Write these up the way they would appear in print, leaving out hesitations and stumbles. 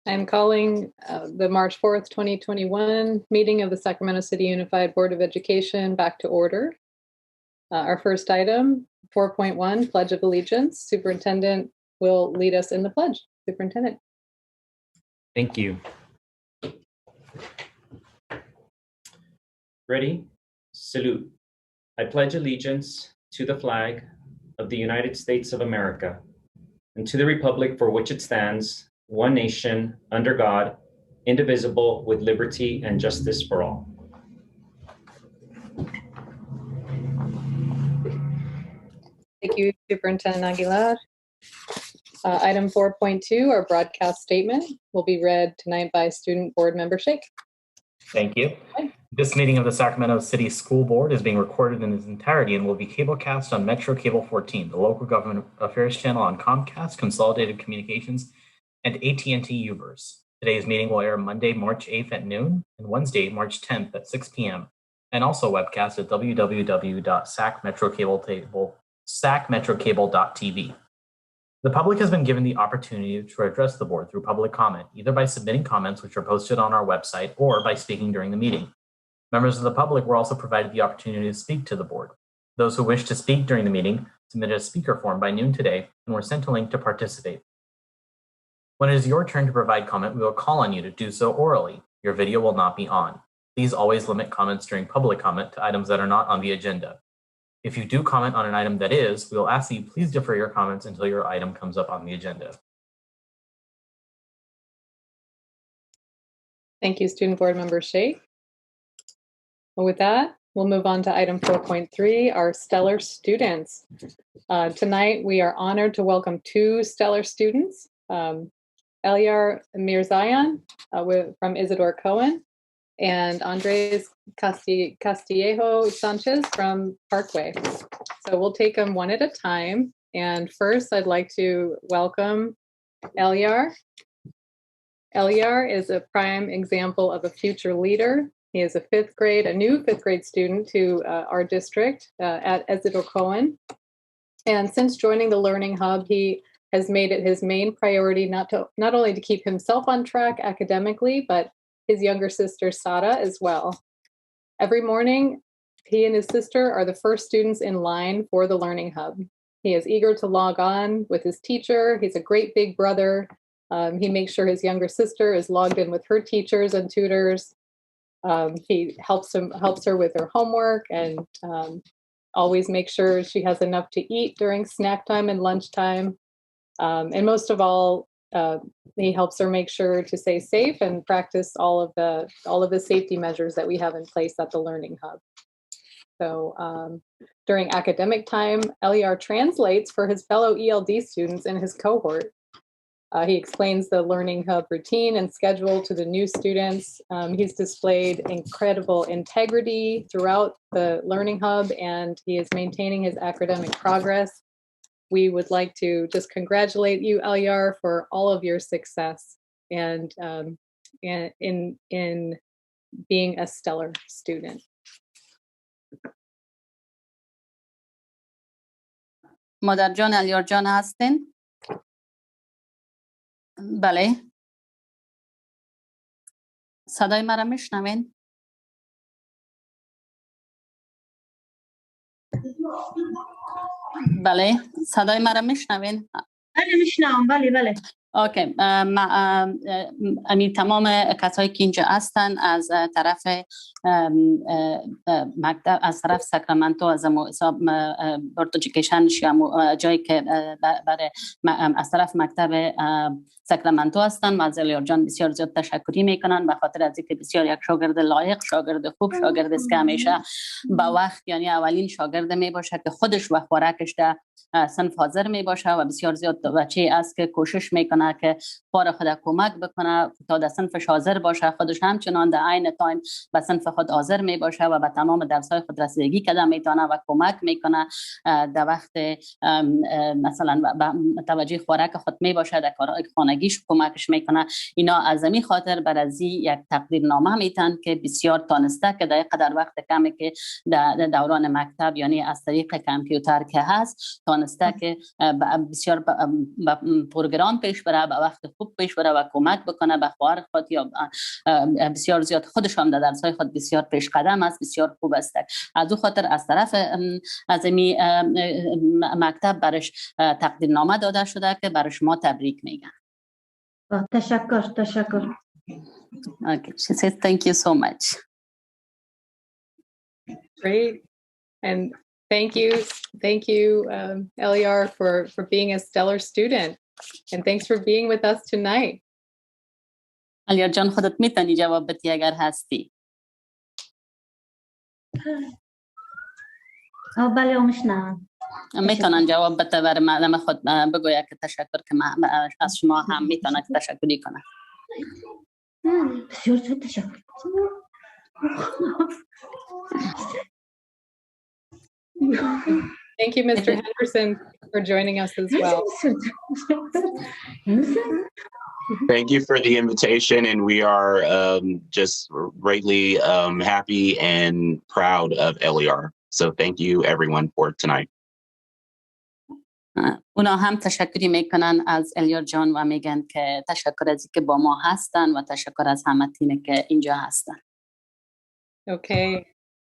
I'm calling the March 4th, 2021 meeting of the Sacramento City Unified Board of Education back to order. Our first item, 4.1, Pledge of Allegiance. Superintendent will lead us in the pledge. Superintendent. Thank you. Ready? Salute. I pledge allegiance to the flag of the United States of America and to the republic for which it stands, one nation, under God, indivisible, with liberty and justice for all. Thank you, Superintendent Aguilar. Item 4.2, our broadcast statement, will be read tonight by Student Board Member Shake. Thank you. This meeting of the Sacramento City School Board is being recorded in its entirety and will be cablecast on Metro Cable 14, the local government affairs channel on Comcast, Consolidated Communications, and AT&T Uverse. Today's meeting will air Monday, March 8th at noon and Wednesday, March 10th at 6 p.m. and also webcast at www.sacmetrocable.tv. The public has been given the opportunity to address the board through public comment, either by submitting comments which are posted on our website or by speaking during the meeting. Members of the public were also provided the opportunity to speak to the board. Those who wish to speak during the meeting submitted a speaker form by noon today and were sent a link to participate. When it is your turn to provide comment, we will call on you to do so orally. Your video will not be on. Please always limit comments during public comment to items that are not on the agenda. If you do comment on an item that is, we will ask that you please defer your comments until your item comes up on the agenda. Thank you, Student Board Member Shake. Well, with that, we'll move on to item 4.3, our stellar students. Tonight, we are honored to welcome two stellar students, Elyar Mirzayan from Isidore Cohen and Andres Castillejo Sanchez from Parkway. So we'll take them one at a time. And first, I'd like to welcome Elyar. Elyar is a prime example of a future leader. He is a new fifth grade student to our district at Isidore Cohen. And since joining the Learning Hub, he has made it his main priority not only to keep himself on track academically, but his younger sister, Sara, as well. Every morning, he and his sister are the first students in line for the Learning Hub. He is eager to log on with his teacher. He's a great big brother. He makes sure his younger sister is logged in with her teachers and tutors. He helps her with her homework and always makes sure she has enough to eat during snack time and lunchtime. And most of all, he helps her make sure to stay safe and practice all of the safety measures that we have in place at the Learning Hub. So during academic time, Elyar translates for his fellow ELD students in his cohort. He explains the Learning Hub routine and schedule to the new students. He's displayed incredible integrity throughout the Learning Hub, and he is maintaining his academic progress. We would like to just congratulate you, Elyar, for all of your success and in being a stellar student. مادر جان الیار جان هستین؟ بله. صدای مرا میشنوین؟ بله. صدای مرا میشنوین؟ بله میشنوم. بله. اوکی. تمام کسایی که اینجا هستن از طرف مکتب، از طرف ساکرامنتو، از بورد ادویکیشن، جایی که برای از طرف مکتب ساکرامنتو هستن و از الیار جان بسیار زیاد تشکری میکنن به خاطر از اینکه بسیار یک شاگرد لایق، شاگرد خوب، شاگرد است که همیشه با وقت، یعنی اولین شاگرد میباشه که خودش و خوراکش در صنف حاضر میباشه و بسیار زیاد بچه است که کوشش میکنه که کار خود کمک بکنه تا در صنفش حاضر باشه، خودش همچنان در عین تایم به صنف خود حاضر میباشه و به تمام درس‌های خود رسیدگی کرده میتونه و کمک میکنه در وقت مثلا توجه خوراک خود میباشه، در کارهای خانگیش کمکش میکنه. اینا از این خاطر برازی یک تقدیرنامه میتن که بسیار تانسته که در قدر وقت کمی که در دوران مکتب، یعنی از طریق کامپیوتر که هست، تانسته که بسیار پروگرام پیش بره، به وقت خوب پیش بره و کمک بکنه به خواهر خود یا بسیار زیاد خودش هم در درس‌های خود بسیار پیش قدم است، بسیار خوب است. از او خاطر از طرف از مکتب برش تقدیرنامه داده شده که برش ما تبریک میگن. تشکر. Okay, she says thank you so much. Great. And thank you, Eliar, for being a stellar student. And thanks for being with us tonight. الیار جان خودت میتونی جواب بدی اگر هستی؟ بله میشنوم. میتونن جواب بده برای معلم خود بگوید که تشکر که از شما هم میتونه که تشکری کنه. بسیار زود تشکر. Thank you, Mr. Henderson, for joining us as well. Thank you for the invitation, and we are just greatly happy and proud of Eliar. So thank you, everyone, for tonight. اونا هم تشکری میکنن از الیار جان و میگن که تشکر از اینکه با ما هستن و تشکر از همه تیمی که اینجا هستن. Okay.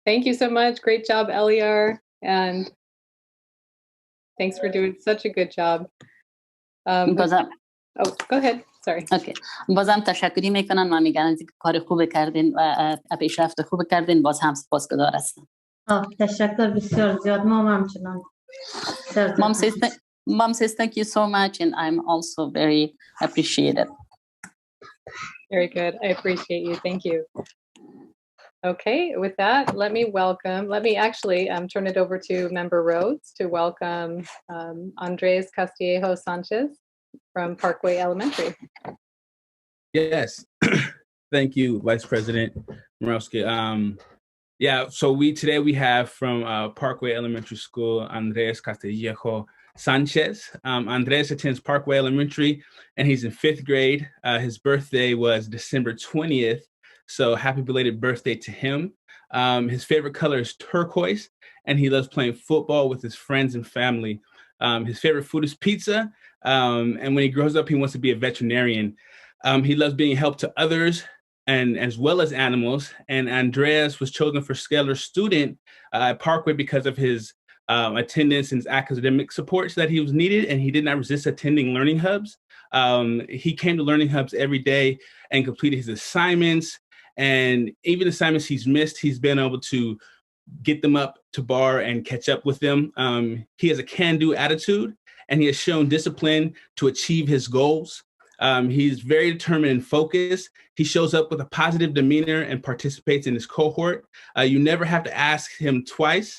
Thank you so much. Great job, Eliar. And thanks for doing such a good job. Go ahead. Sorry. Okay. بازم تشکری میکنن و میگن از اینکه کار خوب کردین و پیشرفت خوب کردین. باز هم سپاسگزار هستم. تشکر بسیار زیاد. ما همچنان. Mom says thank you so much, and I'm also very appreciated. Very good. I appreciate you. Thank you. Okay, with that, let me actually turn it over to Member Rhodes to welcome Andres Castillejo Sanchez from Parkway Elementary. Yes, thank you, Vice President Morowski. So today we have from Parkway Elementary School, Andres Castillejo Sanchez. Andres attends Parkway Elementary, and he's in 5th grade. His birthday was December 20th, so happy belated birthday to him. His favorite color is turquoise, and he loves playing football with his friends and family. His favorite food is pizza, and when he grows up, he wants to be a veterinarian. He loves being a help to others, and as well as animals. And Andreas was chosen for Stellar Student at Parkway because of his attendance and his academic supports that he was needed, and he did not resist attending Learning Hubs. He came to Learning Hubs every day and completed his assignments, and even assignments he's missed, he's been able to get them up to bar and catch up with them. He has a can-do attitude, and he has shown discipline to achieve his goals. He's very determined and focused. He shows up with a positive demeanor and participates in his cohort. You never have to ask him twice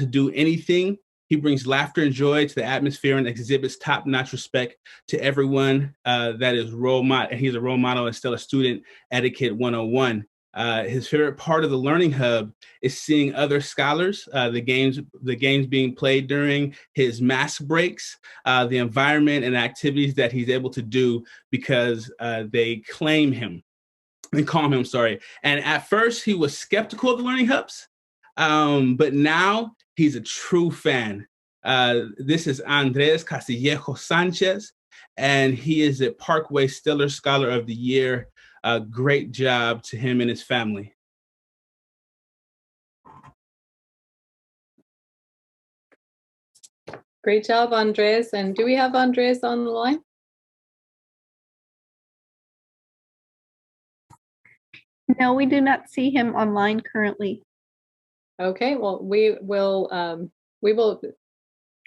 to do anything. He brings laughter and joy to the atmosphere and exhibits top-notch respect to everyone that is role model. And he's a role model and still a student, Etiquette 101. His favorite part of the Learning Hub is seeing other scholars, the games being played during his mass breaks, the environment and activities that he's able to do because they calm him, And at first he was skeptical of the Learning Hubs, but now he's a true fan. This is Andres Castillejo Sanchez, and he is a Parkway Stellar Scholar of the Year. A great job to him and his family. Great job, Andres. And do we have Andres on the line? No, we do not see him online currently. Okay, well, we will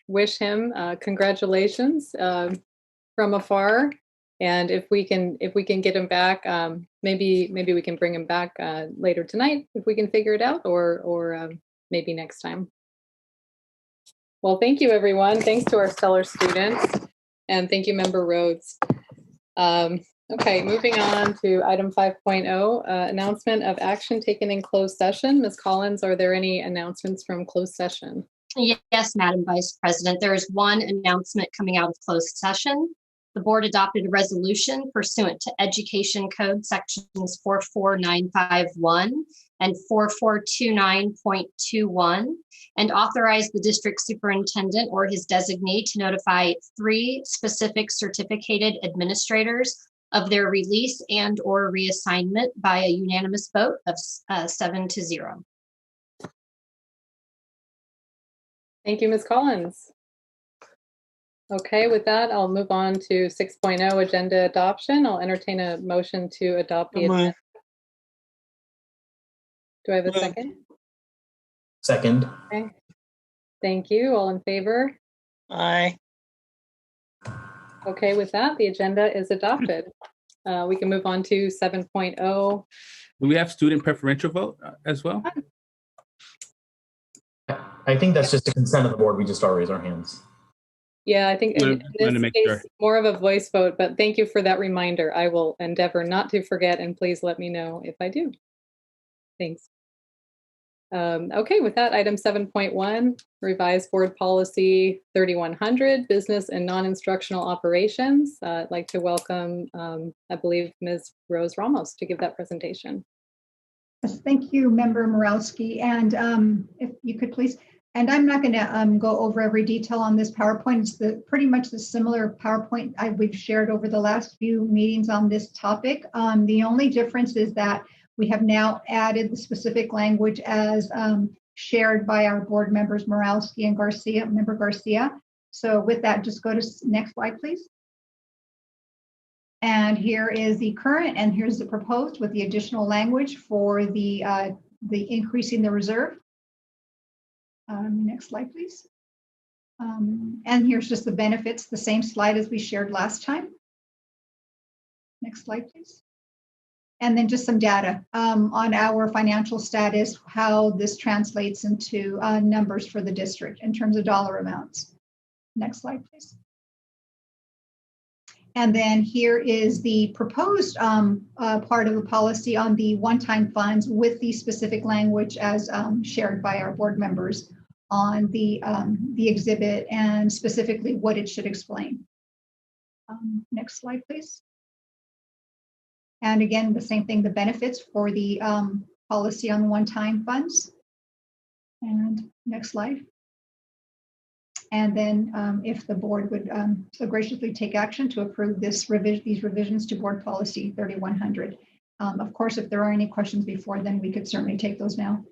wish him congratulations from afar. And if we can get him back, maybe we can bring him back later tonight if we can figure it out, or maybe next time. Well, thank you, everyone. Thanks to our stellar students, and thank you, Member Rhodes. Okay, moving on to item 5.0, announcement of action taken in closed session. Ms. Collins, are there any announcements from closed session? Yes, Madam Vice President, there is one announcement coming out of closed session. the board adopted a resolution pursuant to Education Code sections 44951 and 4429.21, and authorized the district superintendent or his designee to notify 3 specific certificated administrators of their release and or reassignment by a unanimous vote of 7-0. Thank you, Ms. Collins. Okay, with that, I'll move on to 6.0 agenda adoption. I'll entertain a motion to adopt the agenda. Do I have a second? Second. Okay. Thank you. All in favor? Aye. Okay, with that, the agenda is adopted. We can move on to 7.0. Do we have student preferential vote as well? I think that's just a consent of the board. We just all raise our hands. Yeah, I think in this case, more of a voice vote, but thank you for that reminder. I will endeavor not to forget, and please let me know if I do. Thanks. Okay, with that, item 7.1, revised board policy 3100, business and non-instructional operations. I'd like to welcome, I believe, Ms. Rose Ramos to give that presentation. Yes, thank you, Member Morawski. And if you could please, and I'm not going to go over every detail on this PowerPoint. It's pretty much the similar PowerPoint we've shared over the last few meetings on this topic. The only difference is that we have now added the specific language as shared by our board members, Morawski and Garcia, Member Garcia. So with that, just go to next slide, please. And here is the current, and here's the proposed with the additional language for the increasing the reserve. Next slide, please. And here's just the benefits, the same slide as we shared last time. Next slide, please. And then just some data on our financial status, how this translates into numbers for the district in terms of dollar amounts. Next slide, please. And then here is the proposed part of the policy on the one-time funds with the specific language as shared by our board members on the exhibit and specifically what it should explain. Next slide, please. And again, the same thing, the benefits for the policy on one-time funds. And next slide. And then if the board would so graciously take action to approve these revisions to board policy 3100. Of course, if there are any questions before then, we could certainly take those now.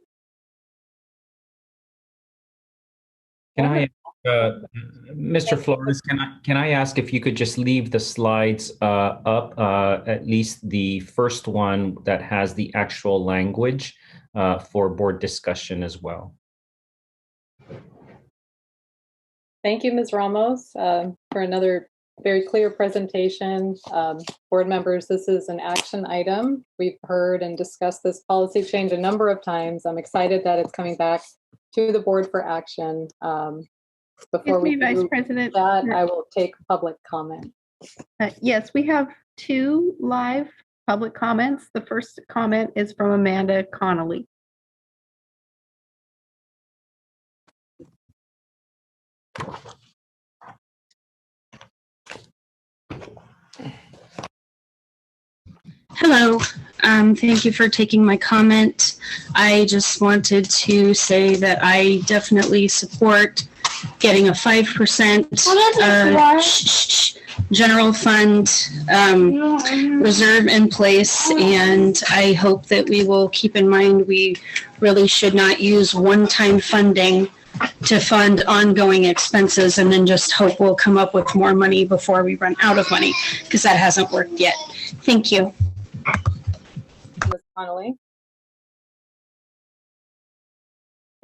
Can I, Mr. Flores, can I ask if you could just leave the slides up, at least the first one that has the actual language for board discussion as well? Thank you, Ms. Ramos, for another very clear presentation. Board members, this is an action item. We've heard and discussed this policy change a number of times. I'm excited that it's coming back to the board for action. Before we Vice President, that, I will take public comment. Yes, we have 2 live public comments. The first comment is from Amanda Connolly. Hello, thank you for taking my comment. I just wanted to say that I definitely support getting a 5% general fund reserve in place, and I hope that we will keep in mind we really should not use one-time funding to fund ongoing expenses and then just hope we'll come up with more money before we run out of money, because that hasn't worked yet. Thank you. Ms. Connolly.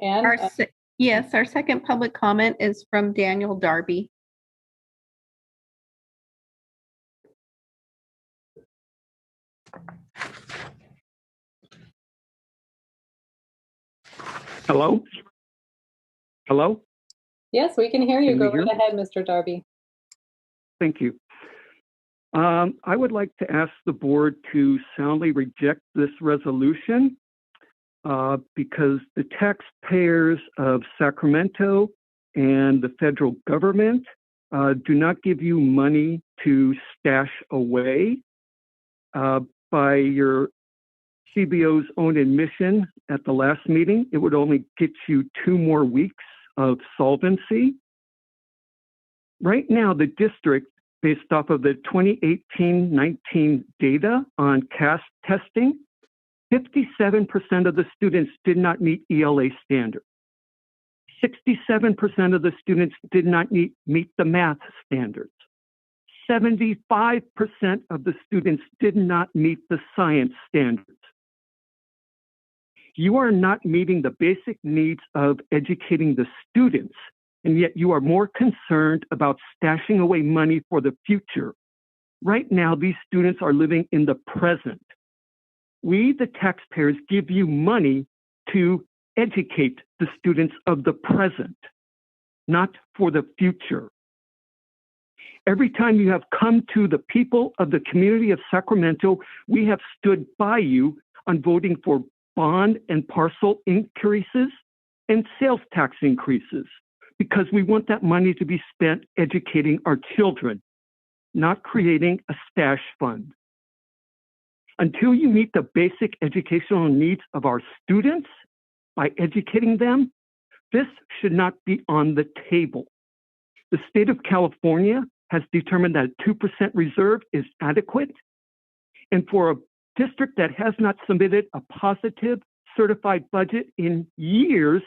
And yes, our second public comment is from Daniel Darby. Hello? Hello? Yes, we can hear you. Can Go you hear right ahead, Mr. Darby. Thank you. I would like to ask the board to soundly reject this resolution because the taxpayers of Sacramento and the federal government do not give you money to stash away. By your CBO's own admission at the last meeting, it would only get you 2 more weeks of solvency. Right now, the district, based off of the 2018-19 data on CAST testing, 57% of the students did not meet ELA standards. 67% of the students did not meet the math standards. 75% of the students did not meet the science standards. You are not meeting the basic needs of educating the students, and yet you are more concerned about stashing away money for the future. Right now, these students are living in the present. We, the taxpayers, give you money to educate the students of the present, not for the future. Every time you have come to the people of the community of Sacramento, we have stood by you on voting for bond and parcel increases and sales tax increases, because we want that money to be spent educating our children, not creating a stash fund. Until you meet the basic educational needs of our students by educating them, this should not be on the table. The state of California has determined that a 2% reserve is adequate. And for a district that has not submitted a positive certified budget in years,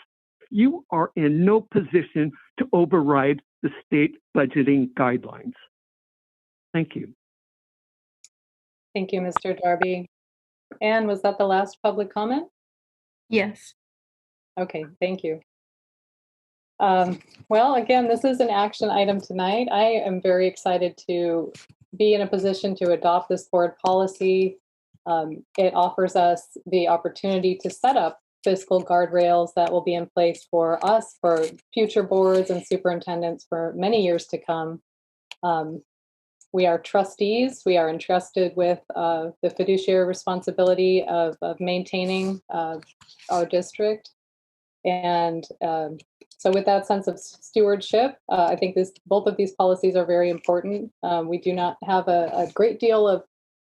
you are in no position to override the state budgeting guidelines. Thank you. Thank you, Mr. Darby. Anne, was that the last public comment? Yes. Okay, thank you. Well, again, this is an action item tonight. I am very excited to be in a position to adopt this board policy. It offers us the opportunity to set up fiscal guardrails that will be in place for us, for future boards and superintendents for many years to come. We are trustees. We are entrusted with the fiduciary responsibility of maintaining our district. And so with that sense of stewardship, I think both of these policies are very important. We do not have a great deal of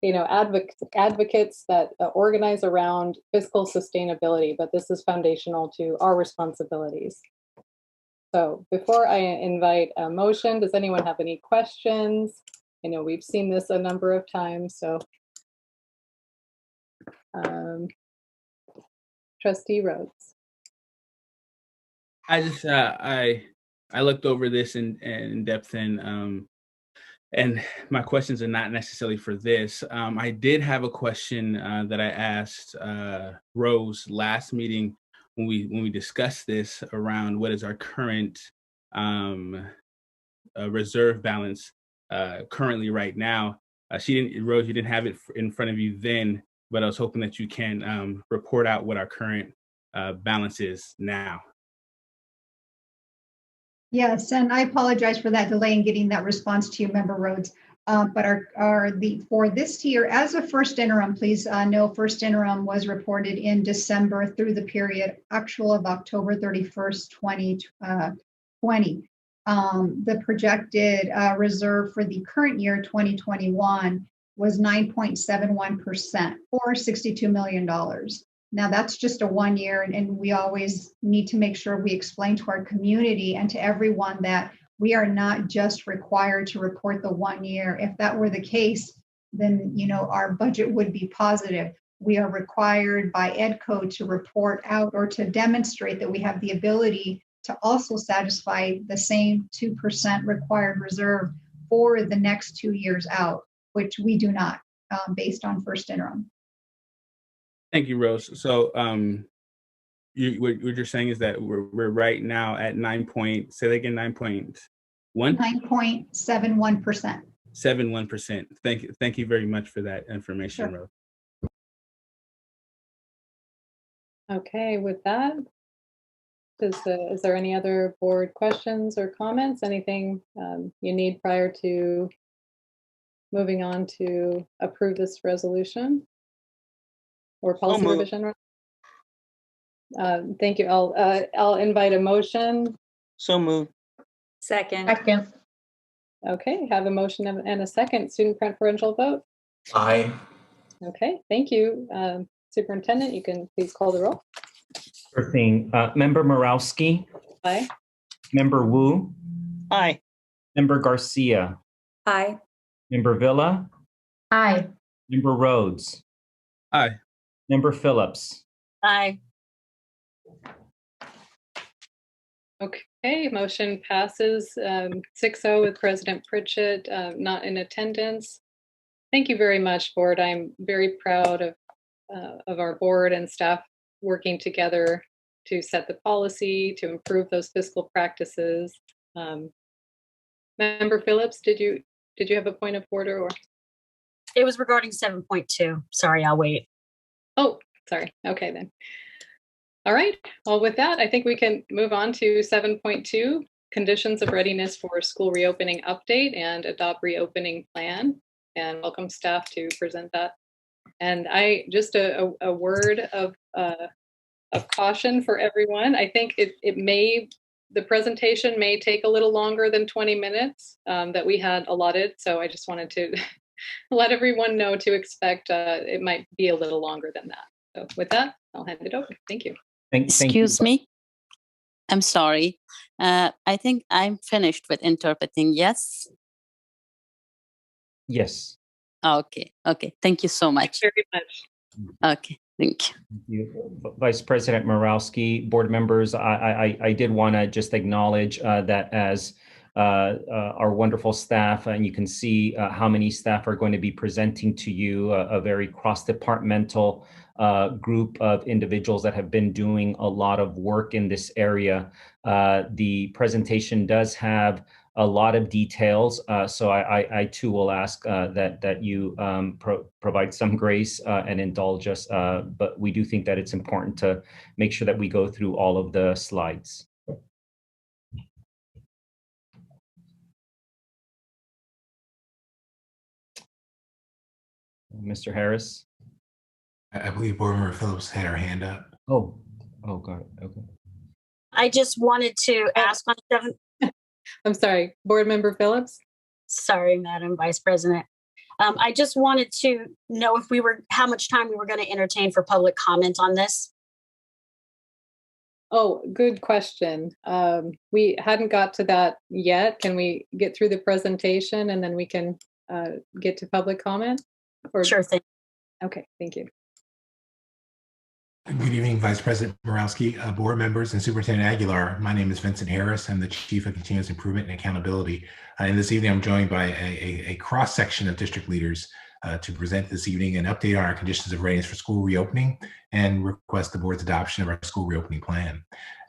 advocates that organize around fiscal sustainability, but this is foundational to our responsibilities. So before I invite a motion, does anyone have any questions? I know we've seen this a number of times, so. Trustee Rhodes. I just I looked over this in depth, and my questions are not necessarily for this. I did have a question that I asked Rose last meeting when we discussed this around what is our current reserve balance currently right now. Rose, you didn't have it in front of you then, but I was hoping that you can report out what our current balance is now. Yes, and I apologize for that delay in getting that response to you, Member Rhodes. But for this year, as a first interim, please know first interim was reported in December through the period actual of October 31st, 2020. The projected reserve for the current year, 2021, was 9.71%, or $62 million. Now that's just a 1 year, and we always need to make sure we explain to our community and to everyone that we are not just required to report the 1 year. If that were the case, then our budget would be positive. We are required by EDCO to report out or to demonstrate that we have the ability to also satisfy the same 2% required reserve for the next 2 years out, which we do not, based on first interim. Thank you, Rose. So what you're saying is that we're right now at 9.1? 9.71%. 71%. Thank you very much for that information, Sure. Rose. Okay, with that, is there any other board questions or comments? Anything you need prior to moving on to approve this resolution or policy revision? Thank you. I'll invite a motion. So moved. Second. Okay, have a motion and a second. Student preferential vote. Aye. Okay, thank you. Superintendent, you can please call the roll. Sure thing. Member Morowski, Aye. Member Wu, Aye. Member Garcia, Aye. Member Villa, Aye. Member Rhodes, Aye. Member Phillips. Aye. Okay, motion passes 6-0 with President Pritchett not in attendance. Thank you very much, board. I'm very proud of our board and staff working together to set the policy, to improve those fiscal practices. Member Phillips, did you have a point of order? Or It was regarding 7.2. Sorry, I'll wait. oh, sorry. Okay then. All right. Well, with that, I think we can move on to 7.2, conditions of readiness for school reopening update and adopt reopening plan, and welcome staff to present that. And I just a word of caution for everyone. I think the presentation may take a little longer than 20 minutes that we had allotted. So I just wanted to let everyone know to expect it might be a little longer than that. So with that, I'll hand it over. Thank you. Excuse me. I'm sorry. I think I'm finished with interpreting. Yes. Yes. Okay. Okay. Thank you so much. Thank you very much. Okay. Thank you. Thank you. Vice President Morowski, board members, I did want to just acknowledge that as our wonderful staff, and you can see how many staff are going to be presenting to you, a very cross-departmental group of individuals that have been doing a lot of work in this area. The presentation does have a lot of details, so I too will ask that you provide some grace and indulge us, but we do think that it's important to make sure that we go through all of the slides. Mr. Harris? I believe Board Member Phillips had her hand up. Oh, got it. Okay. I just wanted to ask on 7. I'm sorry, Board Member Phillips. Sorry, Madam Vice President. I just wanted to know how much time we were going to entertain for public comment on this. Oh, good question. We hadn't got to that yet. Can we get through the presentation and then we can get to public comment? Or... Sure thing. Okay, thank you. Good evening, Vice President Morowski, board members, and Superintendent Aguilar. My name is Vincent Harris. I'm the Chief of Continuous Improvement and Accountability. And this evening, I'm joined by a cross-section of district leaders to present this evening an update on our conditions of readiness for school reopening and request the board's adoption of our school reopening plan.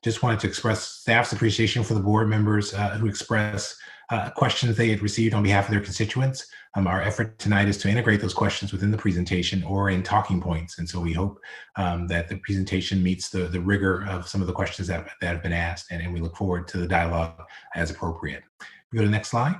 Just wanted to express staff's appreciation for the board members who express questions they had received on behalf of their constituents. Our effort tonight is to integrate those questions within the presentation or in talking points. And so we hope that the presentation meets the rigor of some of the questions that have been asked, and we look forward to the dialogue as appropriate. We go to the next slide.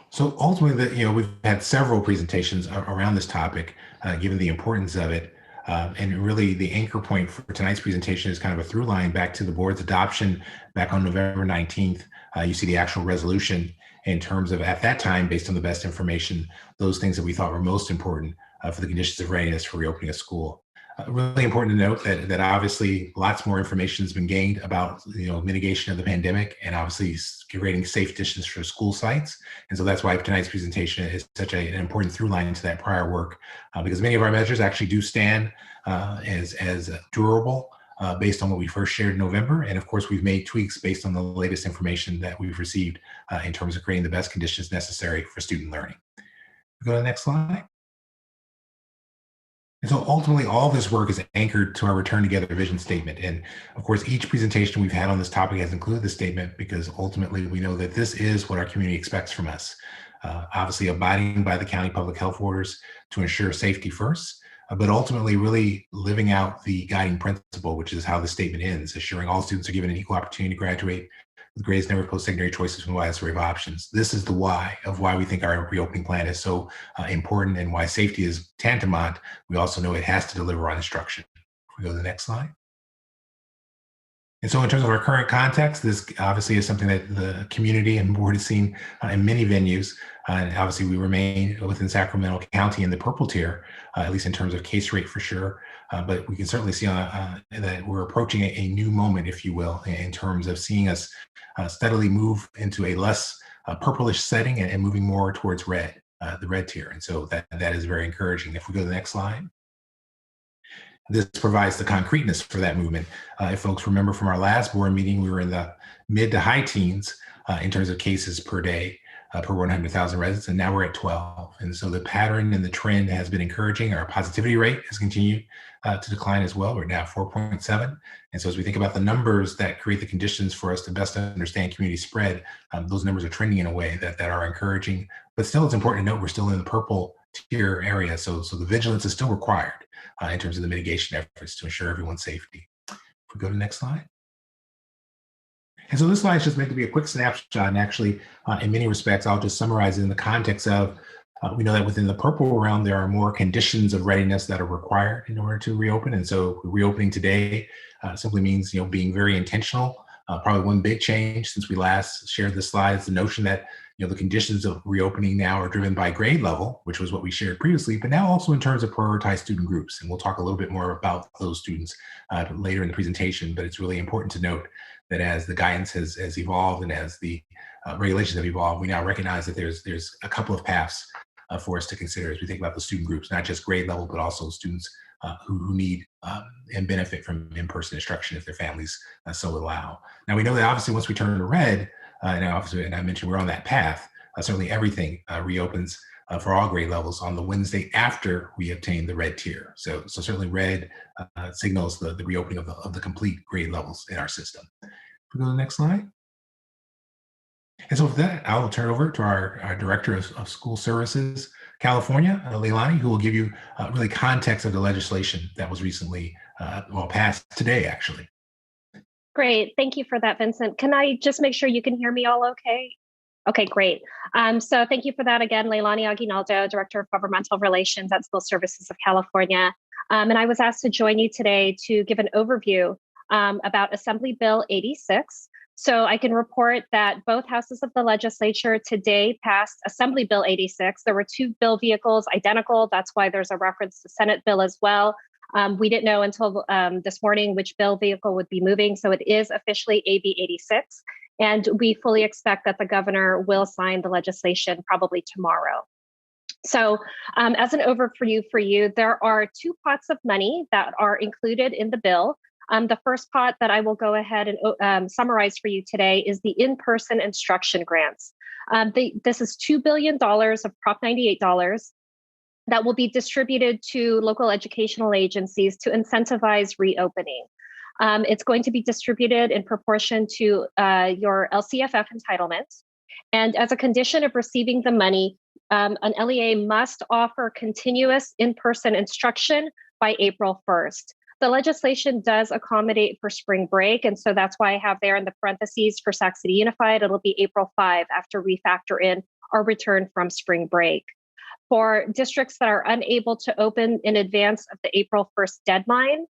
So ultimately, we've had several presentations around this topic, given the importance of it. And really the anchor point for tonight's presentation is kind of a through line back to the board's adoption back on November 19th. You see the actual resolution in terms of, at that time, based on the best information, those things that we thought were most important for the conditions of readiness for reopening a school. Really important to note that obviously lots more information has been gained about mitigation of the pandemic and obviously creating safe distance for school sites. And so that's why tonight's presentation is such an important through line to that prior work, because many of our measures actually do stand as durable based on what we first shared in November. And of course, we've made tweaks based on the latest information that we've received in terms of creating the best conditions necessary for student learning. Go to the next slide. And so ultimately, all this work is anchored to our Return Together vision statement. And of course, each presentation we've had on this topic has included this statement because ultimately we know that this is what our community expects from us. Obviously, abiding by the county public health orders to ensure safety first, but ultimately really living out the guiding principle, which is how the statement ends, assuring all students are given an equal opportunity to graduate with greatest number of post-secondary choices from the widest array of options. This is the why of why we think our reopening plan is so important and why safety is tantamount. We also know it has to deliver on instruction. If we go to the next slide. And so in terms of our current context, this obviously is something that the community and board has seen in many venues. And obviously we remain within Sacramento County in the purple tier, at least in terms of case rate for sure. But we can certainly see that we're approaching a new moment, if you will, in terms of seeing us steadily move into a less purplish setting and moving more towards red, the red tier. And so that is very encouraging. If we go to the next slide. This provides the concreteness for that movement. If folks remember from our last board meeting, we were in the mid to high teens in terms of cases per day per 100,000 residents, and now we're at 12. And so the pattern and the trend has been encouraging. Our positivity rate has continued to decline as well. We're now at 4.7. And so as we think about the numbers that create the conditions for us to best understand community spread, those numbers are trending in a way that are encouraging. But still, it's important to note we're still in the purple tier area. So the vigilance is still required in terms of the mitigation efforts to ensure everyone's safety. If we go to the next slide. And so this slide is just meant to be a quick snapshot, and actually, in many respects, I'll just summarize it in the context of, we know that within the purple realm, there are more conditions of readiness that are required in order to reopen. And so reopening today simply means, being very intentional. Probably one big change since we last shared the slide is the notion that the conditions of reopening now are driven by grade level, which was what we shared previously, but now also in terms of prioritized student groups. And we'll talk a little bit more about those students later in the presentation, but it's really important to note that as the guidance has evolved and as the regulations have evolved, we now recognize that there's a couple of paths for us to consider as we think about the student groups, not just grade level, but also students who need and benefit from in-person instruction if their families so allow. Now we know that obviously once we turn to red, and I mentioned we're on that path, certainly everything reopens for all grade levels on the Wednesday after we obtain the red tier. So certainly red signals the reopening of the complete grade levels in our system. If we go to the next slide. And so with that, I will turn over to our Director of School Services, California, Leilani, who will give you really context of the legislation that was recently, passed today, actually. Great. Thank you for that, Vincent. Can I just make sure you can hear me all okay? Okay, great. So thank you for that again, Leilani Aguinaldo, Director of Governmental Relations at School Services of California. And I was asked to join you today to give an overview about Assembly Bill 86. So I can report that both houses of the legislature today passed Assembly Bill 86. There were two bill vehicles identical. That's why there's a reference to Senate bill as well. We didn't know until this morning which bill vehicle would be moving. So it is officially AB 86. And we fully expect that the governor will sign the legislation probably tomorrow. So as an overview for you, there are two pots of money that are included in the bill. The first pot that I will go ahead and summarize for you today is the in-person instruction grants. This is $2 billion of Prop 98 dollars that will be distributed to local educational agencies to incentivize reopening. It's going to be distributed in proportion to your LCFF entitlement. And as a condition of receiving the money, an LEA must offer continuous in-person instruction by April 1st. The legislation does accommodate for spring break, and so that's why I have there in the parentheses for Sac City Unified, it'll be April 5 after we factor in our return from spring break. For districts that are unable to open in advance of the April 1st deadline,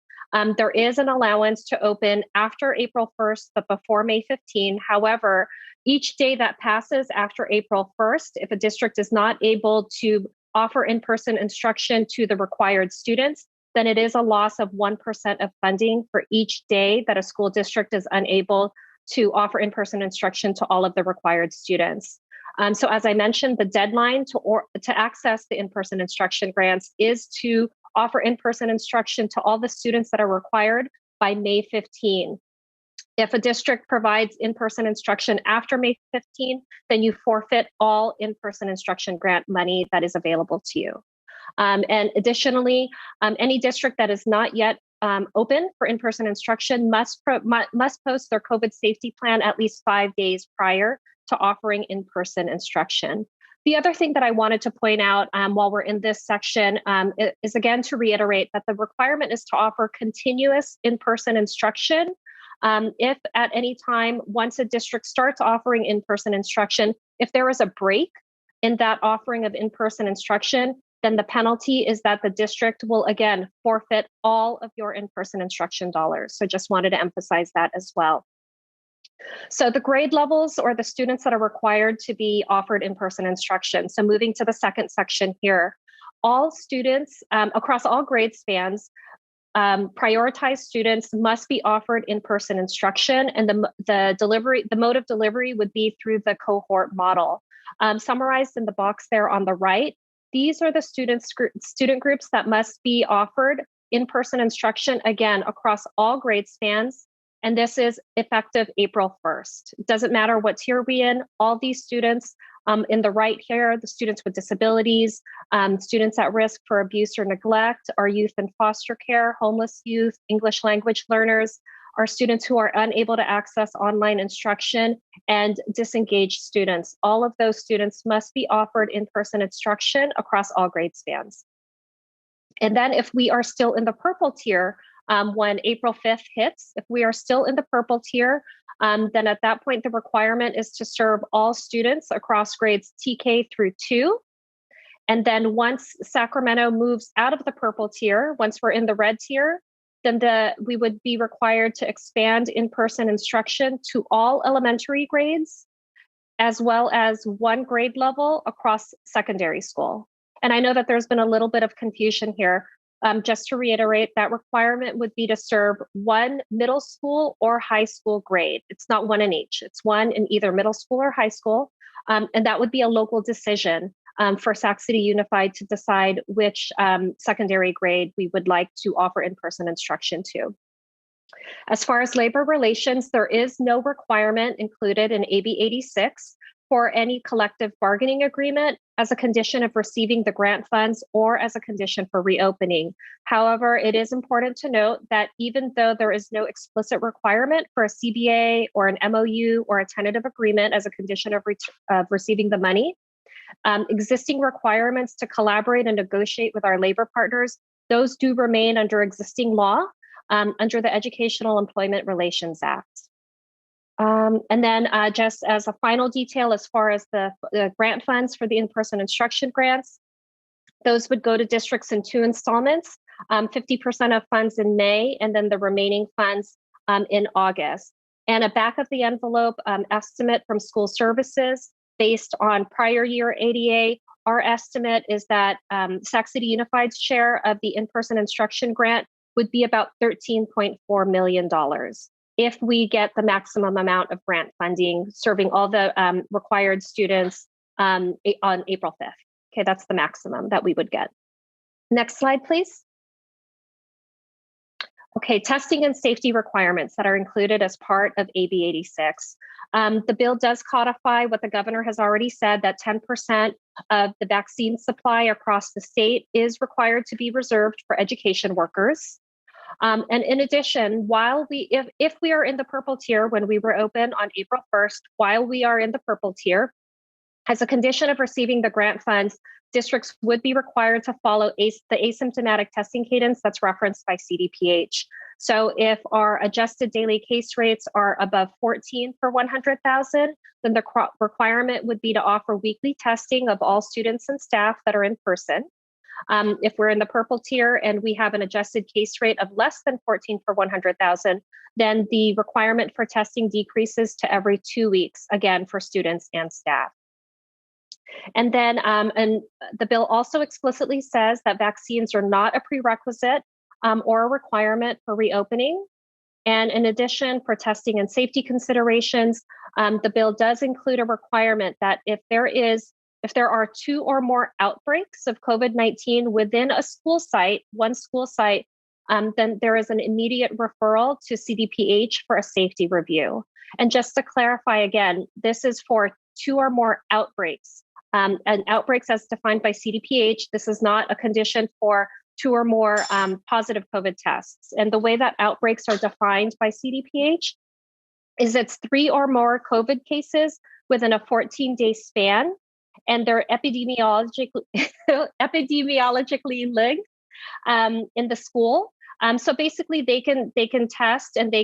there is an allowance to open after April 1st, but before May 15. However, each day that passes after April 1st, if a district is not able to offer in-person instruction to the required students, then it is a loss of 1% of funding for each day that a school district is unable to offer in-person instruction to all of the required students. So as I mentioned, the deadline to access the in-person instruction grants is to offer in-person instruction to all the students that are required by May 15. If a district provides in-person instruction after May 15, then you forfeit all in-person instruction grant money that is available to you. And additionally, any district that is not yet open for in-person instruction must post their COVID safety plan at least 5 days prior to offering in-person instruction. The other thing that I wanted to point out while we're in this section is again to reiterate that the requirement is to offer continuous in-person instruction. If at any time, once a district starts offering in-person instruction, if there is a break in that offering of in-person instruction, then the penalty is that the district will again forfeit all of your in-person instruction dollars. So just wanted to emphasize that as well. So the grade levels or the students that are required to be offered in-person instruction. So moving to the second section here, all students across all grade spans, prioritized students must be offered in-person instruction, and the mode of delivery would be through the cohort model. Summarized in the box there on the right, these are the student groups that must be offered in-person instruction, again, across all grade spans. And this is effective April 1st. It doesn't matter what tier we're in, all these students in the right here, the students with disabilities, students at risk for abuse or neglect, our youth in foster care, homeless youth, English language learners, our students who are unable to access online instruction, and disengaged students. All of those students must be offered in-person instruction across all grade spans. And then if we are still in the purple tier, when April 5th hits, if we are still in the purple tier, then at that point, the requirement is to serve all students across grades TK through 2. And then once Sacramento moves out of the purple tier, once we're in the red tier, then we would be required to expand in-person instruction to all elementary grades, as well as one grade level across secondary school. And I know that there's been a little bit of confusion here. Just to reiterate, that requirement would be to serve one middle school or high school grade. It's not one in each. It's one in either middle school or high school. And that would be a local decision for Sac City Unified to decide which secondary grade we would like to offer in-person instruction to. As far as labor relations, there is no requirement included in AB 86 for any collective bargaining agreement as a condition of receiving the grant funds or as a condition for reopening. However, it is important to note that even though there is no explicit requirement for a CBA or an MOU or a tentative agreement as a condition of receiving the money, existing requirements to collaborate and negotiate with our labor partners, those do remain under existing law under the Educational Employment Relations Act. And then just as a final detail, as far as the grant funds for the in-person instruction grants, those would go to districts in 2 installments, 50% of funds in May, and then the remaining funds in August. And a back of the envelope estimate from school services based on prior year ADA, our estimate is that Sac City Unified's share of the in-person instruction grant would be about $13.4 million. If we get the maximum amount of grant funding serving all the required students on April 5th. Okay, that's the maximum that we would get. Next slide, please. Okay, testing and safety requirements that are included as part of AB 86. The bill does codify what the governor has already said, that 10% of the vaccine supply across the state is required to be reserved for education workers. And in addition, while if we are in the purple tier when we were open on April 1st, while we are in the purple tier, as a condition of receiving the grant funds, districts would be required to follow the asymptomatic testing cadence that's referenced by CDPH. So if our adjusted daily case rates are above 14 per 100,000, then the requirement would be to offer weekly testing of all students and staff that are in person. If we're in the purple tier and we have an adjusted case rate of less than 14 per 100,000, then the requirement for testing decreases to every 2 weeks, again, for students and staff. And then and the bill also explicitly says that vaccines are not a prerequisite or a requirement for reopening. And in addition, for testing and safety considerations, the bill does include a requirement that if there are 2 or more outbreaks of COVID-19 within a school site, one school site, then there is an immediate referral to CDPH for a safety review. And just to clarify again, this is for 2 or more outbreaks. And outbreaks as defined by CDPH, this is not a condition for 2 or more positive COVID tests. And the way that outbreaks are defined by CDPH is it's 3 or more COVID cases within a 14-day span, and they're epidemiologically linked in the school. So basically, they can test, and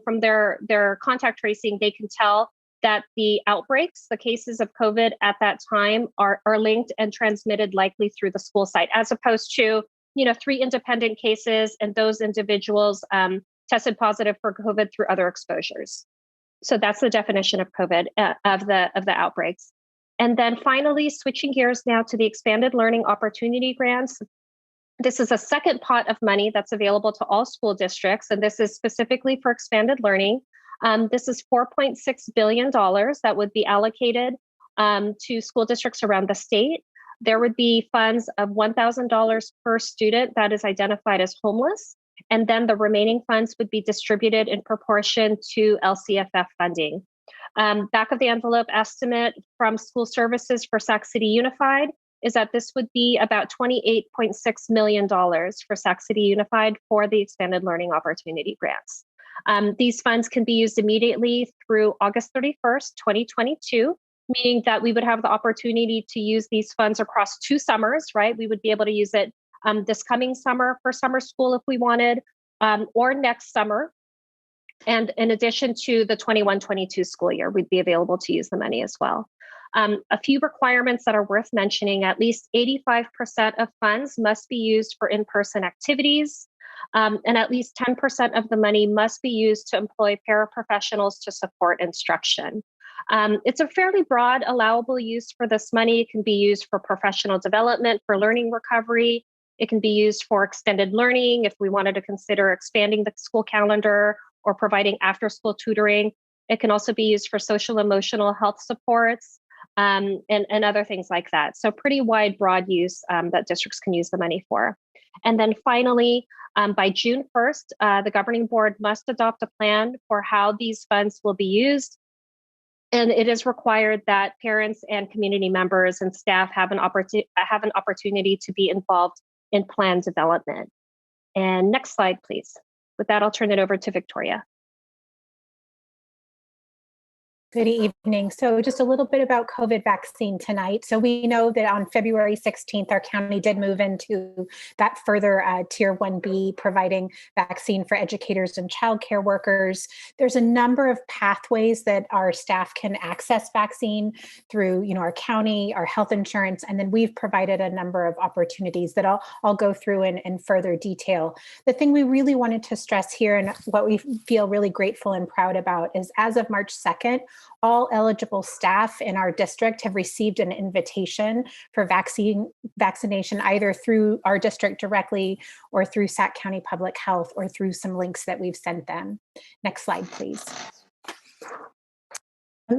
from their contact tracing, they can tell that the outbreaks, the cases of COVID at that time are linked and transmitted likely through the school site, as opposed to, 3 independent cases and those individuals tested positive for COVID through other exposures. So that's the definition of COVID, of the outbreaks. And then finally, switching gears now to the expanded learning opportunity grants. This is a second pot of money that's available to all school districts, and this is specifically for expanded learning. This is $4.6 billion that would be allocated to school districts around the state. There would be funds of $1,000 per student that is identified as homeless, and then the remaining funds would be distributed in proportion to LCFF funding. Back of the envelope estimate from School Services for Sac City Unified is that this would be about $28.6 million for Sac City Unified for the expanded learning opportunity grants. These funds can be used immediately through August 31st, 2022, meaning that we would have the opportunity to use these funds across 2 summers, right? We would be able to use it this coming summer for summer school if we wanted, or next summer. And in addition to the 21-22 school year, we'd be available to use the money as well. A few requirements that are worth mentioning: at least 85% of funds must be used for in-person activities, and at least 10% of the money must be used to employ paraprofessionals to support instruction. It's a fairly broad allowable use for this money. It can be used for professional development, for learning recovery. It can be used for extended learning if we wanted to consider expanding the school calendar or providing after-school tutoring. It can also be used for social emotional health supports and other things like that. So pretty wide, broad use that districts can use the money for. And then finally, by June 1st, the governing board must adopt a plan for how these funds will be used. And it is required that parents and community members and staff have an opportunity to be involved in plan development. And next slide, please. With that, I'll turn it over to Victoria. Good evening. So just a little bit about COVID vaccine tonight. So we know that on February 16th, our county did move into that further Tier 1B, providing vaccine for educators and childcare workers. There's a number of pathways that our staff can access vaccine through, our county, our health insurance, and then we've provided a number of opportunities that I'll go through in further detail. The thing we really wanted to stress here, and what we feel really grateful and proud about, is as of March 2nd, all eligible staff in our district have received an invitation for vaccination, either through our district directly or through Sac County Public Health or through some links that we've sent them. Next slide, please.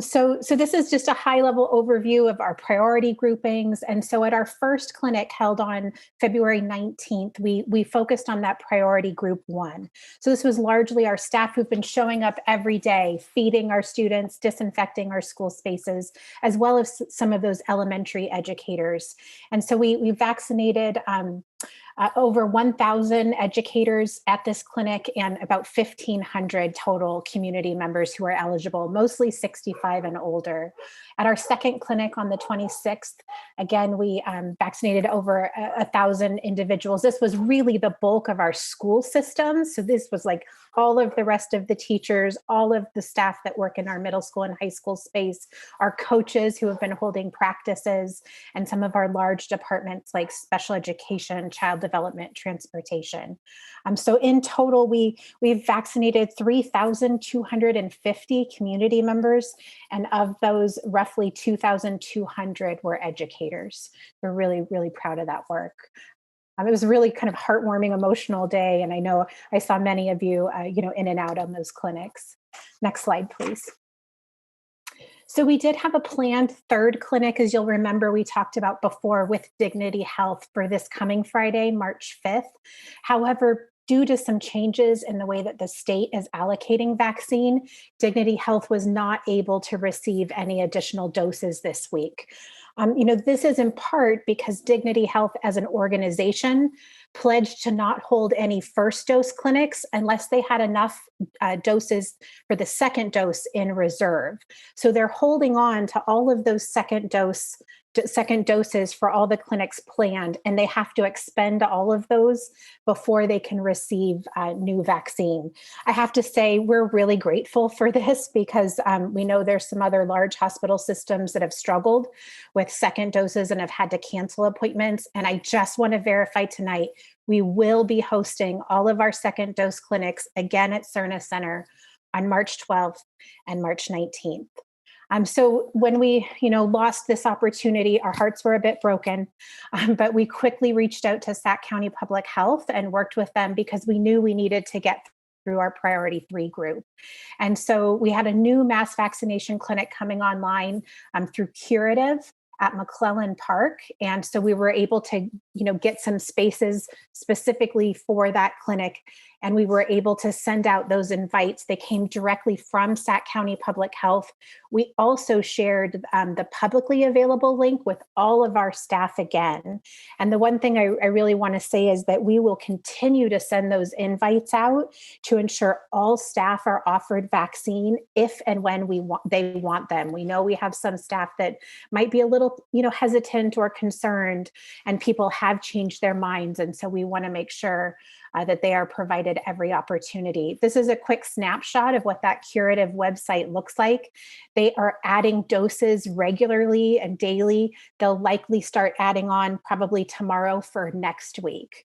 So this is just a high-level overview of our priority groupings. And so at our first clinic held on February 19th, we focused on that priority group 1. So this was largely our staff who've been showing up every day, feeding our students, disinfecting our school spaces, as well as some of those elementary educators. And so we vaccinated over 1,000 educators at this clinic and about 1,500 total community members who are eligible, mostly 65 and older. At our second clinic on the 26th, again, we vaccinated over 1,000 individuals. This was really the bulk of our school system. So this was like all of the rest of the teachers, all of the staff that work in our middle school and high school space, our coaches who have been holding practices, and some of our large departments like special education, child development, transportation. So in total, we've vaccinated 3,250 community members, and of those, roughly 2,200 were educators. We're really, really proud of that work. It was a really kind of heartwarming, emotional day, and I know I saw many of you, in and out on those clinics. Next slide, please. So we did have a planned third clinic, as you'll remember we talked about before, with Dignity Health for this coming Friday, March 5th. However, due to some changes in the way that the state is allocating vaccine, Dignity Health was not able to receive any additional doses this week. This is in part because Dignity Health as an organization pledged to not hold any first dose clinics unless they had enough doses for the second dose in reserve. So they're holding on to all of those second dose second doses for all the clinics planned, and they have to expend all of those before they can receive a new vaccine. I have to say we're really grateful for this because we know there's some other large hospital systems that have struggled with second doses and have had to cancel appointments. And I just want to verify tonight, we will be hosting all of our second dose clinics again at Cerna Center on March 12th and March 19th. So when we, lost this opportunity, our hearts were a bit broken, but we quickly reached out to Sac County Public Health and worked with them because we knew we needed to get through our priority 3 group. And so we had a new mass vaccination clinic coming online through Curative at McClellan Park. And so we were able to, get some spaces specifically for that clinic. And we were able to send out those invites. They came directly from Sac County Public Health. We also shared the publicly available link with all of our staff again. And the one thing I really want to say is that we will continue to send those invites out to ensure all staff are offered vaccine if and when they want them. We know we have some staff that might be a little, hesitant or concerned, and people have changed their minds. And so we want to make sure that they are provided every opportunity. This is a quick snapshot of what that Curative website looks like. They are adding doses regularly and daily. They'll likely start adding on probably tomorrow for next week.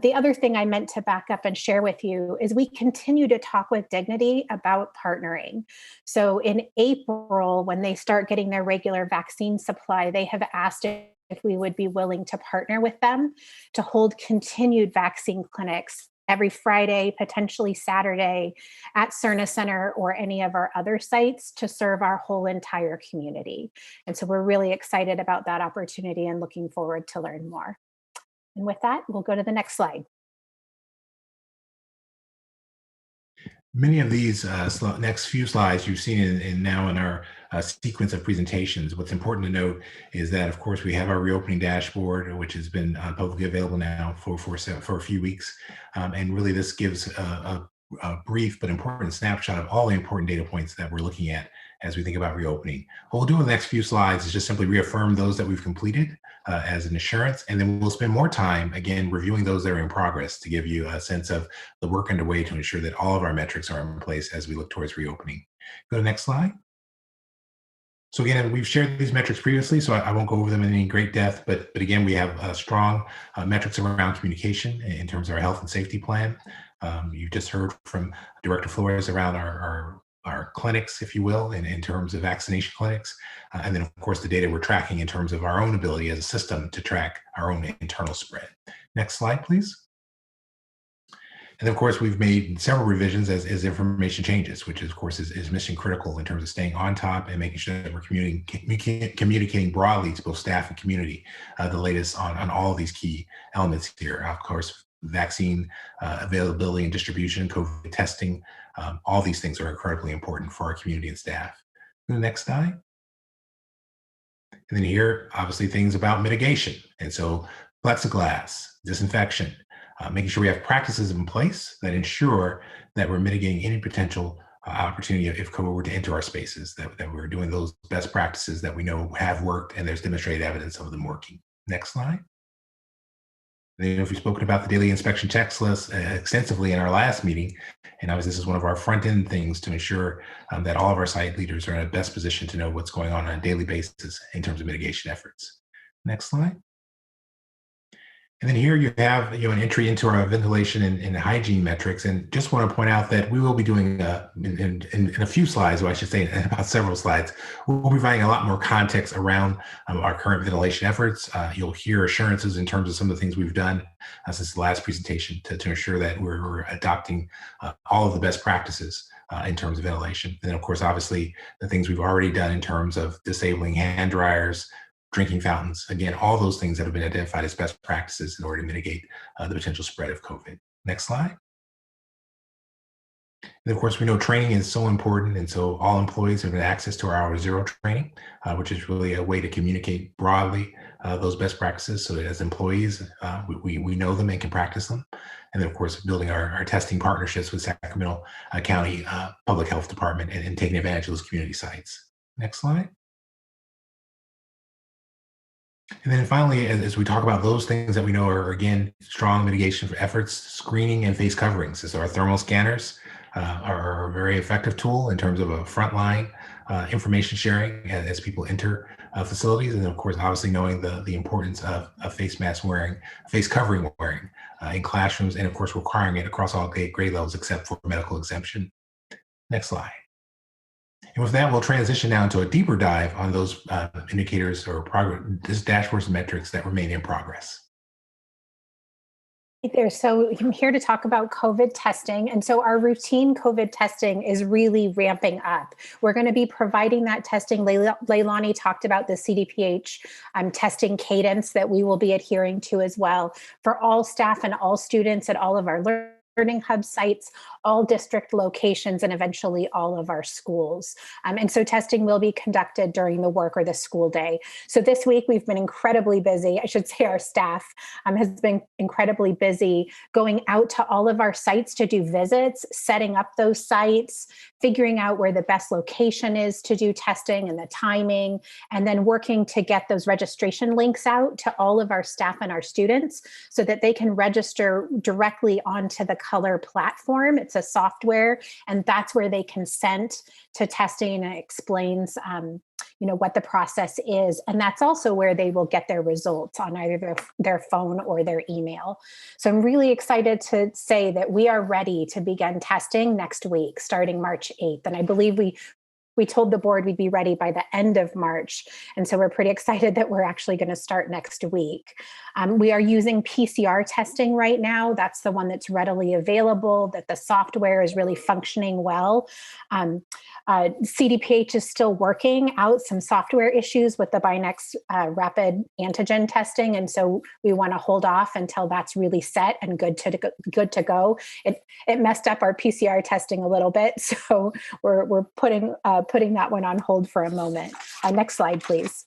The other thing I meant to back up and share with you is we continue to talk with Dignity about partnering. So in April, when they start getting their regular vaccine supply, they have asked if we would be willing to partner with them to hold continued vaccine clinics every Friday, potentially Saturday at Cerna Center or any of our other sites to serve our whole entire community. And so we're really excited about that opportunity and looking forward to learn more. And with that, we'll go to the next slide. Many of these next few slides you've seen in our sequence of presentations. What's important to note is that, of course, we have our reopening dashboard, which has been publicly available now for a few weeks. And really, this gives a brief but important snapshot of all the important data points that we're looking at as we think about reopening. What we'll do in the next few slides is just simply reaffirm those that we've completed as an assurance, and then we'll spend more time, again, reviewing those that are in progress to give you a sense of the work underway to ensure that all of our metrics are in place as we look towards reopening. Go to the next slide. So again, we've shared these metrics previously, so I won't go over them in any great depth, but again, we have strong metrics around communication in terms of our health and safety plan. You've just heard from Director Flores around our clinics, if you will, in terms of vaccination clinics. And then, of course, the data we're tracking in terms of our own ability as a system to track our own internal spread. Next slide, please. And of course, we've made several revisions as information changes, which of course is mission critical in terms of staying on top and making sure that we're communicating broadly to both staff and community the latest on all of these key elements here. Of course, vaccine availability and distribution, COVID testing, all these things are incredibly important for our community and staff. The next slide. And then here, obviously, things about mitigation. And so plexiglass, disinfection, making sure we have practices in place that ensure that we're mitigating any potential opportunity if COVID were to enter our spaces, that we're doing those best practices that we know have worked and there's demonstrated evidence of them working. Next slide. Then we've spoken about the daily inspection checklist extensively in our last meeting, and obviously this is one of our front-end things to ensure that all of our site leaders are in the best position to know what's going on a daily basis in terms of mitigation efforts. Next slide. And then here you have an entry into our ventilation and hygiene metrics, and just want to point out that we will be doing in a few slides, or I should say in about several slides, we'll be providing a lot more context around our current ventilation efforts. You'll hear assurances in terms of some of the things we've done since the last presentation to ensure that we're adopting all of the best practices in terms of ventilation. And then of course, obviously the things we've already done in terms of disabling hand dryers, drinking fountains, again, all those things that have been identified as best practices in order to mitigate the potential spread of COVID. Next slide. And of course, we know training is so important, and so all employees have access to our Hour Zero training, which is really a way to communicate broadly those best practices so that as employees, we know them and can practice them. And then, of course, building our testing partnerships with Sacramento County Public Health Department and taking advantage of those community sites. Next slide. And then finally, as we talk about those things that we know are, again, strong mitigation for efforts, screening and face coverings. So our thermal scanners are a very effective tool in terms of a frontline information sharing as people enter facilities. And then, of course, obviously knowing the importance of face mask wearing, face covering wearing in classrooms, and of course, requiring it across all grade levels except for medical exemption. Next slide. And with that, we'll transition now into a deeper dive on those indicators or progress, this dashboard's metrics that remain in progress. There. So I'm here to talk about COVID testing. And so our routine COVID testing is really ramping up. We're going to be providing that testing. Leilani talked about the CDPH testing cadence that we will be adhering to as well for all staff and all students at all of our Learning Hub sites, all district locations, and eventually all of our schools. And so testing will be conducted during the work or the school day. So this week we've been incredibly busy. I should say our staff has been incredibly busy going out to all of our sites to do visits, setting up those sites, figuring out where the best location is to do testing and the timing, and then working to get those registration links out to all of our staff and our students so that they can register directly onto the Color platform. It's a software, and that's where they consent to testing, and it explains what the process is. And that's also where they will get their results on either their phone or their email. So I'm really excited to say that we are ready to begin testing next week, starting March 8th. And I believe we told the board we'd be ready by the end of March. And so we're pretty excited that we're actually going to start next week. We are using PCR testing right now. That's the one that's readily available, that the software is really functioning well. CDPH is still working out some software issues with the Binax rapid antigen testing. And so we want to hold off until that's really set and good to go. It messed up our PCR testing a little bit. So we're putting that one on hold for a moment. Next slide, please.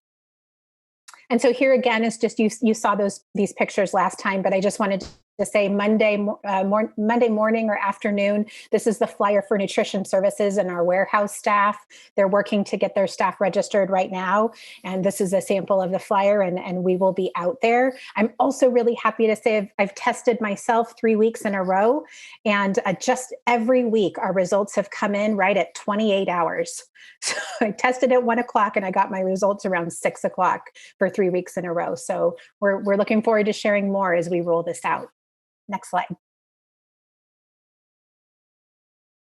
And so here again is just, you saw these pictures last time, but I just wanted to say Monday morning or afternoon, this is the flyer for nutrition services and our warehouse staff. They're working to get their staff registered right now. And this is a sample of the flyer, and we will be out there. I'm also really happy to say I've tested myself 3 weeks in a row, and just every week our results have come in right at 28 hours. So I tested at 1 o'clock and I got my results around 6 o'clock for 3 weeks in a row. So we're looking forward to sharing more as we roll this out. Next slide.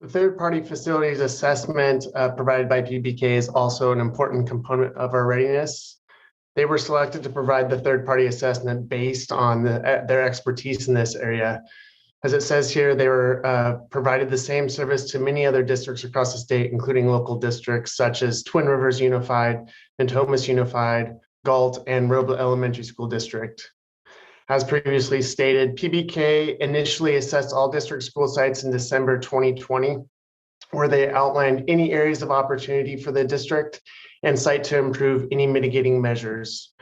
The third-party facilities assessment provided by PBK is also an important component of our readiness. They were selected to provide the third-party assessment based on their expertise in this area. As it says here, they were provided the same service to many other districts across the state, including local districts such as Twin Rivers Unified, Natomas Unified, Galt, and Roble Elementary School District. As previously stated, PBK initially assessed all district school sites in December 2020, where they outlined any areas of opportunity for the district and cite to improve any mitigating measures.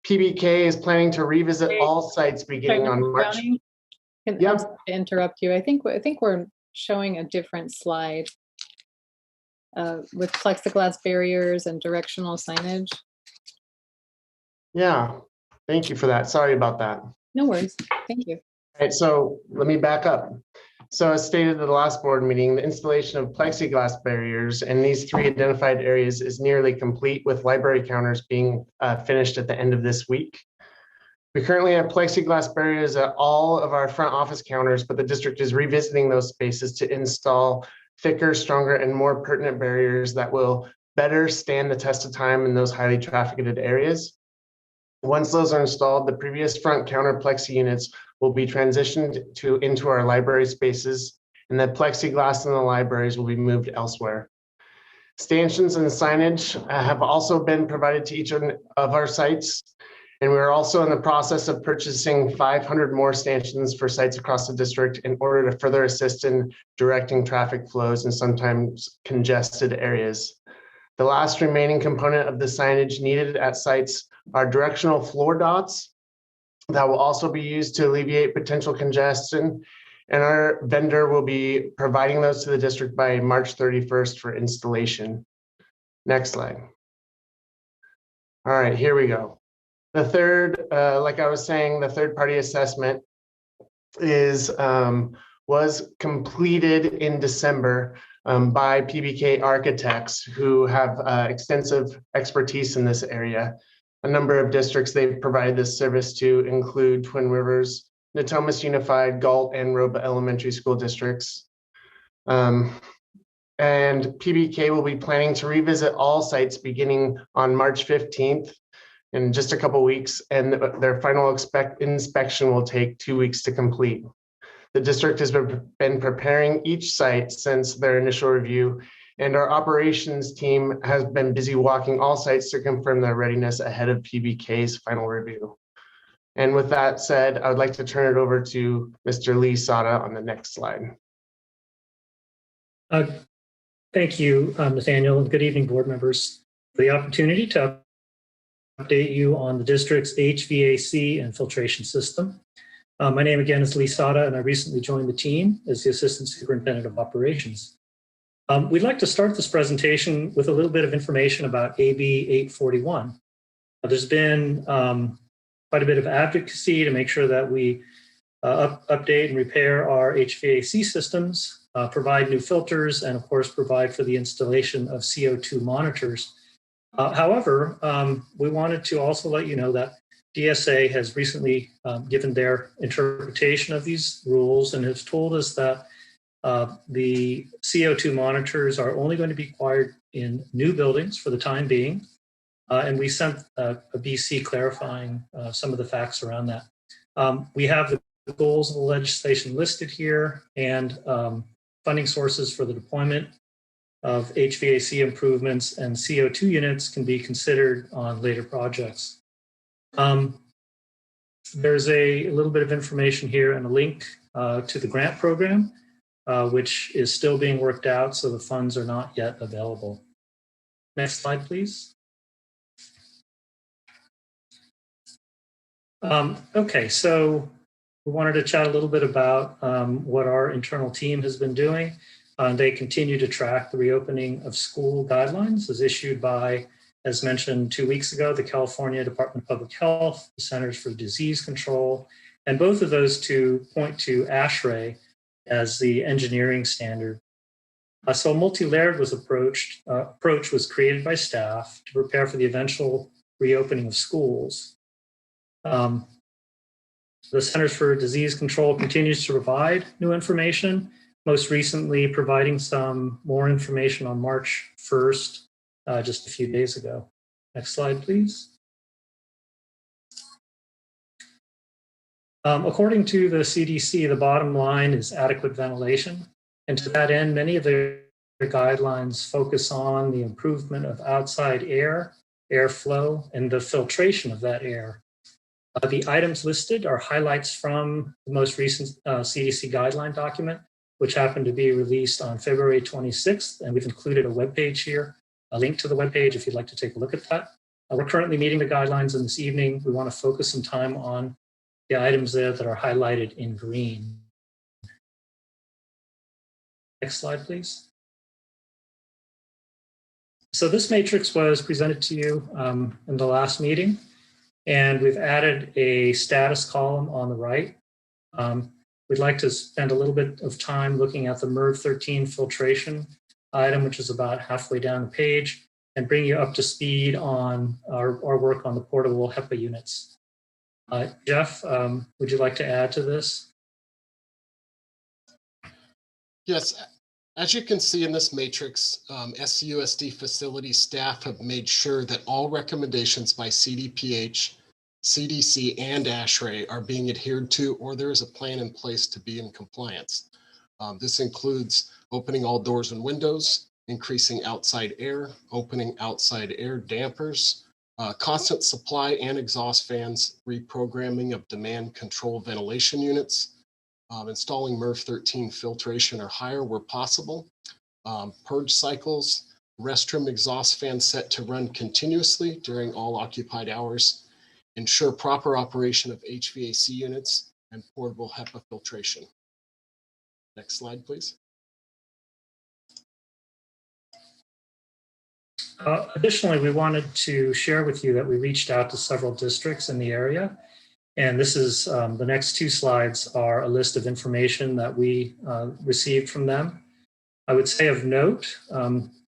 PBK is planning to revisit all sites beginning on March. Can I interrupt you? I think we're showing a different slide with plexiglass barriers and directional signage. Yeah. Thank you for that. Sorry about that. No worries. Thank you. All right, so let me back up. So as stated at the last board meeting, the installation of plexiglass barriers in these 3 identified areas is nearly complete, with library counters being finished at the end of this week. We currently have plexiglass barriers at all of our front office counters, but the district is revisiting those spaces to install thicker, stronger, and more pertinent barriers that will better stand the test of time in those highly trafficked areas. Once those are installed, the previous front counter plexi units will be transitioned into our library spaces, and the plexiglass in the libraries will be moved elsewhere. Stanchions and signage have also been provided to each of our sites, and we're also in the process of purchasing 500 more stanchions for sites across the district in order to further assist in directing traffic flows in sometimes congested areas. The last remaining component of the signage needed at sites are directional floor dots that will also be used to alleviate potential congestion, and our vendor will be providing those to the district by March 31st for installation. Next slide. All right, here we go. The third, like I was saying, the third-party assessment was completed in December by PBK architects who have extensive expertise in this area. A number of districts they've provided this service to include Twin Rivers, Natomas Unified, Galt, and Roba Elementary School districts. And PBK will be planning to revisit all sites beginning on March 15th in just a couple weeks, and their final inspection will take 2 weeks to complete. The district has been preparing each site since their initial review, and our operations team has been busy walking all sites to confirm their readiness ahead of PBK's final review. And with that said, I would like to turn it over to Mr. Lee Sada on the next slide. Thank you, Nathaniel, and good evening, board members, for the opportunity to update you on the district's HVAC and filtration system. My name again is Lee Sada, and I recently joined the team as the Assistant Superintendent of Operations. We'd like to start this presentation with a little bit of information about AB 841. There's been quite a bit of advocacy to make sure that we update and repair our HVAC systems, provide new filters, and of course provide for the installation of CO2 monitors. However, we wanted to also let you know that DSA has recently given their interpretation of these rules and has told us that the CO2 monitors are only going to be required in new buildings for the time being. And we sent a BC clarifying some of the facts around that. We have the goals of the legislation listed here and funding sources for the deployment of HVAC improvements and CO2 units can be considered on later projects. There's a little bit of information here and a link to the grant program, which is still being worked out, so the funds are not yet available. Next slide, please. Okay, so we wanted to chat a little bit about what our internal team has been doing. They continue to track the reopening of school guidelines as issued by, as mentioned 2 weeks ago, the California Department of Public Health, the Centers for Disease Control, and both of those two point to ASHRAE as the engineering standard. So a multi-layered approach was created by staff to prepare for the eventual reopening of schools. The Centers for Disease Control continues to provide new information, most recently providing some more information on March 1st, just a few days ago. Next slide, please. According to the CDC, the bottom line is adequate ventilation. And to that end, many of their guidelines focus on the improvement of outside air, airflow, and the filtration of that air. The items listed are highlights from the most recent CDC guideline document, which happened to be released on February 26th. And we've included a webpage here, a link to the webpage if you'd like to take a look at that. We're currently meeting the guidelines, and this evening we want to focus some time on the items there that are highlighted in green. Next slide, please. So this matrix was presented to you in the last meeting, and we've added a status column on the right. We'd like to spend a little bit of time looking at the MERV 13 filtration item, which is about halfway down the page, and bring you up to speed on our work on the portable HEPA units. Jeff, would you like to add to this? Yes, as you can see in this matrix, SCUSD facility staff have made sure that all recommendations by CDPH, CDC, and ASHRAE are being adhered to, or there is a plan in place to be in compliance. This includes opening all doors and windows, increasing outside air, opening outside air dampers, constant supply and exhaust fans, reprogramming of demand control ventilation units, installing MERV 13 filtration or higher where possible, purge cycles, restroom exhaust fans set to run continuously during all occupied hours, ensure proper operation of HVAC units, and portable HEPA filtration. Next slide, please. Additionally, we wanted to share with you that we reached out to several districts in the area. And this is the next two slides are a list of information that we received from them. I would say of note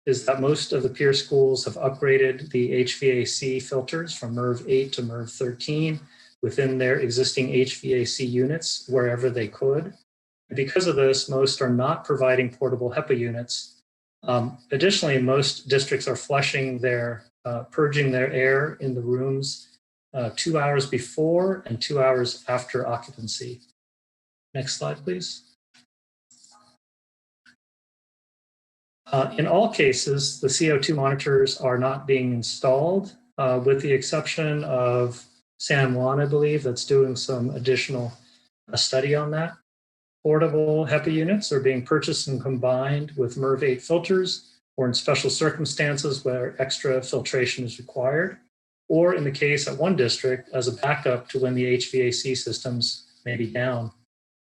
is that most of the peer schools have upgraded the HVAC filters from MERV 8 to MERV 13 within their existing HVAC units wherever they could. Because of this, most are not providing portable HEPA units. Additionally, most districts are flushing purging their air in the rooms 2 hours before and 2 hours after occupancy. Next slide, please. In all cases, the CO2 monitors are not being installed, with the exception of San Juan, I believe, that's doing some additional study on that. Portable HEPA units are being purchased and combined with MERV 8 filters, or in special circumstances where extra filtration is required, or in the case at one district as a backup to when the HVAC systems may be down.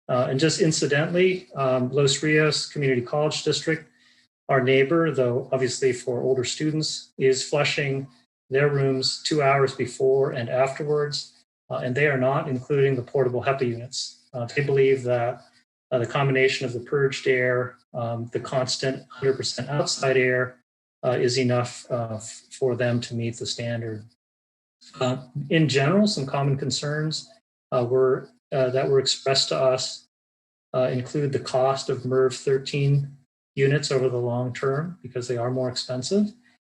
And just incidentally, Los Rios Community College District, our neighbor, though obviously for older students, is flushing their rooms 2 hours before and afterwards, and they are not including the portable HEPA units. They believe that the combination of the purged air, the constant 100% outside air is enough for them to meet the standard. In general, some common concerns that were expressed to us include the cost of MERV 13 units over the long term because they are more expensive,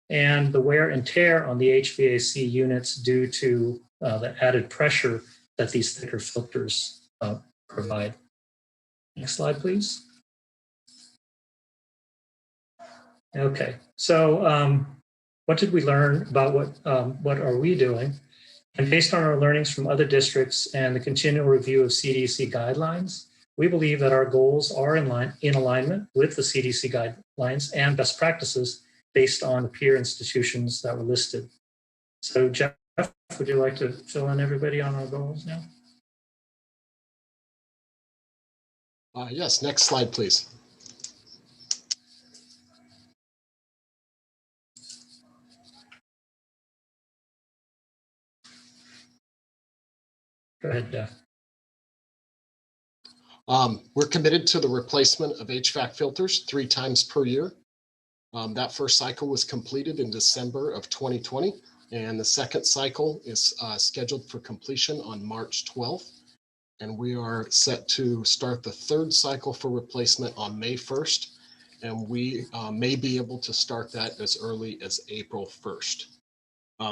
and the wear and tear on the HVAC units due to the added pressure that these thicker filters provide. Next slide, please. Okay, so what did we learn about what are we doing? And based on our learnings from other districts and the continual review of CDC guidelines, we believe that our goals are in alignment with the CDC guidelines and best practices based on the peer institutions that were listed. So Jeff, would you like to fill in everybody on our goals now? Yes, next slide, please. Go ahead, Jeff. We're committed to the replacement of HVAC filters 3 times per year. That first cycle was completed in December of 2020, and the second cycle is scheduled for completion on March 12th. And we are set to start the third cycle for replacement on May 1st, and we may be able to start that as early as April 1st.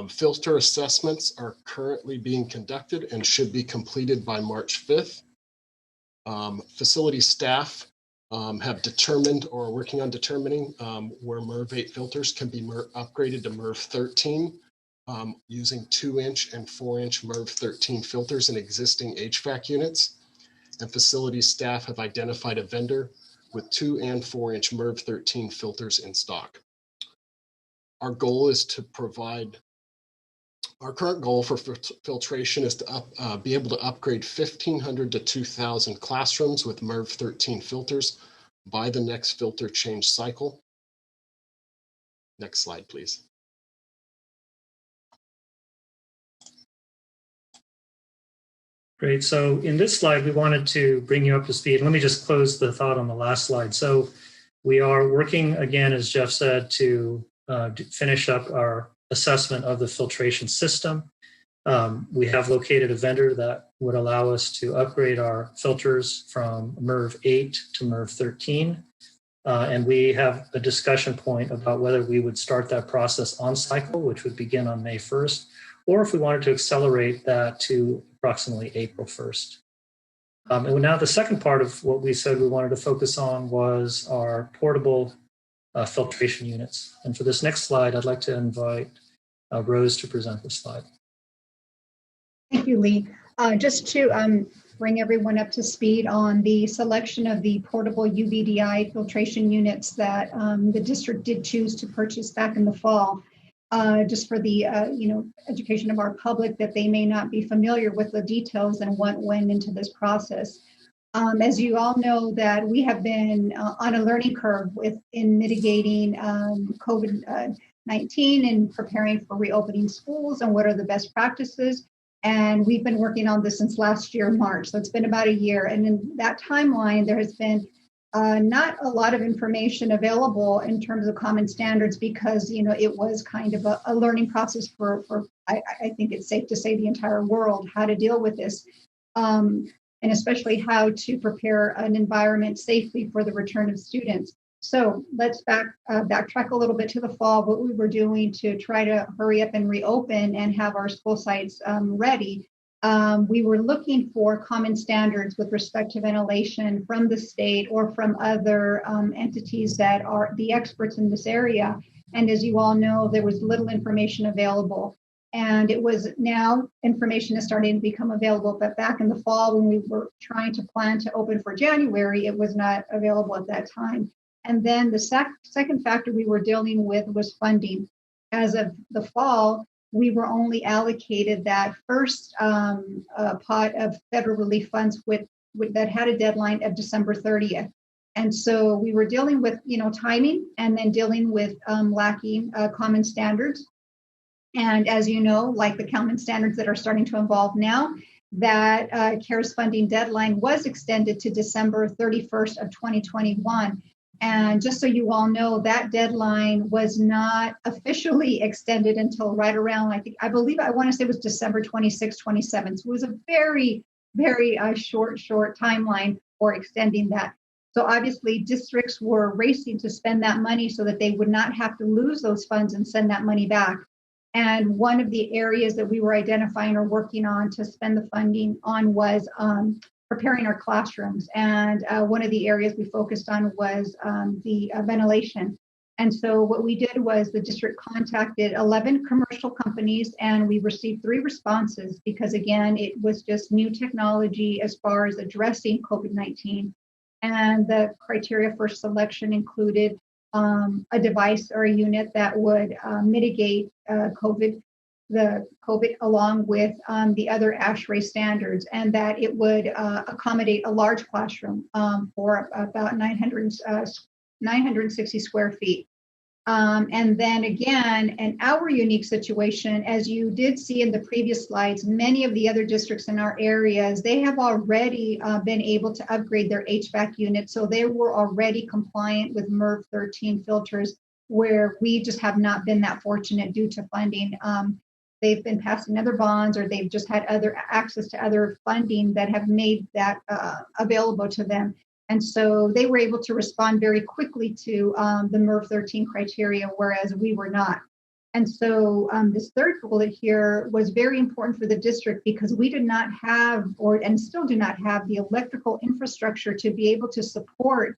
Filter assessments are currently being conducted and should be completed by March 5th. Facility staff have determined or are working on determining where MERV 8 filters can be upgraded to MERV 13 using 2-inch and 4-inch MERV 13 filters in existing HVAC units. And facility staff have identified a vendor with 2 and 4-inch MERV 13 filters in stock. Our goal is to provide Our current goal for filtration is to be able to upgrade 1,500 to 2,000 classrooms with MERV 13 filters by the next filter change cycle. Next slide, please. Great. So in this slide, we wanted to bring you up to speed. Let me just close the thought on the last slide. So we are working, again, as Jeff said, to finish up our assessment of the filtration system. We have located a vendor that would allow us to upgrade our filters from MERV 8 to MERV 13. And we have a discussion point about whether we would start that process on cycle, which would begin on May 1st, or if we wanted to accelerate that to approximately April 1st. And now the second part of what we said we wanted to focus on was our portable filtration units. And for this next slide, I'd like to invite Rose to present this slide. Thank you, Lee. Just to bring everyone up to speed on the selection of the portable UBDI filtration units that the district did choose to purchase back in the fall. Just for the education of our public that they may not be familiar with the details and what went into this process. As you all know, that we have been on a learning curve in mitigating COVID COVID-19 and preparing for reopening schools and what are the best practices. And we've been working on this since last year, March. So it's been about a year. And in that timeline, there has been not a lot of information available in terms of common standards because, it was kind of a learning process for I think it's safe to say, the entire world, how to deal with this. And especially how to prepare an environment safely for the return of students. So let's backtrack a little bit to the fall, what we were doing to try to hurry up and reopen and have our school sites ready. We were looking for common standards with respect to ventilation from the state or from other entities that are the experts in this area. And as you all know, there was little information available. And it was now information is starting to become available. But back in the fall, when we were trying to plan to open for January, it was not available at that time. And then the second factor we were dealing with was funding. As of the fall, we were only allocated that first pot of federal relief funds that had a deadline of December 30th. And so we were dealing with, timing and then dealing with lacking common standards. And as you know, like the common standards that are starting to evolve now, that CARES funding deadline was extended to December 31st of 2021. And just so you all know, that deadline was not officially extended until right around, I want to say it was December 26, 27. So it was a very, very short timeline for extending that. So obviously districts were racing to spend that money so that they would not have to lose those funds and send that money back. And one of the areas that we were identifying or working on to spend the funding on was preparing our classrooms. And one of the areas we focused on was the ventilation. And so what we did was the district contacted 11 commercial companies and we received 3 responses because again, it was just new technology as far as addressing COVID-19. And the criteria for selection included a device or a unit that would mitigate COVID along with the other ASHRAE standards, and that it would accommodate a large classroom for about 960 square feet. And then again, in our unique situation, as you did see in the previous slides, many of the other districts in our areas, they have already been able to upgrade their HVAC units. So they were already compliant with MERV 13 filters, where we just have not been that fortunate due to funding. They've been passing other bonds or they've just had other access to other funding that have made that available to them. And so they were able to respond very quickly to the MERV 13 criteria, whereas we were not. And so this third bullet here was very important for the district because we did not have, and still do not have, the electrical infrastructure to be able to support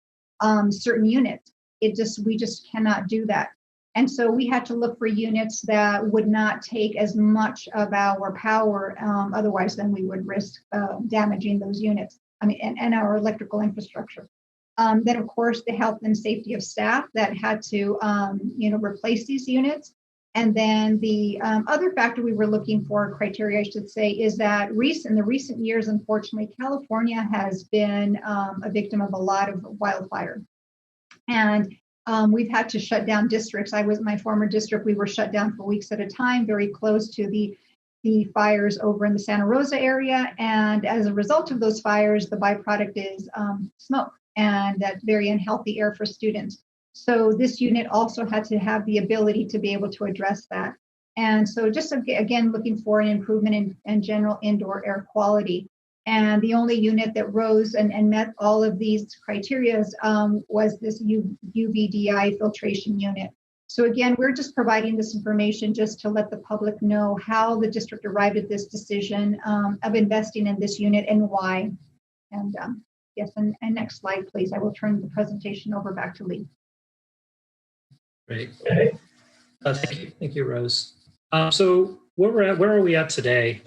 certain units. We just cannot do that. And so we had to look for units that would not take as much of our power, otherwise then we would risk damaging those units. And our electrical infrastructure. Then, of course, the health and safety of staff that had to, replace these units. And then the other factor we were looking for, criteria, I should say, is that in the recent years, unfortunately, California has been a victim of a lot of wildfire. And we've had to shut down districts. My former district, we were shut down for weeks at a time, very close to the fires over in the Santa Rosa area. And as a result of those fires, the byproduct is smoke, and that's very unhealthy air for students. So this unit also had to have the ability to be able to address that. And so just again, looking for an improvement in general indoor air quality. And the only unit that rose and met all of these criteria was this UVDI filtration unit. So again, we're just providing this information just to let the public know how the district arrived at this decision of investing in this unit and why. And yes, and next slide, please. I will turn the presentation over back to Lee. Great. Thank you, Rose. So where are we at today?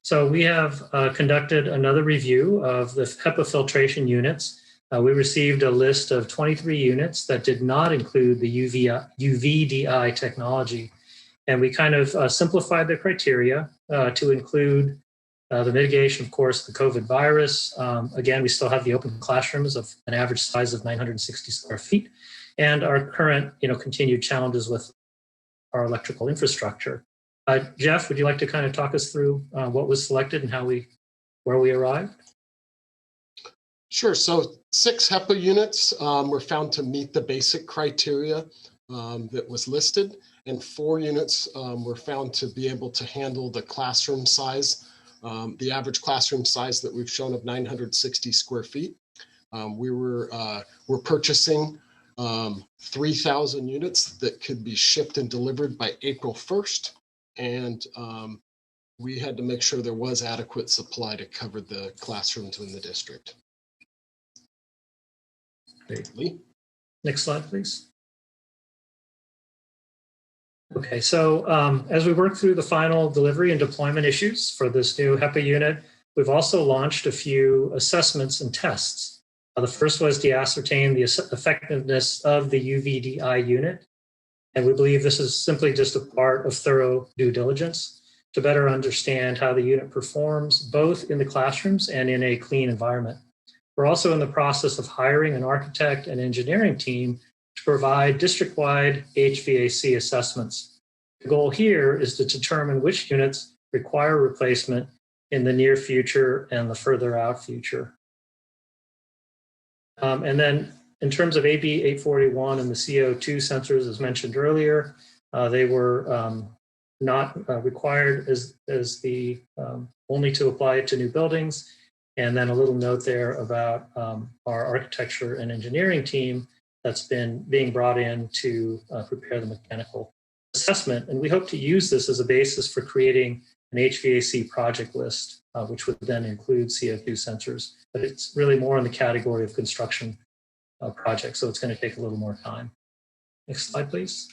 So we have conducted another review of the HEPA filtration units. We received a list of 23 units that did not include the UVDI technology. And we kind of simplified the criteria to include the mitigation, of course, the COVID virus. Again, we still have the open classrooms of an average size of 960 square feet, and our current, continued challenges with our electrical infrastructure. Jeff, would you like to kind of talk us through what was selected and where we arrived? Sure. So 6 HEPA units were found to meet the basic criteria that was listed, and 4 units were found to be able to handle the classroom size, the average classroom size that we've shown of 960 square feet. We're purchasing 3,000 units that could be shipped and delivered by April 1st. And we had to make sure there was adequate supply to cover the classrooms in the district. Great. Lee? Next slide, please. Okay, so as we work through the final delivery and deployment issues for this new HEPA unit, we've also launched a few assessments and tests. The first was to ascertain the effectiveness of the UVDI unit. And we believe this is simply just a part of thorough due diligence to better understand how the unit performs both in the classrooms and in a clean environment. We're also in the process of hiring an architect and engineering team to provide district-wide HVAC assessments. The goal here is to determine which units require replacement in the near future and the further out future. And then in terms of AB 841 and the CO2 sensors, as mentioned earlier, they were not required as the only to apply it to new buildings. And then a little note there about our architecture and engineering team that's being brought in to prepare the mechanical assessment. And we hope to use this as a basis for creating an HVAC project list, which would then include CO2 sensors. But it's really more in the category of construction project, so it's going to take a little more time. Next slide, please.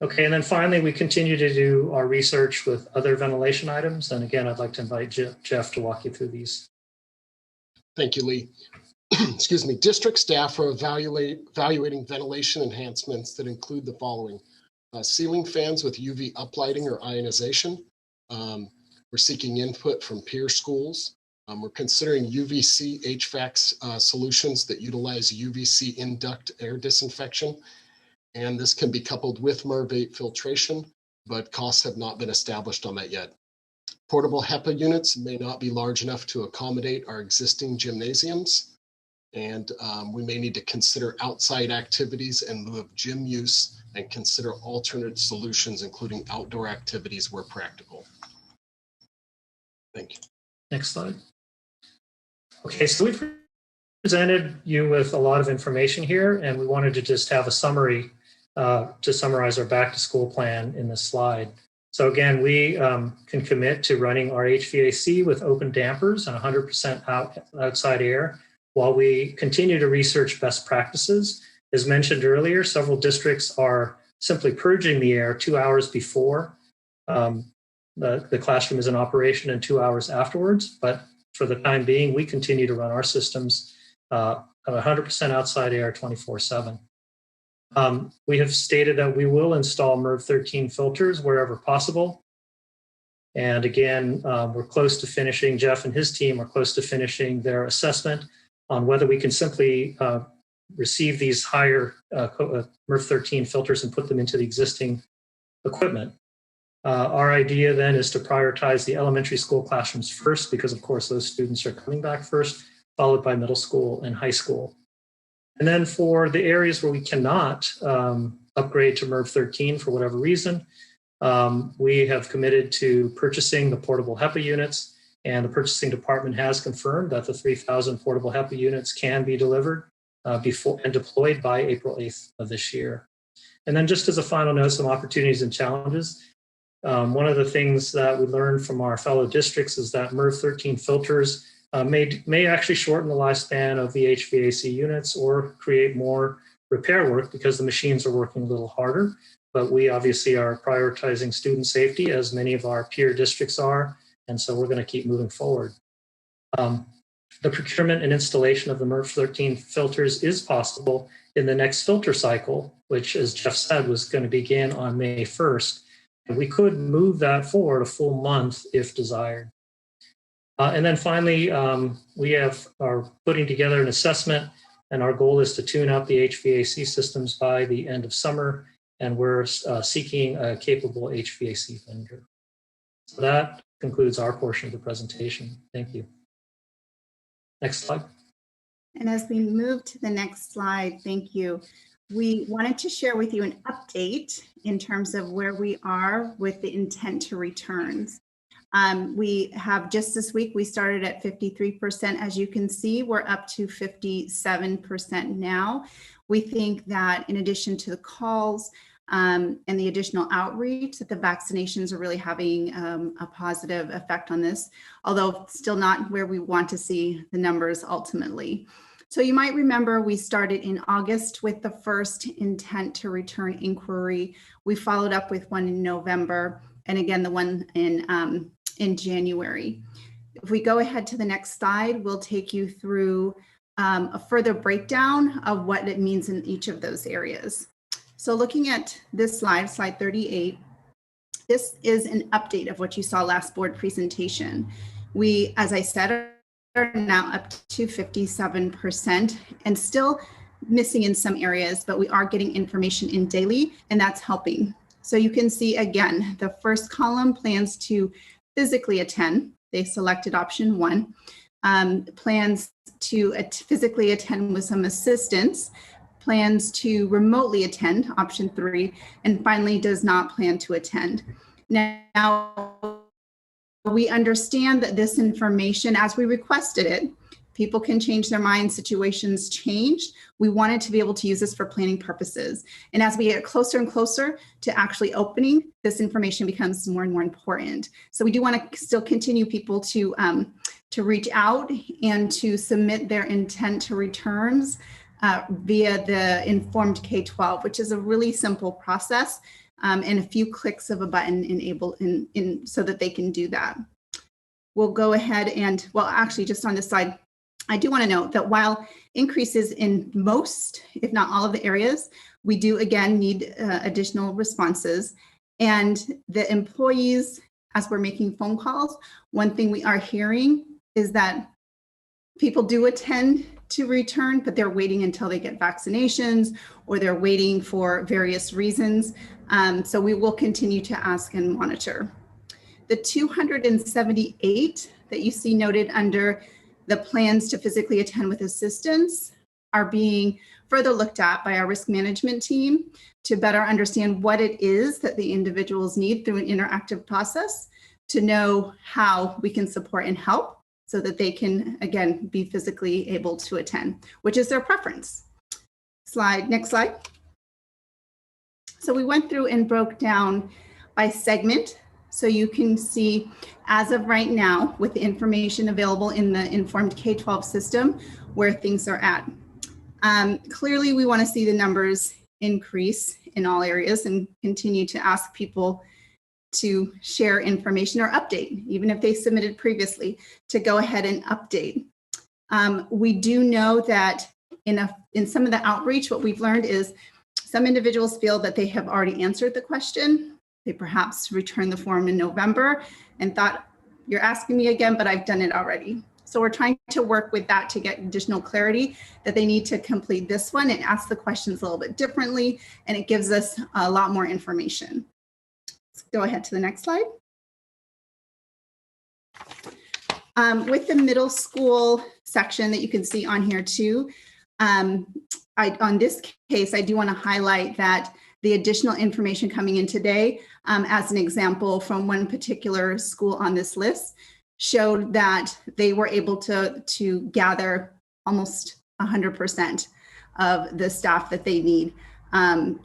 Okay, and then finally, we continue to do our research with other ventilation items. And again, I'd like to invite Jeff to walk you through these. Thank you, Lee. Excuse me. District staff are evaluating ventilation enhancements that include the following. Ceiling fans with UV uplighting or ionization. We're seeking input from peer schools. We're considering UVC HVAC solutions that utilize UVC induct air disinfection. And this can be coupled with MERV 8 filtration, but costs have not been established on that yet. Portable HEPA units may not be large enough to accommodate our existing gymnasiums. And we may need to consider outside activities in lieu of gym use and consider alternate solutions, including outdoor activities where practical. Thank you. Next slide. Okay, so we've presented you with a lot of information here, and we wanted to just have a summary to summarize our back to school plan in this slide. So again, we can commit to running our HVAC with open dampers and 100% outside air while we continue to research best practices. As mentioned earlier, several districts are simply purging the air 2 hours before the classroom is in operation and 2 hours afterwards. But for the time being, we continue to run our systems at 100% outside air 24/7. We have stated that we will install MERV 13 filters wherever possible. And again, we're close to finishing, Jeff and his team are close to finishing their assessment on whether we can simply receive these higher MERV 13 filters and put them into the existing equipment. Our idea then is to prioritize the elementary school classrooms first, because of course those students are coming back first, followed by middle school and high school. And then for the areas where we cannot upgrade to MERV 13 for whatever reason, we have committed to purchasing the portable HEPA units, and the purchasing department has confirmed that the 3,000 portable HEPA units can be delivered before and deployed by April 8th of this year. And then just as a final note, some opportunities and challenges. One of the things that we learned from our fellow districts is that MERV 13 filters may actually shorten the lifespan of the HVAC units or create more repair work because the machines are working a little harder. But we obviously are prioritizing student safety, as many of our peer districts are, and so we're going to keep moving forward. The procurement and installation of the MERV 13 filters is possible in the next filter cycle, which, as Jeff said, was going to begin on May 1st. And we could move that forward a full month if desired. And then finally, we are putting together an assessment And our goal is to tune out the HVAC systems by the end of summer, and we're seeking a capable HVAC vendor. So that concludes our portion of the presentation. Thank you. Next slide. And as we move to the next slide, thank you. We wanted to share with you an update in terms of where we are with the intent to returns. We have just this week, we started at 53%. As you can see, we're up to 57% now. We think that in addition to the calls and the additional outreach, that the vaccinations are really having a positive effect on this, although still not where we want to see the numbers ultimately. So you might remember we started in August with the first intent to return inquiry. We followed up with one in November, and again, the one in January. If we go ahead to the next slide, we'll take you through a further breakdown of what it means in each of those areas. So looking at this slide, slide 38, this is an update of what you saw last board presentation. We, as I said, are now up to 57% and still missing in some areas, but we are getting information in daily, and that's helping. So you can see again, the first column plans to physically attend. They selected option 1. Plans to physically attend with some assistance. Plans to remotely attend, option 3. And finally, does not plan to attend. Now, we understand that this information, as we requested it, people can change their minds, situations change. We wanted to be able to use this for planning purposes. And as we get closer and closer to actually opening, this information becomes more and more important. So we do want to still continue people to reach out and to submit their intent to returns via the Informed K-12, which is a really simple process. And a few clicks of a button so that they can do that. We'll go ahead and, well, actually just on this slide, I do want to note that while increases in most, if not all of the areas, we do again need additional responses. And the employees, as we're making phone calls, one thing we are hearing is that people do attend to return, but they're waiting until they get vaccinations or they're waiting for various reasons. So we will continue to ask and monitor. The 278 that you see noted under the plans to physically attend with assistance are being further looked at by our risk management team to better understand what it is that the individuals need through an interactive process to know how we can support and help so that they can, again, be physically able to attend, which is their preference. Next slide. So we went through and broke down by segment. So you can see, as of right now, with the information available in the Informed K-12 system, where things are at. Clearly, we want to see the numbers increase in all areas and continue to ask people to share information or update, even if they submitted previously, to go ahead and update. We do know that in some of the outreach, what we've learned is some individuals feel that they have already answered the question. They perhaps returned the form in November and thought, you're asking me again, but I've done it already. So we're trying to work with that to get additional clarity that they need to complete this one and ask the questions a little bit differently, and it gives us a lot more information. Let's go ahead to the next slide. With the middle school section that you can see on here too, on this case, I do want to highlight that the additional information coming in today, as an example from one particular school on this list, showed that they were able to gather almost 100% of the staff that they need.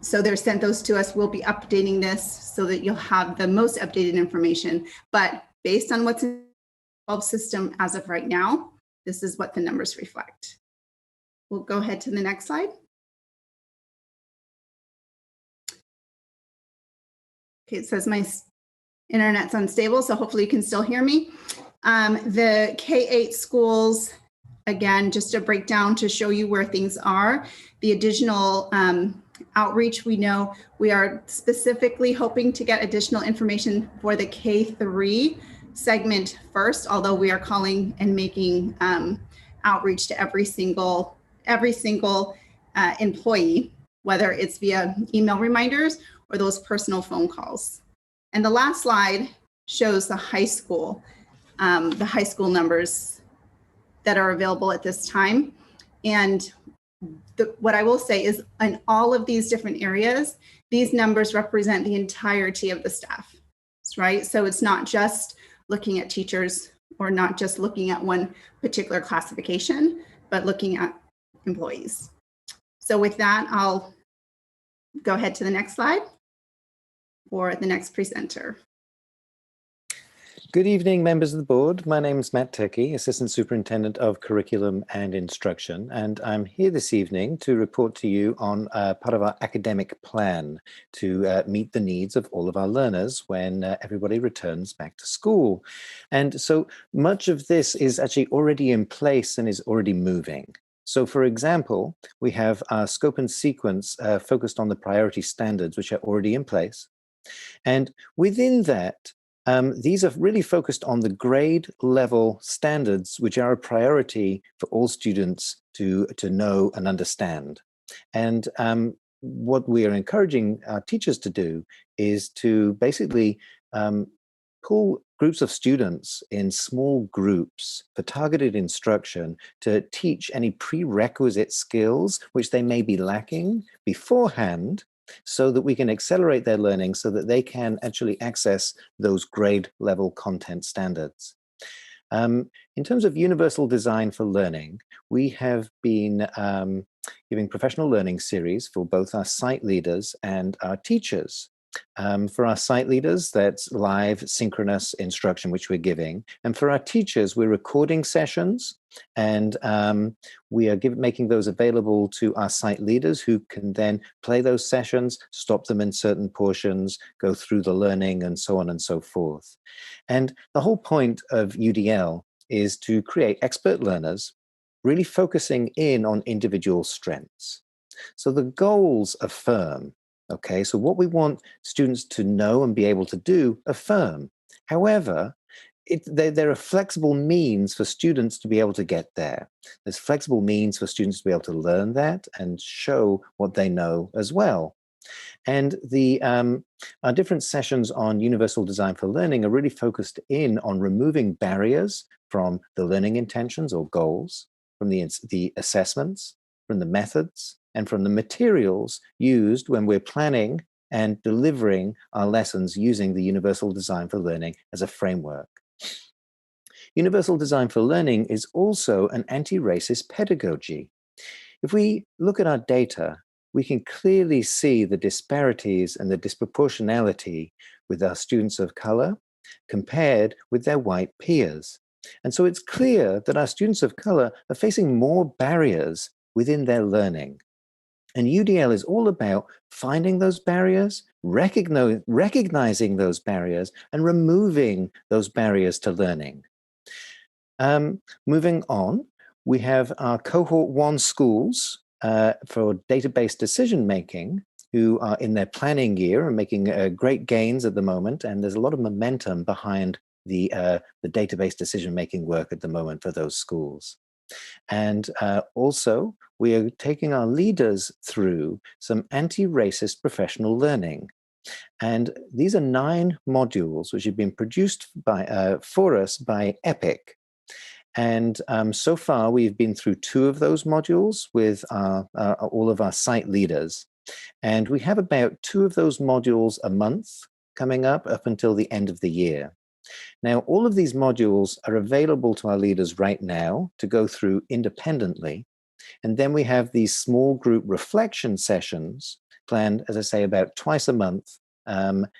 So they're sent those to us. We'll be updating this so that you'll have the most updated information. But based on what's in the system as of right now, this is what the numbers reflect. We'll go ahead to the next slide. Okay, it says my internet's unstable, so hopefully you can still hear me. The K-8 schools, again, just a breakdown to show you where things are. The additional outreach, we know we are specifically hoping to get additional information for the K-3 segment first, although we are calling and making outreach to every single every single employee, whether it's via email reminders or those personal phone calls. And the last slide shows the high school numbers that are available at this time. And what I will say is in all of these different areas, these numbers represent the entirety of the staff, right? So it's not just looking at teachers or not just looking at one particular classification, but looking at employees. So with that, I'll go ahead to the next slide for the next presenter. Good evening, members of the board. My name is Matt Turkey, Assistant Superintendent of Curriculum and Instruction, and I'm here this evening to report to you on part of our academic plan to meet the needs of all of our learners when everybody returns back to school. And so much of this is actually already in place and is already moving. So for example, we have our scope and sequence focused on the priority standards, which are already in place. And within that, these are really focused on the grade level standards, which are a priority for all students to know and understand. And what we are encouraging our teachers to do is to basically pull groups of students in small groups for targeted instruction to teach any prerequisite skills which they may be lacking beforehand, so that we can accelerate their learning so that they can actually access those grade level content standards. In terms of universal design for learning, we have been giving professional learning series for both our site leaders and our teachers. For our site leaders, that's live synchronous instruction, which we're giving. And for our teachers, we're recording sessions, and we are making those available to our site leaders who can then play those sessions, stop them in certain portions, go through the learning, and so on and so forth. And the whole point of UDL is to create expert learners, really focusing in on individual strengths. So the goals are firm. Okay, so what we want students to know and be able to do are firm. However, there are flexible means for students to be able to get there. There's flexible means for students to be able to learn that and show what they know as well. And our different sessions on universal design for learning are really focused in on removing barriers from the learning intentions or goals, from the assessments, from the methods, and from the materials used when we're planning and delivering our lessons using the Universal Design for Learning as a framework. Universal Design for Learning is also an anti-racist pedagogy. If we look at our data, we can clearly see the disparities and the disproportionality with our students of color compared with their white peers. And so it's clear that our students of color are facing more barriers within their learning. And UDL is all about finding those barriers, recognizing those barriers, and removing those barriers to learning. Moving on, we have our cohort 1 schools for database decision making, who are in their planning year and making great gains at the moment. And there's a lot of momentum behind the database decision making work at the moment for those schools. And also, we are taking our leaders through some anti-racist professional learning. And these are 9 modules which have been produced for us by EPIC. And so far, we've been through 2 of those modules with all of our site leaders. And we have about 2 of those modules a month coming up until the end of the year. Now, all of these modules are available to our leaders right now to go through independently. And then we have these small group reflection sessions planned, as I say, about twice a month,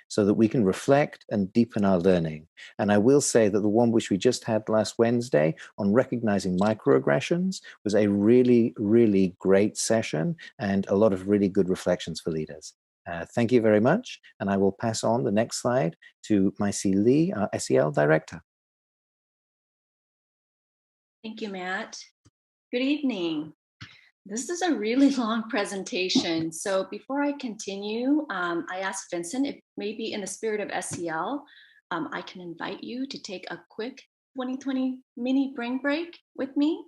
so that we can reflect and deepen our learning. And I will say that the one which we just had last Wednesday on recognizing microaggressions was a really, really great session and a lot of really good reflections for leaders. Thank you very much. And I will pass on the next slide to Maisie Lee, our SEL Director. Thank you, Matt. Good evening. This is a really long presentation. So before I continue, I asked Vincent if maybe in the spirit of SEL, I can invite you to take a quick 2020 mini brain break with me.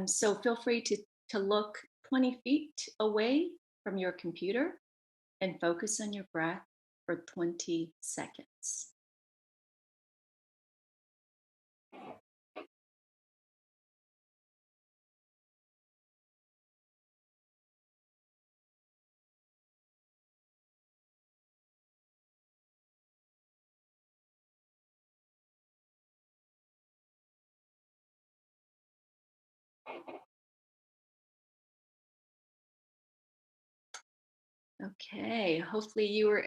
So feel free to to look 20 feet away from your computer and focus on your breath for 20 seconds. Okay, hopefully you were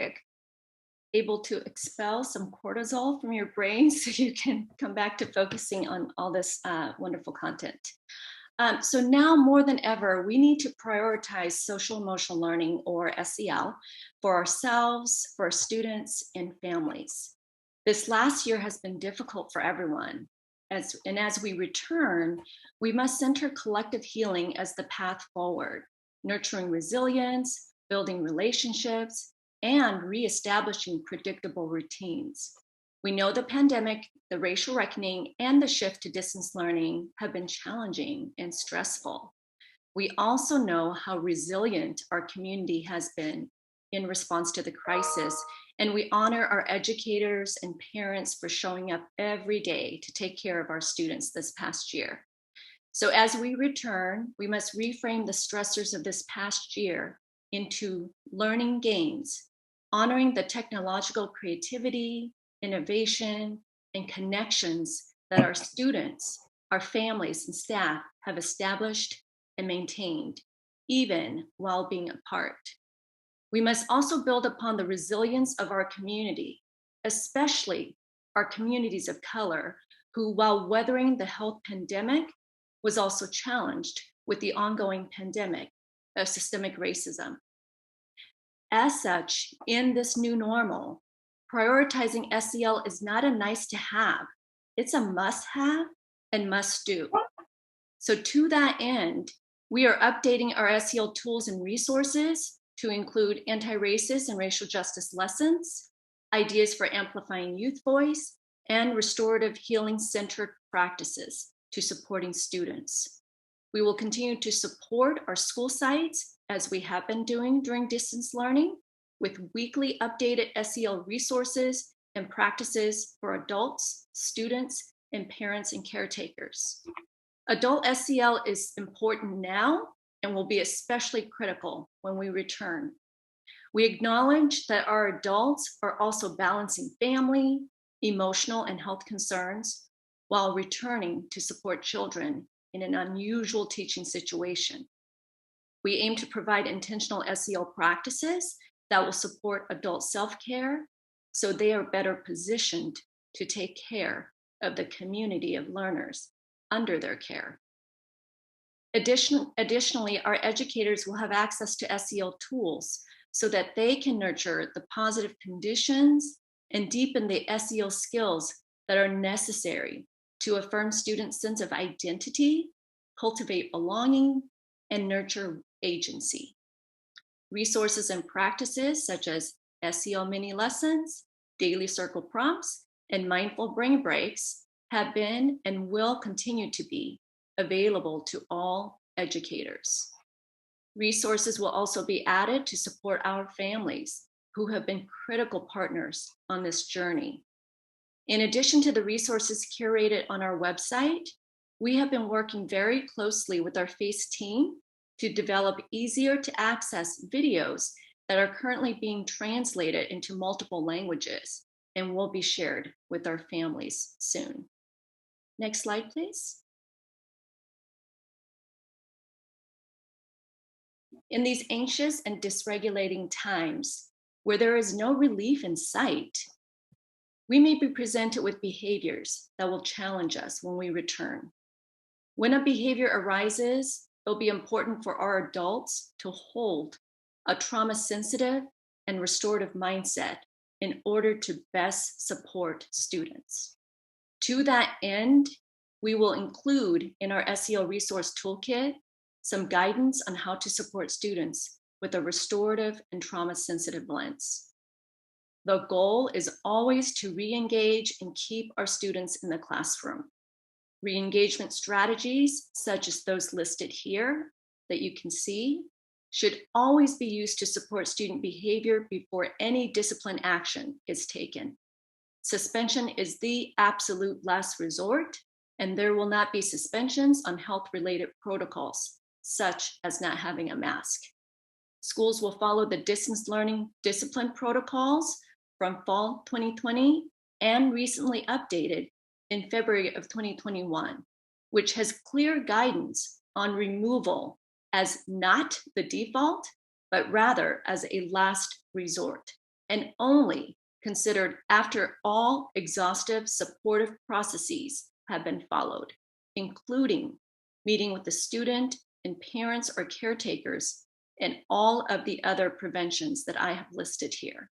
able to expel some cortisol from your brain so you can come back to focusing on all this wonderful content. So now more than ever, we need to prioritize social emotional learning, or SEL, for ourselves, for our students, and families. This last year has been difficult for everyone. As we return, we must center collective healing as the path forward, nurturing resilience, building relationships, and reestablishing predictable routines. We know the pandemic, the racial reckoning, and the shift to distance learning have been challenging and stressful. We also know how resilient our community has been in response to the crisis, and we honor our educators and parents for showing up every day to take care of our students this past year. So as we return, we must reframe the stressors of this past year into learning gains, honoring the technological creativity, innovation, and connections that our students, our families, and staff have established and maintained, even while being apart. We must also build upon the resilience of our community, especially our communities of color, who, while weathering the health pandemic, was also challenged with the ongoing pandemic of systemic racism. As such, in this new normal, prioritizing SEL is not a nice to have, it's a must have and must do. So to that end, we are updating our SEL tools and resources to include anti-racist and racial justice lessons, ideas for amplifying youth voice, and restorative healing-centered practices to supporting students. We will continue to support our school sites as we have been doing during distance learning with weekly updated SEL resources and practices for adults, students, and parents and caretakers. Adult SEL is important now and will be especially critical when we return. We acknowledge that our adults are also balancing family, emotional, and health concerns while returning to support children in an unusual teaching situation. We aim to provide intentional SEL practices that will support adult self-care so they are better positioned to take care of the community of learners under their care. Additionally, our educators will have access to SEL tools so that they can nurture the positive conditions and deepen the SEL skills that are necessary to affirm students' sense of identity, cultivate belonging, and nurture agency. Resources and practices such as SEL mini lessons, daily circle prompts, and mindful brain breaks have been and will continue to be available to all educators. Resources will also be added to support our families who have been critical partners on this journey. In addition to the resources curated on our website, we have been working very closely with our FACE team to develop easier to access videos that are currently being translated into multiple languages and will be shared with our families soon. Next slide, please. In these anxious and dysregulating times where there is no relief in sight, we may be presented with behaviors that will challenge us when we return. When a behavior arises, it'll be important for our adults to hold a trauma-sensitive and restorative mindset in order to best support students. To that end, we will include in our SEL resource toolkit some guidance on how to support students with a restorative and trauma-sensitive lens. The goal is always to re-engage and keep our students in the classroom. Re-engagement strategies, such as those listed here, that you can see should always be used to support student behavior before any discipline action is taken. Suspension is the absolute last resort, and there will not be suspensions on health-related protocols, such as not having a mask. Schools will follow the distance learning discipline protocols from fall 2020 and recently updated in February of 2021, which has clear guidance on removal as not the default, but rather as a last resort, and only considered after all exhaustive supportive processes have been followed, including meeting with the student and parents or caretakers and all of the other preventions that I have listed here.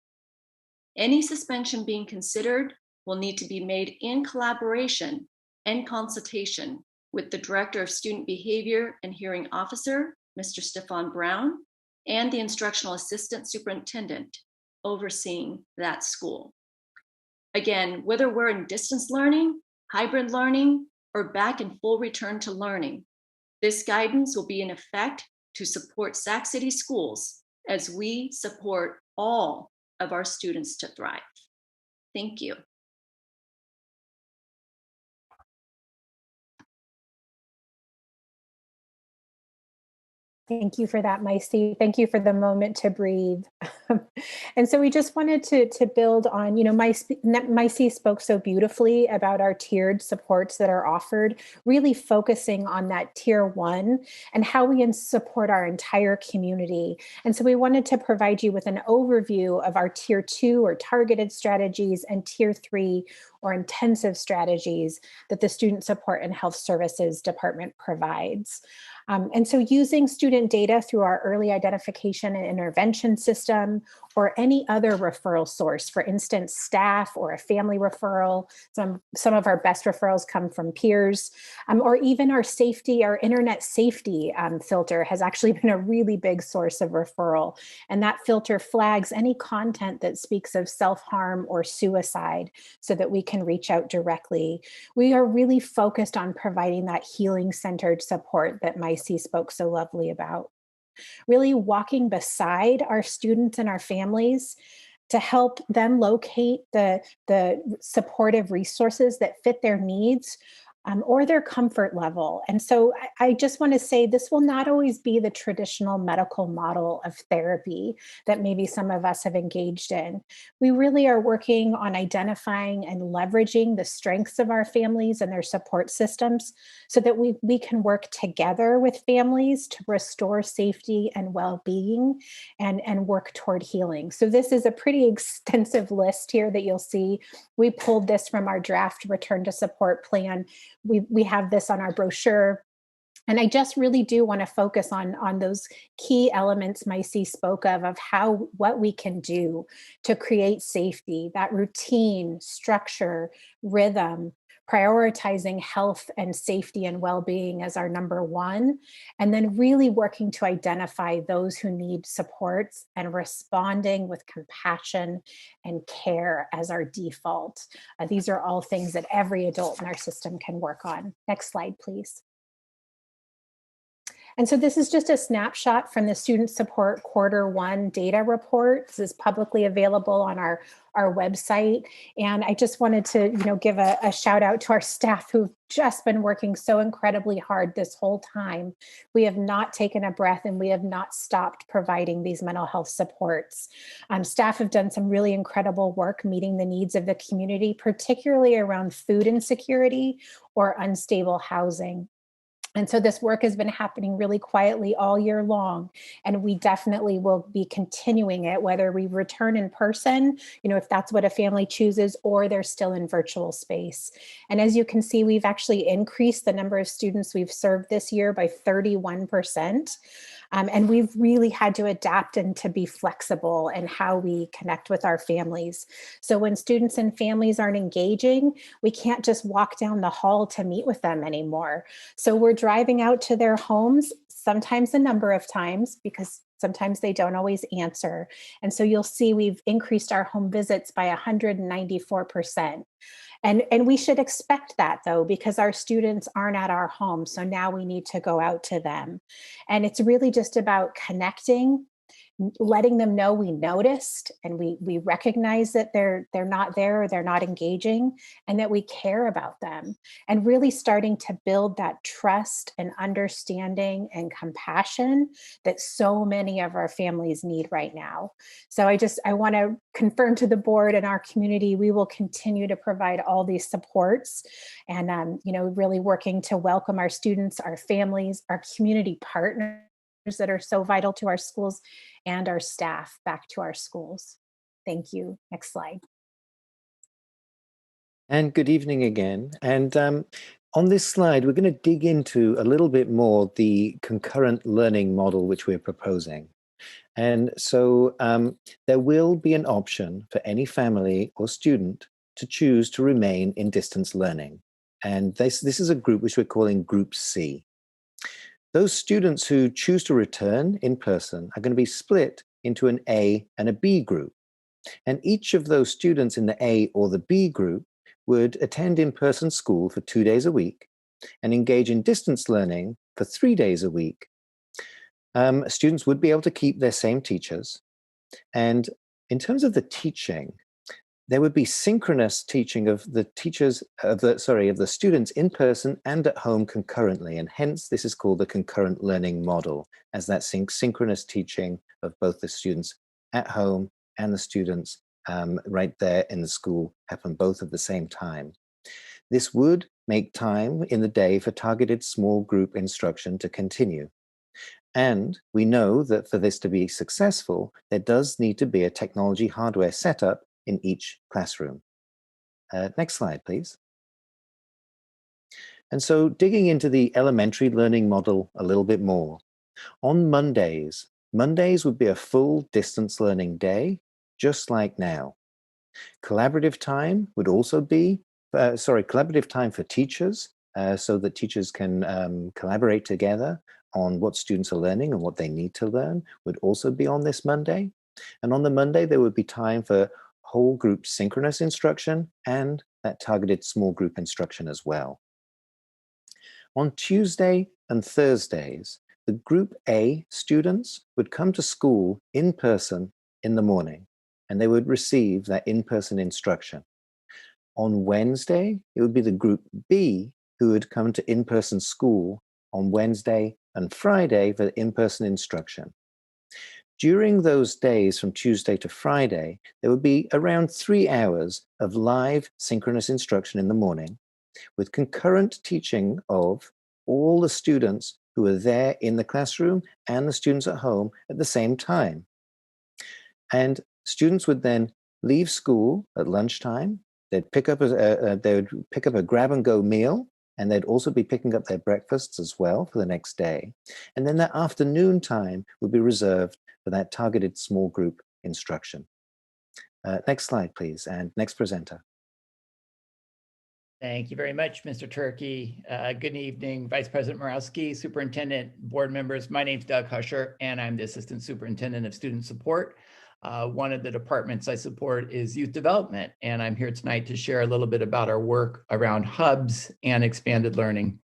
Any suspension being considered will need to be made in collaboration and consultation with the Director of Student Behavior and Hearing Officer, Mr. Stefan Brown, and the Instructional Assistant Superintendent overseeing that school. Again, whether we're in distance learning, hybrid learning, or back in full return to learning, this guidance will be in effect to support Sac City schools as we support all of our students to thrive. Thank you. Thank you for that, Maisie. Thank you for the moment to breathe. And so we just wanted to build on, Maisie spoke so beautifully about our tiered supports that are offered, really focusing on that tier 1 and how we support our entire community. And so we wanted to provide you with an overview of our tier 2 or targeted strategies and tier 3 or intensive strategies that the Student Support and Health Services Department provides. And so using student data through our early identification and intervention system or any other referral source, for instance, staff or a family referral, some of our best referrals come from peers, or even our internet safety filter has actually been a really big source of referral. And that filter flags any content that speaks of self-harm or suicide so that we can reach out directly. We are really focused on providing that healing-centered support that Maisie spoke so lovely about. Really walking beside our students and our families to help them locate the supportive resources that fit their needs or their comfort level. And so I just want to say this will not always be the traditional medical model of therapy that maybe some of us have engaged in. We really are working on identifying and leveraging the strengths of our families and their support systems so that we can work together with families to restore safety and well-being and work toward healing. So this is a pretty extensive list here that you'll see. We pulled this from our draft return to support plan. We have this on our brochure. And I just really do want to focus on those key elements Maisie spoke of what we can do to create safety, that routine, structure, rhythm, prioritizing health and safety and well-being as our number 1, and then really working to identify those who need supports and responding with compassion and care as our default. These are all things that every adult in our system can work on. Next slide, please. And so this is just a snapshot from the Student Support Q1 data report. This is publicly available on our website. And I just wanted to give a shout out to our staff who've just been working so incredibly hard this whole time. We have not taken a breath and we have not stopped providing these mental health supports. Staff have done some really incredible work meeting the needs of the community, particularly around food insecurity or unstable housing. And so this work has been happening really quietly all year long, and we definitely will be continuing it, whether we return in person, if that's what a family chooses, or they're still in virtual space. And as you can see, we've actually increased the number of students we've served this year by 31%. And we've really had to adapt and to be flexible in how we connect with our families. So when students and families aren't engaging, we can't just walk down the hall to meet with them anymore. So we're driving out to their homes, sometimes a number of times, because Sometimes they don't always answer. And so you'll see we've increased our home visits by 194%. And we should expect that though, because our students aren't at our home. So now we need to go out to them. And it's really just about connecting, letting them know we noticed and we recognize that they're not there or they're not engaging and that we care about them, and really starting to build that trust and understanding and compassion that so many of our families need right now. So I want to confirm to the board and our community, we will continue to provide all these supports and really working to welcome our students, our families, our community partners that are so vital to our schools and our staff back to our schools. Thank you. Next slide. And good evening again. And on this slide, we're going to dig into a little bit more the concurrent learning model which we're proposing. And so there will be an option for any family or student to choose to remain in distance learning. And this is a group which we're calling Group C. Those students who choose to return in person are going to be split into an A and a B group. And each of those students in the A or the B group would attend in-person school for 2 days a week and engage in distance learning for 3 days a week. Students would be able to keep their same teachers. And in terms of the teaching, there would be synchronous teaching of the students in person and at home concurrently, and hence this is called the concurrent learning model, as that synchronous teaching of both the students at home and the students right there in the school happen both at the same time. This would make time in the day for targeted small group instruction to continue. And we know that for this to be successful, there does need to be a technology hardware setup in each classroom. Next slide, please. And so digging into the elementary learning model a little bit more. On Mondays would be a full distance learning day, just like now. Collaborative time would also be, collaborative time for teachers, so that teachers can collaborate together on what students are learning and what they need to learn, would also be on this Monday. And on the Monday, there would be time for whole group synchronous instruction and that targeted small group instruction as well. On Tuesday and Thursdays, the Group A students would come to school in person in the morning, and they would receive that in-person instruction. On Wednesday, it would be the Group B who would come to in-person school on Wednesday and Friday for in-person instruction. During those days from Tuesday to Friday, there would be around 3 hours of live synchronous instruction in the morning with concurrent teaching of all the students who are there in the classroom and the students at home at the same time. And students would then leave school at lunchtime. They'd pick up a grab-and-go meal, and they'd also be picking up their breakfasts as well for the next day. And then that afternoon time would be reserved for that targeted small group instruction. Next slide, please, and next presenter. Thank you very much, Mr. Turkey. Good evening, Vice President Morawski, Superintendent, board members. My name's Doug Husher, and I'm the Assistant Superintendent of Student Support. One of the departments I support is Youth Development, and I'm here tonight to share a little bit about our work around hubs and expanded learning.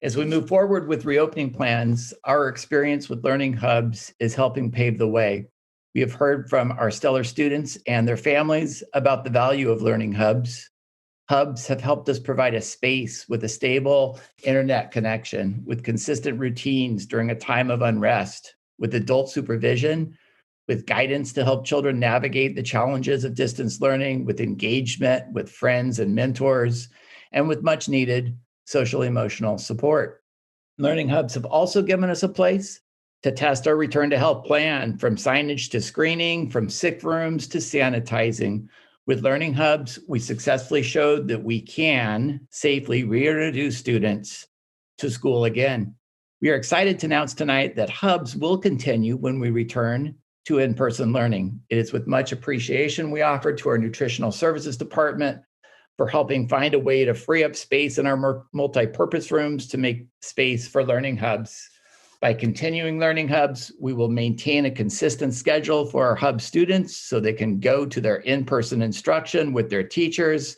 As we move forward with reopening plans, our experience with learning hubs is helping pave the way. We have heard from our stellar students and their families about the value of learning hubs. Hubs have helped us provide a space with a stable internet connection, with consistent routines during a time of unrest, with adult supervision, with guidance to help children navigate the challenges of distance learning, with engagement with friends and mentors, and with much needed social emotional support. Learning hubs have also given us a place to test our return to health plan, from signage to screening, from sick rooms to sanitizing. With learning hubs, we successfully showed that we can safely reintroduce students to school again. We are excited to announce tonight that hubs will continue when we return to in-person learning. It is with much appreciation we offer to our Nutritional Services Department for helping find a way to free up space in our multi-purpose rooms to make space for learning hubs. By continuing learning hubs, we will maintain a consistent schedule for our hub students so they can go to their in-person instruction with their teachers,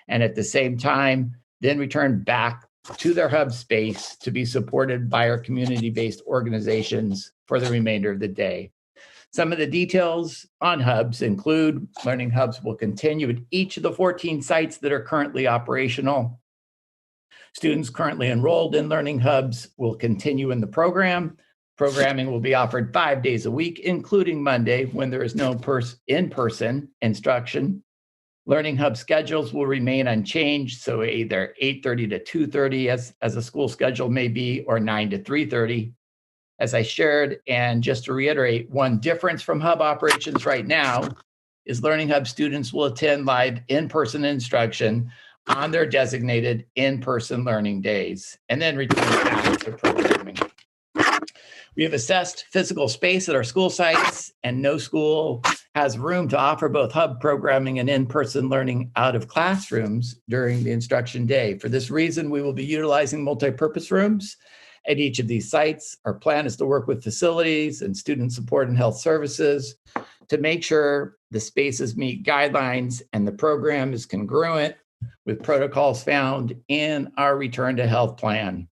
and at the same time, then return back to their hub space to be supported by our community-based organizations for the remainder of the day. Some of the details on hubs include learning hubs will continue at each of the 14 sites that are currently operational. Students currently enrolled in learning hubs will continue in the program. Programming will be offered 5 days a week, including Monday when there is no in-person instruction. Learning hub schedules will remain unchanged, so either 8:30 to 2:30 as a school schedule may be, or 9 to 3:30. As I shared, and just to reiterate, one difference from hub operations right now is learning hub students will attend live in-person instruction on their designated in-person learning days, and then return back to programming. We have assessed physical space at our school sites, and no school has room to offer both hub programming and in-person learning out of classrooms during the instruction day. For this reason, we will be utilizing multi-purpose rooms at each of these sites. Our plan is to work with facilities and student support and health services to make sure the spaces meet guidelines and the program is congruent with protocols found in our Return to Health plan.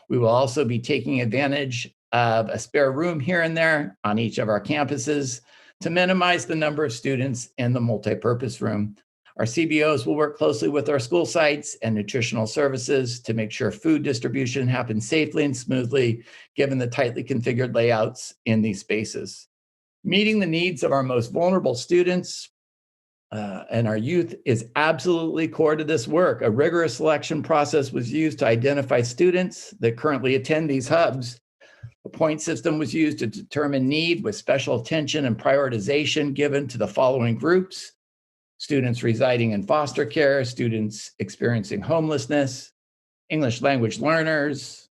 We will also be taking advantage of a spare room here and there on each of our campuses to minimize the number of students in the multipurpose room. Our CBOs will work closely with our school sites and nutritional services to make sure food distribution happens safely and smoothly, given the tightly configured layouts in these spaces. Meeting the needs of our most vulnerable students and our youth is absolutely core to this work. A rigorous selection process was used to identify students that currently attend these hubs. A point system was used to determine need with special attention and prioritization given to the following groups: students residing in foster care, students experiencing homelessness, English language learners,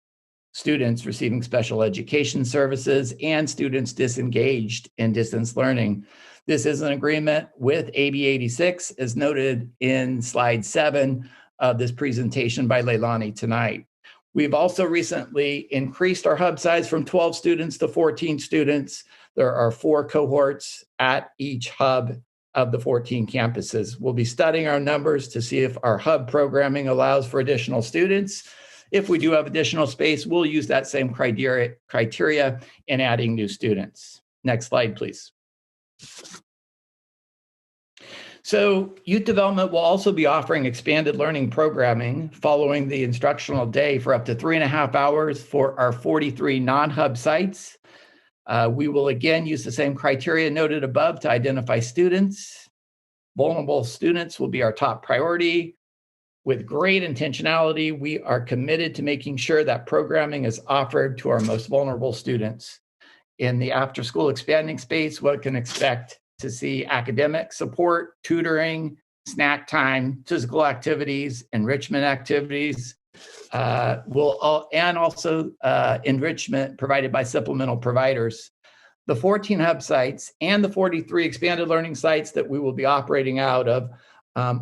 students receiving special education services, and students disengaged in distance learning. This is an agreement with AB 86, as noted in slide 7 of this presentation by Leilani tonight. We've also recently increased our hub size from 12 students to 14 students. There are 4 cohorts at each hub of the 14 campuses. We'll be studying our numbers to see if our hub programming allows for additional students. If we do have additional space, we'll use that same criteria in adding new students. Next slide, please. So youth development will also be offering expanded learning programming following the instructional day for up to 3.5 hours for our 43 non-hub sites. We will again use the same criteria noted above to identify students. Vulnerable students will be our top priority. With great intentionality, we are committed to making sure that programming is offered to our most vulnerable students. In the after-school expanding space, one can expect to see academic support, tutoring, snack time, physical activities, enrichment activities, and also enrichment provided by supplemental providers. The 14 hub sites and the 43 expanded learning sites that we will be operating out of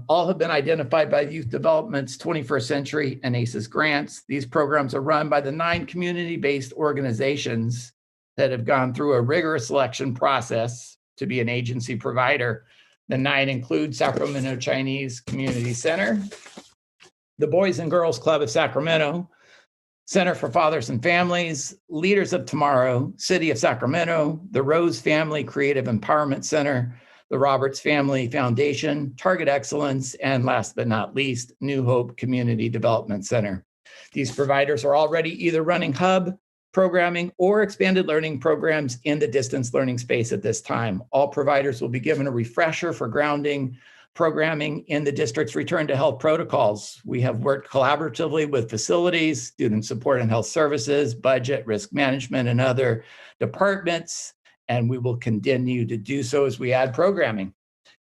all have been identified by Youth Development's 21st Century and ACES grants. These programs are run by the 9 community-based organizations that have gone through a rigorous selection process to be an agency provider. The 9 include Sacramento Chinese Community Center, the Boys and Girls Club of Sacramento, Center for Fathers and Families, Leaders of Tomorrow, City of Sacramento, the Rose Family Creative Empowerment Center, the Roberts Family Foundation, Target Excellence, and last but not least, New Hope Community Development Center. These providers are already either running hub programming or expanded learning programs in the distance learning space at this time. All providers will be given a refresher for grounding programming in the district's Return to Health protocols. We have worked collaboratively with facilities, student support and health services, budget, risk management, and other departments, and we will continue to do so as we add programming.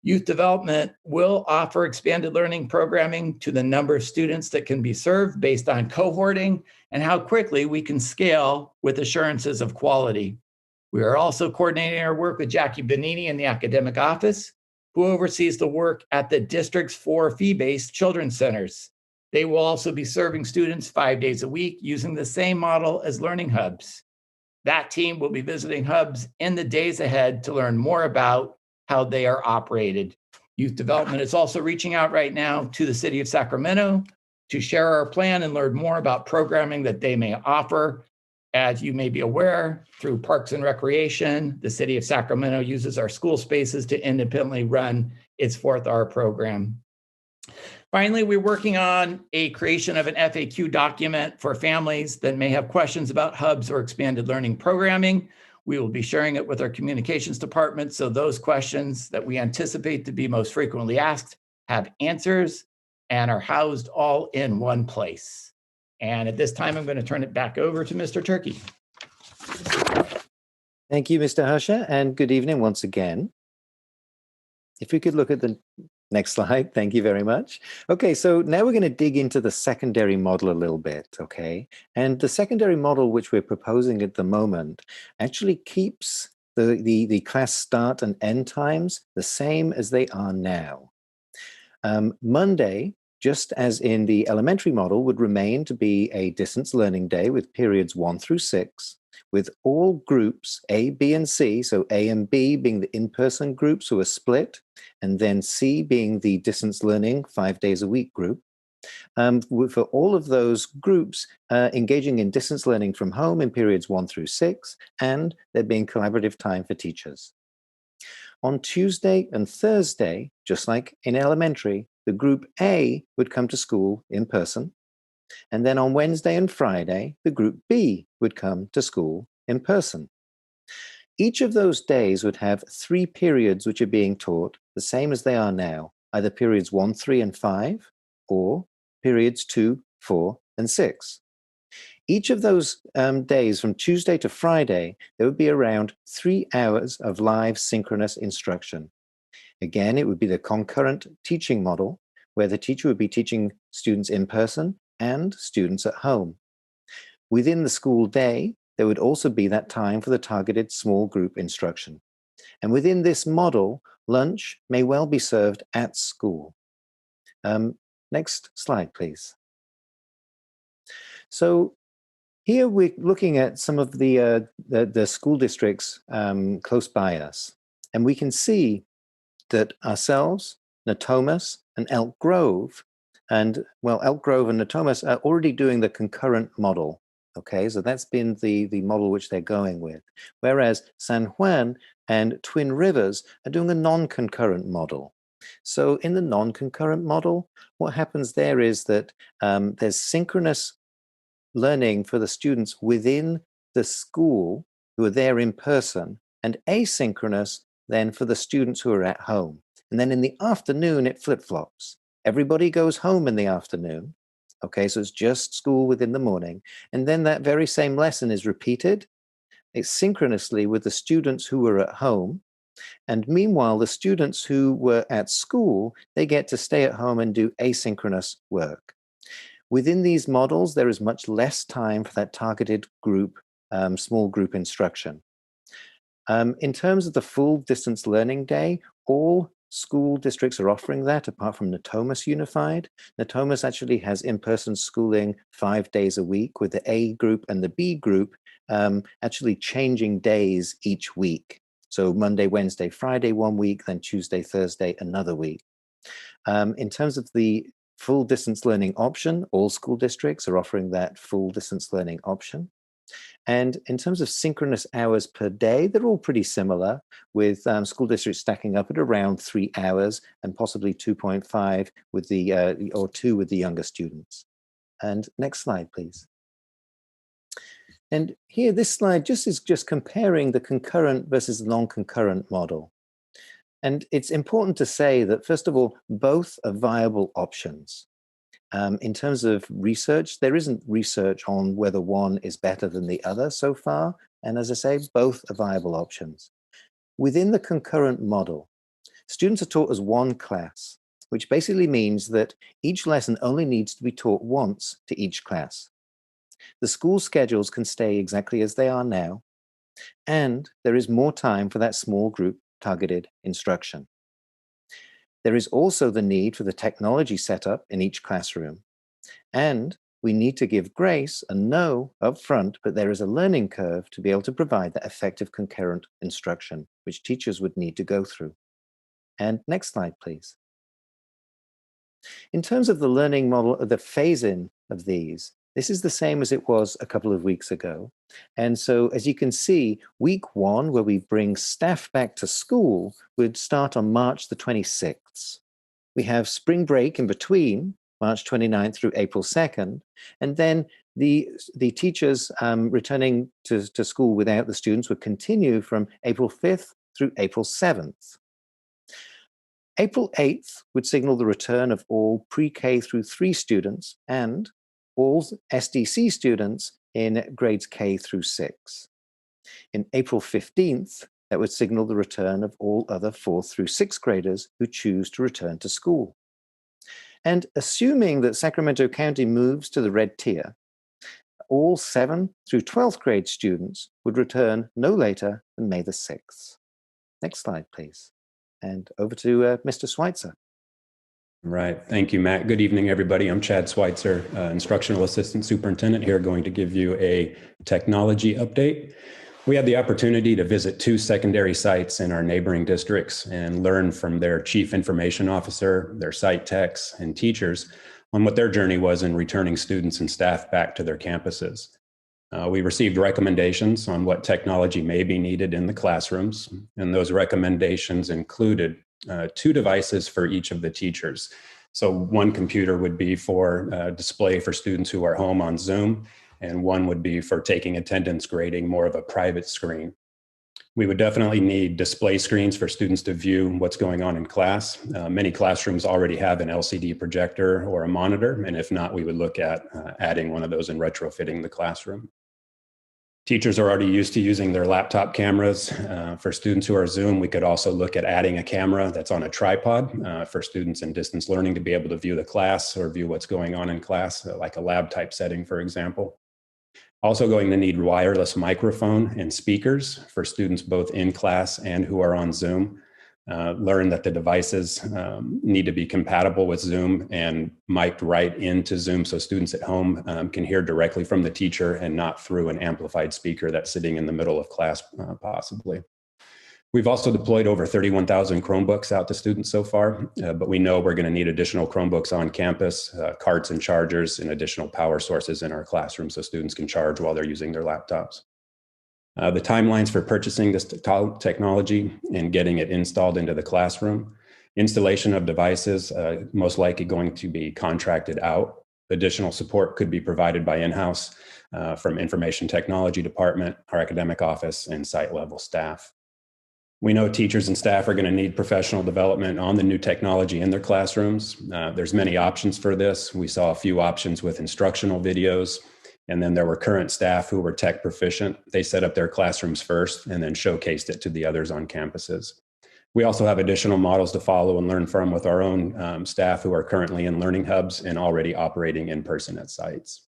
Youth Development will offer expanded learning programming to the number of students that can be served based on cohorting and how quickly we can scale with assurances of quality. We are also coordinating our work with Jackie Benini in the academic office, who oversees the work at the district's 4 fee-based children's centers. They will also be serving students 5 days a week using the same model as learning hubs. That team will be visiting hubs in the days ahead to learn more about how they are operated. Youth Development is also reaching out right now to the City of Sacramento to share our plan and learn more about programming that they may offer. As you may be aware, through Parks and Recreation, the City of Sacramento uses our school spaces to independently run its 4th R program. Finally, we're working on a creation of an FAQ document for families that may have questions about hubs or expanded learning programming. We will be sharing it with our communications department, so those questions that we anticipate to be most frequently asked have answers and are housed all in one place. And at this time, I'm going to turn it back over to Mr. Turkey. Thank you, Mr. Husher, and good evening once again. If we could look at the next slide, thank you very much. Okay, so now we're going to dig into the secondary model a little bit, okay? And the secondary model which we're proposing at the moment actually keeps the class start and end times the same as they are now. Monday, just as in the elementary model, would remain to be a distance learning day with periods 1 through 6, with all groups A, B, and C, so A and B being the in-person groups who are split, and then C being the distance learning 5 days a week group. For all of those groups engaging in distance learning from home in periods 1 through 6, and there being collaborative time for teachers. On Tuesday and Thursday, just like in elementary, the group A would come to school in person. And then on Wednesday and Friday, the group B would come to school in person. Each of those days would have 3 periods which are being taught, the same as they are now, either periods 1, 3, and 5, or periods 2, 4, and 6. Each of those days from Tuesday to Friday, there would be around 3 hours of live synchronous instruction. Again, it would be the concurrent teaching model, where the teacher would be teaching students in person and students at home. Within the school day, there would also be that time for the targeted small group instruction. And within this model, lunch may well be served at school. Next slide, please. So here we're looking at some of the school districts close by us. And we can see that ourselves, Natomas, and Elk Grove, and well, Elk Grove and Natomas are already doing the concurrent model. Okay, so that's been the model which they're going with. Whereas San Juan and Twin Rivers are doing a non-concurrent model. So in the non-concurrent model, what happens there is that there's synchronous learning for the students within the school who are there in person, and asynchronous then for the students who are at home. And then in the afternoon, it flip-flops. Everybody goes home in the afternoon. Okay, so it's just school within the morning. And then that very same lesson is repeated. It's synchronously with the students who were at home. And meanwhile, the students who were at school, they get to stay at home and do asynchronous work. Within these models, there is much less time for that targeted group, small group instruction. In terms of the full distance learning day, all school districts are offering that, apart from Natomas Unified. Natomas actually has in-person schooling 5 days a week, with the A group and the B group actually changing days each week. So Monday, Wednesday, Friday 1 week, then Tuesday, Thursday another week. In terms of the full distance learning option, all school districts are offering that full distance learning option. And in terms of synchronous hours per day, they're all pretty similar, with school districts stacking up at around 3 hours and possibly 2.5 with the, or 2 with the younger students. And next slide, please. And here, this slide is just comparing the concurrent versus non-concurrent model. And it's important to say that, first of all, both are viable options. In terms of research, there isn't research on whether one is better than the other so far. And as I say, both are viable options. Within the concurrent model, students are taught as one class, which basically means that each lesson only needs to be taught once to each class. The school schedules can stay exactly as they are now, and there is more time for that small group targeted instruction. There is also the need for the technology setup in each classroom, and we need to give grace and know up front, but there is a learning curve to be able to provide that effective concurrent instruction, which teachers would need to go through. And next slide, please. In terms of the learning model, the phase-in of these, this is the same as it was a couple of weeks ago. And so, as you can see, week 1, where we bring staff back to school, would start on March the 26th. We have spring break in between, March 29th through April 2nd, and then the teachers returning to school without the students would continue from April 5th through April 7th. April 8th would signal the return of all pre-K through 3 students and all SDC students in grades K through 6. In April 15th, that would signal the return of all other 4th through 6th graders who choose to return to school. And assuming that Sacramento County moves to the red tier, all 7th through 12th grade students would return no later than May the 6th. Next slide, please. And over to Mr. Schweitzer. Right. Thank you, Matt. Good evening, everybody. I'm Chad Schweitzer, Instructional Assistant Superintendent here, going to give you a technology update. We had the opportunity to visit 2 secondary sites in our neighboring districts and learn from their chief information officer, their site techs, and teachers on what their journey was in returning students and staff back to their campuses. We received recommendations on what technology may be needed in the classrooms, and those recommendations included 2 devices for each of the teachers. So 1 computer would be for display for students who are home on Zoom, and 1 would be for taking attendance grading, more of a private screen. We would definitely need display screens for students to view what's going on in class. Many classrooms already have an LCD projector or a monitor, and if not, we would look at adding one of those and retrofitting the classroom. Teachers are already used to using their laptop cameras. For students who are Zoom, we could also look at adding a camera that's on a tripod for students in distance learning to be able to view the class or view what's going on in class, like a lab type setting, for example. Also going to need wireless microphone and speakers for students both in class and who are on Zoom. Learn that the devices need to be compatible with Zoom and mic'd right into Zoom so students at home can hear directly from the teacher and not through an amplified speaker that's sitting in the middle of class, possibly. We've also deployed over 31,000 Chromebooks out to students so far, but we know we're going to need additional Chromebooks on campus, carts and chargers, and additional power sources in our classroom so students can charge while they're using their laptops. The timelines for purchasing this technology and getting it installed into the classroom. Installation of devices, most likely going to be contracted out. Additional support could be provided by in-house from information technology department, our academic office, and site level staff. We know teachers and staff are going to need professional development on the new technology in their classrooms. There's many options for this. We saw a few options with instructional videos. And then there were current staff who were tech proficient. They set up their classrooms first and then showcased it to the others on campuses. We also have additional models to follow and learn from with our own staff who are currently in learning hubs and already operating in person at sites.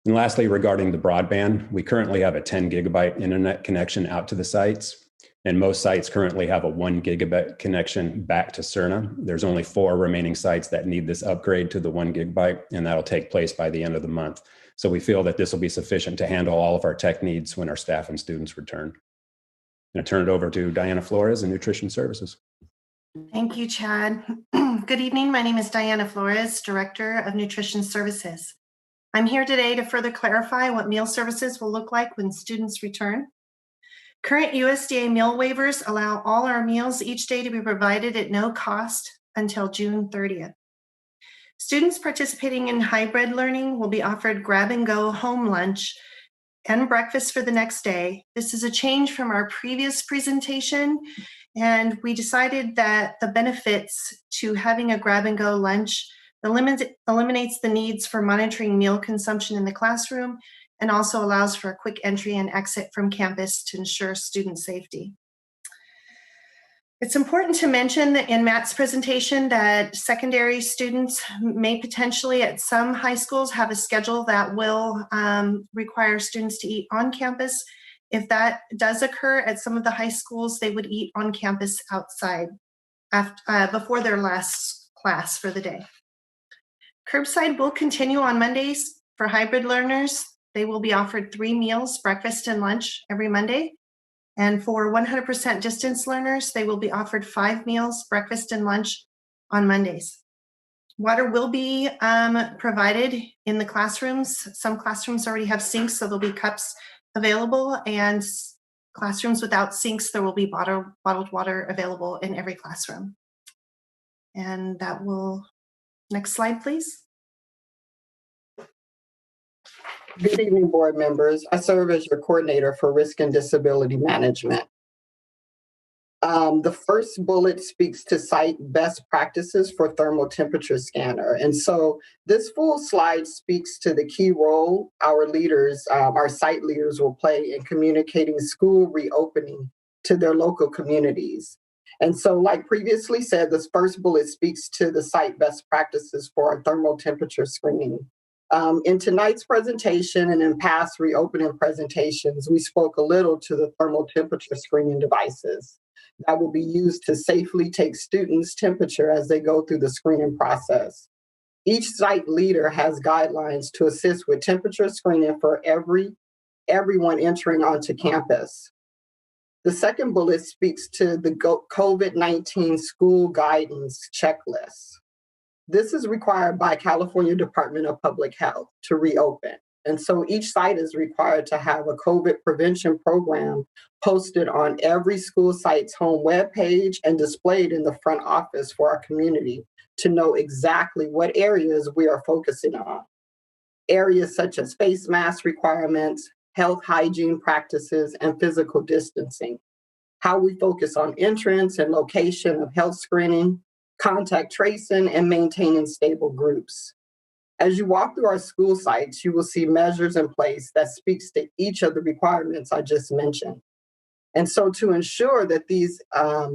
And lastly, regarding the broadband, we currently have a 10 gigabyte internet connection out to the sites. And most sites currently have a 1 gigabit connection back to Cerna. There's only 4 remaining sites that need this upgrade to the 1 gigabyte, and that'll take place by the end of the month. So we feel that this will be sufficient to handle all of our tech needs when our staff and students return. I'm going to turn it over to Diana Flores in Nutrition Services. Thank you, Chad. Good evening. My name is Diana Flores, Director of Nutrition Services. I'm here today to further clarify what meal services will look like when students return. Current USDA meal waivers allow all our meals each day to be provided at no cost until June 30th. Students participating in hybrid learning will be offered grab-and-go home lunch and breakfast for the next day. This is a change from our previous presentation, and we decided that the benefits to having a grab-and-go lunch eliminates the needs for monitoring meal consumption in the classroom and also allows for a quick entry and exit from campus to ensure student safety. It's important to mention that in Matt's presentation that secondary students may potentially at some high schools have a schedule that will require students to eat on campus. If that does occur at some of the high schools, they would eat on campus outside before their last class for the day. Curbside will continue on Mondays For hybrid learners, they will be offered 3 meals, breakfast and lunch every Monday. And for 100% distance learners, they will be offered 5 meals, breakfast and lunch on Mondays. Water will be provided in the classrooms. Some classrooms already have sinks, so there'll be cups available, and classrooms without sinks, there will be bottled water available in every classroom. And that will, next slide, please. Good evening, board members. I serve as your coordinator for risk and disability management. The first bullet speaks to site best practices for thermal temperature scanner. And so this full slide speaks to the key role our leaders, our site leaders will play in communicating school reopening to their local communities. And so like previously said, this first bullet speaks to the site best practices for our thermal temperature screening. In tonight's presentation and in past reopening presentations, we spoke a little to the thermal temperature screening devices that will be used to safely take students' temperature as they go through the screening process. Each site leader has guidelines to assist with temperature screening for everyone entering onto campus. The second bullet speaks to the COVID-19 school guidance checklist. This is required by California Department of Public Health to reopen. And so each site is required to have a COVID prevention program posted on every school site's home webpage and displayed in the front office for our community to know exactly what areas we are focusing on. Areas such as face mask requirements, health hygiene practices, and physical distancing. How we focus on entrance and location of health screening, contact tracing, and maintaining stable groups. As you walk through our school sites, you will see measures in place that speaks to each of the requirements I just mentioned. And so to ensure that these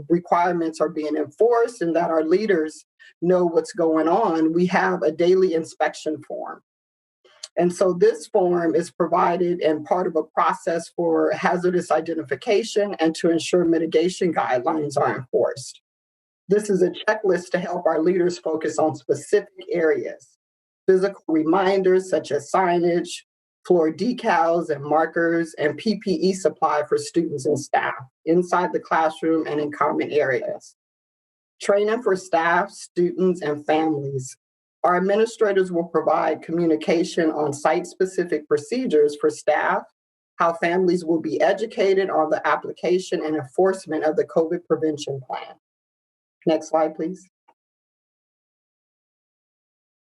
requirements are being enforced and that our leaders know what's going on, we have a daily inspection form. And so this form is provided and part of a process for hazardous identification and to ensure mitigation guidelines are enforced. This is a checklist to help our leaders focus on specific areas. Physical reminders such as signage, floor decals and markers, and PPE supply for students and staff inside the classroom and in common areas. Training for staff, students, and families. Our administrators will provide communication on site-specific procedures for staff, how families will be educated on the application and enforcement of the COVID prevention plan. Next slide, please.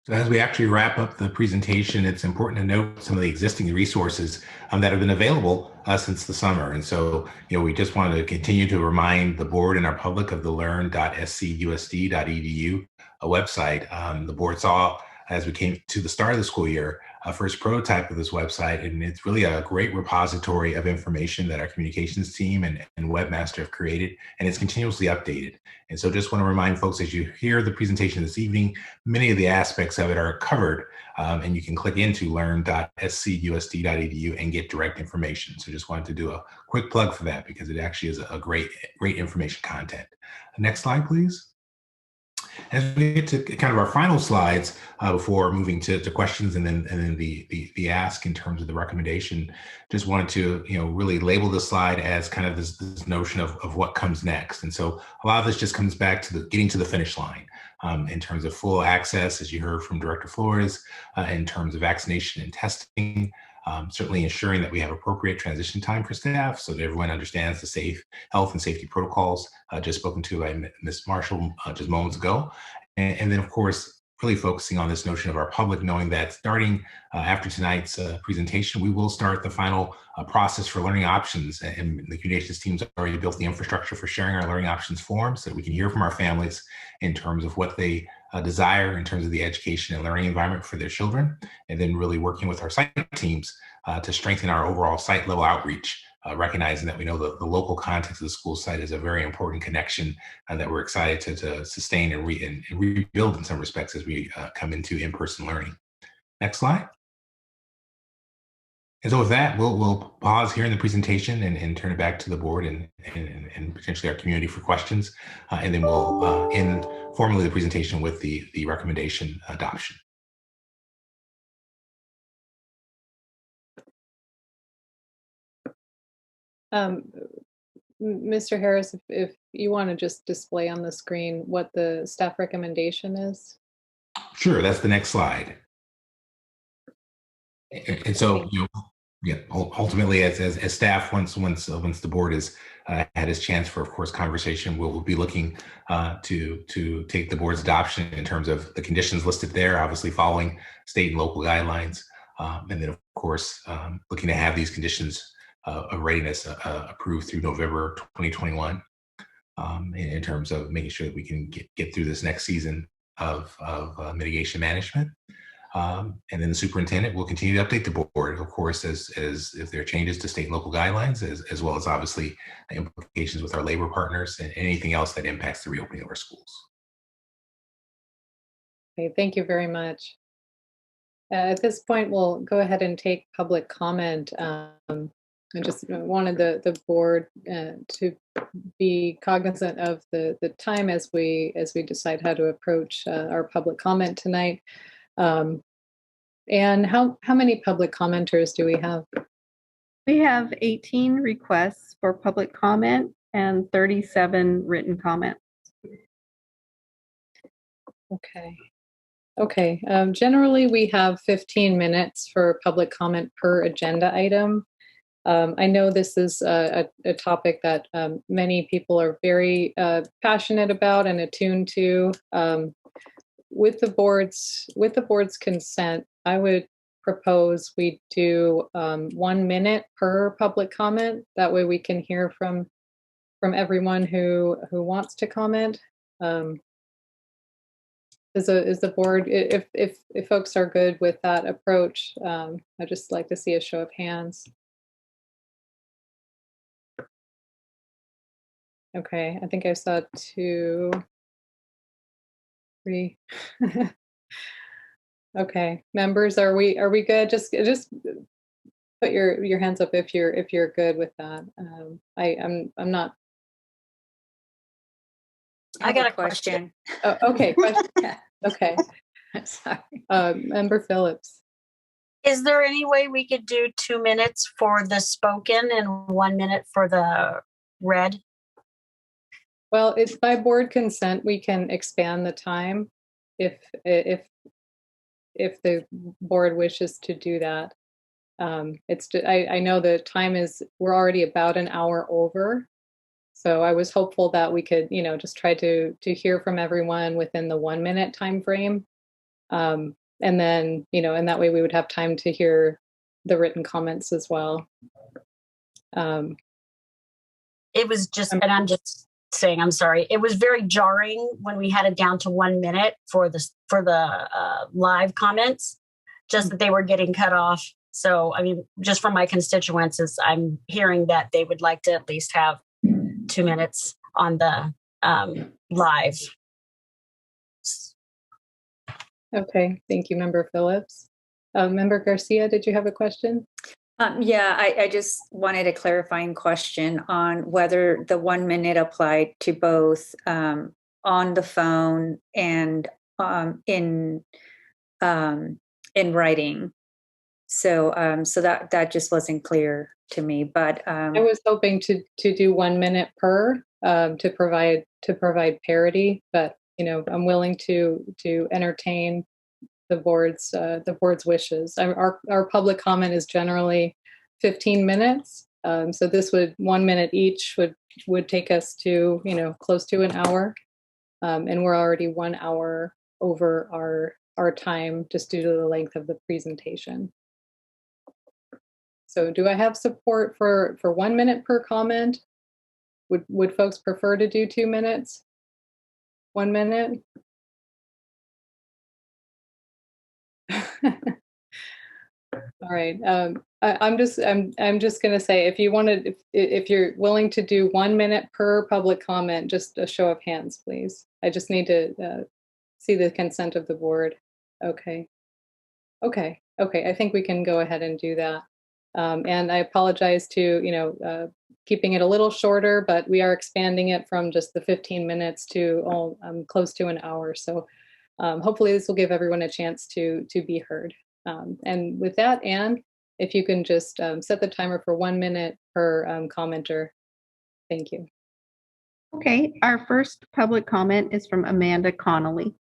So as we actually wrap up the presentation, it's important to note some of the existing resources that have been available since the summer. And so, we just wanted to continue to remind the board and our public of the learn.scusd.edu website. The board saw, as we came to the start of the school year, a first prototype of this website, and it's really a great repository of information that our communications team and webmaster have created, and it's continuously updated. And so just want to remind folks, as you hear the presentation this evening, many of the aspects of it are covered, and you can click into learn.scusd.edu and get direct information. So just wanted to do a quick plug for that because it actually is a great information content. Next slide, please. As we get to kind of our final slides before moving to questions and then the ask in terms of the recommendation, just wanted to really label the slide as kind of this notion of what comes next. And so a lot of this just comes back to getting to the finish line in terms of full access, as you heard from Director Flores, in terms of vaccination and testing. Certainly ensuring that we have appropriate transition time for staff so that everyone understands the safe health and safety protocols just spoken to by Ms. Marshall just moments ago. And then, of course, really focusing on this notion of our public knowing that starting after tonight's presentation, we will start the final process for learning options. And the communications team's already built the infrastructure for sharing our learning options forms so that we can hear from our families in terms of what they desire in terms of the education and learning environment for their children, and then really working with our site teams to strengthen our overall site level outreach, recognizing that we know the local context of the school site is a very important connection that we're excited to sustain and rebuild in some respects as we come into in-person learning. Next slide. And so with that, we'll pause here in the presentation and turn it back to the board and potentially our community for questions. And then we'll end formally the presentation with the recommendation adoption. Mr. Harris, if you want to just display on the screen what the staff recommendation is. Sure, that's the next slide. And so, yeah, ultimately, as staff, once the board has had its chance for, of course, conversation, we'll be looking to take the board's adoption in terms of the conditions listed there, obviously following state and local guidelines, and then, of course, looking to have these conditions of readiness approved through November 2021, in terms of making sure that we can get through this next season of mitigation management. And then the superintendent will continue to update the board, of course, as if there are changes to state and local guidelines, as well as obviously implications with our labor partners and anything else that impacts the reopening of our schools. Okay, thank you very much. At this point, we'll go ahead and take public comment. I just wanted the board to be cognizant of the time as we decide how to approach our public comment tonight. And how many public commenters do we have? We have 18 requests for public comment and 37 written comments. Okay. Generally, we have 15 minutes for public comment per agenda item. I know this is a topic that many people are very passionate about and attuned to. With the board's consent, I would propose we do 1 minute per public comment. That way, we can hear from everyone who wants to comment. Is the board, if folks are good with that approach, I'd just like to see a show of hands. Okay, I think I saw 2, 3. Okay, members, are we good? Just put your hands up if you're good with that. I'm not. I got a question. Oh, okay. Question. Okay. I'm sorry. Member Phillips. Is there any way we could do 2 minutes for the spoken and 1 minute for the read? Well, it's by board consent. We can expand the time if the board wishes to do that. I know the time we're already about an hour over. So I was hopeful that we could, just try to hear from everyone within the 1 minute time frame. And then, and that way we would have time to hear the written comments as well. It was just, and I'm just saying, I'm sorry. It was very jarring when we had it down to 1 minute for the live comments, just that they were getting cut off. So, I mean, just from my constituents, I'm hearing that they would like to at least have 2 minutes on the live. Okay, thank you, Member Phillips. Member Garcia, did you have a question? Yeah, I just wanted a clarifying question on whether the 1 minute applied to both on the phone and in writing. So that just wasn't clear to me. But I was hoping to do 1 minute per to provide parity, but I'm willing to entertain the board's wishes. Our public comment is generally 15 minutes. So this 1 minute each would take us to close to an hour, and we're already 1 hour over our time just due to the length of the presentation. So do I have support for 1 minute per comment? Would folks prefer to do 2 minutes? 1 minute? All right. I'm just going to say, if you're willing to do 1 minute per public comment, just a show of hands, please. I just need to see the consent of the board. Okay. I think we can go ahead and do that. And I apologize to keeping it a little shorter, but we are expanding it from just the 15 minutes to close to an hour. So hopefully this will give everyone a chance to be heard. And with that, Anne, if you can just set the timer for 1 minute per commenter. Thank you. Okay, our first public comment is from Amanda Connolly.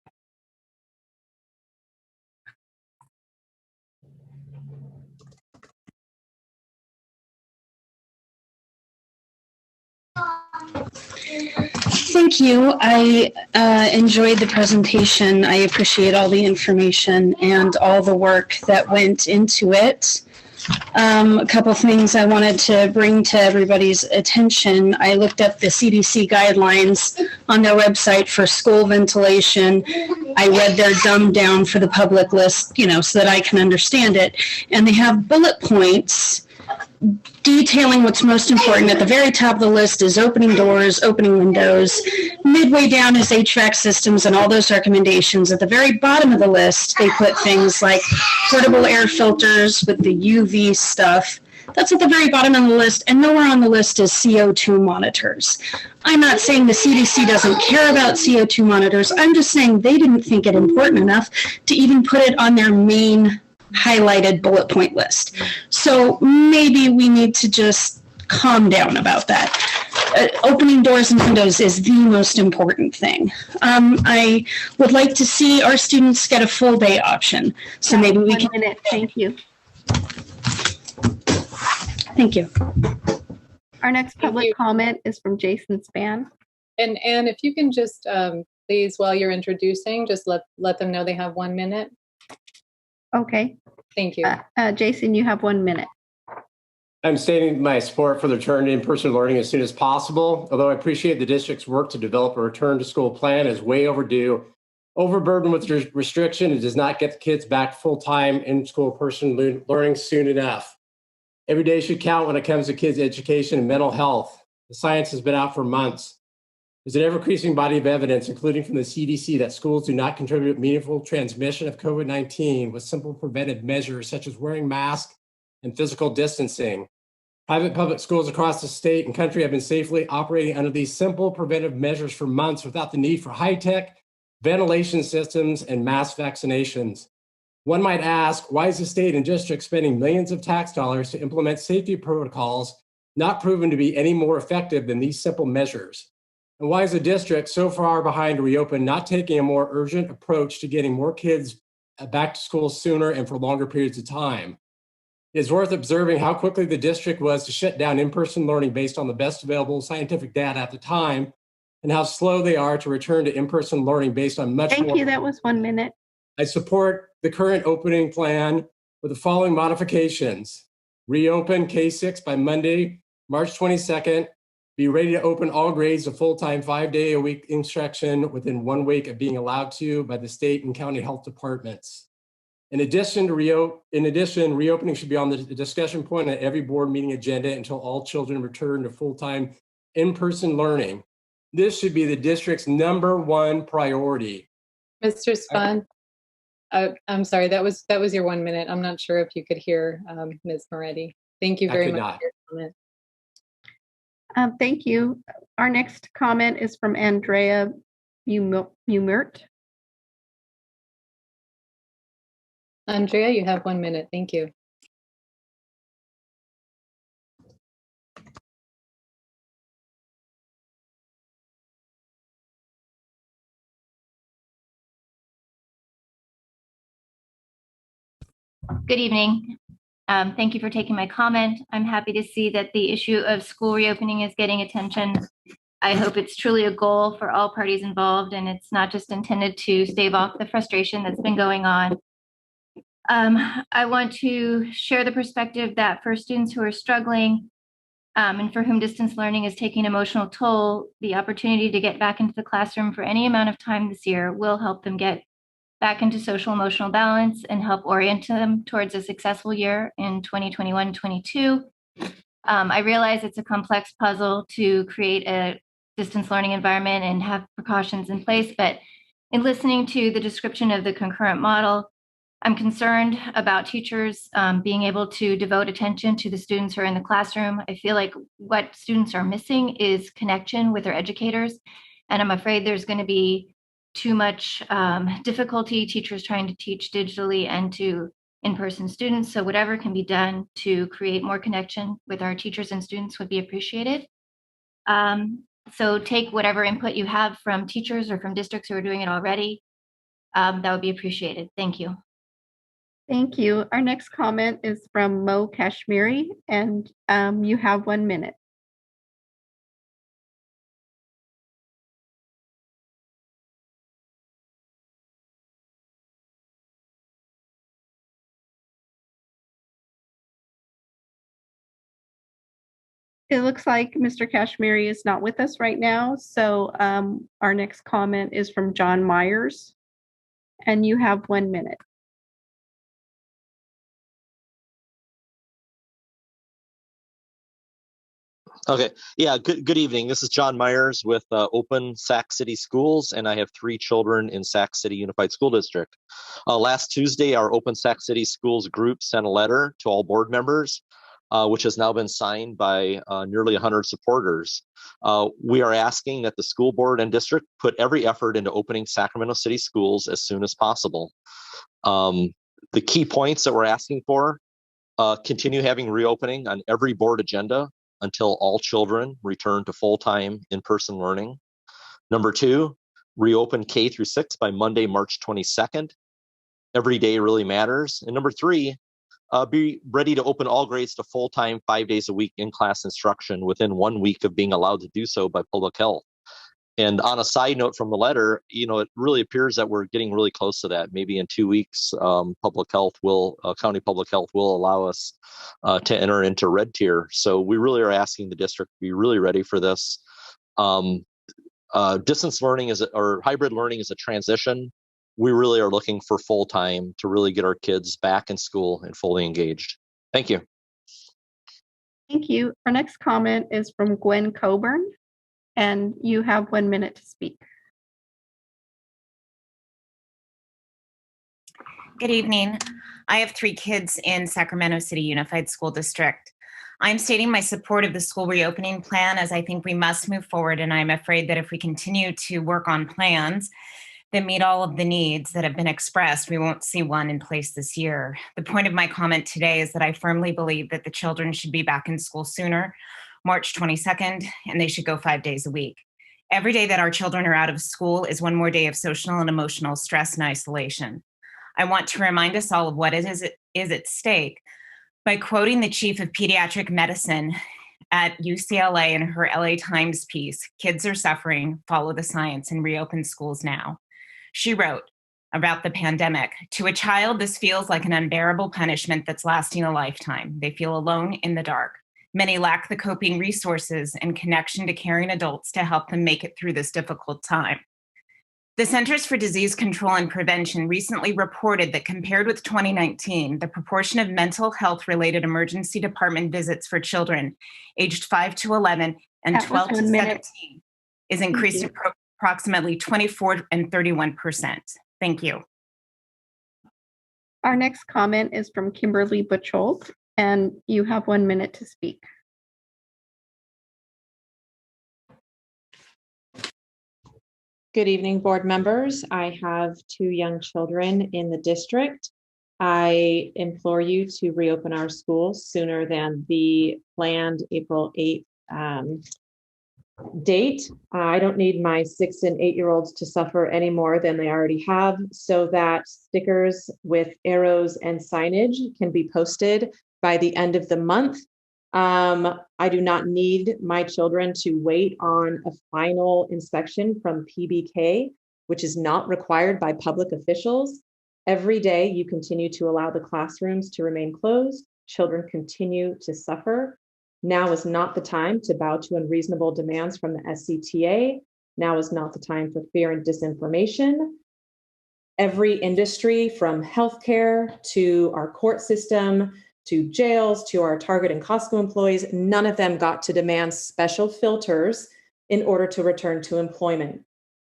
Thank you. I enjoyed the presentation. I appreciate all the information and all the work that went into it. A couple things I wanted to bring to everybody's attention. I looked up the CDC guidelines on their website for school ventilation. I read their dumbed down for the public list, so that I can understand it. And they have bullet points detailing what's most important. At the very top of the list is opening doors, opening windows. Midway down is HVAC systems and all those recommendations. At the very bottom of the list, they put things like portable air filters with the UV stuff. That's at the very bottom of the list, and nowhere on the list is CO2 monitors. I'm not saying the CDC doesn't care about CO2 monitors. I'm just saying they didn't think it important enough to even put it on their main highlighted bullet point list. So maybe we need to just calm down about that. Opening doors and windows is the most important thing. I would like to see our students get a full day option. So maybe we can. 1 minute. Thank you. Thank you. Our next public comment is from Jason Span. And Anne, if you can just please, while you're introducing, just let them know they have 1 minute. Okay. Thank you. Jason, you have 1 minute. I'm stating my support for the return to in-person learning as soon as possible. Although I appreciate the district's work to develop a return to school plan is way overdue. Overburdened with restriction, it does not get the kids back full-time in-school person learning soon enough. Every day should count when it comes to kids' education and mental health. The science has been out for months. There's an ever-increasing body of evidence, including from the CDC, that schools do not contribute meaningful transmission of COVID-19 with simple preventive measures such as wearing masks and physical distancing. Private public schools across the state and country have been safely operating under these simple preventive measures for months without the need for high-tech ventilation systems and mass vaccinations. One might ask, why is the state and district spending millions of tax dollars to implement safety protocols not proven to be any more effective than these simple measures? And why is the district so far behind to reopen, not taking a more urgent approach to getting more kids back to school sooner and for longer periods of time? It's worth observing how quickly the district was to shut down in-person learning based on the best available scientific data at the time, and how slow they are to return to in-person learning based on much more. Thank you. That was 1 minute. I support the current opening plan with the following modifications. Reopen K-6 by Monday, March 22nd. Be ready to open all grades to full-time 5-day-a-week instruction within 1 week of being allowed to by the state and county health departments. In addition, reopening should be on the discussion point at every board meeting agenda until all children return to full-time in-person learning. This should be the district's #1 priority. Mr. Spahn, I'm sorry, that was your 1 minute. I'm not sure if you could hear Ms. Moretti. Thank you very much for your comment. Thank you. Our next comment is from Andrea Umert. Andrea, you have 1 minute. Thank you. Good evening. Thank you for taking my comment. I'm happy to see that the issue of school reopening is getting attention. I hope it's truly a goal for all parties involved, and it's not just intended to stave off the frustration that's been going on. I want to share the perspective that for students who are struggling and for whom distance learning is taking an emotional toll, the opportunity to get back into the classroom for any amount of time this year will help them get back into social emotional balance and help orient them towards a successful year in 2021-22. I realize it's a complex puzzle to create a distance learning environment and have precautions in place, but in listening to the description of the concurrent model, I'm concerned about teachers being able to devote attention to the students who are in the classroom. I feel like what students are missing is connection with their educators, and I'm afraid there's going to be too much difficulty teachers trying to teach digitally and to in-person students. So whatever can be done to create more connection with our teachers and students would be appreciated. So take whatever input you have from teachers or from districts who are doing it already. That would be appreciated. Thank you. Thank you. Our next comment is from Mo Kashmiri, and you have 1 minute. It looks like Mr. Kashmiri is not with us right now. So our next comment is from John Myers, and you have 1 minute. Okay. Yeah. Good evening. This is John Myers with Open Sac City Schools, and I have 3 children in Sac City Unified School District. Last Tuesday, our Open Sac City Schools group sent a letter to all board members, which has now been signed by nearly 100 supporters. We are asking that the school board and district put every effort into opening Sacramento City schools as soon as possible. The key points that we're asking for: continue having reopening on every board agenda until all children return to full-time in-person learning. Number 2, reopen K through 6 by Monday, March 22nd. Every day really matters. And number 3, be ready to open all grades to full-time 5 days a week in-class instruction within 1 week of being allowed to do so by public health. And on a side note from the letter, it really appears that we're getting really close to that. Maybe in 2 weeks, county public health will allow us to enter into red tier. So we really are asking the district to be really ready for this. Distance learning or hybrid learning is a transition. We really are looking for full time to really get our kids back in school and fully engaged. Thank you. Thank you. Our next comment is from Gwen Coburn, and you have 1 minute to speak. Good evening. I have 3 kids in Sacramento City Unified School District. I'm stating my support of the school reopening plan, as I think we must move forward, and I'm afraid that if we continue to work on plans that meet all of the needs that have been expressed, we won't see one in place this year. The point of my comment today is that I firmly believe that the children should be back in school sooner, March 22nd, and they should go 5 days a week. Every day that our children are out of school is one more day of social and emotional stress and isolation. I want to remind us all of what is at stake by quoting the chief of pediatric medicine at UCLA in her LA Times piece, "Kids are suffering, follow the science and reopen schools now." She wrote about the pandemic, "To a child, this feels like an unbearable punishment that's lasting a lifetime. They feel alone in the dark. Many lack the coping resources and connection to caring adults to help them make it through this difficult time." The Centers for Disease Control and Prevention recently reported that compared with 2019, the proportion of mental health-related emergency department visits for children aged 5 to 11 and 12 to 17 is increased to approximately 24 and 31%. Thank you. Our next comment is from Kimberly Buchholz, and you have 1 minute to speak. Good evening, board members. I have 2 young children in the district. I implore you to reopen our schools sooner than the planned April 8th date. I don't need my 6 and 8-year-olds to suffer any more than they already have, so that stickers with arrows and signage can be posted by the end of the month. I do not need my children to wait on a final inspection from PBK, which is not required by public officials. Every day you continue to allow the classrooms to remain closed. Children continue to suffer. Now is not the time to bow to unreasonable demands from the SCTA. Now is not the time for fear and disinformation. Every industry, from healthcare to our court system, to jails, to our Target and Costco employees, none of them got to demand special filters in order to return to employment.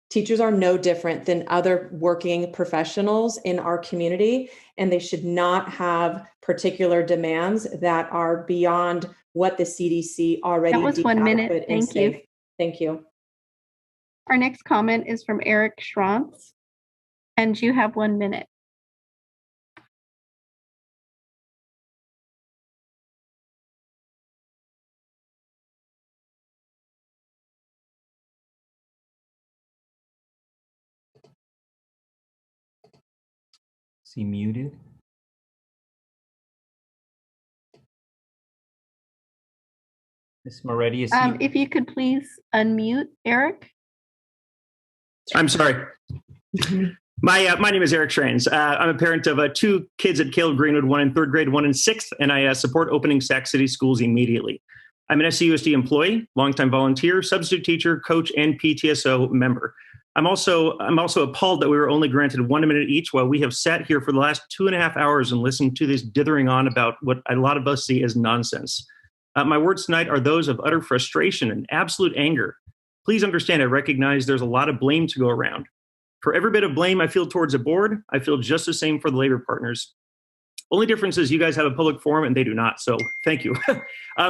Teachers are no different than other working professionals in our community, and they should not have particular demands that are beyond what the CDC already That was deemed 1 minute. adequate and Thank you. safe. Thank you. Our next comment is from Eric Schranz, and you have 1 minute. Is he muted? Ms. Moretti, is he? If you could please unmute Eric. I'm sorry. My name is Eric Schreins. I'm a parent of two kids at Caleb Greenwood, one in third grade, one in sixth, and I support opening Sac City schools immediately. I'm an SCUSD employee, longtime volunteer, substitute teacher, coach, and PTSO member. I'm also appalled that we were only granted 1 minute each while we have sat here for the last 2.5 hours and listened to this dithering on about what a lot of us see as nonsense. My words tonight are those of utter frustration and absolute anger. Please understand, I recognize there's a lot of blame to go around. For every bit of blame I feel towards a board, I feel just the same for the labor partners. Only difference is you guys have a public forum and they do not, so thank you.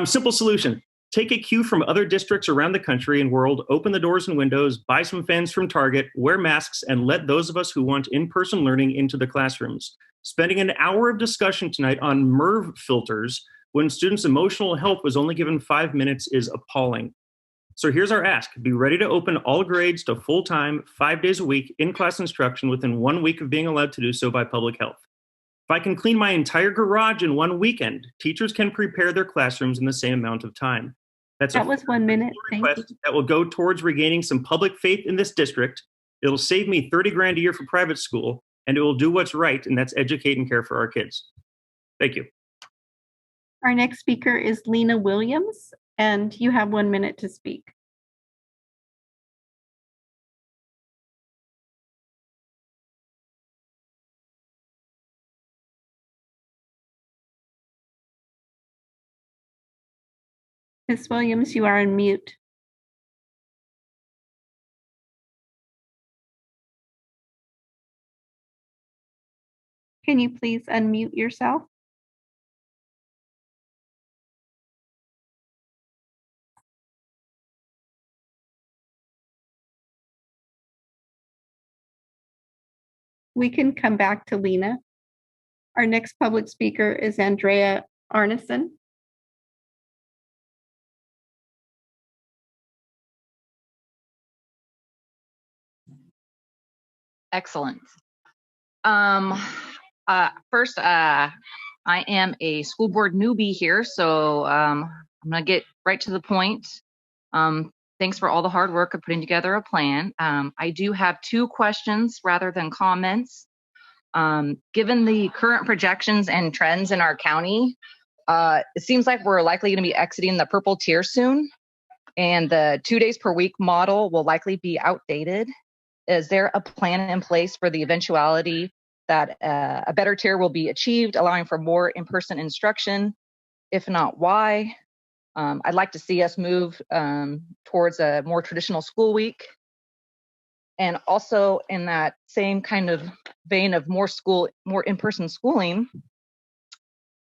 Simple solution. Take a cue from other districts around the country and world, open the doors and windows, buy some fans from Target, wear masks, and let those of us who want in-person learning into the classrooms. Spending an hour of discussion tonight on MERV filters when students' emotional health was only given 5 minutes is appalling. So here's our ask. Be ready to open all grades to full-time, 5 days a week, in-class instruction within 1 week of being allowed to do so by public health. If I can clean my entire garage in 1 weekend, teachers can prepare their classrooms in the same amount of time. That was 1 minute. Thank you. That will go towards regaining some public faith in this district. It'll save me 30 grand a year for private school, and it will do what's right, and that's educate and care for our kids. Thank you. Our next speaker is Lena Williams, and you have 1 minute to speak. Ms. Williams, you are on mute. Can you please unmute yourself? We can come back to Lena. Our next public speaker is Andrea Arneson. Excellent. First, I am a school board newbie here, so I'm going to get right to the point. Thanks for all the hard work of putting together a plan. I do have 2 questions rather than comments. Given the current projections and trends in our county, it seems like we're likely going to be exiting the purple tier soon, and the 2 days per week model will likely be outdated. Is there a plan in place for the eventuality that a better tier will be achieved, allowing for more in-person instruction? If not, why? I'd like to see us move towards a more traditional school week. And also in that same kind of vein of more in-person schooling,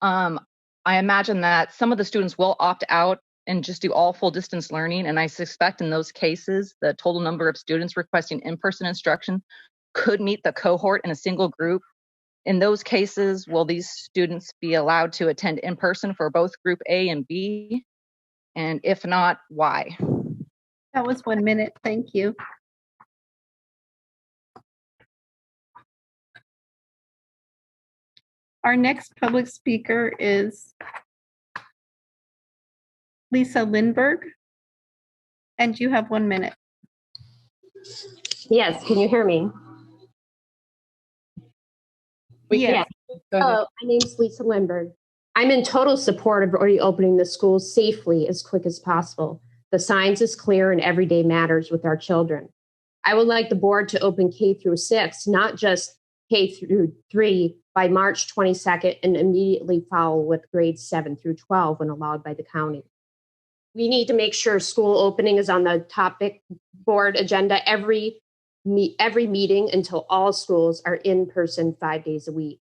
I imagine that some of the students will opt out and just do all full distance learning. And I suspect in those cases, the total number of students requesting in-person instruction could meet the cohort in a single group. In those cases, will these students be allowed to attend in person for both group A and B? And if not, why? That was 1 minute. Thank you. Our next public speaker is Lisa Lindberg, and you have 1 minute. Yes, can you hear me? Yes. Hello, my name is Lisa Lindberg. I'm in total support of reopening the schools safely as quick as possible. The science is clear and every day matters with our children. I would like the board to open K through 6, not just K through 3 by March 22nd and immediately follow with grades 7 through 12 when allowed by the county. We need to make sure school opening is on the topic board agenda every meeting until all schools are in person 5 days a week.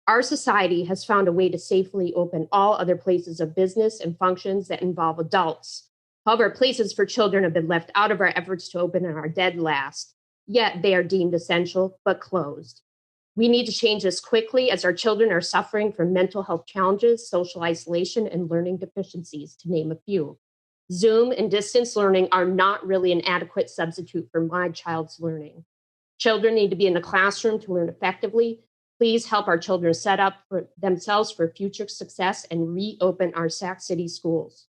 Our society has found a way to safely open all other places of business and functions that involve adults. However, places for children have been left out of our efforts to open and are dead last, yet they are deemed essential but closed. We need to change this quickly as our children are suffering from mental health challenges, social isolation, and learning deficiencies, to name a few. Zoom and distance learning are not really an adequate substitute for my child's learning. Children need to be in the classroom to learn effectively. Please help our children set up for themselves for future success and reopen our Sac City schools.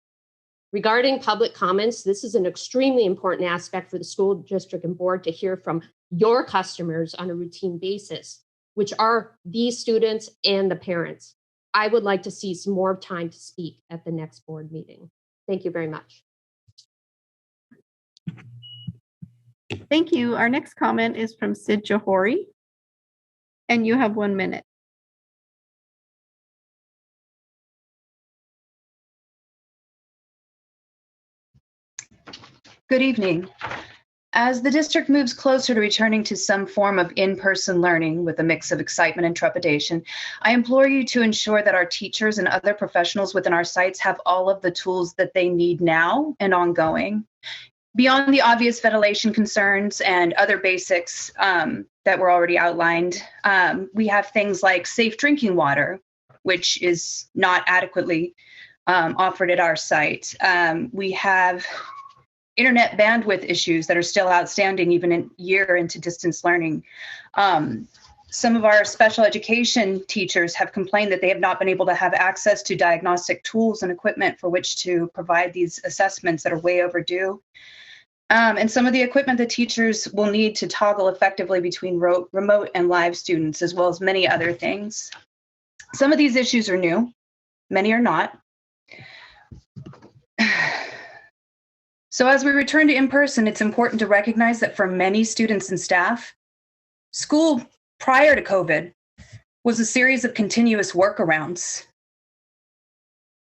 Regarding public comments, this is an extremely important aspect for the school district and board to hear from your customers on a routine basis, which are these students and the parents. I would like to see some more time to speak at the next board meeting. Thank you very much. Thank you. Our next comment is from Sid Johori, and you have 1 minute. Good evening. As the district moves closer to returning to some form of in-person learning with a mix of excitement and trepidation, I implore you to ensure that our teachers and other professionals within our sites have all of the tools that they need now and ongoing. Beyond the obvious ventilation concerns and other basics that were already outlined, we have things like safe drinking water, which is not adequately offered at our site. We have internet bandwidth issues that are still outstanding even a year into distance learning. Some of our special education teachers have complained that they have not been able to have access to diagnostic tools and equipment for which to provide these assessments that are way overdue. And some of the equipment that teachers will need to toggle effectively between remote and live students, as well as many other things. Some of these issues are new, many are not. So as we return to in-person, it's important to recognize that for many students and staff, school prior to COVID was a series of continuous workarounds.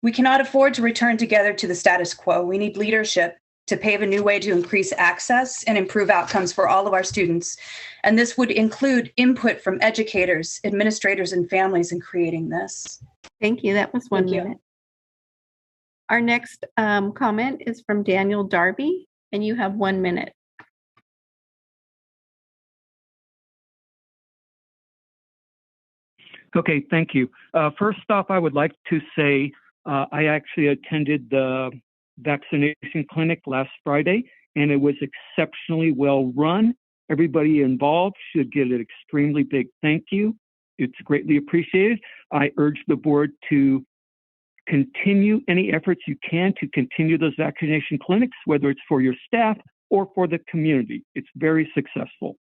We cannot afford to return together to the status quo. We need leadership to pave a new way to increase access and improve outcomes for all of our students. And this would include input from educators, administrators, and families in creating this. Thank you. That was 1 minute. Our next comment is from Daniel Darby, and you have 1 minute. Okay, thank you. First off, I would like to say I actually attended the vaccination clinic last Friday, and it was exceptionally well run. Everybody involved should get an extremely big thank you. It's greatly appreciated. I urge the board to continue any efforts you can to continue those vaccination clinics, whether it's for your staff or for the community. It's very successful.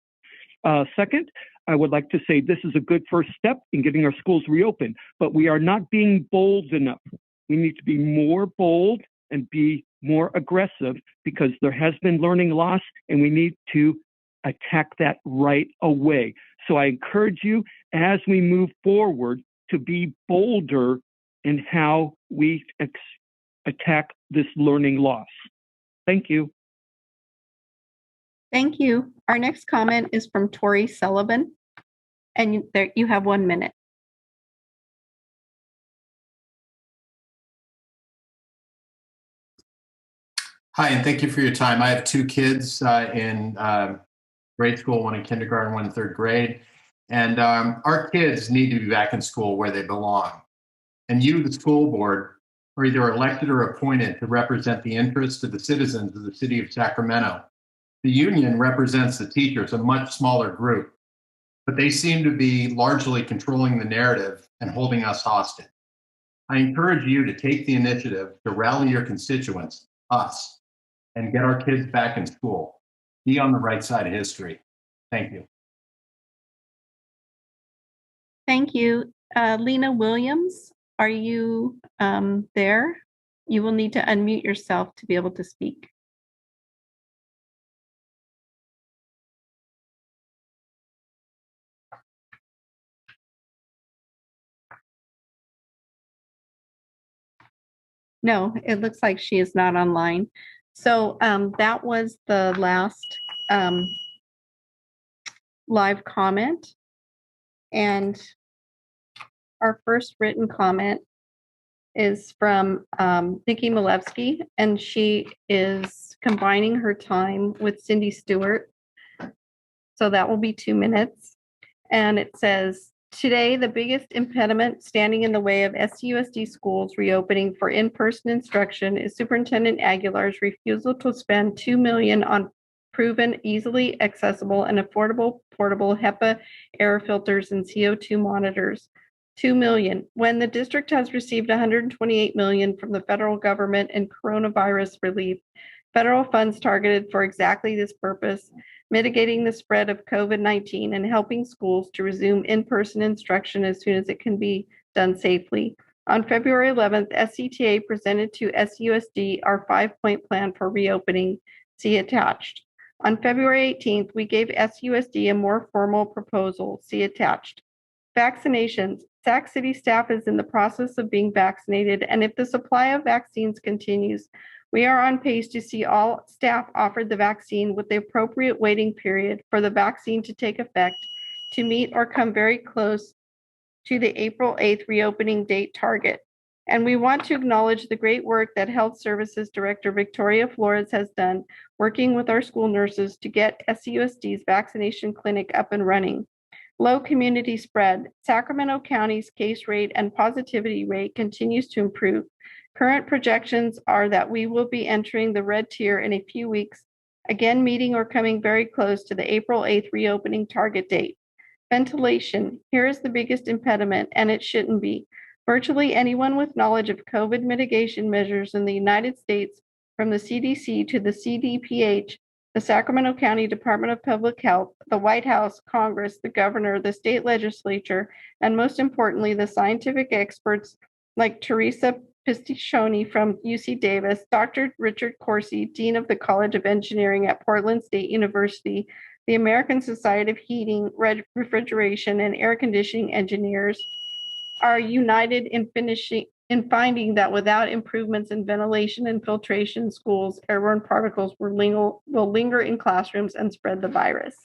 Second, I would like to say this is a good first step in getting our schools reopened, but we are not being bold enough. We need to be more bold and be more aggressive because there has been learning loss and we need to attack that right away. So I encourage you as we move forward to be bolder in how we attack this learning loss. Thank you. Thank you. Our next comment is from Tori Sullivan, and you have 1 minute. Hi, and thank you for your time. I have 2 kids in grade school, one in kindergarten, one in 3rd grade. And our kids need to be back in school where they belong. And you, the school board, are either elected or appointed to represent the interests of the citizens of the city of Sacramento. The union represents the teachers, a much smaller group, but they seem to be largely controlling the narrative and holding us hostage. I encourage you to take the initiative to rally your constituents, us, and get our kids back in school. Be on the right side of history. Thank you. Thank you. Lena Williams, are you there? You will need to unmute yourself to be able to speak. No, it looks like she is not online. So that was the last live comment. And our first written comment is from Nikki Malevsky, and she is combining her time with Cindy Stewart. So that will be 2 minutes. And it says, today, the biggest impediment standing in the way of SUSD schools reopening for in-person instruction is Superintendent Aguilar's refusal to spend $2 million on proven, easily accessible, and affordable portable HEPA air filters and CO2 monitors. 2 million. When the district has received 128 million from the federal government in coronavirus relief, federal funds targeted for exactly this purpose, mitigating the spread of COVID-19 and helping schools to resume in-person instruction as soon as it can be done safely. On February 11th, SCTA presented to SUSD our 5-point plan for reopening. See attached. On February 18th, we gave SUSD a more formal proposal. See attached. Vaccinations. Sac City staff is in the process of being vaccinated, and if the supply of vaccines continues, we are on pace to see all staff offered the vaccine with the appropriate waiting period for the vaccine to take effect to meet or come very close to the April 8th reopening date target. And we want to acknowledge the great work that Health Services Director Victoria Flores has done, working with our school nurses to get SUSD's vaccination clinic up and running. Low community spread. Sacramento County's case rate and positivity rate continues to improve. Current projections are that we will be entering the red tier in a few weeks, again meeting or coming very close to the April 8th reopening target date. Ventilation. Here is the biggest impediment, and it shouldn't be. Virtually anyone with knowledge of COVID mitigation measures in the United States, from the CDC to the CDPH, the Sacramento County Department of Public Health, the White House, Congress, the governor, the state legislature, and most importantly, the scientific experts like Teresa Pisticioni from UC Davis, Dr. Richard Corsi, Dean of the College of Engineering at Portland State University, the American Society of Heating, Refrigeration, and Air Conditioning Engineers are united in finding that without improvements in ventilation and filtration, schools, airborne particles will linger in classrooms and spread the virus.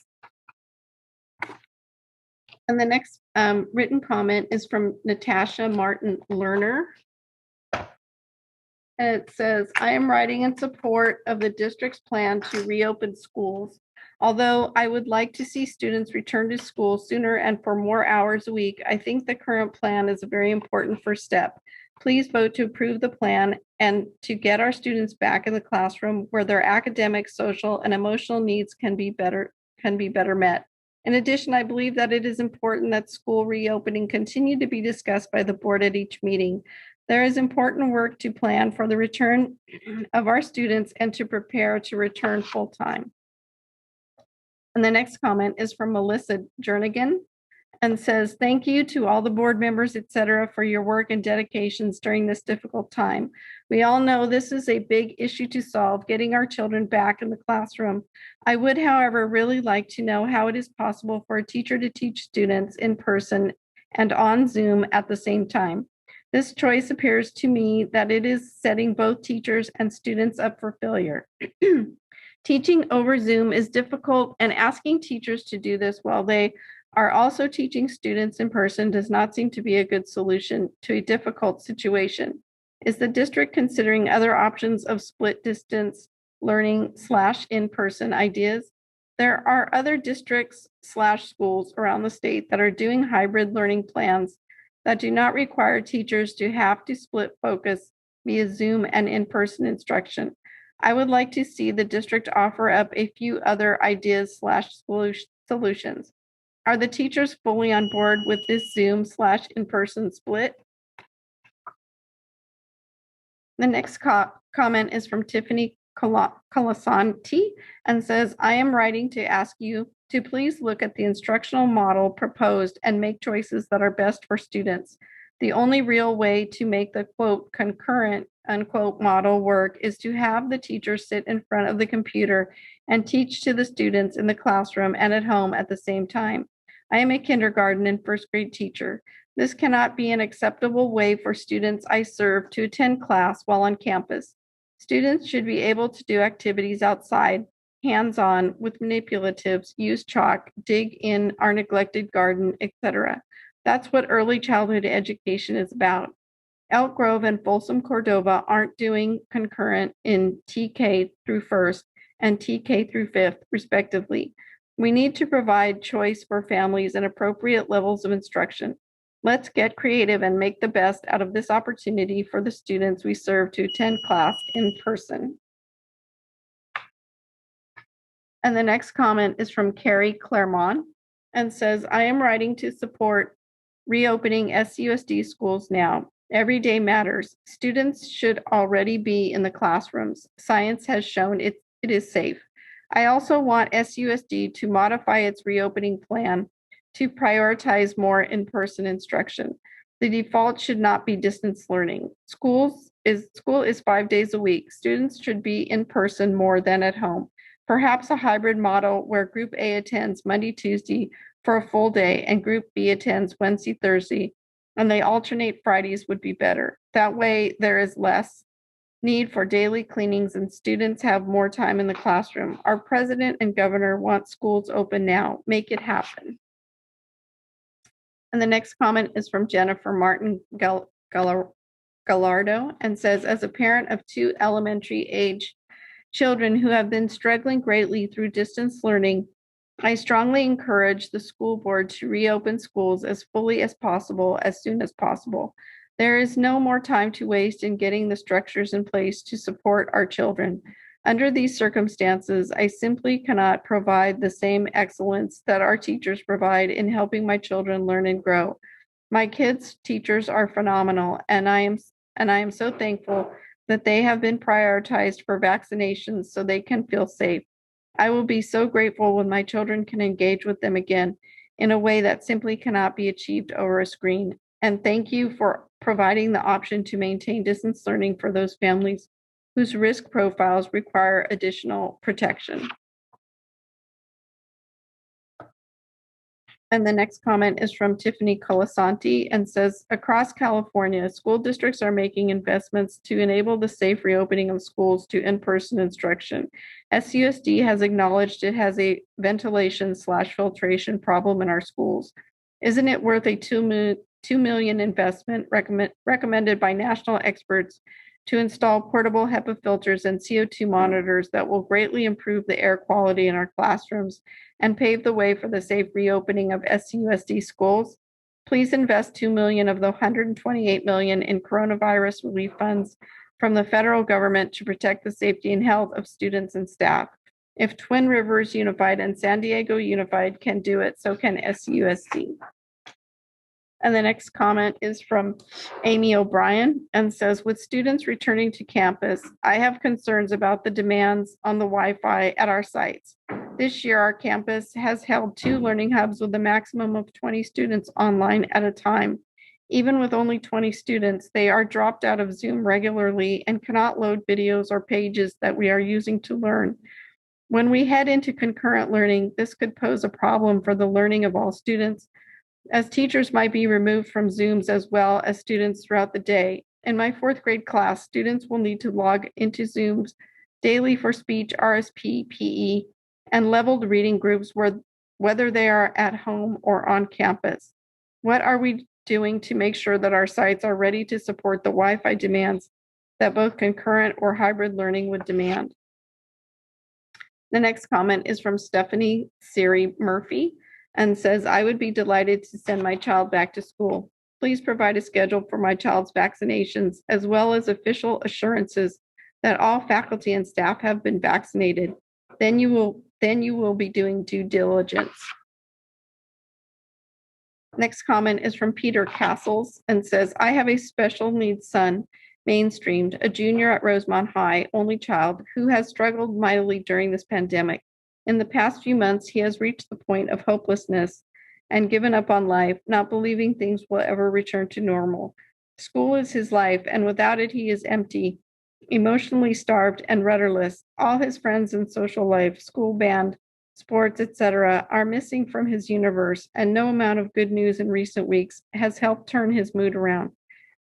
And the next written comment is from Natasha Martin Lerner. And it says, I am writing in support of the district's plan to reopen schools. Although I would like to see students return to school sooner and for more hours a week, I think the current plan is a very important first step. Please vote to approve the plan and to get our students back in the classroom where their academic, social, and emotional needs can be better met. In addition, I believe that it is important that school reopening continue to be discussed by the board at each meeting. There is important work to plan for the return of our students and to prepare to return full-time. And the next comment is from Melissa Jernigan and says, thank you to all the board members, et cetera, for your work and dedications during this difficult time. We all know this is a big issue to solve, getting our children back in the classroom. I would, however, really like to know how it is possible for a teacher to teach students in person and on Zoom at the same time. This choice appears to me that it is setting both teachers and students up for failure. Teaching over Zoom is difficult, and asking teachers to do this while they are also teaching students in person does not seem to be a good solution to a difficult situation. Is the district considering other options of split distance learning / in-person ideas? There are other districts / schools around the state that are doing hybrid learning plans that do not require teachers to have to split focus via Zoom and in-person instruction. I would like to see the district offer up a few other ideas / solutions. Are the teachers fully on board with this Zoom / in-person split? The next comment is from Tiffany Colasanti and says, I am writing to ask you to please look at the instructional model proposed and make choices that are best for students. The only real way to make the quote concurrent unquote model work is to have the teacher sit in front of the computer and teach to the students in the classroom and at home at the same time. I am a kindergarten and first grade teacher. This cannot be an acceptable way for students I serve to attend class while on campus. Students should be able to do activities outside, hands-on with manipulatives, use chalk, dig in our neglected garden, etc. That's what early childhood education is about. Elk Grove and Folsom Cordova aren't doing concurrent in TK through first and TK through fifth, respectively. We need to provide choice for families and appropriate levels of instruction. Let's get creative and make the best out of this opportunity for the students we serve to attend class in person. And the next comment is from Carrie Claremont and says, I am writing to support reopening SUSD schools now. Every day matters. Students should already be in the classrooms. Science has shown it is safe. I also want SUSD to modify its reopening plan to prioritize more in-person instruction. The default should not be distance learning. School is 5 days a week. Students should be in person more than at home. Perhaps a hybrid model where Group A attends Monday, Tuesday for a full day and Group B attends Wednesday, Thursday, and they alternate Fridays would be better. That way there is less need for daily cleanings and students have more time in the classroom. Our president and governor want schools open now. Make it happen. And the next comment is from Jennifer Martin Gallardo and says, as a parent of 2 elementary age children who have been struggling greatly through distance learning, I strongly encourage the school board to reopen schools as fully as possible, as soon as possible. There is no more time to waste in getting the structures in place to support our children. Under these circumstances, I simply cannot provide the same excellence that our teachers provide in helping my children learn and grow. My kids' teachers are phenomenal, and I am so thankful that they have been prioritized for vaccinations so they can feel safe. I will be so grateful when my children can engage with them again in a way that simply cannot be achieved over a screen. And thank you for providing the option to maintain distance learning for those families whose risk profiles require additional protection. And the next comment is from Tiffany Colasanti and says, across California, school districts are making investments to enable the safe reopening of schools to in-person instruction. SUSD has acknowledged it has a ventilation/filtration problem in our schools. Isn't it worth a $2 million investment recommended by national experts to install portable HEPA filters and CO2 monitors that will greatly improve the air quality in our classrooms and pave the way for the safe reopening of SUSD schools? Please invest $2 million of the $128 million in coronavirus relief funds from the federal government to protect the safety and health of students and staff. If Twin Rivers Unified and San Diego Unified can do it, so can SUSD. And the next comment is from Amy O'Brien and says, with students returning to campus, I have concerns about the demands on the Wi-Fi at our sites. This year, our campus has held 2 learning hubs with a maximum of 20 students online at a time. Even with only 20 students, they are dropped out of Zoom regularly and cannot load videos or pages that we are using to learn. When we head into concurrent learning, this could pose a problem for the learning of all students, as teachers might be removed from Zooms as well as students throughout the day. In my 4th grade class, students will need to log into Zooms daily for speech, RSP, PE, and leveled reading groups whether they are at home or on campus. What are we doing to make sure that our sites are ready to support the Wi-Fi demands that both concurrent or hybrid learning would demand? The next comment is from Stephanie Siri Murphy and says, I would be delighted to send my child back to school. Please provide a schedule for my child's vaccinations, as well as official assurances that all faculty and staff have been vaccinated. Then you will be doing due diligence. Next comment is from Peter Castles and says, I have a special needs son, mainstreamed, a junior at Rosemont High, only child, who has struggled mightily during this pandemic. In the past few months, he has reached the point of hopelessness and given up on life, not believing things will ever return to normal. School is his life, and without it, he is empty, emotionally starved and rudderless. All his friends and social life, school band, sports, etc., are missing from his universe, and no amount of good news in recent weeks has helped turn his mood around.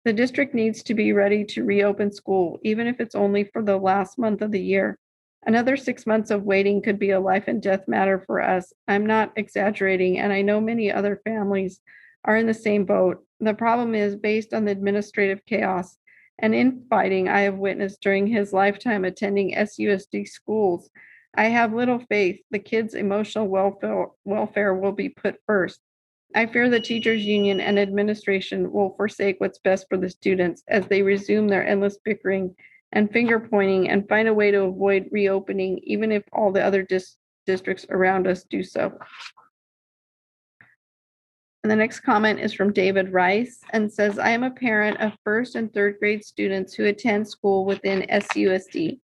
The district needs to be ready to reopen school, even if it's only for the last month of the year. Another 6 months of waiting could be a life and death matter for us. I'm not exaggerating, and I know many other families are in the same boat. The problem is based on the administrative chaos and infighting I have witnessed during his lifetime attending SUSD schools. I have little faith the kids' emotional welfare will be put first. I fear the teachers' union and administration will forsake what's best for the students as they resume their endless bickering and finger pointing and find a way to avoid reopening, even if all the other districts around us do so. And the next comment is from David Rice and says, I am a parent of first and third grade students who attend school within SUSD.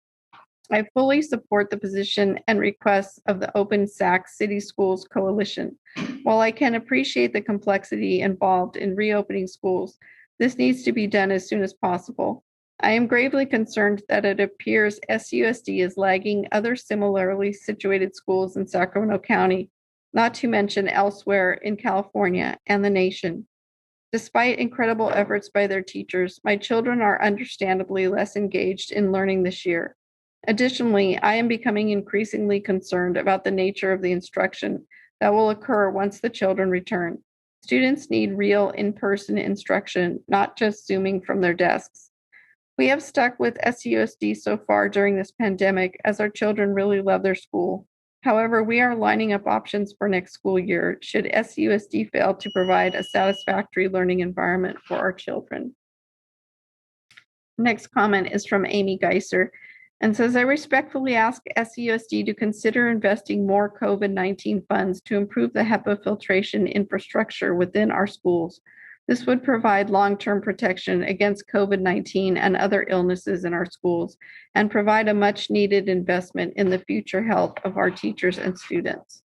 I fully support the position and requests of the Open Sac City Schools Coalition. While I can appreciate the complexity involved in reopening schools, this needs to be done as soon as possible. I am gravely concerned that it appears SUSD is lagging other similarly situated schools in Sacramento County, not to mention elsewhere in California and the nation. Despite incredible efforts by their teachers, my children are understandably less engaged in learning this year. Additionally, I am becoming increasingly concerned about the nature of the instruction that will occur once the children return. Students need real in-person instruction, not just Zooming from their desks. We have stuck with SUSD so far during this pandemic as our children really love their school. However, we are lining up options for next school year should SUSD fail to provide a satisfactory learning environment for our children. Next comment is from Amy Geiser and says, I respectfully ask SUSD to consider investing more COVID-19 funds to improve the HEPA filtration infrastructure within our schools. This would provide long-term protection against COVID-19 and other illnesses in our schools and provide a much-needed investment in the future health of our teachers and students.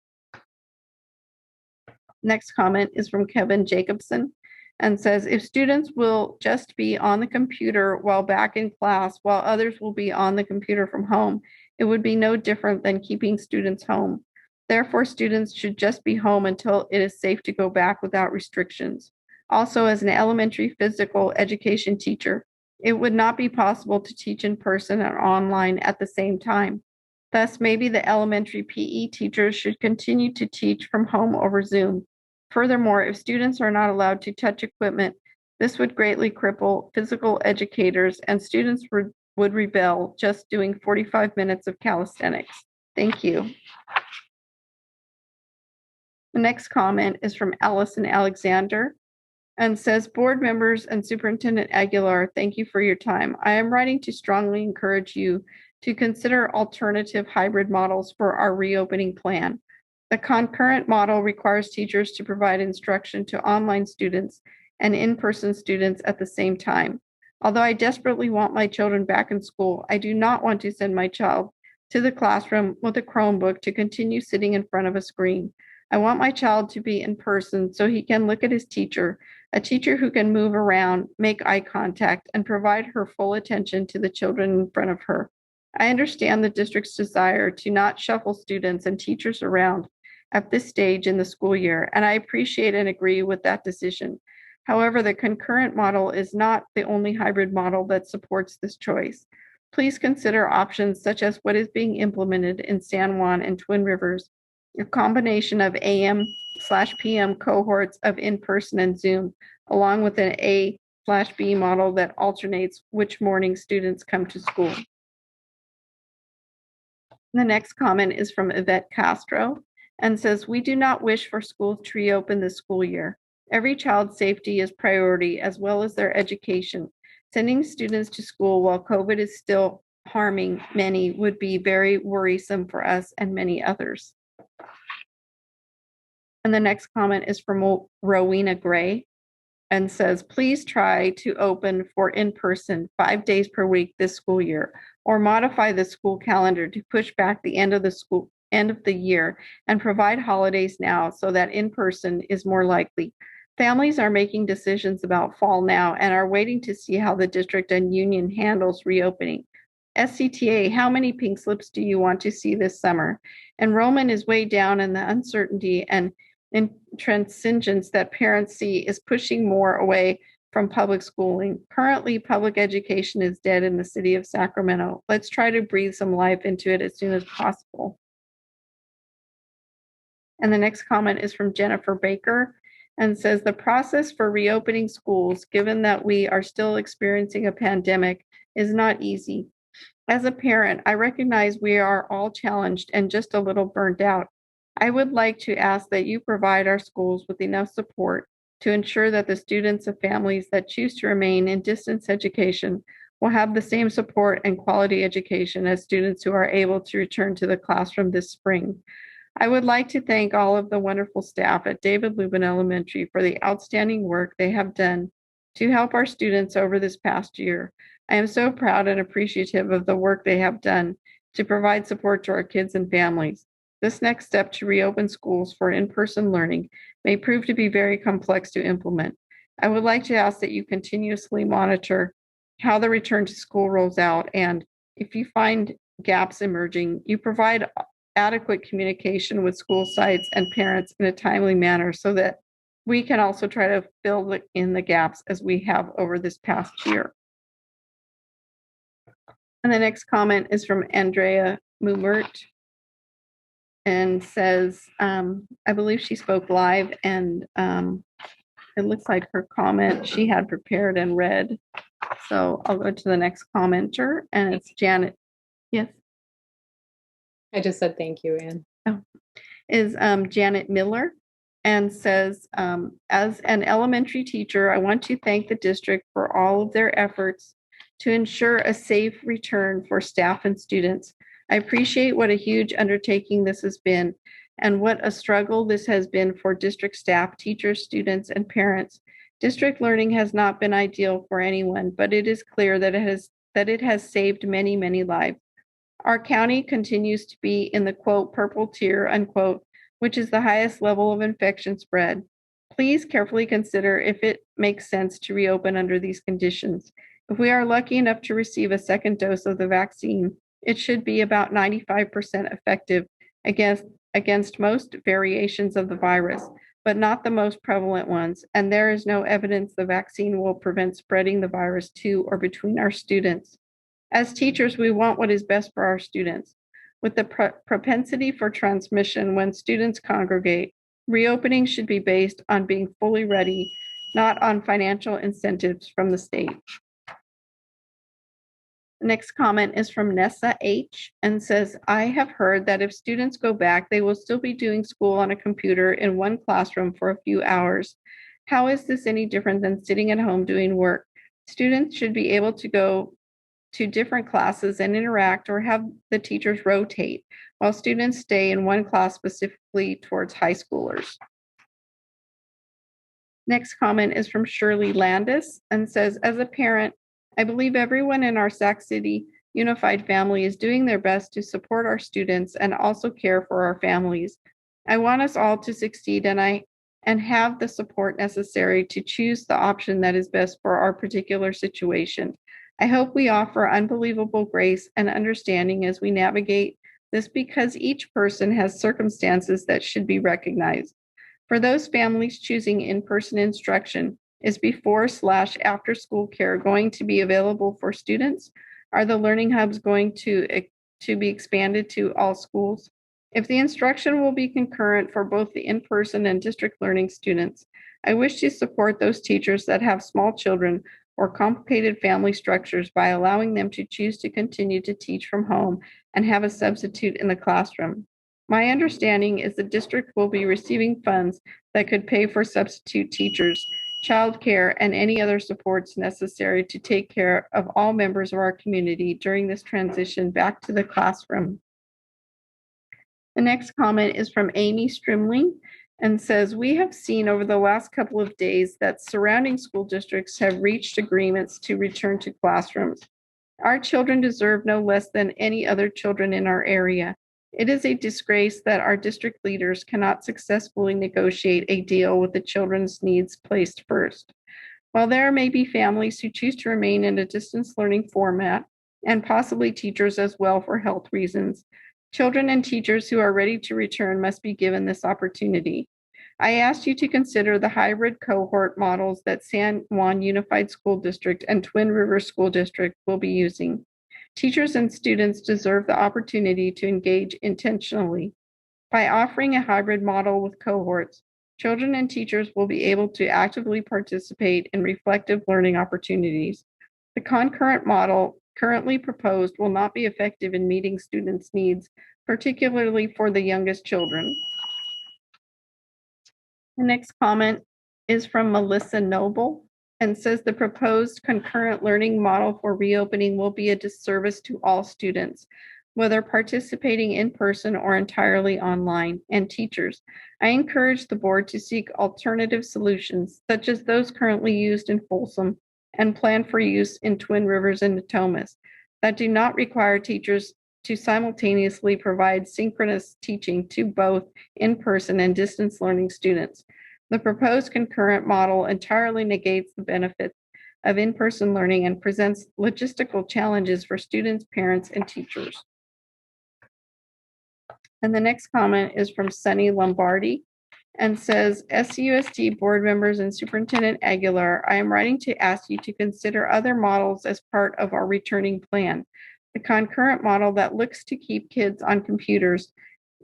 Next comment is from Kevin Jacobson and says, if students will just be on the computer while back in class, while others will be on the computer from home, it would be no different than keeping students home. Therefore, students should just be home until it is safe to go back without restrictions. Also, as an elementary physical education teacher, it would not be possible to teach in person and online at the same time. Thus, maybe the elementary PE teachers should continue to teach from home over Zoom. Furthermore, if students are not allowed to touch equipment, this would greatly cripple physical educators and students would rebel just doing 45 minutes of calisthenics. Thank you. The next comment is from Allison Alexander and says, board members and Superintendent Aguilar, thank you for your time. I am writing to strongly encourage you to consider alternative hybrid models for our reopening plan. The concurrent model requires teachers to provide instruction to online students and in-person students at the same time. Although I desperately want my children back in school, I do not want to send my child to the classroom with a Chromebook to continue sitting in front of a screen. I want my child to be in person so he can look at his teacher, a teacher who can move around, make eye contact, and provide her full attention to the children in front of her. I understand the district's desire to not shuffle students and teachers around at this stage in the school year, and I appreciate and agree with that decision. However, the concurrent model is not the only hybrid model that supports this choice. Please consider options such as what is being implemented in San Juan and Twin Rivers, a combination of AM/PM cohorts of in-person and Zoom, along with an A/B model that alternates which morning students come to school. The next comment is from Yvette Castro and says, we do not wish for schools to reopen this school year. Every child's safety is priority as well as their education. Sending students to school while COVID is still harming many would be very worrisome for us and many others. And the next comment is from Rowena Gray and says, please try to open for in-person 5 days per week this school year, or modify the school calendar to push back the end of the year and provide holidays now so that in-person is more likely. Families are making decisions about fall now and are waiting to see how the district and union handles reopening. SCTA, how many pink slips do you want to see this summer? Enrollment is way down, and the uncertainty and intransigence that parents see is pushing more away from public schooling. Currently, public education is dead in the city of Sacramento. Let's try to breathe some life into it as soon as possible. And the next comment is from Jennifer Baker and says, the process for reopening schools, given that we are still experiencing a pandemic, is not easy. As a parent, I recognize we are all challenged and just a little burnt out. I would like to ask that you provide our schools with enough support to ensure that the students of families that choose to remain in distance education will have the same support and quality education as students who are able to return to the classroom this spring. I would like to thank all of the wonderful staff at David Lubin Elementary for the outstanding work they have done to help our students over this past year. I am so proud and appreciative of the work they have done to provide support to our kids and families. This next step to reopen schools for in-person learning may prove to be very complex to implement. I would like to ask that you continuously monitor how the return to school rolls out, and if you find gaps emerging, you provide adequate communication with school sites and parents in a timely manner so that we can also try to fill in the gaps as we have over this past year. And the next comment is from Andrea Mumert and says, I believe she spoke live, and it looks like her comment she had prepared and read. So I'll go to the next commenter, and it's Janet. Yes. I just said thank you, Ann. Oh. Is Janet Miller, and says, as an elementary teacher, I want to thank the district for all of their efforts to ensure a safe return for staff and students. I appreciate what a huge undertaking this has been and what a struggle this has been for district staff, teachers, students, and parents. District learning has not been ideal for anyone, but it is clear that it has saved many, many lives. Our county continues to be in the quote purple tier unquote, which is the highest level of infection spread. Please carefully consider if it makes sense to reopen under these conditions. If we are lucky enough to receive a second dose of the vaccine, it should be about 95% effective against most variations of the virus, but not the most prevalent ones. And there is no evidence the vaccine will prevent spreading the virus to or between our students. As teachers, we want what is best for our students. With the propensity for transmission when students congregate, reopening should be based on being fully ready, not on financial incentives from the state. The next comment is from Nessa H. and says, I have heard that if students go back, they will still be doing school on a computer in one classroom for a few hours. How is this any different than sitting at home doing work? Students should be able to go to different classes and interact or have the teachers rotate while students stay in one class specifically towards high schoolers. Next comment is from Shirley Landis and says, as a parent, I believe everyone in our Sac City Unified family is doing their best to support our students and also care for our families. I want us all to succeed and have the support necessary to choose the option that is best for our particular situation. I hope we offer unbelievable grace and understanding as we navigate this, because each person has circumstances that should be recognized. For those families choosing in-person instruction, is before/after school care going to be available for students? Are the learning hubs going to be expanded to all schools? If the instruction will be concurrent for both the in-person and district learning students, I wish to support those teachers that have small children or complicated family structures by allowing them to choose to continue to teach from home and have a substitute in the classroom. My understanding is the district will be receiving funds that could pay for substitute teachers, childcare, and any other supports necessary to take care of all members of our community during this transition back to the classroom. The next comment is from Amy Strimling and says, we have seen over the last couple of days that surrounding school districts have reached agreements to return to classrooms. Our children deserve no less than any other children in our area. It is a disgrace that our district leaders cannot successfully negotiate a deal with the children's needs placed first. While there may be families who choose to remain in a distance learning format, and possibly teachers as well for health reasons, children and teachers who are ready to return must be given this opportunity. I asked you to consider the hybrid cohort models that San Juan Unified School District and Twin Rivers School District will be using. Teachers and students deserve the opportunity to engage intentionally. By offering a hybrid model with cohorts, children and teachers will be able to actively participate in reflective learning opportunities. The concurrent model currently proposed will not be effective in meeting students' needs, particularly for the youngest children. The next comment is from Melissa Noble and says the proposed concurrent learning model for reopening will be a disservice to all students, whether participating in person or entirely online, and teachers. I encourage the board to seek alternative solutions, such as those currently used in Folsom and planned for use in Twin Rivers and Natomas, that do not require teachers to simultaneously provide synchronous teaching to both in-person and distance learning students. The proposed concurrent model entirely negates the benefits of in-person learning and presents logistical challenges for students, parents, and teachers. And the next comment is from Sunny Lombardi and says, SUSD board members and Superintendent Aguilar, I am writing to ask you to consider other models as part of our returning plan. The concurrent model that looks to keep kids on computers,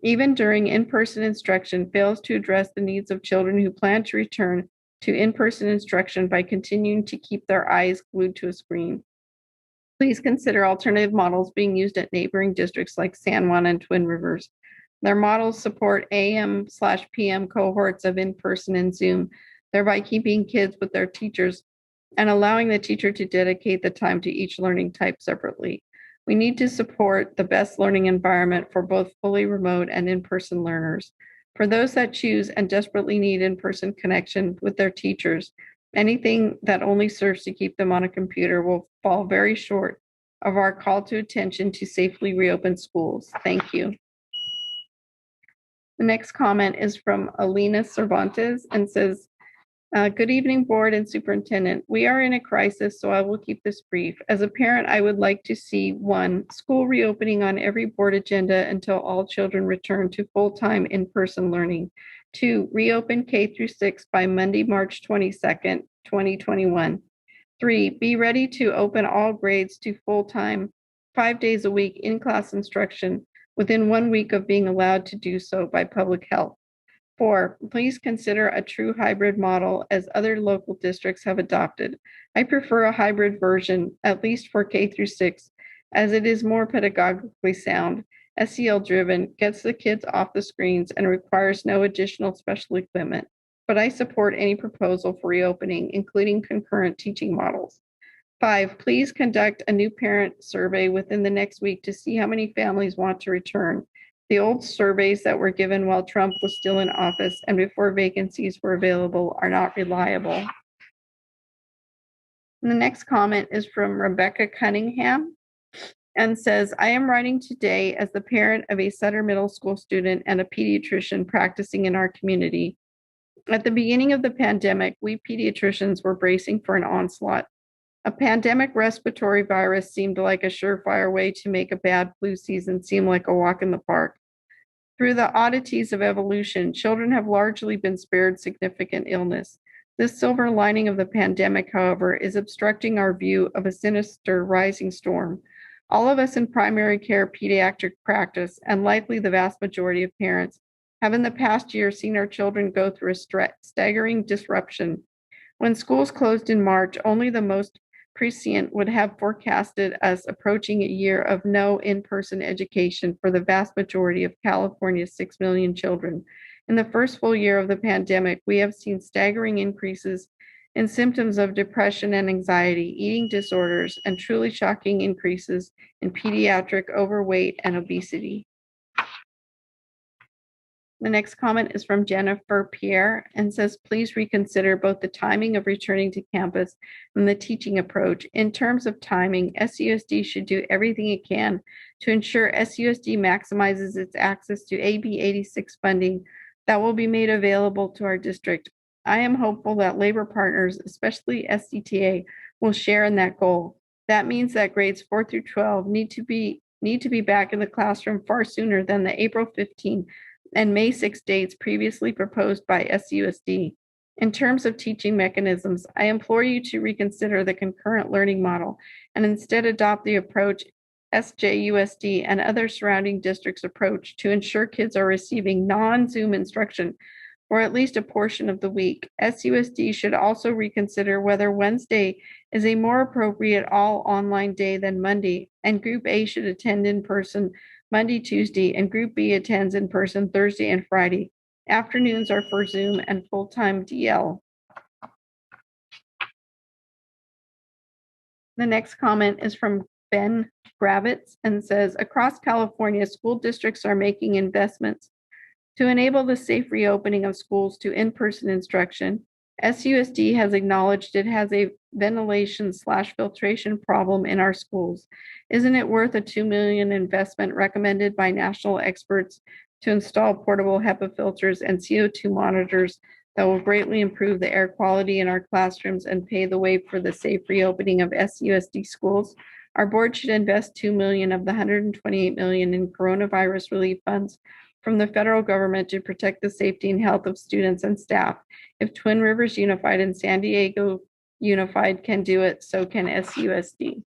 even during in-person instruction, fails to address the needs of children who plan to return to in-person instruction by continuing to keep their eyes glued to a screen. Please consider alternative models being used at neighboring districts like San Juan and Twin Rivers. Their models support AM/PM cohorts of in-person and Zoom, thereby keeping kids with their teachers and allowing the teacher to dedicate the time to each learning type separately. We need to support the best learning environment for both fully remote and in-person learners. For those that choose and desperately need in-person connection with their teachers, anything that only serves to keep them on a computer will fall very short of our call to attention to safely reopen schools. Thank you. The next comment is from Alina Cervantes and says, good evening, board and superintendent. We are in a crisis, so I will keep this brief. As a parent, I would like to see 1, school reopening on every board agenda until all children return to full-time in-person learning. 2, reopen K through 6 by Monday, March 22nd, 2021. 3, be ready to open all grades to full-time, 5 days a week in-class instruction within 1 week of being allowed to do so by public health. 4, please consider a true hybrid model as other local districts have adopted. I prefer a hybrid version, at least for K through 6, as it is more pedagogically sound, SEL driven, gets the kids off the screens, and requires no additional special equipment. But I support any proposal for reopening, including concurrent teaching models. 5, please conduct a new parent survey within the next week to see how many families want to return. The old surveys that were given while Trump was still in office and before vacancies were available are not reliable. And the next comment is from Rebecca Cunningham and says, I am writing today as the parent of a Sutter Middle School student and a pediatrician practicing in our community. At the beginning of the pandemic, we pediatricians were bracing for an onslaught. A pandemic respiratory virus seemed like a surefire way to make a bad flu season seem like a walk in the park. Through the oddities of evolution, children have largely been spared significant illness. This silver lining of the pandemic, however, is obstructing our view of a sinister rising storm. All of us in primary care pediatric practice, and likely the vast majority of parents, have in the past year seen our children go through a staggering disruption. When schools closed in March, only the most prescient would have forecasted us approaching a year of no in-person education for the vast majority of California's 6 million children. In the first full year of the pandemic, we have seen staggering increases in symptoms of depression and anxiety, eating disorders, and truly shocking increases in pediatric overweight and obesity. The next comment is from Jennifer Pierre and says, please reconsider both the timing of returning to campus and the teaching approach. In terms of timing, SUSD should do everything it can to ensure SUSD maximizes its access to AB 86 funding that will be made available to our district. I am hopeful that labor partners, especially SCTA, will share in that goal. That means that grades 4 through 12 need to be back in the classroom far sooner than the April 15 and May 6 dates previously proposed by SUSD. In terms of teaching mechanisms, I implore you to reconsider the concurrent learning model and instead adopt the approach SJUSD and other surrounding districts approach to ensure kids are receiving non-Zoom instruction for at least a portion of the week. SUSD should also reconsider whether Wednesday is a more appropriate all online day than Monday, and Group A should attend in person Monday, Tuesday, and Group B attends in person Thursday and Friday. Afternoons are for Zoom and full-time DL. The next comment is from Ben Gravitz and says, across California, school districts are making investments to enable the safe reopening of schools to in-person instruction. SUSD has acknowledged it has a ventilation/filtration problem in our schools. Isn't it worth a $2 million investment recommended by national experts to install portable HEPA filters and CO2 monitors that will greatly improve the air quality in our classrooms and pave the way for the safe reopening of SUSD schools? Our board should invest $2 million of the $128 million in coronavirus relief funds from the federal government to protect the safety and health of students and staff. If Twin Rivers Unified and San Diego Unified can do it, so can SUSD.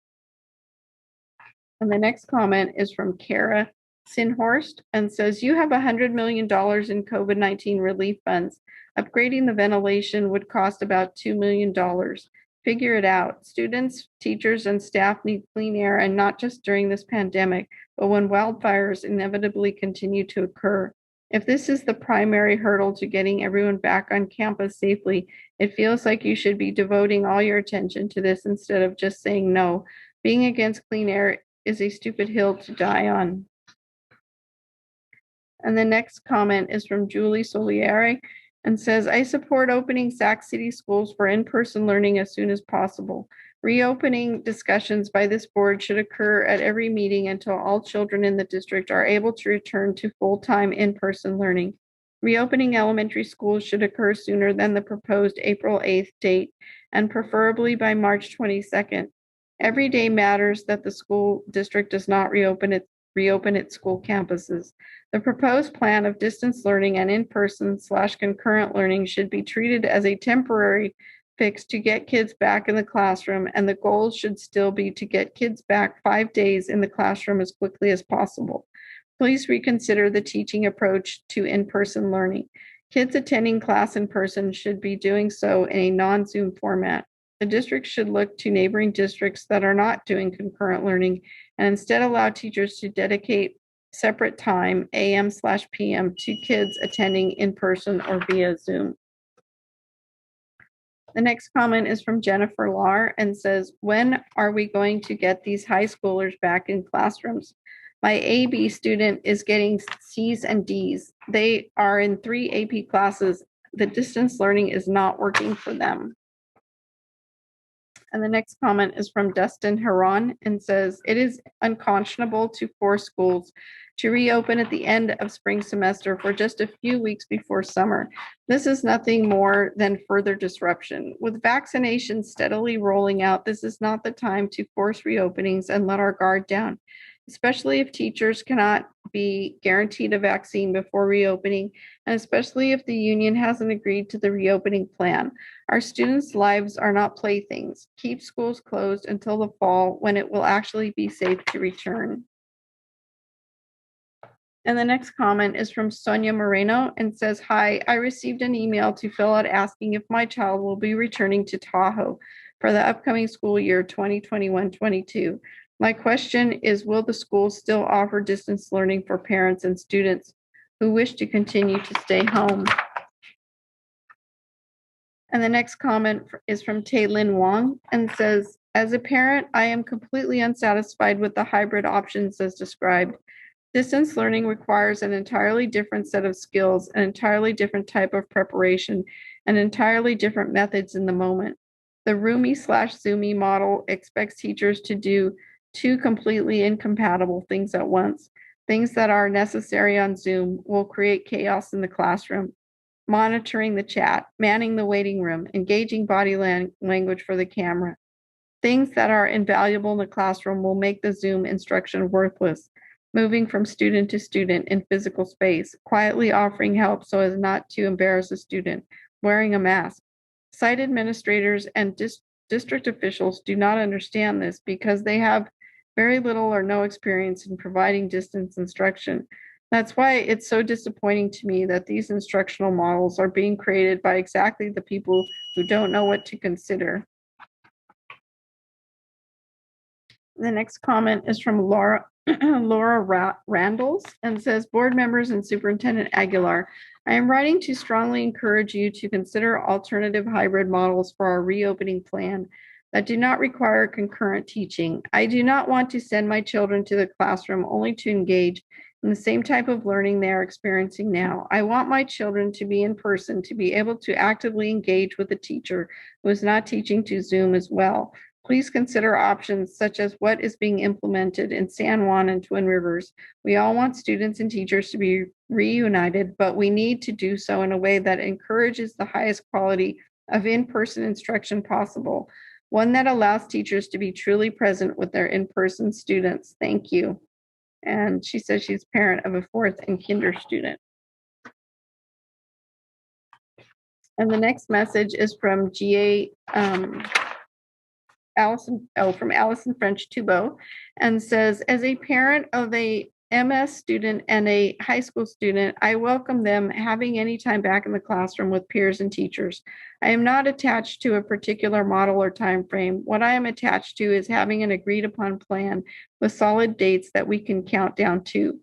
And the next comment is from Kara Sinhorst and says, you have $100 million in COVID-19 relief funds. Upgrading the ventilation would cost about $2 million. Figure it out. Students, teachers, and staff need clean air, and not just during this pandemic, but when wildfires inevitably continue to occur. If this is the primary hurdle to getting everyone back on campus safely, it feels like you should be devoting all your attention to this instead of just saying no. Being against clean air is a stupid hill to die on. And the next comment is from Julie Solieri and says, I support opening Sac City schools for in-person learning as soon as possible. Reopening discussions by this board should occur at every meeting until all children in the district are able to return to full-time in-person learning. Reopening elementary schools should occur sooner than the proposed April 8th date, and preferably by March 22nd. Every day matters that the school district does not reopen its school campuses. The proposed plan of distance learning and in-person/concurrent learning should be treated as a temporary fix to get kids back in the classroom, and the goal should still be to get kids back 5 days in the classroom as quickly as possible. Please reconsider the teaching approach to in-person learning. Kids attending class in person should be doing so in a non-Zoom format. The district should look to neighboring districts that are not doing concurrent learning and instead allow teachers to dedicate separate time, AM/PM, to kids attending in person or via Zoom. The next comment is from Jennifer Lahr and says, when are we going to get these high schoolers back in classrooms? My AB student is getting C's and D's. They are in 3 AP classes. The distance learning is not working for them. And the next comment is from Dustin Heron and says, it is unconscionable to force schools to reopen at the end of spring semester for just a few weeks before summer. This is nothing more than further disruption. With vaccinations steadily rolling out, this is not the time to force reopenings and let our guard down, especially if teachers cannot be guaranteed a vaccine before reopening, and especially if the union hasn't agreed to the reopening plan. Our students' lives are not playthings. Keep schools closed until the fall when it will actually be safe to return. And the next comment is from Sonia Moreno and says, hi, I received an email to fill out asking if my child will be returning to Tahoe for the upcoming school year 2021-22. My question is, will the school still offer distance learning for parents and students who wish to continue to stay home? And the next comment is from Taylin Wong and says, as a parent, I am completely unsatisfied with the hybrid options as described. Distance learning requires an entirely different set of skills, an entirely different type of preparation, and entirely different methods in the moment. The Roomy/Zoomy model expects teachers to do 2 completely incompatible things at once. Things that are necessary on Zoom will create chaos in the classroom. Monitoring the chat, manning the waiting room, engaging body language for the camera. Things that are invaluable in the classroom will make the Zoom instruction worthless. Moving from student to student in physical space, quietly offering help so as not to embarrass a student, wearing a mask. Site administrators and district officials do not understand this because they have very little or no experience in providing distance instruction. That's why it's so disappointing to me that these instructional models are being created by exactly the people who don't know what to consider. The next comment is from Laura Randalls and says, board members and Superintendent Aguilar, I am writing to strongly encourage you to consider alternative hybrid models for our reopening plan. that do not require concurrent teaching. I do not want to send my children to the classroom only to engage in the same type of learning they are experiencing now. I want my children to be in person, to be able to actively engage with a teacher who is not teaching to Zoom as well. Please consider options such as what is being implemented in San Juan and Twin Rivers. We all want students and teachers to be reunited, but we need to do so in a way that encourages the highest quality of in-person instruction possible, one that allows teachers to be truly present with their in-person students. Thank you. And she says she's parent of a 4th and kinder student. And the next message is from from Allison French Toubeau, and says, as a parent of a MS student and a high school student, I welcome them having any time back in the classroom with peers and teachers. I am not attached to a particular model or time frame. What I am attached to is having an agreed upon plan with solid dates that we can count down to.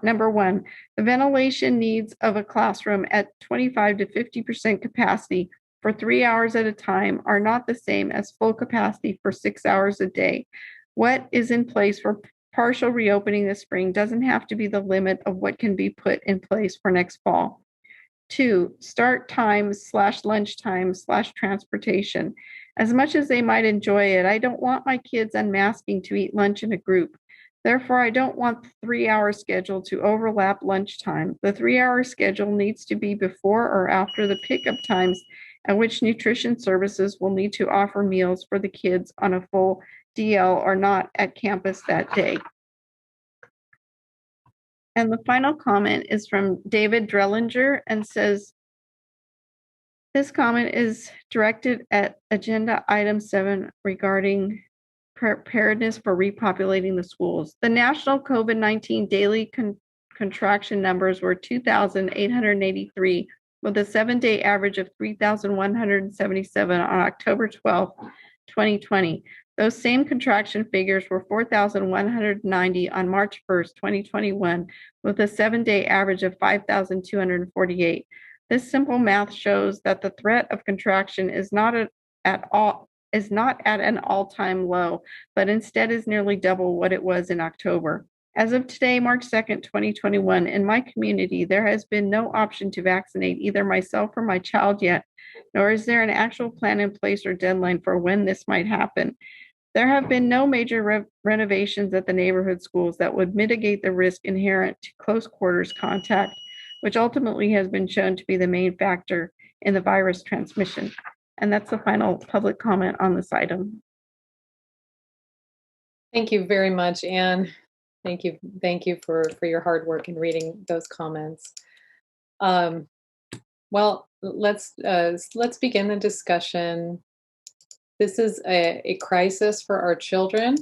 Number one, the ventilation needs of a classroom at 25 to 50% capacity for 3 hours at a time are not the same as full capacity for 6 hours a day. What is in place for partial reopening this spring doesn't have to be the limit of what can be put in place for next fall. 2, start times / lunch time / transportation. As much as they might enjoy it, I don't want my kids unmasking to eat lunch in a group. Therefore, I don't want the 3-hour schedule to overlap lunchtime. The 3-hour schedule needs to be before or after the pickup times at which nutrition services will need to offer meals for the kids on a full DL or not at campus that day. And the final comment is from David Drellinger and says, this comment is directed at agenda item 7 regarding preparedness for repopulating the schools. The national COVID-19 daily contraction numbers were 2,883 with a 7-day average of 3,177 on October 12, 2020. Those same contraction figures were 4,190 on March 1st, 2021, with a 7-day average of 5,248. This simple math shows that the threat of contraction is not at an all-time low, but instead is nearly double what it was in October. As of today, March 2nd, 2021, in my community, there has been no option to vaccinate either myself or my child yet, nor is there an actual plan in place or deadline for when this might happen. There have been no major renovations at the neighborhood schools that would mitigate the risk inherent to close quarters contact, which ultimately has been shown to be the main factor in the virus transmission. And that's the final public comment on this item. Thank you very much, Anne. Thank you for your hard work in reading those comments. Well, let's begin the discussion. This is a crisis for our children.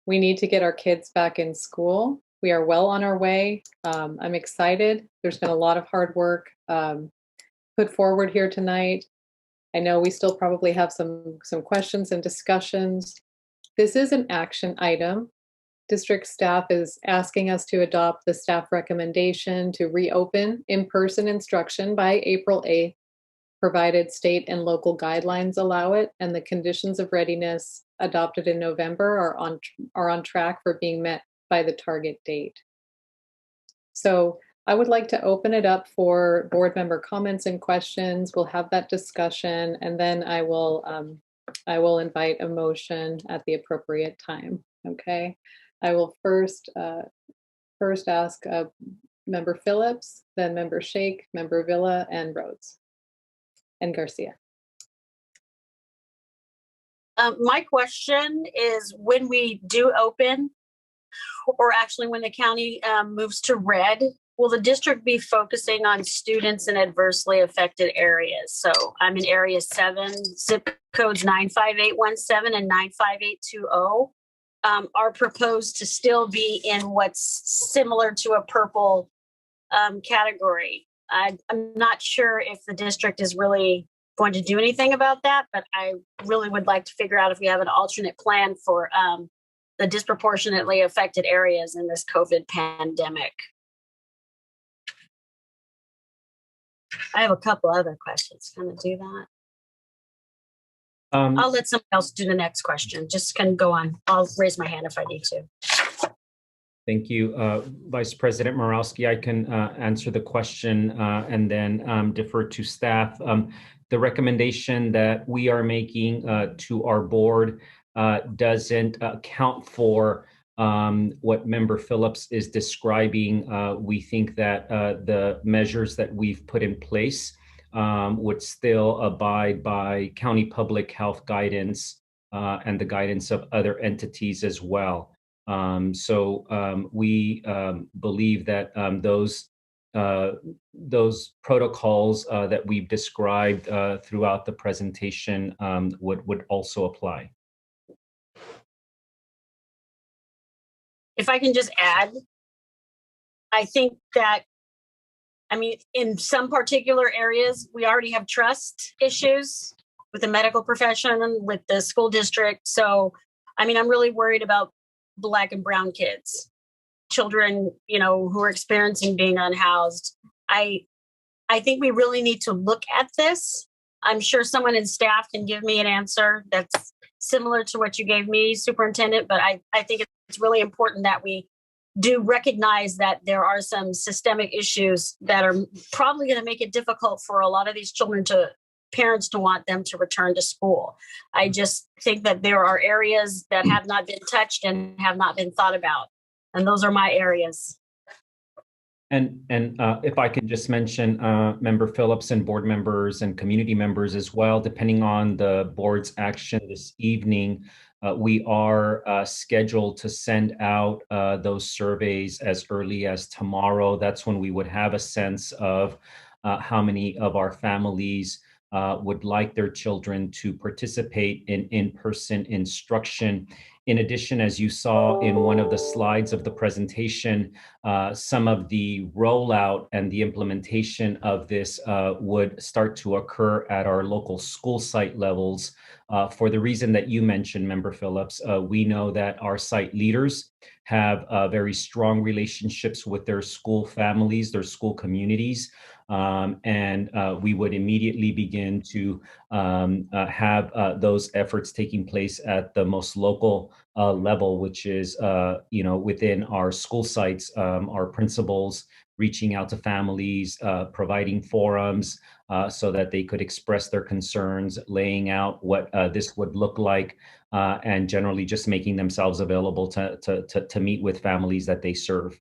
We need to get our kids back in school. We are well on our way. I'm excited. There's been a lot of hard work put forward here tonight. I know we still probably have some questions and discussions. This is an action item. District staff is asking us to adopt the staff recommendation to reopen in-person instruction by April 8th, provided state and local guidelines allow it, and the conditions of readiness adopted in November are on track for being met by the target date. So I would like to open it up for board member comments and questions. We'll have that discussion, and then I will invite a motion at the appropriate time. Okay. I will first ask Member Phillips, then Member Shake, Member Villa, and Rhodes, and Garcia. My question is, when we do open, or actually when the county moves to red, will the district be focusing on students in adversely affected areas? So I'm in area 7, zip codes 95817 and 95820. Are proposed to still be in what's similar to a purple category. I'm not sure if the district is really going to do anything about that, but I really would like to figure out if we have an alternate plan for the disproportionately affected areas in this COVID pandemic. I have a couple other questions. Can I do that? I'll let someone else do the next question. Just can go on. I'll raise my hand if I need to. Thank you, Vice President Morawski. I can answer the question and then defer to staff. The recommendation that we are making to our board doesn't account for what Member Phillips is describing. We think that the measures that we've put in place would still abide by county public health guidance and the guidance of other entities as well. We believe that those protocols that we've described throughout the presentation would also apply. If I can just add, I think that, I mean, in some particular areas, we already have trust issues with the medical profession, with the school district. So, I mean, I'm really worried about Black and brown kids, children, you know, who are experiencing being unhoused. I think we really need to look at this. I'm sure someone in staff can give me an answer that's similar to what you gave me, Superintendent, but I think it's really important that we do recognize that there are some systemic issues that are probably going to make it difficult for a lot of these parents to want them to return to school. I just think that there are areas that have not been touched and have not been thought about. And those are my areas. And if I could just mention Member Phillips and board members and community members as well, depending on the board's action this evening, we are scheduled to send out those surveys as early as tomorrow. That's when we would have a sense of how many of our families would like their children to participate in in-person instruction. In addition, as you saw in one of the slides of the presentation, some of the rollout and the implementation of this would start to occur at our local school site levels. For the reason that you mentioned, Member Phillips, we know that our site leaders have very strong relationships with their school families, their school communities. And we would immediately begin to have those efforts taking place at the most local level, which is, within our school sites, our principals reaching out to families, providing forums so that they could express their concerns, laying out what this would look like, and generally just making themselves available to meet with families that they serve.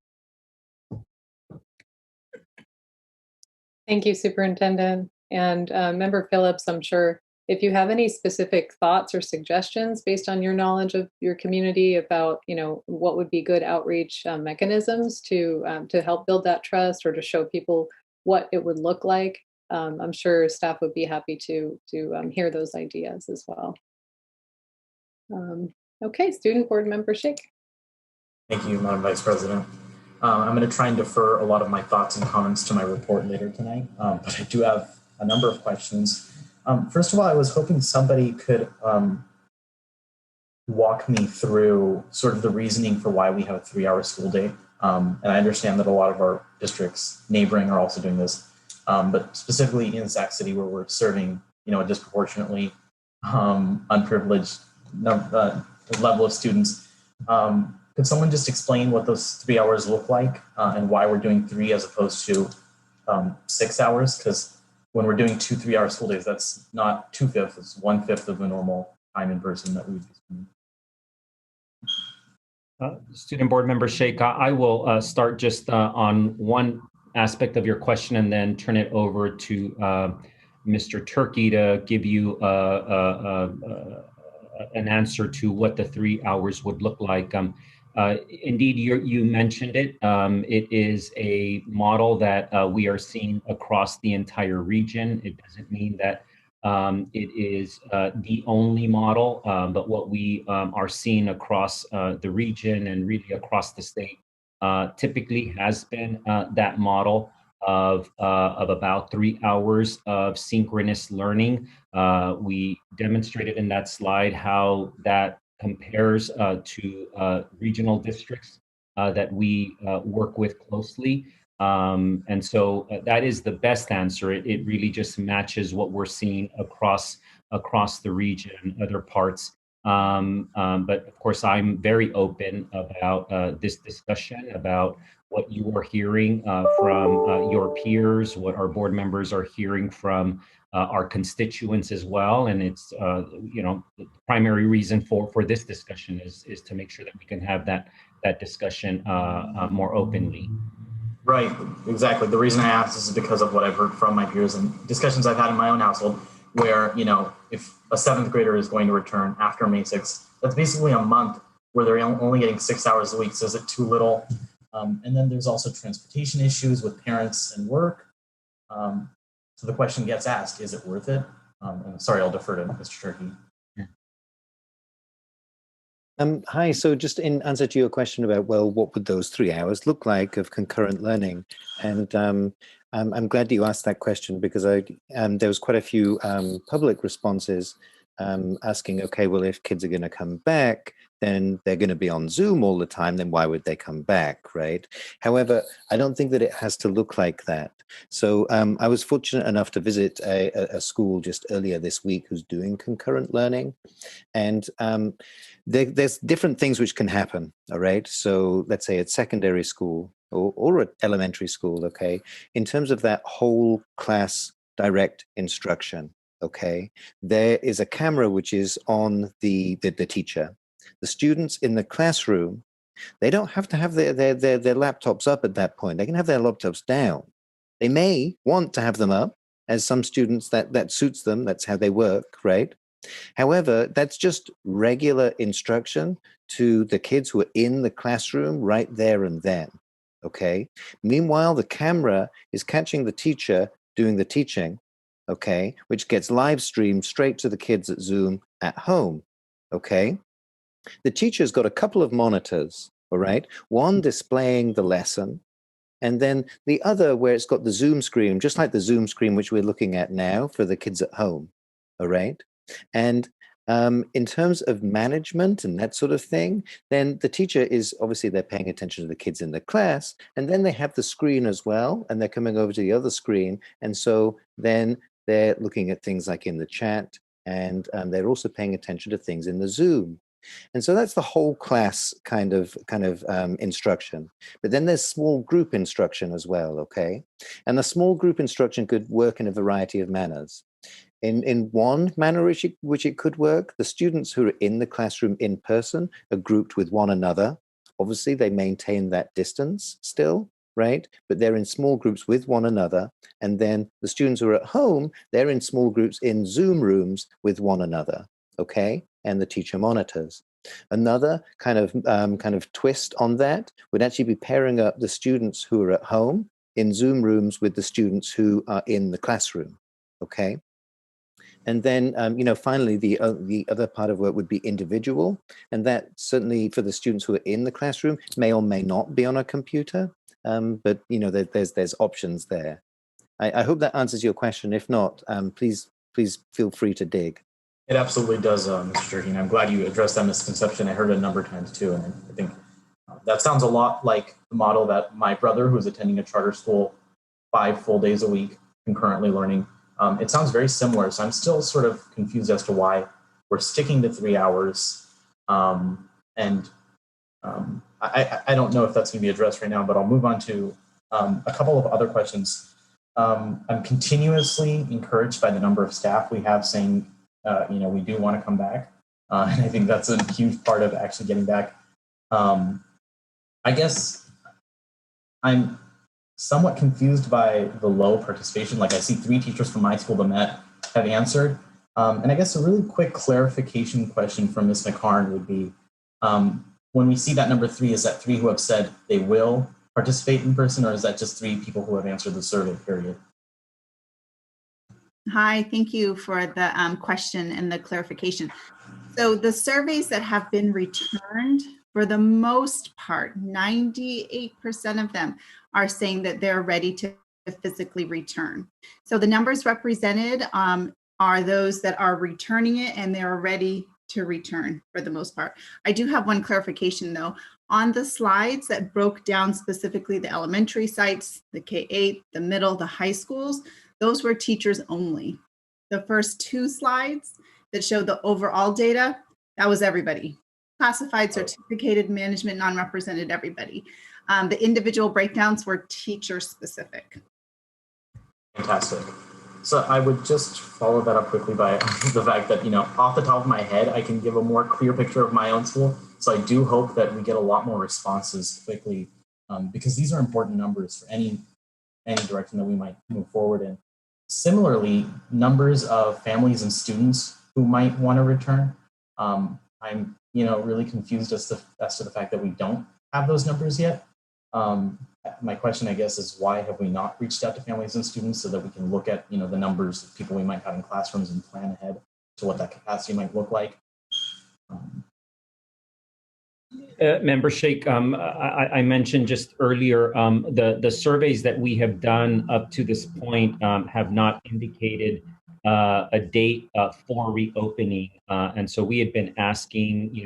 Thank you, Superintendent. And Member Phillips, I'm sure if you have any specific thoughts or suggestions based on your knowledge of your community about, what would be good outreach mechanisms to help build that trust or to show people what it would look like, I'm sure staff would be happy to hear those ideas as well. Okay, Student Board Member Sheikh. Thank you, Madam Vice President. I'm going to try and defer a lot of my thoughts and comments to my report later tonight, but I do have a number of questions. First of all, I was hoping somebody could walk me through sort of the reasoning for why we have a 3-hour school day. And I understand that a lot of our districts neighboring are also doing this, but specifically in Sac City, where we're serving, a disproportionately unprivileged level of students. Could someone just explain what those 3 hours look like and why we're doing 3 as opposed to 6 hours? Because when we're doing 2 3-hour school days, that's not 2/5, it's 1/5 of the normal time in person that we would be spending. Student Board Member Sheikh, I will start just on one aspect of your question and then turn it over to Mr. Turkey to give you an answer to what the 3 hours would look like. Indeed, you mentioned it. It is a model that we are seeing across the entire region. It doesn't mean that it is the only model, but what we are seeing across the region and really across the state typically has been that model of about 3 hours of synchronous learning. We demonstrated in that slide how that compares to regional districts that we work with closely. And so that is the best answer. It really just matches what we're seeing across the region, other parts. But of course, I'm very open about this discussion, about what you are hearing from your peers, what our board members are hearing from our constituents as well. And it's, the primary reason for this discussion is to make sure that we can have that discussion more openly. Right, exactly. The reason I asked is because of what I've heard from my peers and discussions I've had in my own household, where, if a 7th grader is going to return after May 6th, that's basically a month where they're only getting 6 hours a week. So is it too little? And then there's also transportation issues with parents and work. So the question gets asked, is it worth it? And sorry, I'll defer to Mr. Turkey. Hi, so just in answer to your question about, well, what would those 3 hours look like of concurrent learning? And I'm glad you asked that question, because there was quite a few public responses asking, okay, well, if kids are going to come back, then they're going to be on Zoom all the time, then why would they come back, right? However, I don't think that it has to look like that. So I was fortunate enough to visit a school just earlier this week who's doing concurrent learning. And there's different things which can happen, all right? So let's say at secondary school or at elementary school, okay? In terms of that whole class direct instruction, okay? There is a camera which is on the teacher. The students in the classroom, they don't have to have their laptops up at that point. They can have their laptops down. They may want to have them up, as some students that suits them. That's how they work, right? However, that's just regular instruction to the kids who are in the classroom right there and then, okay? Meanwhile, the camera is catching the teacher doing the teaching, okay, which gets live streamed straight to the kids at Zoom at home, okay? The teacher's got a couple of monitors, all right? One displaying the lesson, and then the other where it's got the Zoom screen, just like the Zoom screen which we're looking at now for the kids at home, all right? And in terms of management and that sort of thing, then the teacher is obviously they're paying attention to the kids in the class, and then they have the screen as well, and they're coming over to the other screen. And so then they're looking at things like in the chat, and they're also paying attention to things in the Zoom. And so that's the whole class kind of instruction. But then there's small group instruction as well, okay? And the small group instruction could work in a variety of manners. In one manner which it could work, the students who are in the classroom in person are grouped with one another. Obviously, they maintain that distance still, right? But they're in small groups with one another. And then the students who are at home, they're in small groups in Zoom rooms with one another, okay? And the teacher monitors. Another kind of twist on that would actually be pairing up the students who are at home in Zoom rooms with the students who are in the classroom, okay? And then, finally, the other part of work would be individual. And that certainly for the students who are in the classroom may or may not be on a computer. But, there's options there. I hope that answers your question. If not, please feel free to dig. It absolutely does, Mr. Turkey. And I'm glad you addressed that misconception. I heard it a number of times too. And I think that sounds a lot like the model that my brother, who's attending a charter school 5 full days a week, concurrently learning, it sounds very similar. So I'm still sort of confused as to why we're sticking to 3 hours. I don't know if that's going to be addressed right now, but I'll move on to a couple of other questions. I'm continuously encouraged by the number of staff we have saying, we do want to come back. And I think that's a huge part of actually getting back. I guess I'm somewhat confused by the low participation. Like I see 3 teachers from my school, the Met, have answered. And I guess a really quick clarification question from Ms. McCarn would be, when we see that number 3, is that 3 who have said they will participate in person, or is that just 3 people who have answered the survey period? Hi, thank you for the question and the clarification. So the surveys that have been returned, for the most part, 98% of them are saying that they're ready to physically return. So the numbers represented are those that are returning it and they're ready to return for the most part. I do have one clarification though. On the slides that broke down specifically the elementary sites, the K-8, the middle, the high schools, those were teachers only. The first two slides that showed the overall data, that was everybody. Classified, certificated, management, non-represented, everybody. The individual breakdowns were teacher specific. Fantastic. So I would just follow that up quickly by the fact that, off the top of my head, I can give a more clear picture of my own school. So I do hope that we get a lot more responses quickly, because these are important numbers for any direction that we might move forward in. Similarly, numbers of families and students who might want to return. I'm, really confused as to the fact that we don't have those numbers yet. My question, I guess, is why have we not reached out to families and students so that we can look at, the numbers of people we might have in classrooms and plan ahead to what that capacity might look like? Member Sheikh, I mentioned just earlier, the surveys that we have done up to this point have not indicated a date for reopening. And so we had been asking,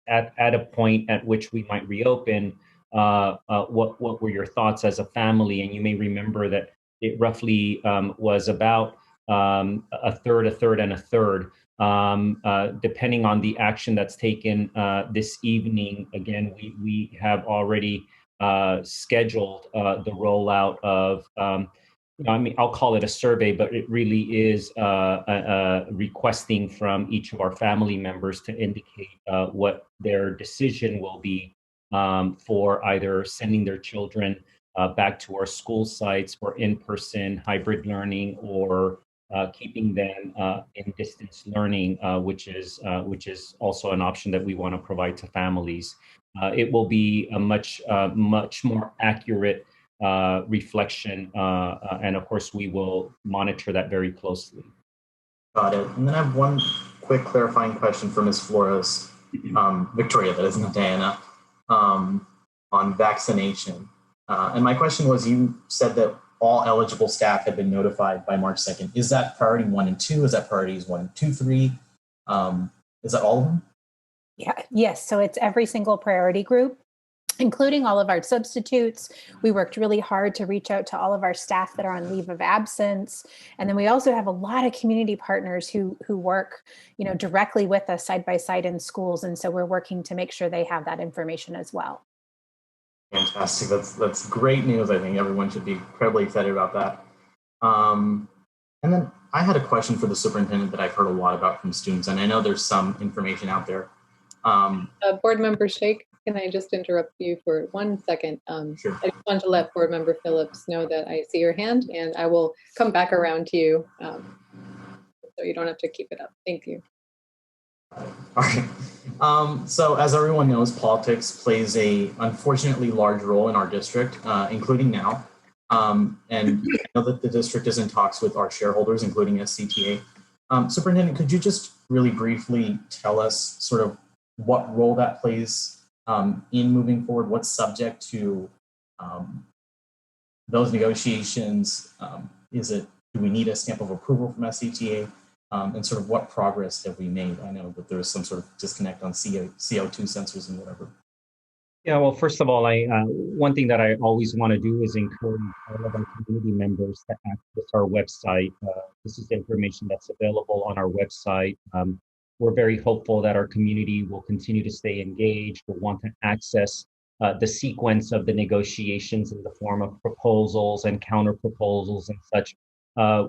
at a point at which we might reopen, what were your thoughts as a family? And you may remember that it roughly was about a third, and a third. Depending on the action that's taken this evening, again, we have already scheduled the rollout of, I'll call it a survey, but it really is requesting from each of our family members to indicate what their decision will be for either sending their children back to our school sites for in-person hybrid learning, or keeping them in distance learning, which is also an option that we want to provide to families. It will be a much more accurate reflection, and of course we will monitor that very closely. Got it. And then I have one quick clarifying question for Ms. Flores, Victoria, that is, not Diana, on vaccination. And my question was, you said that all eligible staff had been notified by March 2nd. Is that priority 1 and 2? Is that priorities 1, 2, 3? Is that all of them? Yes. So it's every single priority group, including all of our substitutes. We worked really hard to reach out to all of our staff that are on leave of absence. And then we also have a lot of community partners who work, directly with us side by side in schools. And so we're working to make sure they have that information as well. Fantastic. That's great news. I think everyone should be incredibly excited about that. And then I had a question for the superintendent that I've heard a lot about from students, and I know there's some information out there. Board Member Sheikh, can I just interrupt you for 1 second? Sure. I just want to let Board Member Phillips know that I see your hand, and I will come back around to you, so you don't have to keep it up. Thank you. All right. So as everyone knows, politics plays a unfortunately large role in our district, including now. And I know that the district is in talks with our shareholders, including SCTA. Superintendent, could you just really briefly tell us sort of what role that plays in moving forward? What's subject to those negotiations? Do we need a stamp of approval from SCTA? And sort of what progress have we made? I know that there was some sort of disconnect on CO2 sensors and whatever. Yeah, well, first of all, one thing that I always want to do is encourage all of our community members to access our website. This is information that's available on our website. We're very hopeful that our community will continue to stay engaged. We'll want to access the sequence of the negotiations in the form of proposals and counter proposals and such.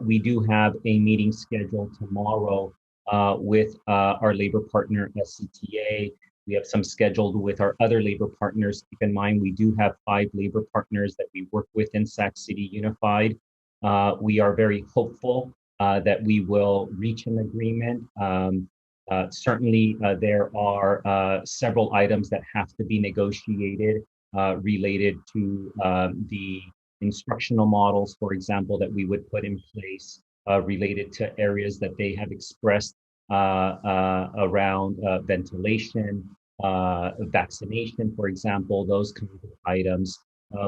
We do have a meeting scheduled tomorrow with our labor partner, SCTA. We have some scheduled with our other labor partners. Keep in mind, we do have 5 labor partners that we work with in Sac City Unified. We are very hopeful that we will reach an agreement. Certainly, there are several items that have to be negotiated related to the instructional models, for example, that we would put in place related to areas that they have expressed around ventilation, vaccination, for example, those kinds of items.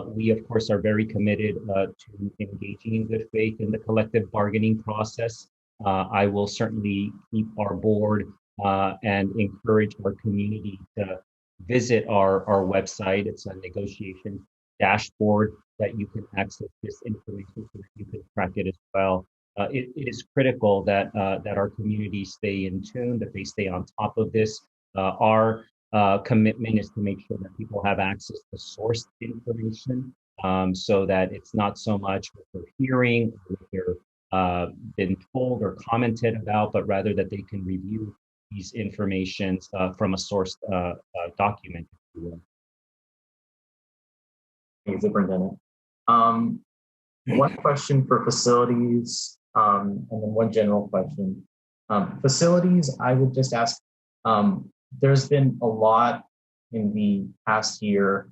We, of course, are very committed to engaging in good faith in the collective bargaining process. I will certainly keep our board and encourage our community to visit our website. It's a negotiation dashboard that you can access this information so that you can track it as well. It is critical that our community stay in tune, that they stay on top of this. Our commitment is to make sure that people have access to sourced information, so that it's not so much what they're hearing, or what they're been told or commented about, but rather that they can review these informations from a sourced document, if you will. Thank you, Superintendent. One question for facilities, and then one general question. Facilities, I would just ask, there's been a lot in the past year,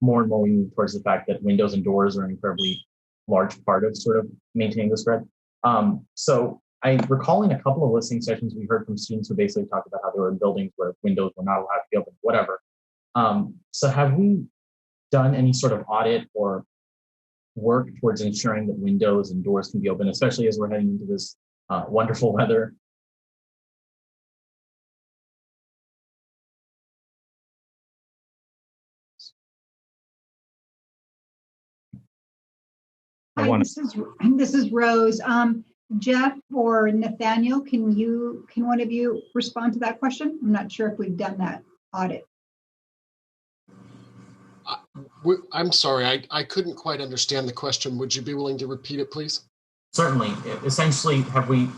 more and more leaning towards the fact that windows and doors are an incredibly large part of sort of maintaining the spread. So I recall in a couple of listening sessions, we heard from students who basically talked about how they were in buildings where windows were not allowed to be open, whatever. So have we done any sort of audit or work towards ensuring that windows and doors can be open, especially as we're heading into this wonderful weather? Hi, this is Rose. Jeff or Nathaniel, can one of you respond to that question? I'm not sure if we've done that audit. I'm sorry, I couldn't quite understand the question. Would you be willing to repeat it, please? Certainly. Essentially, have we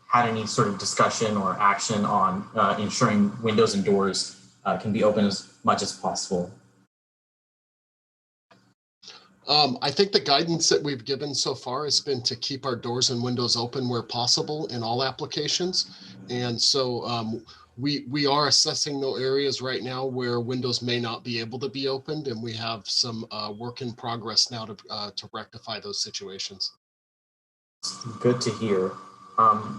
had any sort of discussion or action on ensuring windows and doors can be open as much as possible? I think the guidance that we've given so far has been to keep our doors and windows open where possible in all applications. And so we are assessing those areas right now where windows may not be able to be opened, and we have some work in progress now to rectify those situations. Good to hear.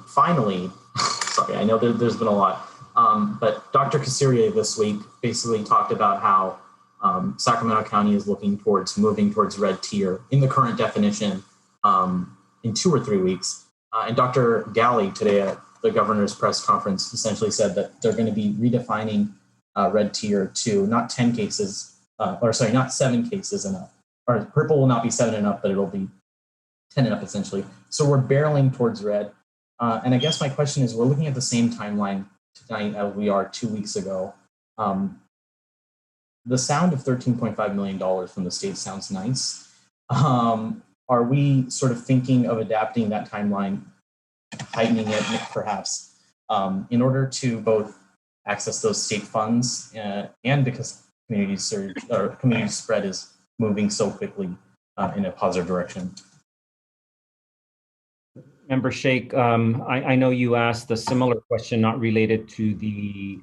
Finally, sorry, I know there's been a lot, but Dr. Casirier this week basically talked about how Sacramento County is moving towards red tier in the current definition in 2 or 3 weeks. And Dr. Galley today at the governor's press conference essentially said that they're going to be redefining red tier to not 10 cases, not 7 cases enough. Or purple will not be 7 and up, but it'll be 10 and up essentially. So we're barreling towards red. And I guess my question is, we're looking at the same timeline tonight as we are 2 weeks ago. The sound of $13.5 million from the state sounds nice. Are we sort of thinking of adapting that timeline, tightening it perhaps, in order to both access those state funds and because community spread is moving so quickly in a positive direction? Member Sheikh, I know you asked a similar question, not related to the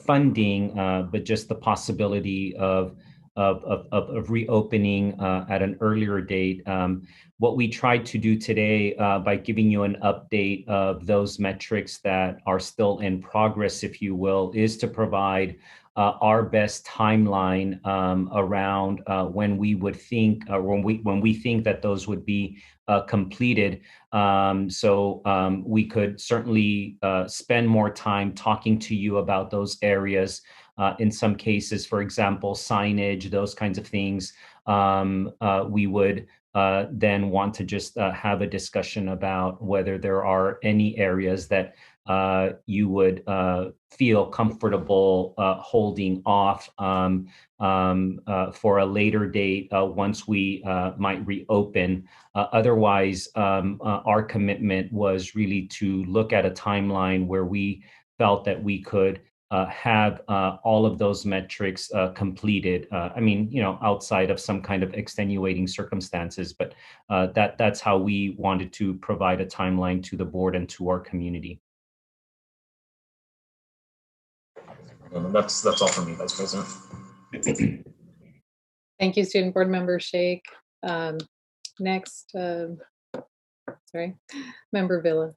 funding, but just the possibility of reopening at an earlier date. What we tried to do today by giving you an update of those metrics that are still in progress, if you will, is to provide our best timeline around when we would think, or when we think that those would be completed. So we could certainly spend more time talking to you about those areas. In some cases, for example, signage, those kinds of things, we would then want to just have a discussion about whether there are any areas that you would feel comfortable holding off for a later date once we might reopen. Otherwise, our commitment was really to look at a timeline where we felt that we could have all of those metrics completed. Outside of some kind of extenuating circumstances, but that's how we wanted to provide a timeline to the board and to our community. That's all from me, Vice President. Thank you, Student Board Member Sheikh. Next, Member Villa.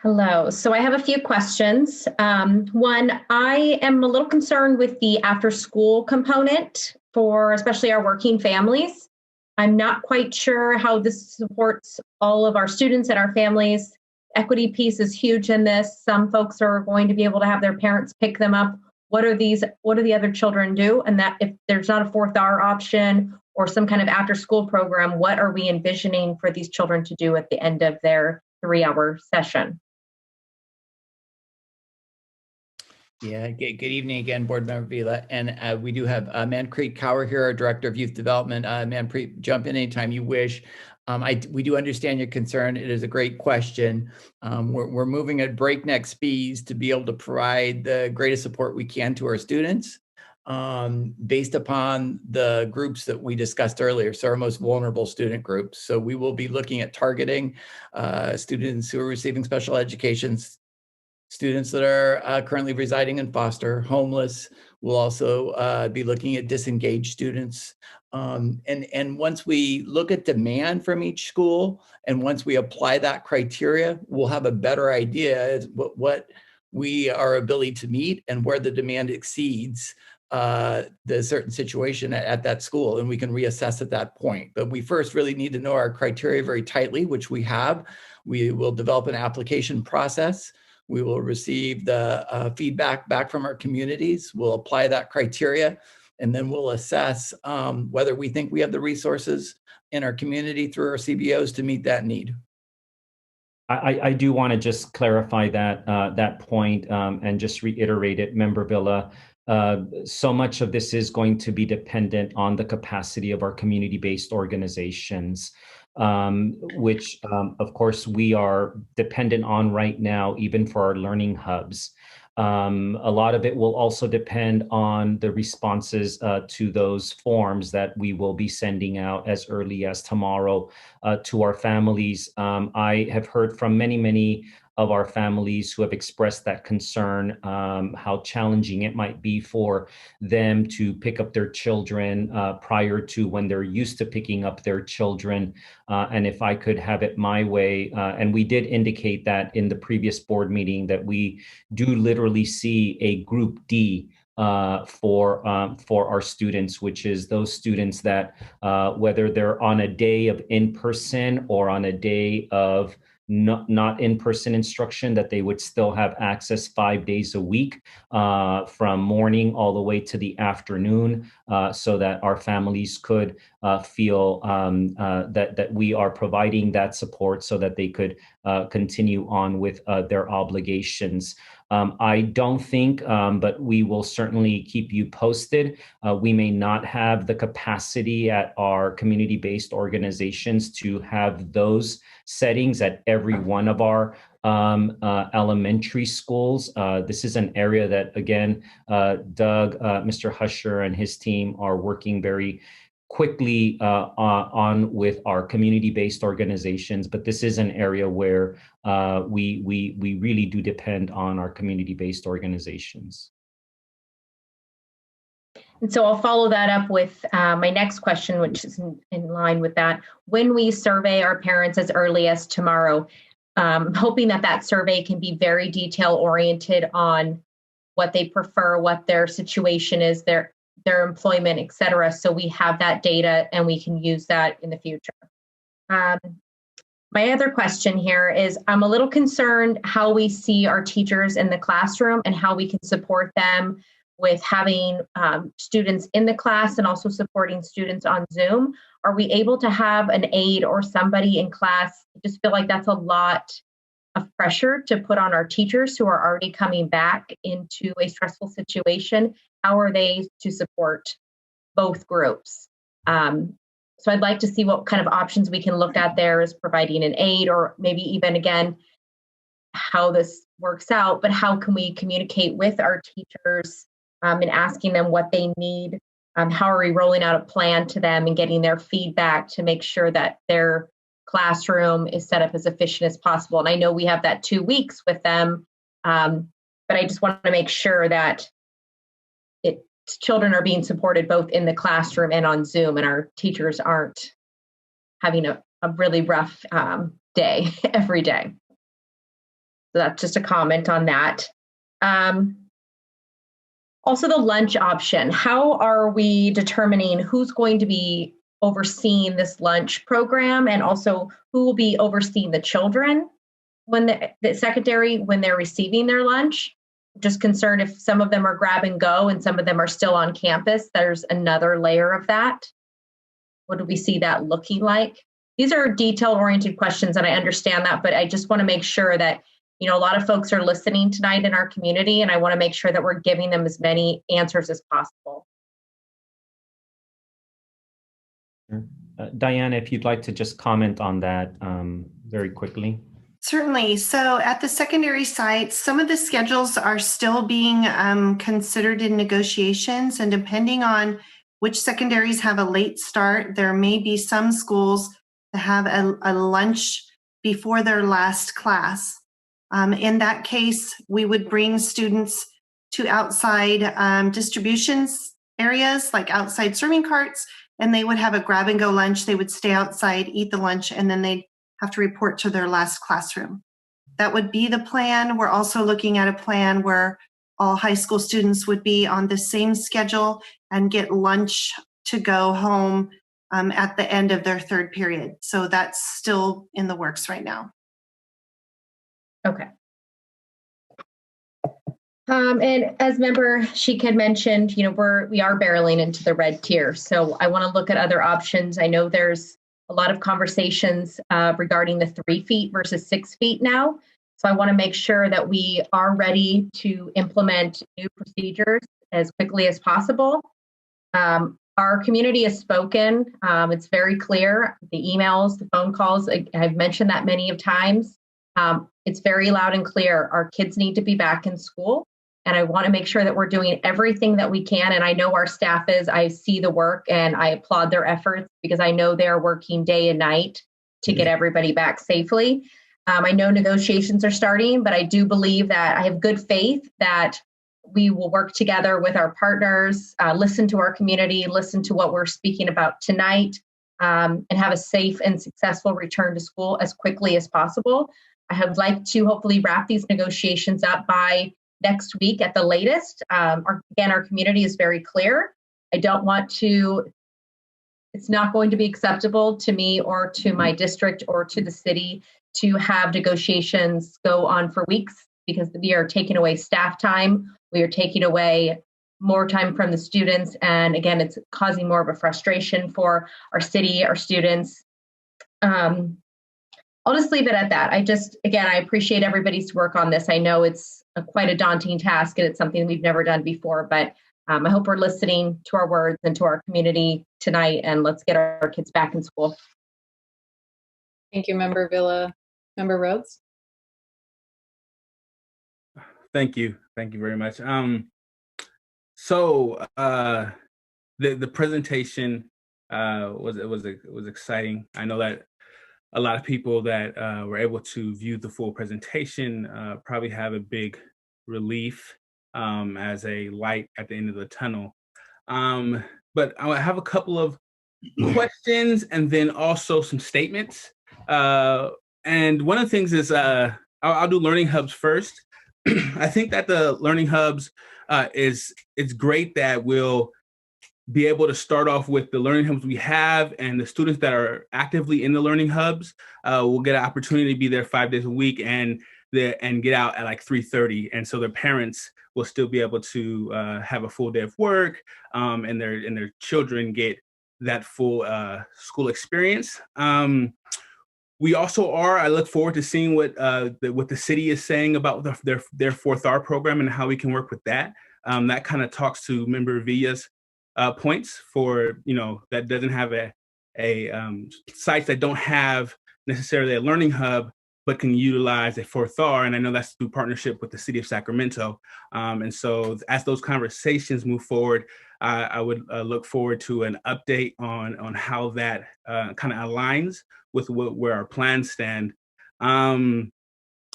Hello. So I have a few questions. One, I am a little concerned with the after-school component for especially our working families. I'm not quite sure how this supports all of our students and our families. equity piece is huge in this. Some folks are going to be able to have their parents pick them up. What do the other children do? And that if there's not a 4th hour option or some kind of after school program, what are we envisioning for these children to do at the end of their 3-hour session? Yeah, good evening again, Board Member Vila. And we do have Manpreet Kaur here, our Director of Youth Development. Manpreet, jump in anytime you wish. We do understand your concern. It is a great question. We're moving at breakneck speeds to be able to provide the greatest support we can to our students based upon the groups that we discussed earlier, so our most vulnerable student groups. So we will be looking at targeting students who are receiving special education, students that are currently residing in foster, homeless. We'll also be looking at disengaged students. And once we look at demand from each school, and once we apply that criteria, we'll have a better idea as what we are ability to meet and where the demand exceeds the certain situation at that school, and we can reassess at that point. But we first really need to know our criteria very tightly, which we have. We will develop an application process. We will receive the feedback back from our communities. We'll apply that criteria, and then we'll assess whether we think we have the resources in our community through our CBOs to meet that need. I do want to just clarify that point and just reiterate it, Member Villa. So much of this is going to be dependent on the capacity of our community-based organizations, which of course we are dependent on right now, even for our learning hubs. A lot of it will also depend on the responses to those forms that we will be sending out as early as tomorrow to our families. I have heard from many of our families who have expressed that concern, how challenging it might be for them to pick up their children prior to when they're used to picking up their children. And if I could have it my way, and we did indicate that in the previous board meeting that we do literally see a group D for our students, which is those students that whether they're on a day of in-person or on a day of not in-person instruction, that they would still have access 5 days a week from morning all the way to the afternoon, so that our families could feel that we are providing that support so that they could continue on with their obligations. I don't think, but we will certainly keep you posted. We may not have the capacity at our community-based organizations to have those settings at every one of our elementary schools. This is an area that, again, Doug, Mr. Husher and his team are working very quickly on with our community-based organizations, but this is an area where we really do depend on our community-based organizations. And so I'll follow that up with my next question, which is in line with that. When we survey our parents as early as tomorrow, hoping that survey can be very detail-oriented on what they prefer, what their situation is, their employment, et cetera. So we have that data and we can use that in the future. My other question here is, I'm a little concerned how we see our teachers in the classroom and how we can support them with having students in the class and also supporting students on Zoom. Are we able to have an aide or somebody in class? I just feel like that's a lot of pressure to put on our teachers who are already coming back into a stressful situation. How are they to support both groups? So I'd like to see what kind of options we can look at there as providing an aid, or maybe even, again, how this works out, but how can we communicate with our teachers and asking them what they need? How are we rolling out a plan to them and getting their feedback to make sure that their classroom is set up as efficient as possible? And I know we have that 2 weeks with them, but I just want to make sure that children are being supported both in the classroom and on Zoom, and our teachers aren't having a really rough day every day. So that's just a comment on that. Also, the lunch option. How are we determining who's going to be overseeing this lunch program, and also who will be overseeing the children? when the secondary, when they're receiving their lunch. Just concerned if some of them are grab and go and some of them are still on campus, there's another layer of that. What do we see that looking like? These are detail-oriented questions, and I understand that, but I just want to make sure that, you know, a lot of folks are listening tonight in our community, and I want to make sure that we're giving them as many answers as possible. Diana, if you'd like to just comment on that very quickly. Certainly. So at the secondary sites, some of the schedules are still being considered in negotiations, and depending on which secondaries have a late start, there may be some schools that have a lunch before their last class. In that case, we would bring students to outside distributions areas, like outside serving carts, and they would have a grab and go lunch. They would stay outside, eat the lunch, and then they'd have to report to their last classroom. That would be the plan. We're also looking at a plan where all high school students would be on the same schedule and get lunch to go home at the end of their third period. So that's still in the works right now. Okay. And as Member Sheik had mentioned, you know, we are barreling into the red tier. So I want to look at other options. I know there's a lot of conversations regarding the 3 feet versus 6 feet now. So I want to make sure that we are ready to implement new procedures as quickly as possible. Our community has spoken. It's very clear. The emails, the phone calls, I've mentioned that many of times. It's very loud and clear. Our kids need to be back in school. And I want to make sure that we're doing everything that we can. And I know our staff is. I see the work and I applaud their efforts because I know they're working day and night to get everybody back safely. I know negotiations are starting, but I do believe that I have good faith that we will work together with our partners, listen to our community, listen to what we're speaking about tonight, and have a safe and successful return to school as quickly as possible. I would like to hopefully wrap these negotiations up by next week at the latest. Again, our community is very clear. I don't want to, it's not going to be acceptable to me or to my district or to the city to have negotiations go on for weeks because we are taking away staff time. We are taking away more time from the students. And again, it's causing more of a frustration for our city, our students. I'll just leave it at that. I appreciate everybody's work on this. I know it's quite a daunting task and it's something we've never done before, but I hope we're listening to our words and to our community tonight, and let's get our kids back in school. Thank you, Member Villa. Member Rhodes? Thank you. Thank you very much. So the presentation was exciting. I know that a lot of people that were able to view the full presentation probably have a big relief as a light at the end of the tunnel. But I have a couple of questions and then also some statements. And one of the things is I'll do Learning Hubs first. I think that the Learning Hubs it's great that we'll be able to start off with the Learning Hubs we have, and the students that are actively in the Learning Hubs will get an opportunity to be there 5 days a week and get out at like 3:30, and so their parents will still be able to have a full day of work, and their children get that full school experience. We also I look forward to seeing what the city is saying about their 4th-R program and how we can work with that. That kind of talks to Member Villa's points for, that doesn't have sites that don't have necessarily a learning hub, but can utilize a 4th-R. And I know that's through partnership with the city of Sacramento. And so as those conversations move forward, I would look forward to an update on how that kind of aligns with where our plans stand. And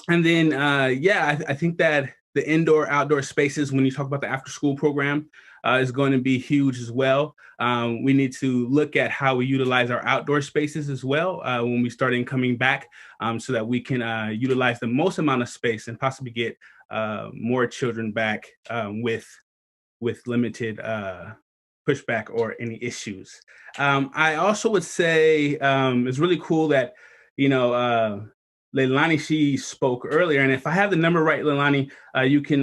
then, I think that the indoor-outdoor spaces, when you talk about the after-school program, is going to be huge as well. We need to look at how we utilize our outdoor spaces as well when we start coming back, so that we can utilize the most amount of space and possibly get more children back with limited pushback or any issues. I also would say it's really cool that Leilani, she spoke earlier, and if I have the number right, Leilani, you can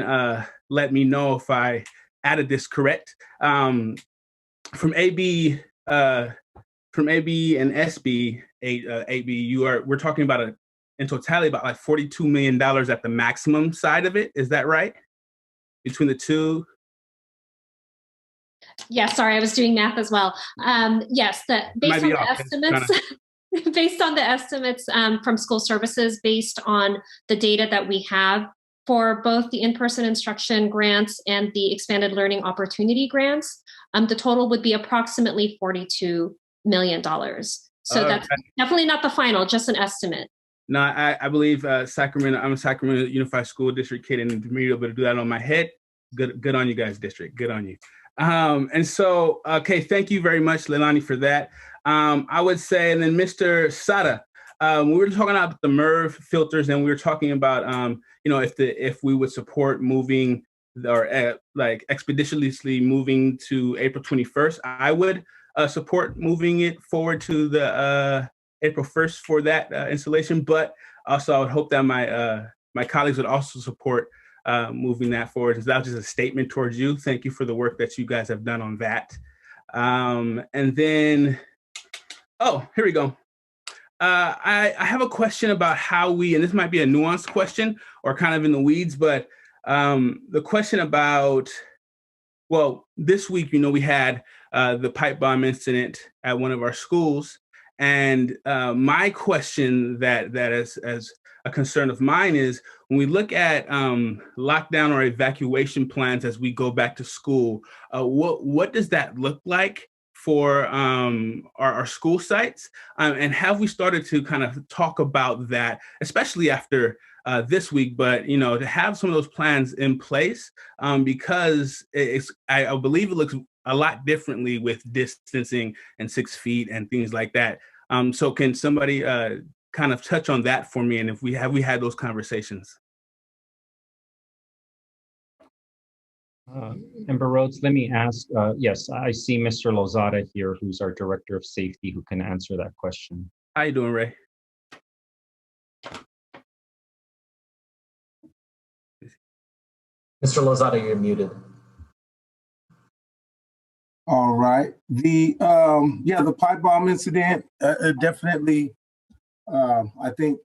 let me know if I added this correct. From AB and SB, 8B, we're talking about in totality about like $42 million at the maximum side of it. Is that right? Between the two? Yeah, sorry, I was doing math as well. Yes, based on the estimates, based on the estimates from school services, based on the data that we have for both the in-person instruction grants and the expanded learning opportunity grants, the total would be approximately $42 million. So that's definitely not the final, just an estimate. No, I believe Sacramento, I'm a Sacramento Unified School District kid, and to be able to do that on my head, good on you guys, district, good on you. And so, okay, thank you very much, Leilani, for that. I would say, and then Mr. Sada, we were talking about the MERV filters, and we were talking about, if we would support moving or like expeditiously moving to April 21st, I would support moving it forward to the April 1st for that installation. But also, I would hope that my colleagues would also support moving that forward. So that was just a statement towards you. Thank you for the work that you guys have done on that. And then, here we go. I have a question about how and this might be a nuanced question or kind of in the weeds, but the question about, this week, we had the pipe bomb incident at one of our schools. And my question that is as a concern of mine is when we look at lockdown or evacuation plans as we go back to school, what does that look like for our school sites? And have we started to kind of talk about that, especially after this week, but to have some of those plans in place because I believe it looks a lot differently with distancing and 6 feet and things like that. So can somebody kind of touch on that for me? And if we had those conversations? Member Rhodes, let me ask, yes, I see Mr. Lozada here, who's our Director of Safety, who can answer that question. How you doing, Ray? Mr. Lozada, you're muted. All right. The pipe bomb incident, definitely, I think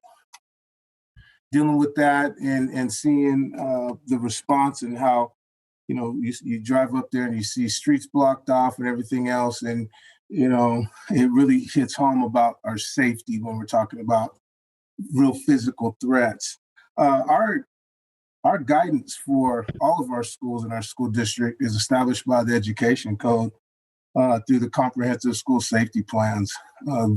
dealing with that and seeing the response and how, you drive up there and you see streets blocked off and everything else. And, it really hits home about our safety when we're talking about real physical threats. Our guidance for all of our schools in our school district is established by the Education Code through the comprehensive school safety plans.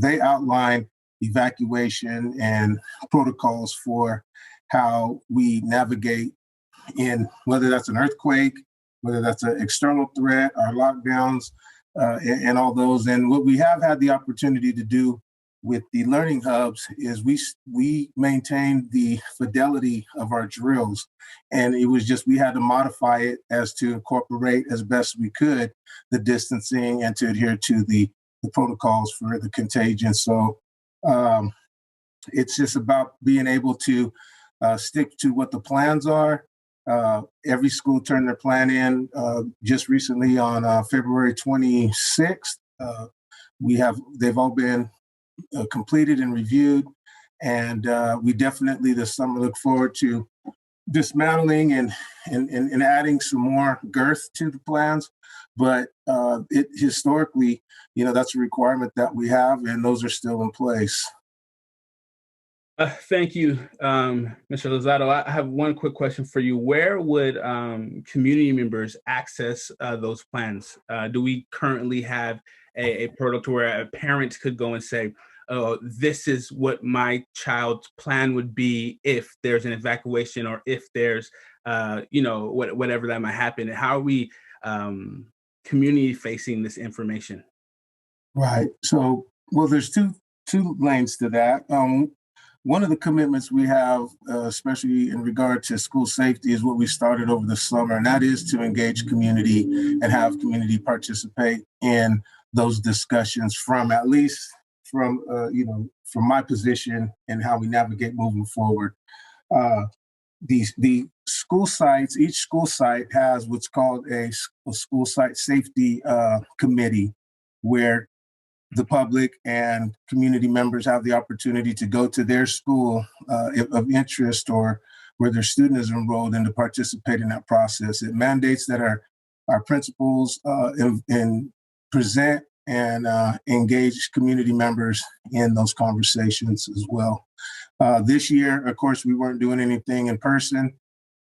They outline evacuation and protocols for how we navigate in whether that's an earthquake, whether that's an external threat, our lockdowns, and all those. And what we have had the opportunity to do with the learning hubs is we maintain the fidelity of our drills. And it was just, we had to modify it as to incorporate as best we could the distancing and to adhere to the protocols for the contagion. So it's just about being able to stick to what the plans are. Every school turned their plan in just recently on February 26th. They've all been completed and reviewed, and we definitely this summer look forward to dismantling and adding some more girth to the plans. But it historically, that's a requirement that we have, and those are still in place. Thank you, Mr. Lozada. I have one quick question for you. Where would community members access those plans? Do we currently have a protocol where a parent could go and say, oh, this is what my child's plan would be if there's an evacuation or if there's, whatever that might happen? And how are we community facing this information? Right. So, there's two lanes to that. One of the commitments we have, especially in regard to school safety, is what we started over the summer, and that is to engage community and have community participate in those discussions from at least from my position and how we navigate moving forward. The school sites, each school site has what's called a school site safety committee, where the public and community members have the opportunity to go to their school of interest or where their student is enrolled and to participate in that process. It mandates that our principals and present and engage community members in those conversations as well. This year, of course, we weren't doing anything in person.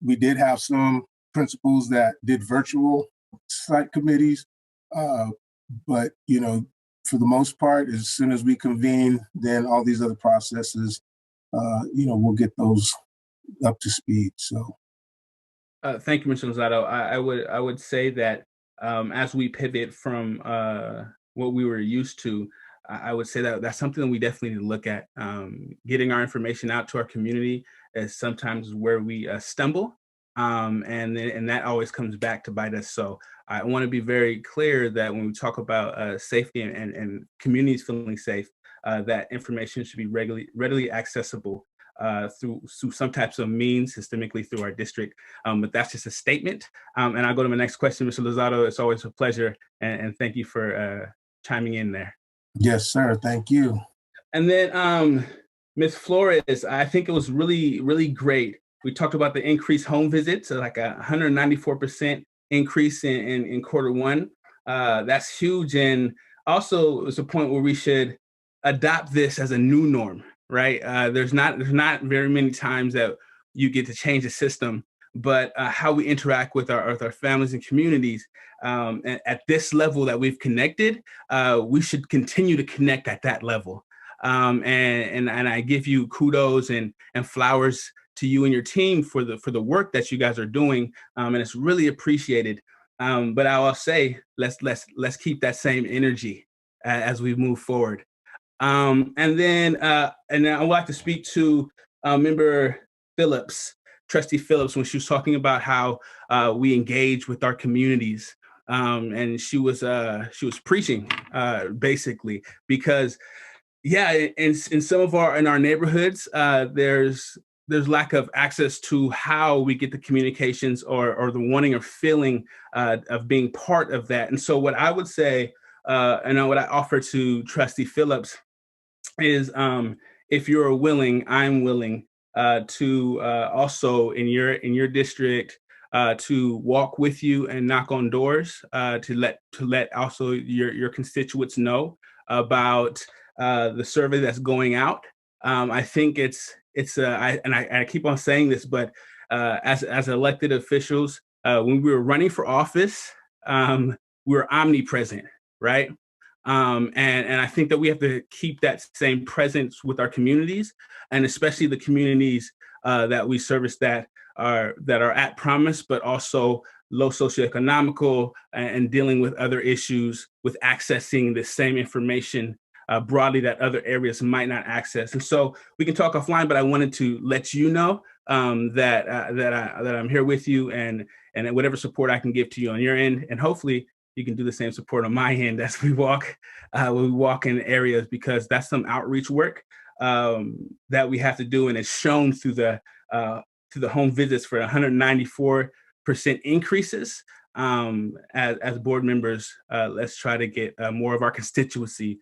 We did have some principals that did virtual site committees, but for the most part, as soon as we convene, then all these other processes, we'll get those up to speed. So, thank you, Mr. Lozado. I would say that as we pivot from what we were used to, I would say that that's something that we definitely need to look at. Getting our information out to our community is sometimes where we stumble, and that always comes back to bite us. So I want to be very clear that when we talk about safety and communities feeling safe, that information should be readily accessible through some types of means, systemically through our district. But that's just a statement. And I'll go to my next question, Mr. Lozado. It's always a pleasure, and thank you for chiming in there. Yes, sir. Thank you. And then Ms. Flores, I think it was really, really great. We talked about the increased home visits, so like 194% increase in quarter one. That's huge. And also it's a point where we should adopt this as a new norm, right? There's not very many times that you get to change the system, but how we interact with our families and communities at this level that we've connected, we should continue to connect at that level. And I give you kudos and flowers to you and your team for the work that you guys are doing, and it's really appreciated. But I will say, let's keep that same energy as we move forward. And then I would like to speak to Member Phillips, Trustee Phillips, when she was talking about how we engage with our communities, and she was preaching basically, because in some of our neighborhoods there's lack of access to how we get the communications or the wanting or feeling of being part of that. And so what I would say, and what I offer to Trustee Phillips is, if you're willing, I'm willing to also in your district to walk with you and knock on doors to let also your constituents know about the survey that's going out. I think I keep on saying this, but as elected officials, when we were running for office, we were omnipresent, right? And I think that we have to keep that same presence with our communities, and especially the communities that we service that are at promise, but also low socioeconomical and dealing with other issues with accessing the same information broadly that other areas might not access. And so we can talk offline, but I wanted to let you know that I'm here with you, and whatever support I can give to you on your end, and hopefully you can do the same support on my end as we walk in areas, because that's some outreach work that we have to do, and it's shown through the home visits for 194% increases. As board members, let's try to get more of our constituency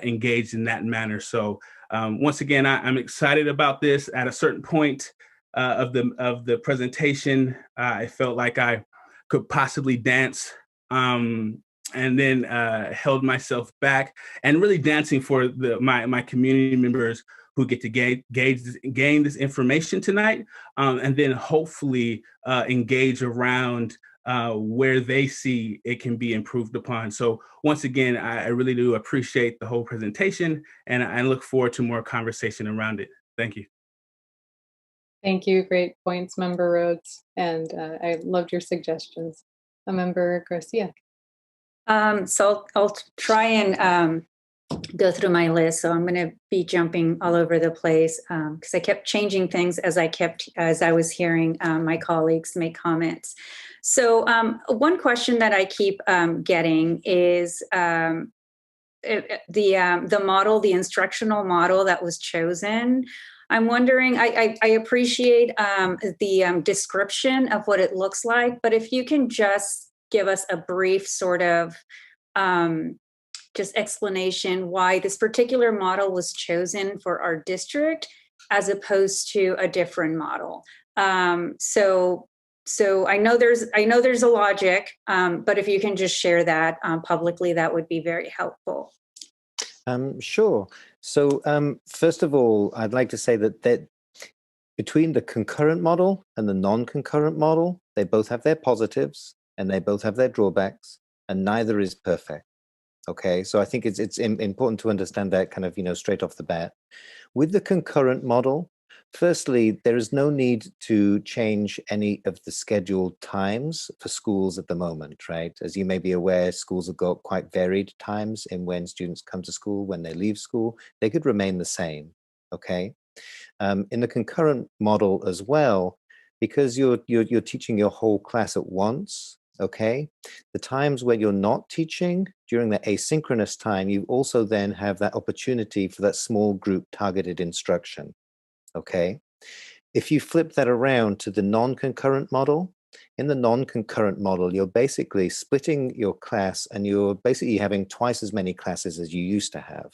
engaged in that manner. So once again, I'm excited about this. At a certain point of the presentation, I felt like I could possibly dance, and then held myself back, and really dancing for my community members who get to gain this information tonight, and then hopefully engage around where they see it can be improved upon. So once again, I really do appreciate the whole presentation, and I look forward to more conversation around it. Thank you. Thank you. Great points, Member Rhodes. And I loved your suggestions. Member Garcia. So I'll try and go through my list. So I'm going to be jumping all over the place because I kept changing things as I was hearing my colleagues make comments. So one question that I keep getting is the model, the instructional model that was chosen. I'm wondering, I appreciate the description of what it looks like, but if you can just give us a brief sort of just explanation why this particular model was chosen for our district as opposed to a different model. So I know there's a logic, but if you can just share that publicly, that would be very helpful. Sure. So first of all, I'd like to say that between the concurrent model and the non-concurrent model, they both have their positives and they both have their drawbacks, and neither is perfect. Okay, so I think it's important to understand that kind of, straight off the bat. With the concurrent model, firstly, there is no need to change any of the scheduled times for schools at the moment, right? As you may be aware, schools have got quite varied times in when students come to school, when they leave school. They could remain the same, okay? In the concurrent model as well, because you're teaching your whole class at once, okay? The times when you're not teaching, during the asynchronous time, you also then have that opportunity for that small group targeted instruction. Okay, if you flip that around to the non-concurrent model, in the non-concurrent model, you're basically splitting your class and you're basically having twice as many classes as you used to have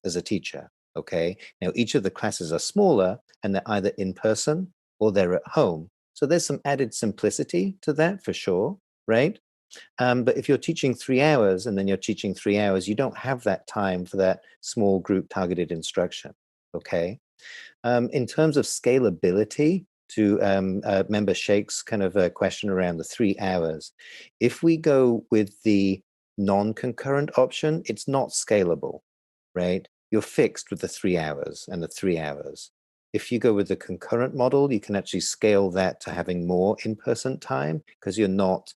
as a teacher. Okay, now each of the classes are smaller and they're either in person or they're at home. So there's some added simplicity to that for sure, right? But if you're teaching 3 hours and then you're teaching 3 hours, you don't have that time for that small group targeted instruction. Okay. In terms of scalability, to Member Sheikh's kind of a question around the 3 hours, if we go with the non-concurrent option, it's not scalable, right? You're fixed with the 3 hours and the 3 hours. If you go with the concurrent model, you can actually scale that to having more in-person time because you're not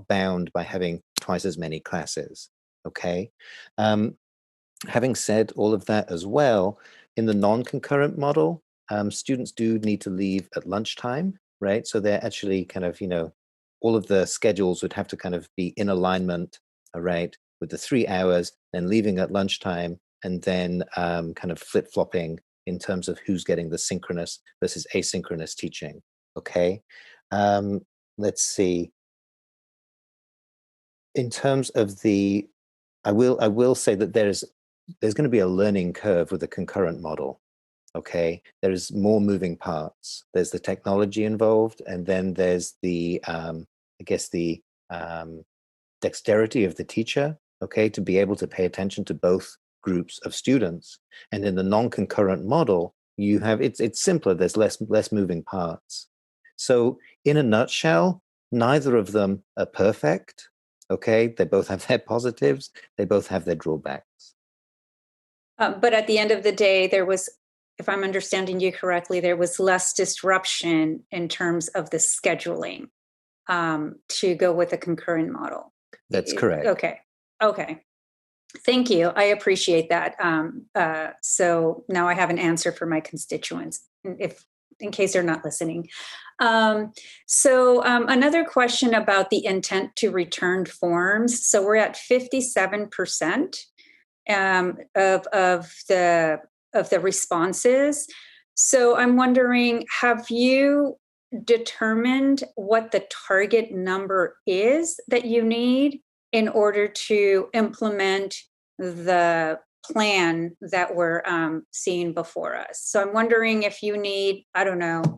bound by having twice as many classes, okay? Having said all of that as well, in the non-concurrent model, students do need to leave at lunchtime, right? So they're actually kind of, all of the schedules would have to kind of be in alignment, right, with the 3 hours, then leaving at lunchtime, and then kind of flip-flopping in terms of who's getting the synchronous versus asynchronous teaching, okay? Let's see. In terms of I will say that there's going to be a learning curve with the concurrent model, okay? There's more moving parts. There's the technology involved, and then there's the, the dexterity of the teacher, okay, to be able to pay attention to both groups of students. And in the non-concurrent model, you have, it's simpler, there's less moving parts. So in a nutshell, neither of them are perfect, okay? They both have their positives, they both have their drawbacks. But at the end of the day, there was, if I'm understanding you correctly, there was less disruption in terms of the scheduling to go with a concurrent model. That's correct. Okay. Thank you. I appreciate that. So now I have an answer for my constituents, in case they're not listening. So another question about the intent to return forms. So we're at 57%. Of the responses. So I'm wondering, have you determined what the target number is that you need in order to implement the plan that we're seeing before us? So I'm wondering if you need, 70%.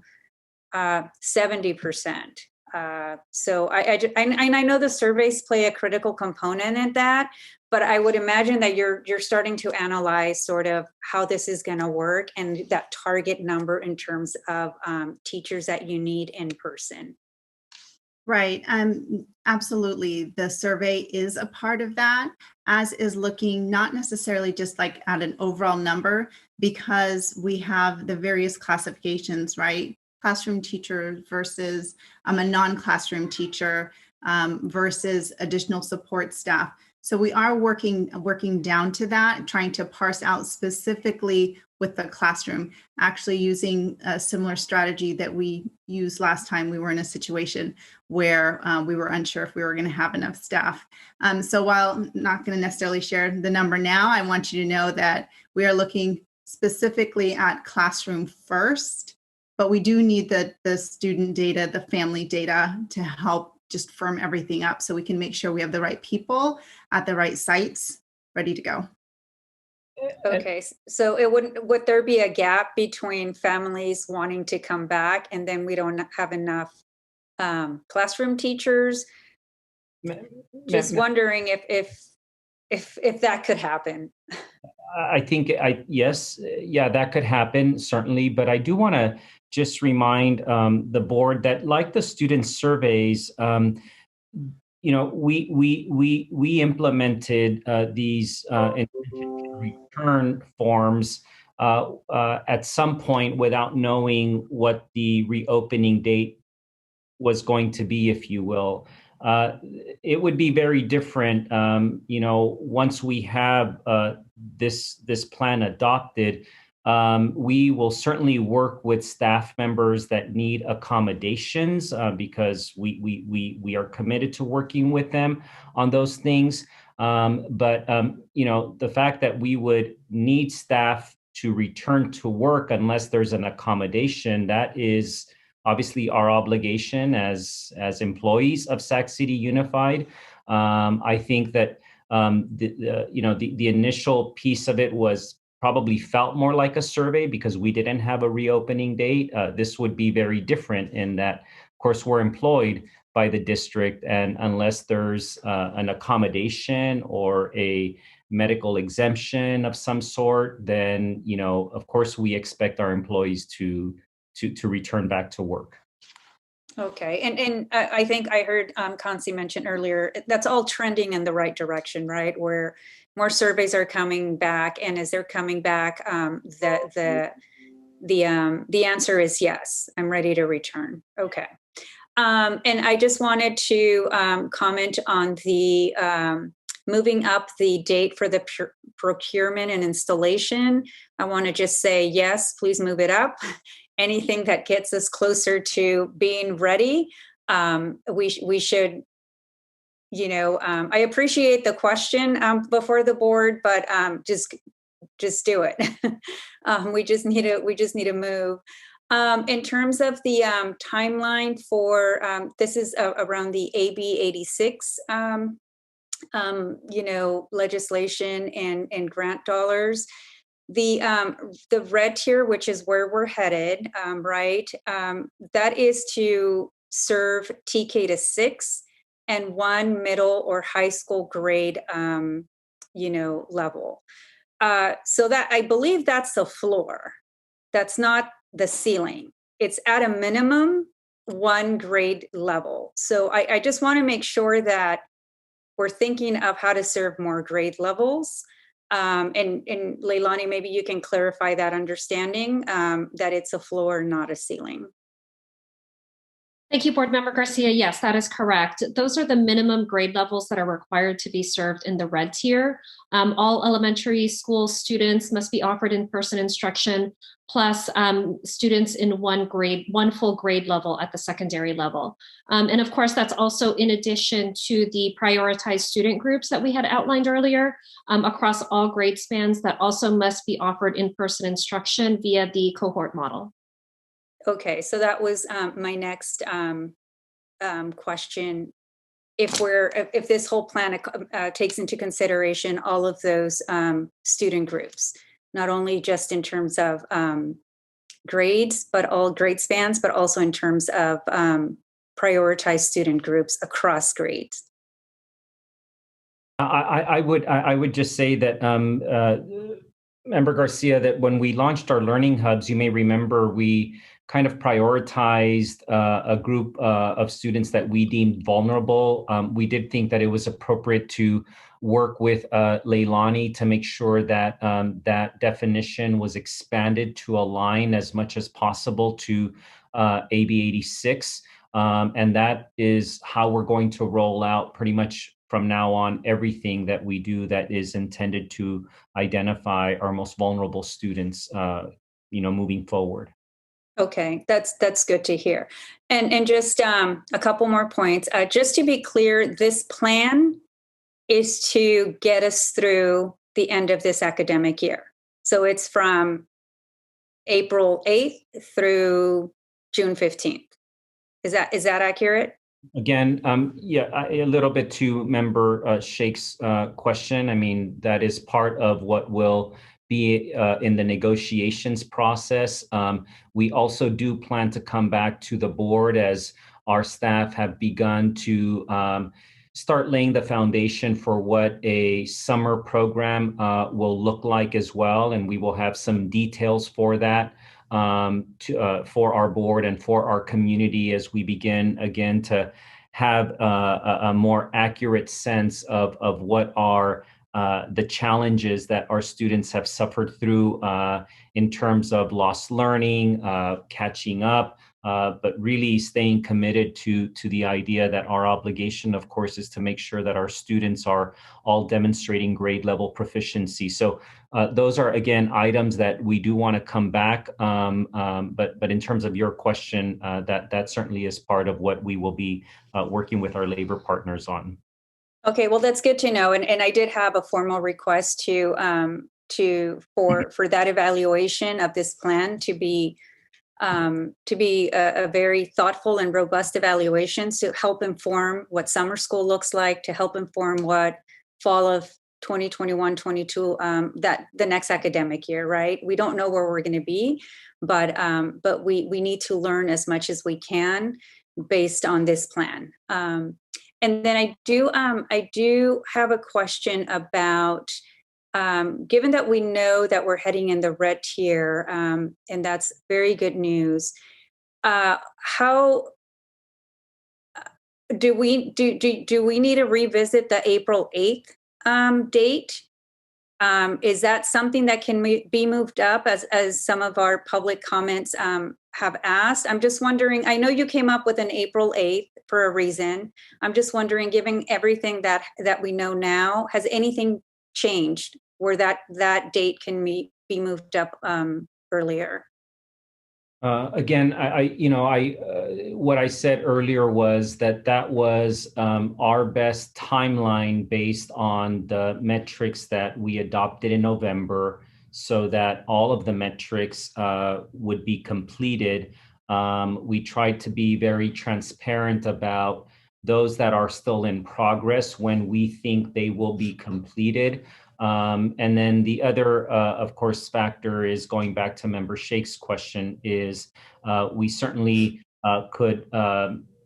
So I know the surveys play a critical component in that, but I would imagine that you're starting to analyze sort of how this is going to work and that target number in terms of teachers that you need in person. Right. Absolutely. The survey is a part of that, as is looking not necessarily just like at an overall number, because we have the various classifications, right? Classroom teacher versus a non-classroom teacher versus additional support staff. So we are working down to that, trying to parse out specifically with the classroom, actually using a similar strategy that we used last time we were in a situation where we were unsure if we were going to have enough staff. So while I'm not going to necessarily share the number now, I want you to know that we are looking specifically at classroom first, but we do need the student data, the family data to help just firm everything up so we can make sure we have the right people at the right sites ready to go. Okay, so would there be a gap between families wanting to come back and then we don't have enough classroom teachers? Just wondering if that could happen. I think yes, yeah, that could happen, certainly. But I do want to just remind the board that, like the student surveys, we implemented these return forms at some point without knowing what the reopening date was going to be, if you will. It would be very different, once we have this plan adopted. We will certainly work with staff members that need accommodations because we are committed to working with them on those things. But the fact that we would need staff to return to work unless there's an accommodation, that is obviously our obligation as employees of Sac City Unified. I think that the initial piece of it was probably felt more like a survey because we didn't have a reopening date. This would be very different in that, of course, we're employed by the district, and unless there's an accommodation or a medical exemption of some sort, then of course we expect our employees to return back to work. Okay, and I think I heard Kansi mention earlier, that's all trending in the right direction, right? Where more surveys are coming back, and as they're coming back, the answer is yes, I'm ready to return. Okay, and I just wanted to comment on the moving up the date for the procurement and installation. I want to just say yes, please move it up. Anything that gets us closer to being ready, we should, I appreciate the question before the board, but just do it. We just need to move. In terms of the timeline for this is around the AB 86, legislation and grant dollars. The red tier, which is where we're headed, right? That is to serve TK to 6 and 1 middle or high school grade, level. So that I believe that's the floor. That's not the ceiling. It's at a minimum 1 grade level. So I just want to make sure that we're thinking of how to serve more grade levels. And Leilani, maybe you can clarify that understanding, that it's a floor, not a ceiling. Thank you, Board Member Garcia. Yes, that is correct. Those are the minimum grade levels that are required to be served in the red tier. All elementary school students must be offered in-person instruction, plus students in one full grade level at the secondary level. And of course, that's also in addition to the prioritized student groups that we had outlined earlier across all grade spans that also must be offered in-person instruction via the cohort model. Okay, so that was my next question. If this whole plan takes into consideration all of those student groups, not only just in terms of grades, but all grade spans, but also in terms of prioritized student groups across grades. I would just say that Member Garcia, that when we launched our learning hubs, you may remember we kind of prioritized a group of students that we deemed vulnerable. We did think that it was appropriate to work with Leilani to make sure that that definition was expanded to align as much as possible to AB 86. And that is how we're going to roll out pretty much from now on everything that we do that is intended to identify our most vulnerable students, moving forward. Okay, that's good to hear. And just a couple more points. Just to be clear, this plan is to get us through the end of this academic year. So it's from April 8th through June 15th. Is that accurate? Again, a little bit to Member Sheikh's question. I mean, that is part of what will be in the negotiations process. We also do plan to come back to the board as our staff have begun to start laying the foundation for what a summer program will look like as well. And we will have some details for that for our board and for our community as we begin again to have a more accurate sense of what are the challenges that our students have suffered through in terms of lost learning, catching up, but really staying committed to the idea that our obligation, of course, is to make sure that our students are all demonstrating grade level proficiency. So those are, again, items that we do want to come back. But in terms of your question, that certainly is part of what we will be working with our labor partners on. Okay, well, that's good to know. And I did have a formal request for that evaluation of this plan to be a very thoughtful and robust evaluation to help inform what summer school looks like, to help inform what fall of 2021-22, that the next academic year, right? We don't know where we're going to be, but we need to learn as much as we can based on this plan. And then I do have a question about, given that we know that we're heading in the red tier, and that's very good news, how do we need to revisit the April 8th date? Is that something that can be moved up as some of our public comments have asked? I'm just wondering, I know you came up with an April 8th for a reason. I'm just wondering, given everything that we know now, has anything changed where that date can be moved up earlier? Again, what I said earlier was that was our best timeline based on the metrics that we adopted in November, so that all of the metrics would be completed. We tried to be very transparent about those that are still in progress when we think they will be completed. And then the other, of course, factor is going back to Member Sheikh's question is we certainly could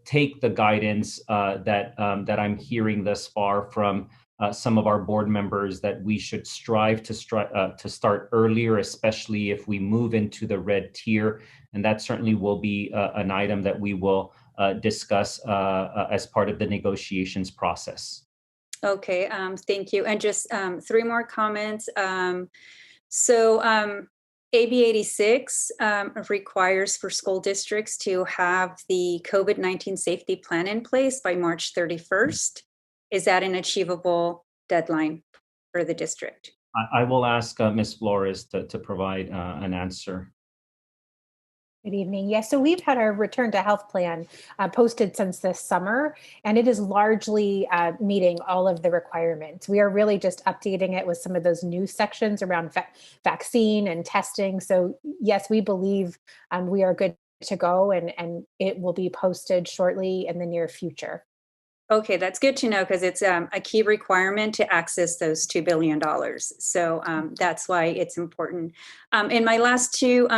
take the guidance that I'm hearing thus far from some of our board members that we should strive to start earlier, especially if we move into the red tier. And that certainly will be an item that we will discuss as part of the negotiations process. Okay, thank you. And just 3 more comments. So AB 86 requires for school districts to have the COVID-19 safety plan in place by March 31st. Is that an achievable deadline for the district? I will ask Ms. Flores to provide an answer. Good evening. Yes, so we've had our return to health plan posted since this summer, and it is largely meeting all of the requirements. We are really just updating it with some of those new sections around vaccine and testing. So yes, we believe we are good to go, and it will be posted shortly in the near future. Okay, that's good to know because it's a key requirement to access those $2 billion. So that's why it's important. In my last 2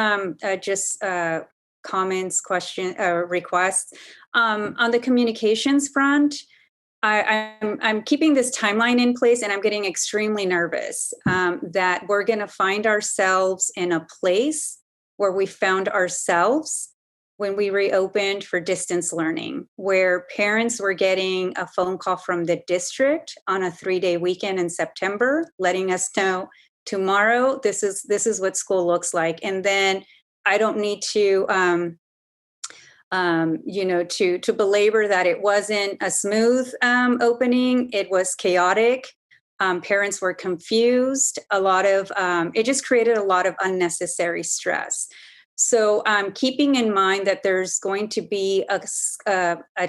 comments, requests, on the communications front, I'm keeping this timeline in place, and I'm getting extremely nervous that we're going to find ourselves in a place where we found ourselves when we reopened for distance learning, where parents were getting a phone call from the district on a 3-day weekend in September, letting us know tomorrow, this is what school looks like. And then I don't need to to belabor that it wasn't a smooth opening. It was chaotic. Parents were confused. It just created a lot of unnecessary stress. So keeping in mind that there's going to be a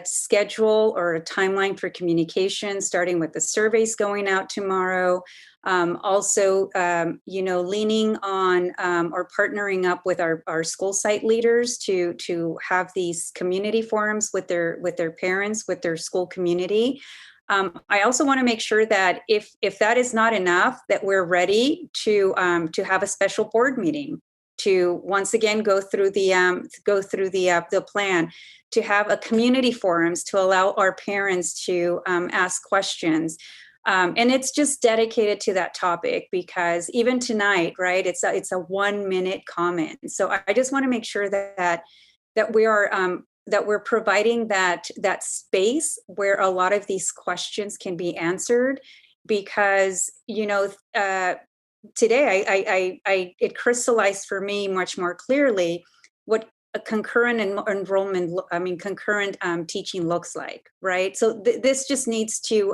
schedule or a timeline for communication, starting with the surveys going out tomorrow. Also, leaning on or partnering up with our school site leaders to have these community forums with their parents, with their school community. I also want to make sure that if that is not enough, that we're ready to have a special board meeting to once again go through the plan, to have a community forums to allow our parents to ask questions. And it's just dedicated to that topic, because even tonight, right, it's a 1 minute comment. So I just want to make sure that we are that we're providing that space where a lot of these questions can be answered, because today it crystallized for me much more clearly what a concurrent concurrent teaching looks like, right? So this just needs to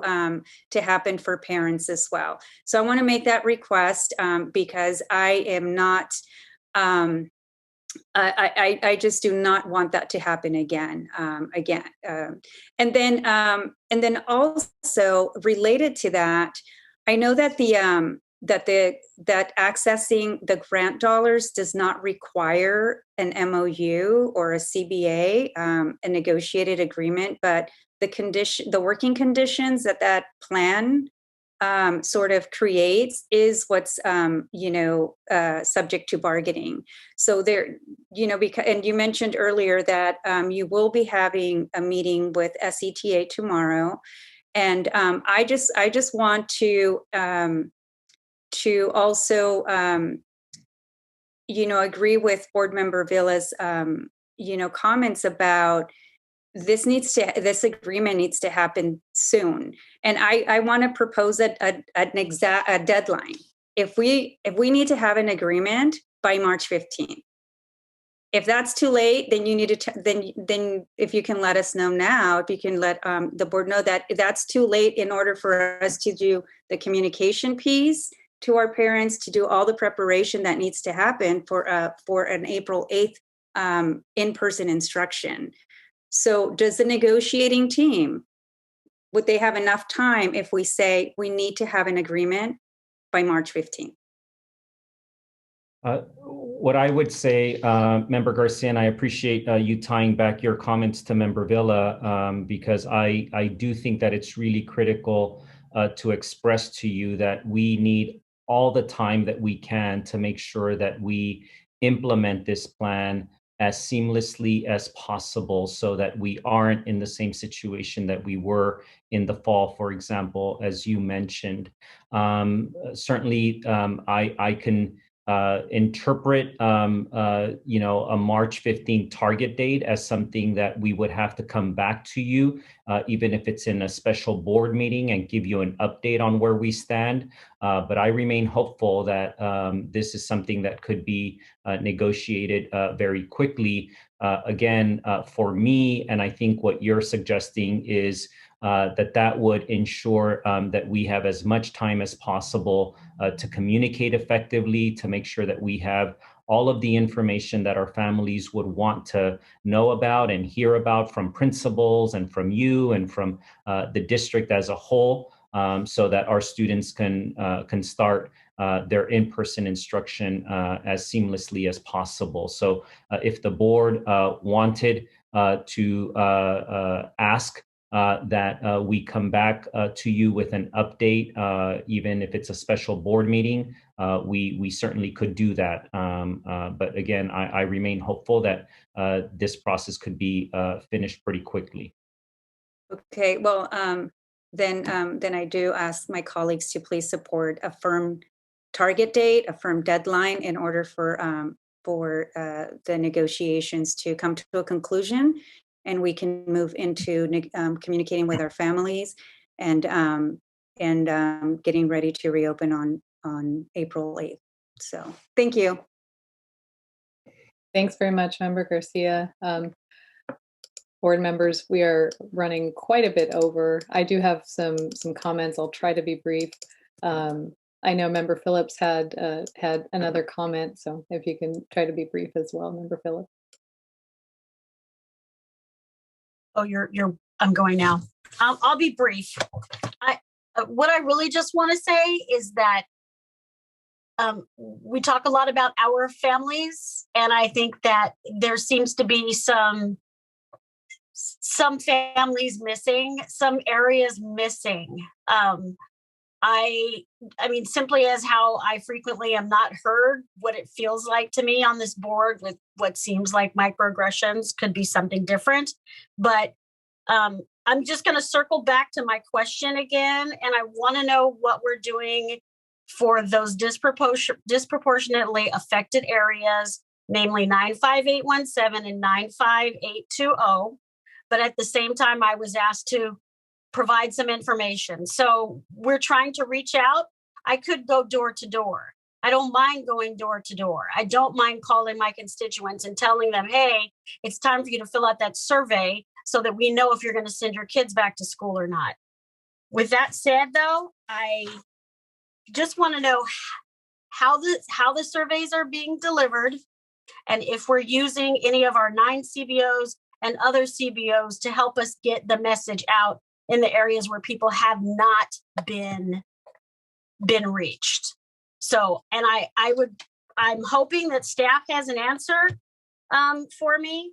happen for parents as well. So I want to make that request because I am not, I just do not want that to happen again. And then also related to that, I know that that accessing the grant dollars does not require an MOU or a CBA, a negotiated agreement, but the working conditions that plan sort of creates is what's subject to bargaining. So there, because, and you mentioned earlier that you will be having a meeting with SETA tomorrow, and I just want to also agree with Board Member Villa's comments about this agreement needs to happen soon. And I want to propose a deadline. If we need to have an agreement by March 15th. If that's too late, then you need to then if you can let us know now, if you can let the board know that that's too late in order for us to do the communication piece to our parents, to do all the preparation that needs to happen for an April 8th in-person instruction. So does the negotiating team, would they have enough time if we say we need to have an agreement by March 15th? What I would say, Member Garcia, and I appreciate you tying back your comments to Member Villa, because I do think that it's really critical to express to you that we need all the time that we can to make sure that we implement this plan as seamlessly as possible, so that we aren't in the same situation that we were in the fall, for example, as you mentioned. Certainly, I can interpret a March 15th target date as something that we would have to come back to you, even if it's in a special board meeting, and give you an update on where we stand. But I remain hopeful that this is something that could be negotiated very quickly. Again, for me, and I think what you're suggesting is that would ensure that we have as much time as possible to communicate effectively, to make sure that we have all of the information that our families would want to know about and hear about from principals and from you and from the district as a whole, so that our students can start their in-person instruction as seamlessly as possible. So if the board wanted to ask that we come back to you with an update, even if it's a special board meeting, we certainly could do that. But again, I remain hopeful that this process could be finished pretty quickly. Okay, well, then I do ask my colleagues to please support a firm target date, a firm deadline, in order for the negotiations to come to a conclusion, and we can move into communicating with our families and getting ready to reopen on April 8th. So thank you. Thanks very much, Member Garcia. Board members, we are running quite a bit over. I do have some comments. I'll try to be brief. I know Member Phillips had another comment, so if you can try to be brief as well, Member Phillips. Oh, I'm going now. I'll be brief. What I really just want to say is that we talk a lot about our families, and I think that there seems to be some families missing, some areas missing. I mean, simply as how I frequently am not heard, what it feels like to me on this board with what seems like microaggressions could be something different. But I'm just going to circle back to my question again, and I want to know what we're doing for those disproportionately affected areas, namely 95817 and 95820. But at the same time, I was asked to provide some information. So we're trying to reach out. I could go door to door. I don't mind going door to door. I don't mind calling my constituents and telling them, hey, it's time for you to fill out that survey so that we know if you're going to send your kids back to school or not. With that said, though, I just want to know how the surveys are being delivered, and if we're using any of our 9 CBOs and other CBOs to help us get the message out in the areas where people have not been reached. So, and I'm hoping that staff has an answer for me.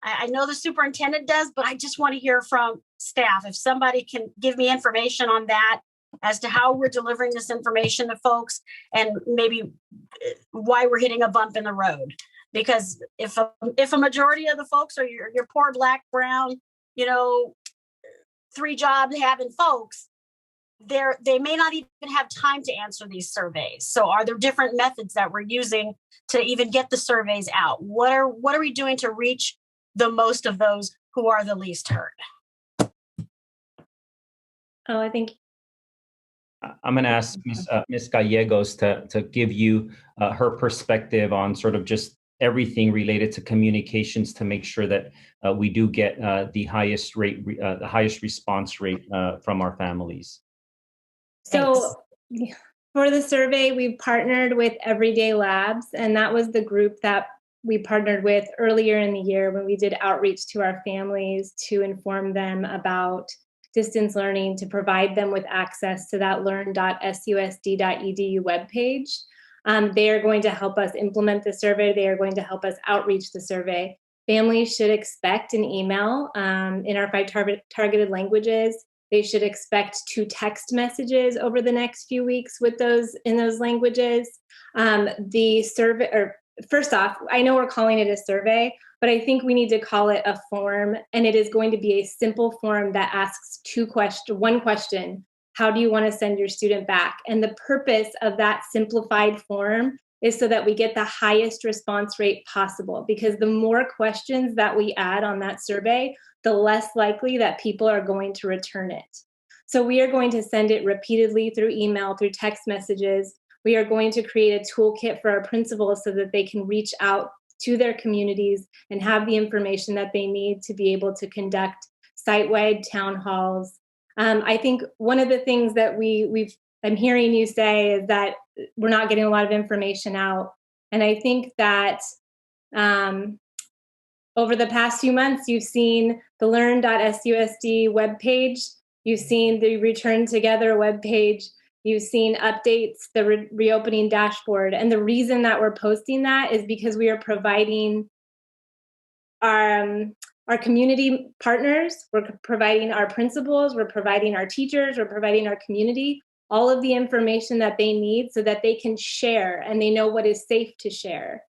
I know the superintendent does, but I just want to hear from staff. If somebody can give me information on that as to how we're delivering this information to folks and maybe why we're hitting a bump in the road. Because if a majority of the folks are your poor Black, brown, 3 job having folks, they may not even have time to answer these surveys. So are there different methods that we're using to even get the surveys out? What are we doing to reach the most of those who are the least heard? Oh, I think I'm going to ask Ms. Gallegos to give you her perspective on sort of just everything related to communications to make sure that we do get the highest response rate from our families. So for the survey, we've partnered with Everyday Labs, and that was the group that we partnered with earlier in the year when we did outreach to our families to inform them about distance learning, to provide them with access to that learn.susd.edu webpage. They are going to help us implement the survey. They are going to help us outreach the survey. Families should expect an email in our 5 targeted languages. They should expect 2 text messages over the next few weeks in those languages. The survey, or first off, I know we're calling it a survey, but I think we need to call it a form, and it is going to be a simple form that asks one question. How do you want to send your student back? And the purpose of that simplified form is so that we get the highest response rate possible, because the more questions that we add on that survey, the less likely that people are going to return it. So we are going to send it repeatedly through email, through text messages. We are going to create a toolkit for our principals so that they can reach out to their communities and have the information that they need to be able to conduct site-wide town halls. I think one of the things that I'm hearing you say is that we're not getting a lot of information out. And I think that over the past few months, you've seen the learn.susd webpage, you've seen the Return Together webpage, you've seen updates, the reopening dashboard. And the reason that we're posting that is because we are providing our community partners, we're providing our principals, we're providing our teachers, we're providing our community all of the information that they need so that they can share and they know what is safe to share.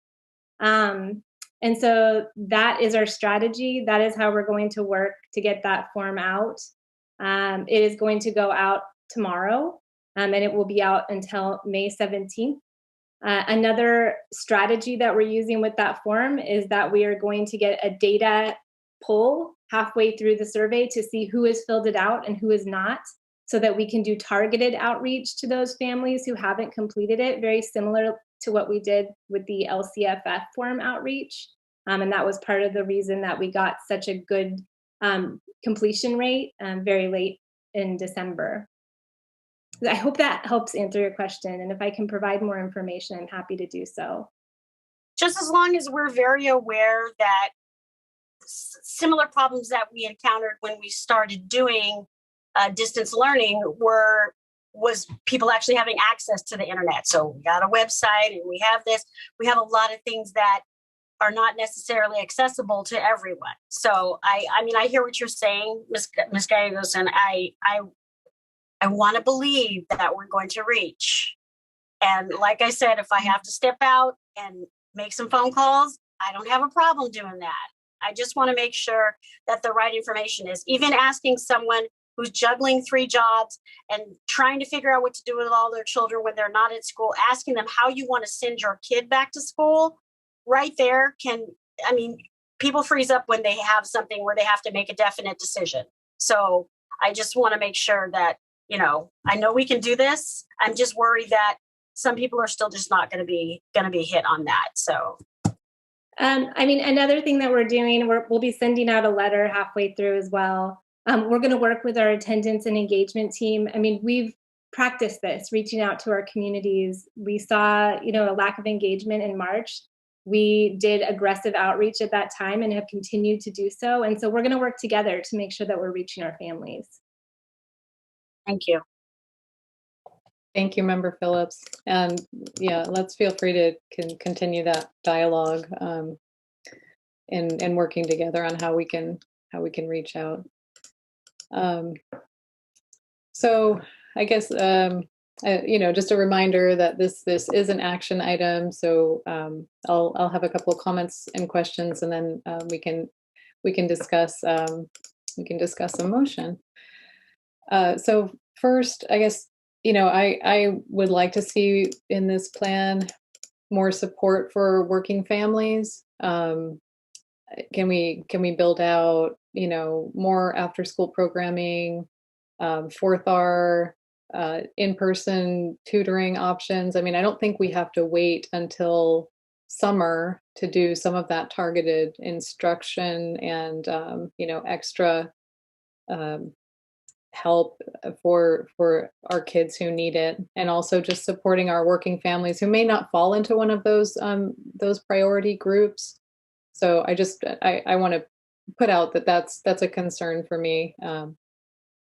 And so that is our strategy. That is how we're going to work to get that form out. It is going to go out tomorrow, and it will be out until May 17th. Another strategy that we're using with that form is that we are going to get a data poll halfway through the survey to see who has filled it out and who is not, so that we can do targeted outreach to those families who haven't completed it, very similar to what we did with the LCFF form outreach. And that was part of the reason that we got such a good completion rate very late in December. I hope that helps answer your question. And if I can provide more information, I'm happy to do so. Just as long as we're very aware that similar problems that we encountered when we started doing distance learning was people actually having access to the internet. So we got a website and we have this. We have a lot of things that are not necessarily accessible to everyone. So I mean, I hear what you're saying, Ms. Gallegos, and I want to believe that we're going to reach. And like I said, if I have to step out and make some phone calls, I don't have a problem doing that. I just want to make sure that the right information is, even asking someone who's juggling 3 jobs and trying to figure out what to do with all their children when they're not at school, asking them how you want to send your kid back to school, right there people freeze up when they have something where they have to make a definite decision. So I just want to make sure that, I know we can do this. I'm just worried that some people are still just not going to be hit on that. So. Another thing that we're doing, we'll be sending out a letter halfway through as well. We're going to work with our attendance and engagement team. We've practiced this, reaching out to our communities. We saw, a lack of engagement in March. We did aggressive outreach at that time and have continued to do so. And so we're going to work together to make sure that we're reaching our families. Thank you. Thank you, Member Phillips. And let's feel free to continue that dialogue and working together on how we can reach out. So I guess just a reminder that this is an action item. So I'll have a couple of comments and questions, and then we can discuss a motion. So first, I guess, I would like to see in this plan more support for working families. Can we build out, more after school programming, 4th hour, in-person tutoring options? I don't think we have to wait until summer to do some of that targeted instruction and, extra help for our kids who need it, and also just supporting our working families who may not fall into one of those priority groups. So I want to put out that that's a concern for me, to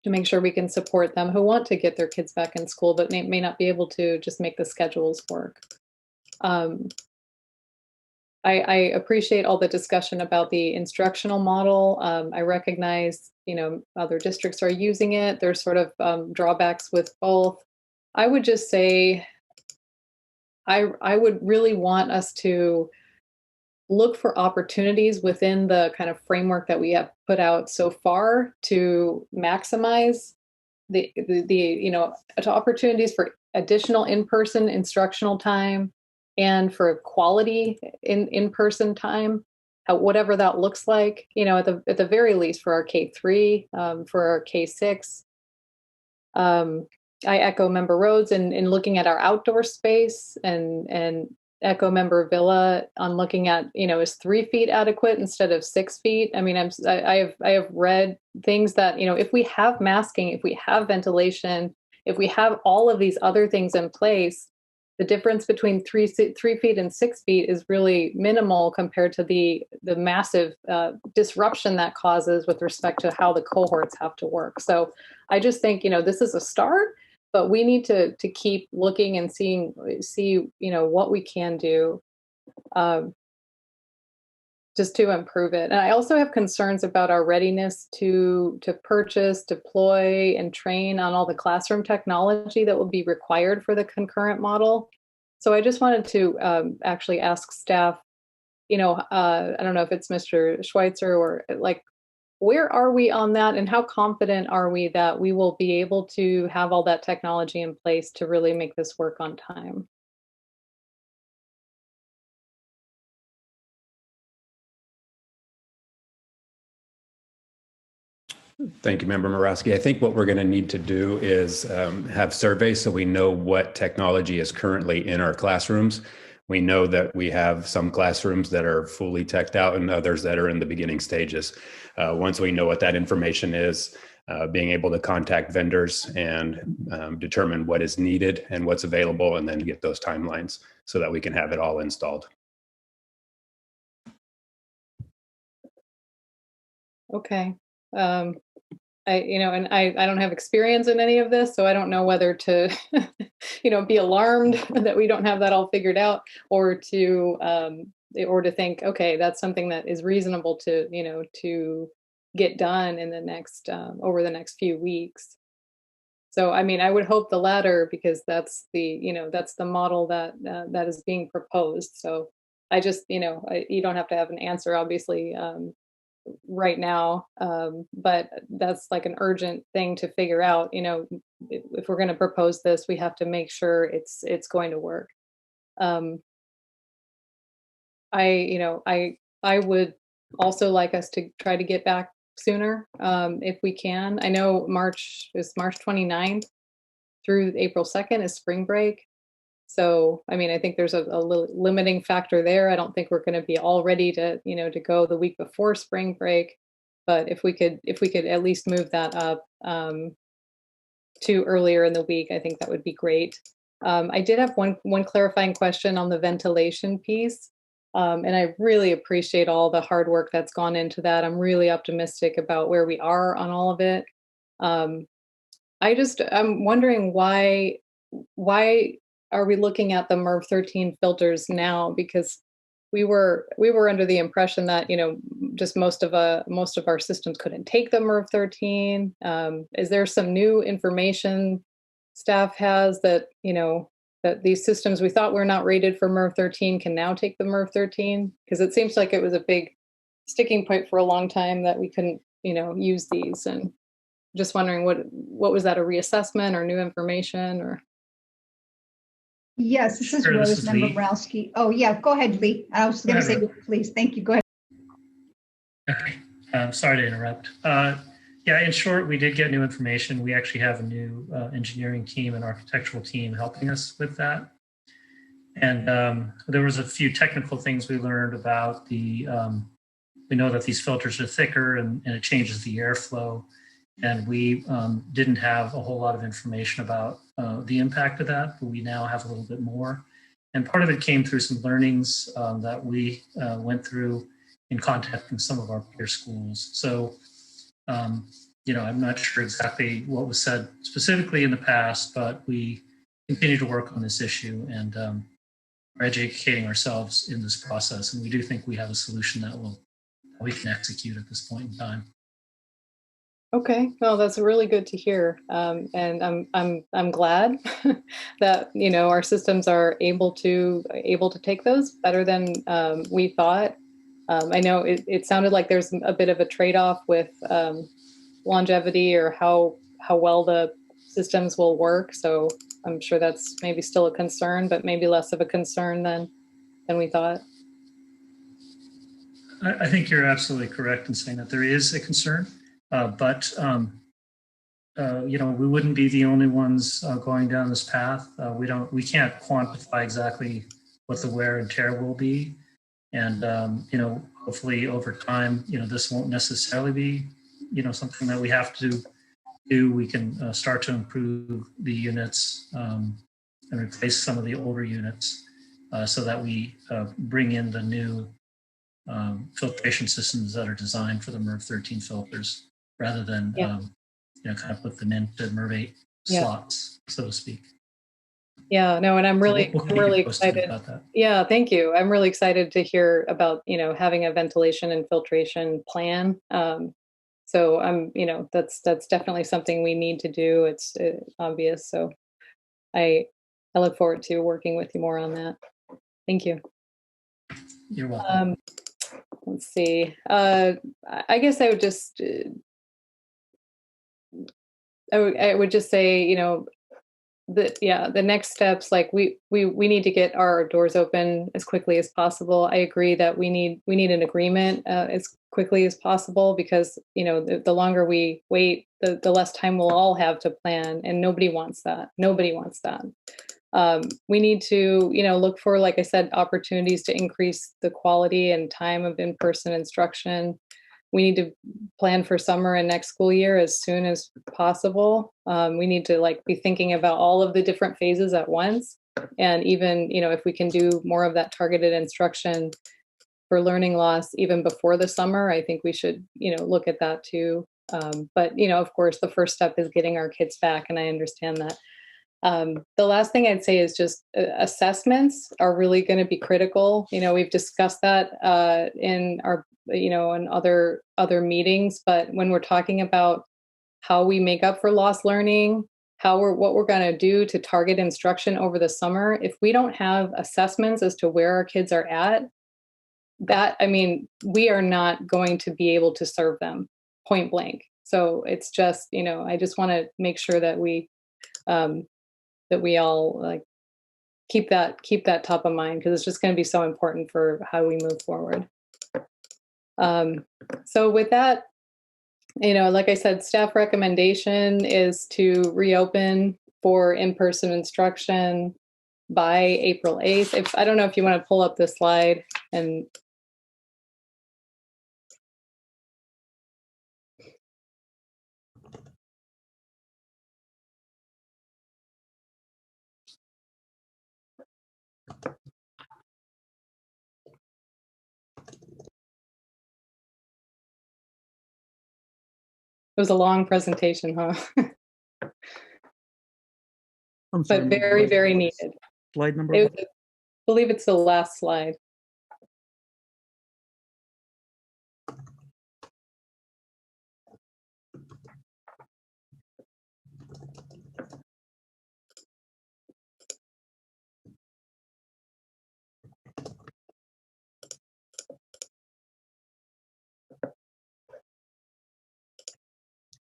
make sure we can support them who want to get their kids back in school but may not be able to just make the schedules work. I appreciate all the discussion about the instructional model. I recognize, other districts are using it. There's sort of drawbacks with both. I would just say, I would really want us to look for opportunities within the kind of framework that we have put out so far to maximize the opportunities for additional in-person instructional time and for quality in-person time, whatever that looks like, at the very least for our K-3, for our K-6. I echo Member Rhodes in looking at our outdoor space, and echo Member Villa on looking at, is 3 feet adequate instead of 6 feet? I have read things that, if we have masking, if we have ventilation, if we have all of these other things in place, the difference between 3 feet and 6 feet is really minimal compared to the massive disruption that causes with respect to how the cohorts have to work. So I just think, this is a start, but we need to keep looking and see, what we can do just to improve it. And I also have concerns about our readiness to purchase, deploy, and train on all the classroom technology that will be required for the concurrent model. So I just wanted to actually ask staff, I don't know if it's Mr. Schweitzer or where are we on that, and how confident are we that we will be able to have all that technology in place to really make this work on time? Thank you, Member Morawski. I think what we're going to need to do is have surveys so we know what technology is currently in our classrooms. We know that we have some classrooms that are fully teched out and others that are in the beginning stages. Once we know what that information is, being able to contact vendors and determine what is needed and what's available, and then get those timelines so that we can have it all installed. Okay. I don't have experience in any of this, so I don't know whether to, be alarmed that we don't have that all figured out, or to think, okay, that's something that is reasonable to get done in the next over the next few weeks. So, I mean, I would hope the latter, because that's the model that is being proposed. So, I just, you don't have to have an answer, obviously, right now, but that's like an urgent thing to figure out. If we're going to propose this, we have to make sure it's going to work. I would also like us to try to get back sooner, if we can. I know March 29th through April 2nd is spring break. So, I mean, I think there's a limiting factor there. I don't think we're going to be all ready to go the week before spring break. But if we could at least move that up to earlier in the week, I think that would be great. I did have one clarifying question on the ventilation piece. And I really appreciate all the hard work that's gone into that. I'm really optimistic about where we are on all of it. I'm wondering why are we looking at the MERV 13 filters now? Because we were under the impression that just most of our systems couldn't take the MERV 13. Is there some new information staff has that that these systems we thought were not rated for MERV 13 can now take the MERV 13? Because it seems like it was a big sticking point for a long time that we couldn't use these. And just wondering what was that, a reassessment or new information or? Yes, this is Rose, Member Borowski. Oh, yeah, go ahead, Lee. I was going to say, please. Thank you. Go ahead. Okay, sorry to interrupt. Yeah, in short, we did get new information. We actually have a new engineering team and architectural team helping us with that. And there was a few technical things we learned about we know that these filters are thicker and it changes the airflow. And we didn't have a whole lot of information about the impact of that, but we now have a little bit more. And part of it came through some learnings that we went through in contacting some of our peer schools. So, I'm not sure exactly what was said specifically in the past, but we continue to work on this issue and are educating ourselves in this process. And we do think we have a solution that we can execute at this point in time. Okay, well, that's really good to hear, and I'm glad that our systems are able to take those better than we thought. I know it sounded like there's a bit of a trade-off with longevity or how well the systems will work. So I'm sure that's maybe still a concern, but maybe less of a concern than we thought. I think you're absolutely correct in saying that there is a concern. But we wouldn't be the only ones going down this path. We can't quantify exactly what the wear and tear will be. And, hopefully over time, this won't necessarily be, something that we have to do. We can start to improve the units and replace some of the older units so that we bring in the new filtration systems that are designed for the MERV 13 filters, rather than kind of put them into MERV 8 slots, so to speak. Yeah, no, and I'm really we'll excited about that. Yeah, thank you. I'm really excited to hear about having a ventilation and filtration plan. So I'm that's definitely something we need to do. It's obvious. So I look forward to working with you more on that. Thank you. You're welcome. Let's see. I guess I would just I would just say, the next steps, like we need to get our doors open as quickly as possible. I agree that we need an agreement as quickly as possible, because the longer we wait, the less time we'll all have to plan, and nobody wants that. We need to, look for, like I said, opportunities to increase the quality and time of in-person instruction. We need to plan for summer and next school year as soon as possible. We need to be thinking about all of the different phases at once. And even, if we can do more of that targeted instruction for learning loss even before the summer, I think we should, look at that too. But, of course, the first step is getting our kids back, and I understand that. The last thing I'd say is just assessments are really going to be critical. We've discussed that in our, in other meetings, but when we're talking about how we make up for lost learning, what we're going to do to target instruction over the summer, if we don't have assessments as to where our kids are at, we are not going to be able to serve them point blank. So it's just, I just want to make sure that we all keep that top of mind, because it's just going to be so important for how we move forward. So with that, like I said, staff recommendation is to reopen for in-person instruction by April 8th. I don't know if you want to pull up this slide and it was a long presentation, huh? But very, very needed. Slide number I believe it's the last slide.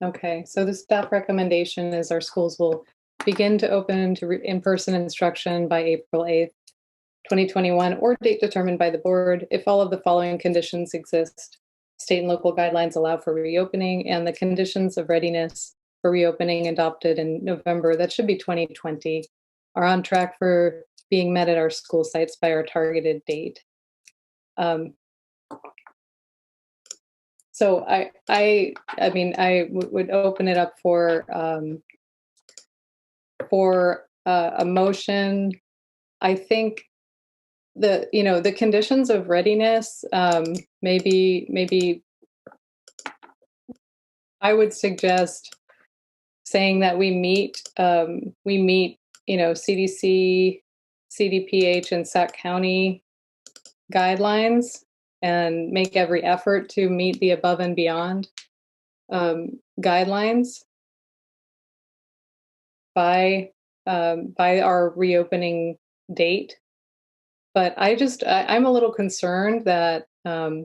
Okay, so the staff recommendation is our schools will begin to open to in-person instruction by April 8th, 2021, or date determined by the board if all of the following conditions exist. State and local guidelines allow for reopening, and the conditions of readiness for reopening adopted in November, that should be 2020, are on track for being met at our school sites by our targeted date. So I would open it up for a motion. I think the conditions of readiness, maybe I would suggest saying that we meet CDC, CDPH, and Sac County guidelines and make every effort to meet the above and beyond guidelines by our reopening date. But I'm a little concerned that there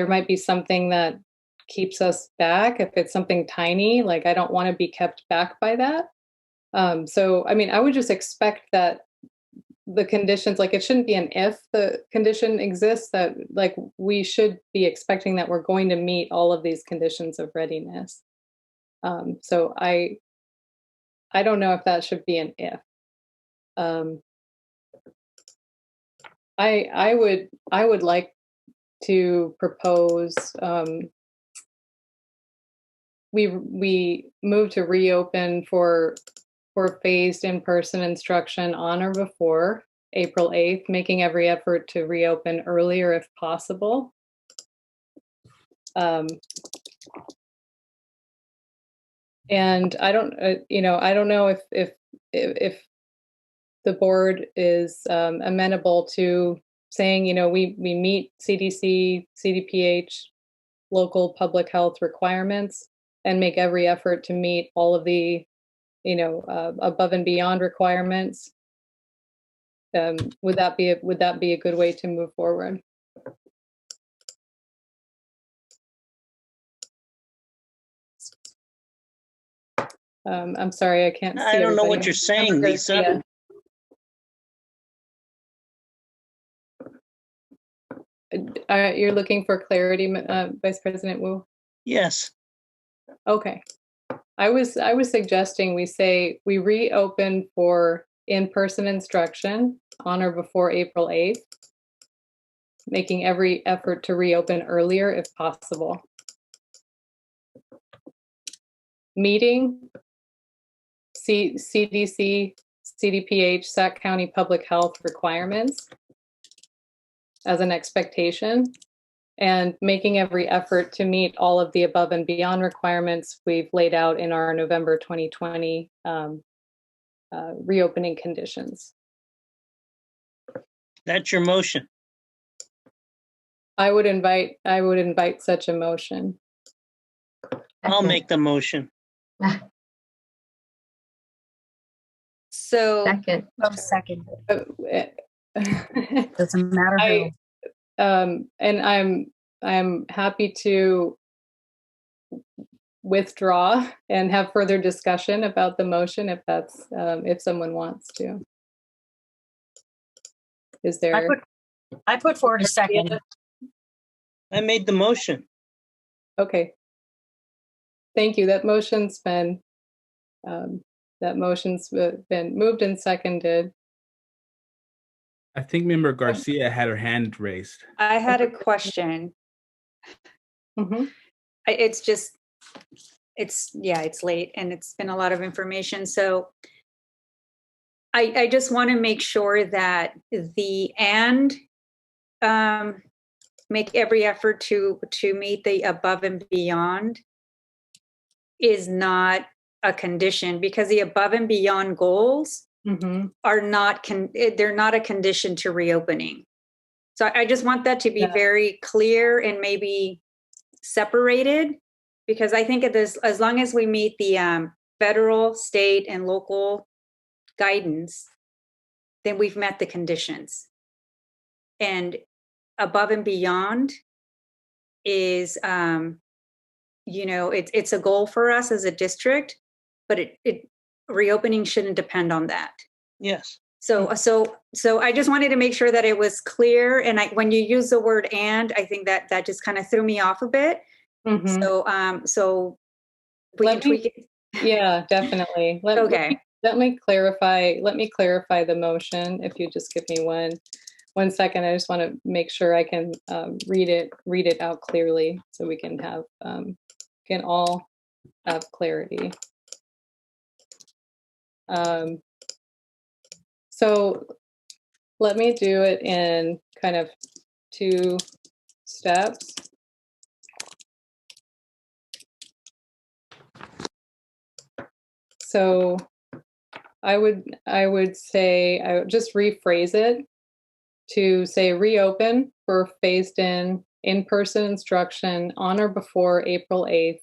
might be something that keeps us back. If it's something tiny, I don't want to be kept back by that. So I would just expect that the conditions, it shouldn't be an if the condition exists, that we should be expecting that we're going to meet all of these conditions of readiness. So I don't know if that should be an if. I would like to propose we move to reopen for phased in-person instruction on or before April 8th, making every effort to reopen earlier if possible. And I don't know if the board is amenable to saying, we meet CDC, CDPH, local public health requirements, and make every effort to meet all of the above and beyond requirements. Would that be a good way to move forward? I'm sorry, I can't see. I don't know what everybody. you're saying, Lisa. You're looking for clarity, Vice President Wu? Yes. Okay. I was suggesting we reopen for in-person instruction on or before April 8th, making every effort to reopen earlier if possible. Meeting CDC, CDPH, Sac County Public Health requirements as an expectation, and making every effort to meet all of the above and beyond requirements we've laid out in our November 2020 reopening conditions. That's your motion. I would invite such a motion. I'll make the motion. So second. Doesn't matter who. And I'm happy to withdraw and have further discussion about the motion if that's if someone wants to. Is there? I put forward a second. I made the motion. Okay. Thank you. That motion's been moved and seconded. I think Member Garcia had her hand raised. I had a question. Mm-hmm. It's late and it's been a lot of information. So I just want to make sure that make every effort to meet the above and beyond is not a condition, because the above and beyond goals are not they're not a condition to reopening. So I just want that to be very clear and maybe separated, because I think as long as we meet the federal, state, and local guidance, then we've met the conditions. And above and beyond is, it's a goal for us as a district, but reopening shouldn't depend on that. Yes. So I just wanted to make sure that it was clear. And when you use the word "and," I think that just kind of threw me off a bit. So we can tweak it. Yeah, definitely. Let me clarify the motion. If you just give me one second, I just want to make sure I can read it out clearly so we can all have clarity. So let me do it in kind of 2 steps. So I would say, I would just rephrase it to say reopen for phased in-person instruction on or before April 8th,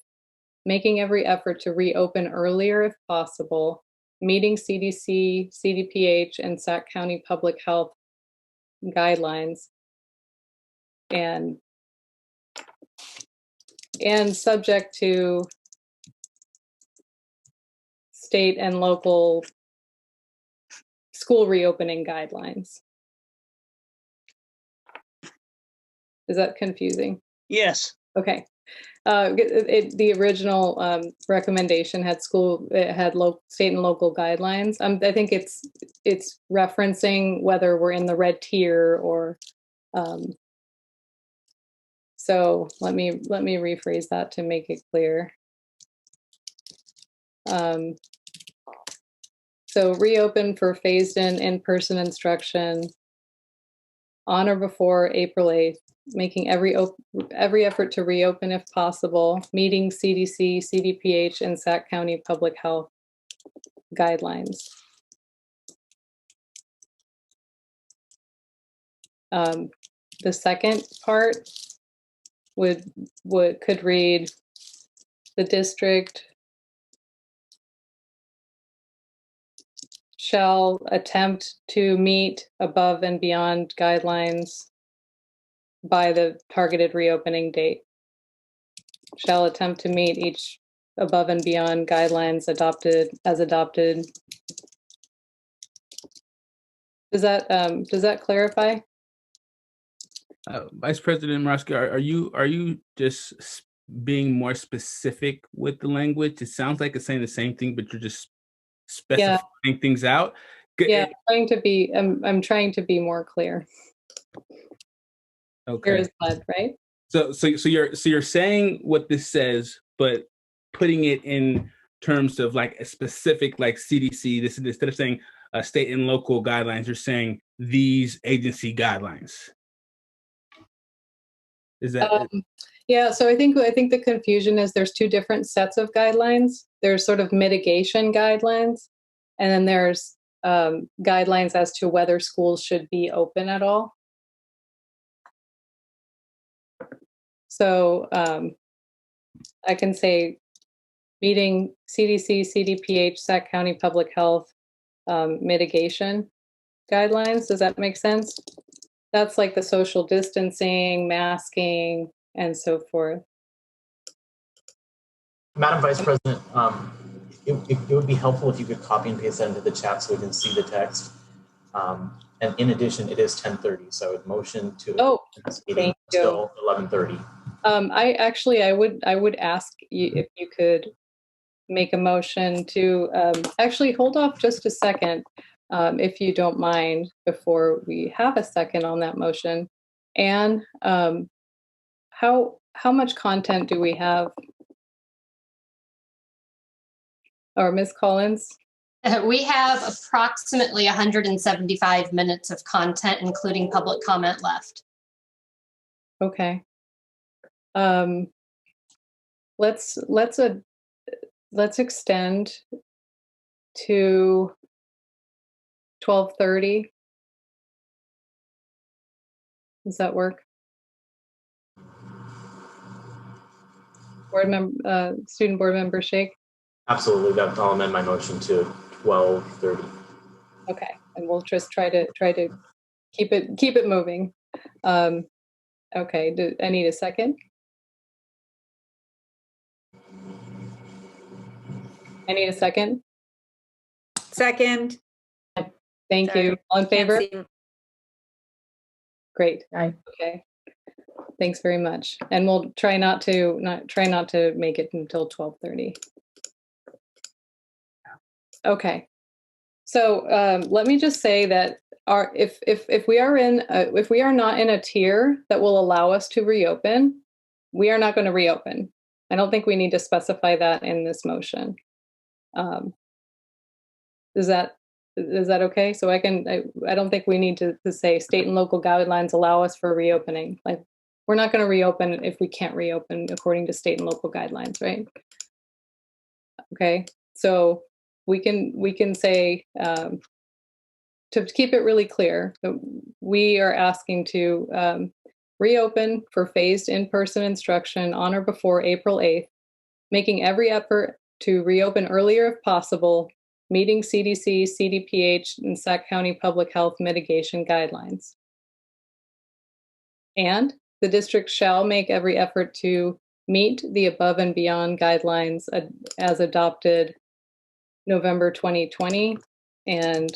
making every effort to reopen earlier if possible, meeting CDC, CDPH, and Sac County Public Health guidelines, and subject to state and local school reopening guidelines. Is that confusing? Yes. Okay. The original recommendation had state and local guidelines. I think it's referencing whether we're in the red tier or. So let me rephrase that to make it clear. So reopen for phased in-person instruction on or before April 8th, making every effort to reopen if possible, meeting CDC, CDPH, and Sac County Public Health guidelines. The second part could read, the district shall attempt to meet above and beyond guidelines by the targeted reopening date. Shall attempt to meet each above and beyond guidelines adopted. Does that clarify? Vice President Morosky, are you just being more specific with the language? It sounds like it's saying the same thing, but you're just specifying things out. Yeah, I'm trying to be more clear. Okay. Clear as mud, right? So you're saying what this says, but putting it in terms of like a specific, like CDC. This is instead of saying state and local guidelines, you're saying these agency guidelines. Is that? Yeah. So I think the confusion is there's two different sets of guidelines. There's sort of mitigation guidelines, and then there's guidelines as to whether schools should be open at all. So I can say meeting CDC, CDPH, Sac County Public Health mitigation guidelines. Does that make sense? That's like the social distancing, masking, and so forth. Madam Vice President, it would be helpful if you could copy and paste that into the chat so we can see the text. And in addition, it is 10:30, so I would motion to this meeting until 11:30. I would ask you if you could make a motion to actually hold off just a second, if you don't mind, before we have a second on that motion. And how much content do we have? Or Ms. Collins? We have approximately 175 minutes of content, including public comment left. Okay. Let's extend to 12:30. Does that work? Student board member Shake? Absolutely. I'll amend my motion to 12:30. Okay, and we'll just try to keep it moving. Okay, I need a second. I need a second. Second. Thank you. All in favor? Great. Aye. Okay. Thanks very much. And we'll try not to make it until 12:30. Okay. So let me just say that if we are not in a tier that will allow us to reopen, we are not going to reopen. I don't think we need to specify that in this motion. Is that okay? So I don't think we need to say state and local guidelines allow us for reopening. Like, we're not going to reopen if we can't reopen according to state and local guidelines, right? Okay, so we can say, to keep it really clear, that we are asking to reopen for phased in-person instruction on or before April 8th, making every effort to reopen earlier if possible, meeting CDC, CDPH, and Sac County Public Health mitigation guidelines. And the district shall make every effort to meet the above and beyond guidelines as adopted November 2020 and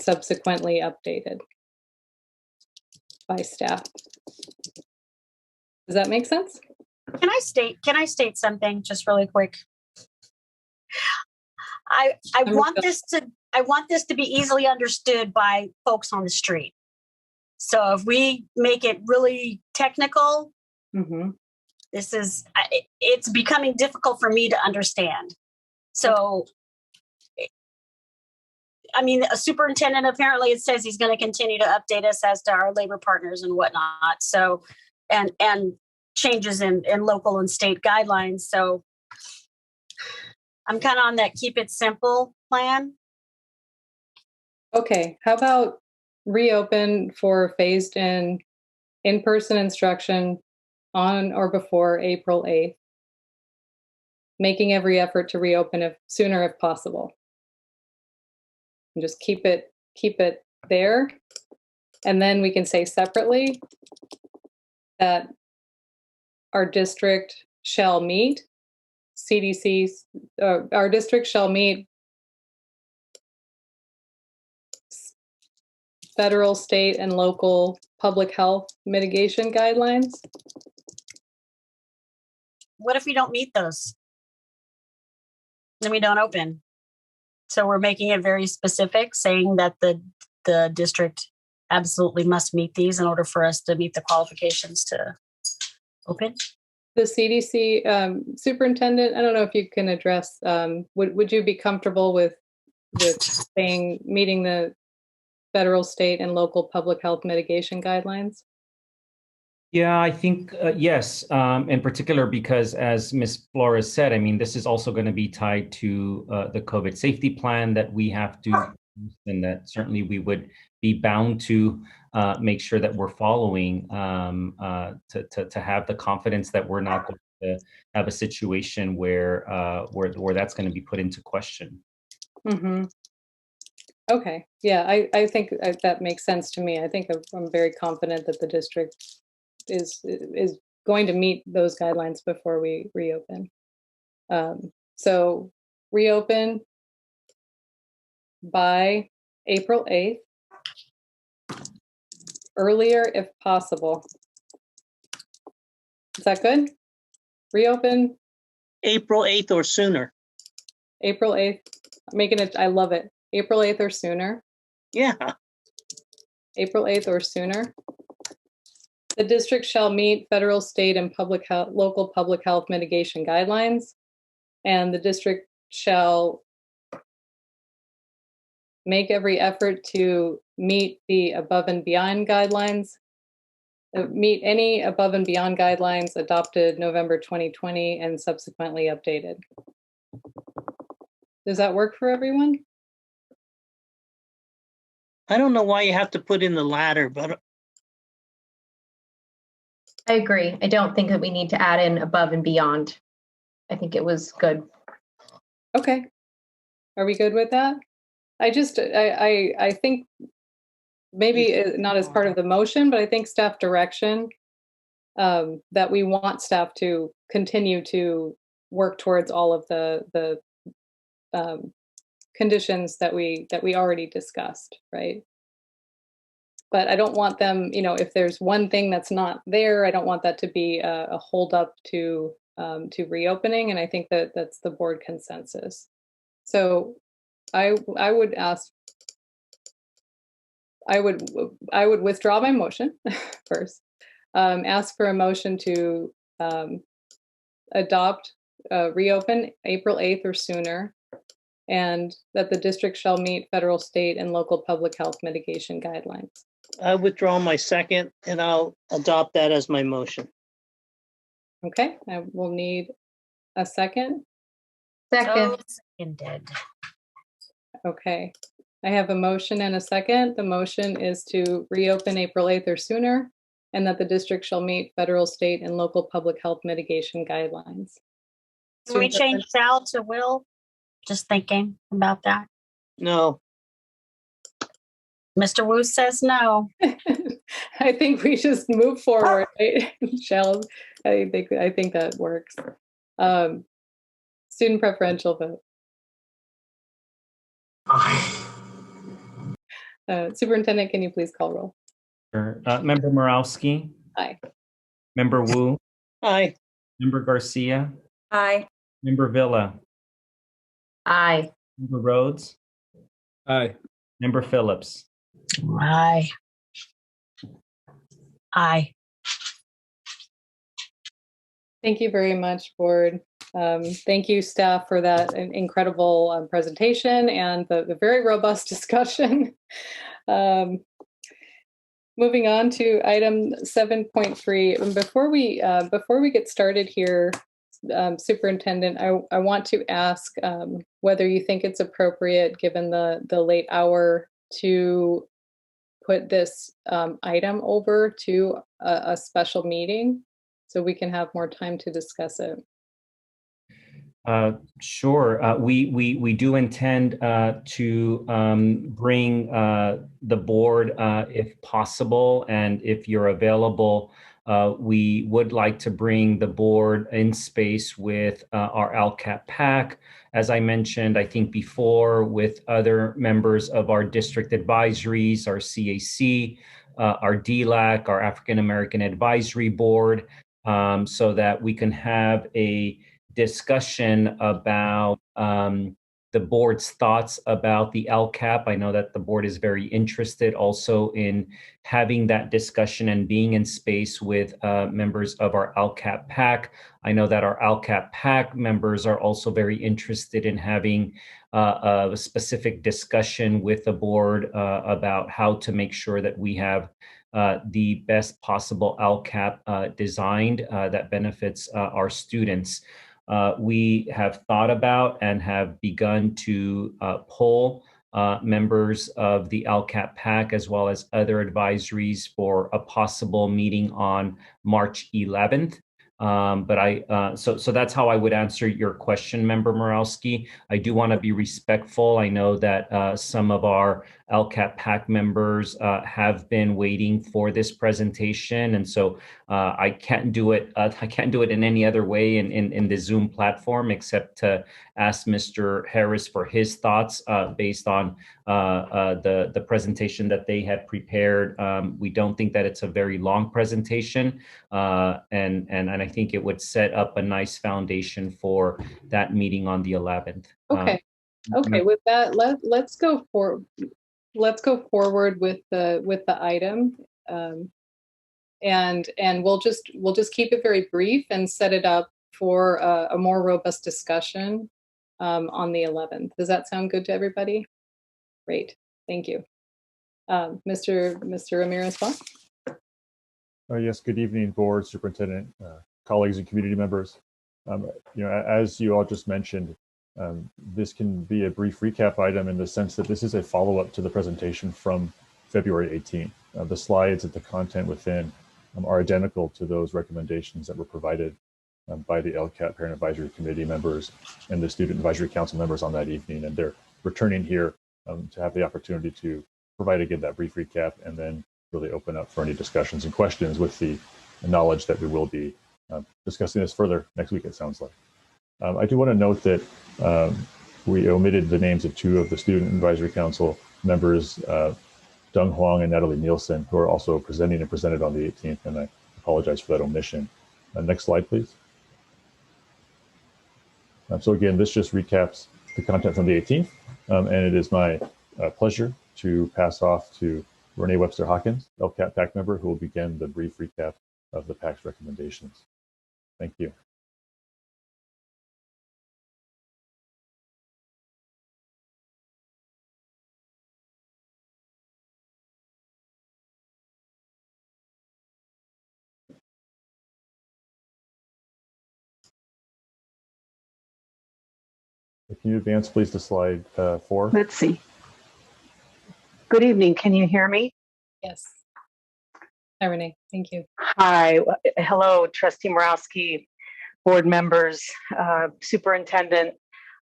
subsequently updated by staff. Does that make sense? Can I state something just really quick? I want this to be easily understood by folks on the street. So if we make it really technical, it's becoming difficult for me to understand. So, I mean, a superintendent, apparently it says he's going to continue to update us as to our labor partners and whatnot. So, and changes in local and state guidelines. So I'm kind of on that keep it simple plan. Okay, how about reopen for phased in-person instruction on or before April 8th, making every effort to reopen sooner if possible. And just keep it there. And then we can say separately that our district shall meet CDC's, our district shall meet federal, state, and local public health mitigation guidelines. what if we don't meet those? Then we don't open. So we're making it very specific, saying that the district absolutely must meet these in order for us to meet the qualifications to open. The CDC superintendent, I don't know if you can address, would you be comfortable with saying meeting the federal, state, and local public health mitigation guidelines? Yeah, I think yes, in particular because as Ms. Flores said, I mean, this is also going to be tied to the COVID safety plan that we have to, and that certainly we would be bound to make sure that we're following to have the confidence that we're not going to have a situation where that's going to be put into question. Mm-hmm. Okay, yeah, I think that makes sense to me. I think I'm very confident that the district is going to meet those guidelines before we reopen. So reopen by April 8th, earlier if possible. Is that good? Reopen? April 8th or sooner. April 8th, making it, I love it. April 8th or sooner. Yeah. April 8th or sooner. The district shall meet federal, state, and local public health mitigation guidelines, and the district shall make every effort to meet the above and beyond guidelines, meet any above and beyond guidelines adopted November 2020 and subsequently updated. Does that work for everyone? I don't know why you have to put in the latter, but I agree. I don't think that we need to add in above and beyond. I think it was good. Okay. Are we good with that? I think maybe not as part of the motion, but I think staff direction that we want staff to continue to work towards all of the conditions that we already discussed, right? But I don't want them, if there's one thing that's not there, I don't want that to be a hold up to reopening. And I think that that's the board consensus. So I would ask, I would withdraw my motion first, ask for a motion to adopt, reopen April 8th or sooner, and that the district shall meet federal, state, and local public health mitigation guidelines. I withdraw my second and I'll adopt that as my motion. Okay, I will need a second. Second. Seconded. Okay, I have a motion and a second. The motion is to reopen April 8th or sooner, and that the district shall meet federal, state, and local public health mitigation guidelines. Can we change shall to will? Just thinking about that. No. Mr. Wu says no. I think we just move forward, right? Shall, I think that works. Student preferential vote. Superintendent, can you please call roll? Sure. Member Morawski. Aye. Member Wu. Aye. Member Garcia. Aye. Member Villa. Aye. Member Rhodes. Aye. Member Phillips. Aye. Aye. Thank you very much, board. Thank you, staff, for that incredible presentation and the very robust discussion. Moving on to item 7.3. Before we get started here, Superintendent, I want to ask whether you think it's appropriate, given the late hour, to put this item over to a special meeting so we can have more time to discuss it. Sure. We do intend to bring the board, if possible, and if you're available, we would like to bring the board in space with our LCAP PAC. As I mentioned, I think before, with other members of our district advisories, our CAC, our DLAC, our African American Advisory Board, so that we can have a discussion about the board's thoughts about the LCAP. I know that the board is very interested also in having that discussion and being in space with members of our LCAP PAC. I know that our LCAP PAC members are also very interested in having a specific discussion with the board about how to make sure that we have the best possible LCAP designed that benefits our students. We have thought about and have begun to poll members of the LCAP PAC as well as other advisories for a possible meeting on March 11th. So that's how I would answer your question, Member Morowski. I do want to be respectful. I know that some of our LCAP PAC members have been waiting for this presentation, and so I can't do it. I can't do it in any other way in the Zoom platform except to ask Mr. Harris for his thoughts based on the presentation that they had prepared. We don't think that it's a very long presentation, and I think it would set up a nice foundation for that meeting on the 11th. Okay. Okay. With that, let's go forward with the item, and we'll just keep it very brief and set it up for a more robust discussion on the 11th. Does that sound good to everybody? Great. Thank you. Mr. Ramirez-Vaz? Yes, good evening, board, superintendent, colleagues, and community members. As you all just mentioned, this can be a brief recap item in the sense that this is a follow-up to the presentation from February 18th. The slides and the content within are identical to those recommendations that were provided by the LCAP Parent Advisory Committee members and the Student Advisory Council members on that evening. And they're returning here to have the opportunity to provide, again, that brief recap and then really open up for any discussions and questions with the knowledge that we will be discussing this further next week, it sounds like. I do want to note that we omitted the names of two of the Student Advisory Council members, Deng Huang and Natalie Nielsen, who are also presenting and presented on the 18th, and I apologize for that omission. Next slide, please. So again, this just recaps the content from the 18th, and it is my pleasure to pass off to Renee Webster Hawkins, LCAP PAC member, who will begin the brief recap of the PAC's recommendations. Thank you. Can you advance, please, to slide 4? Let's see. Good evening. Can you hear me? Yes. Hi, Renee. Thank you. Hi. Hello, Trustee Morowski, board members, superintendent.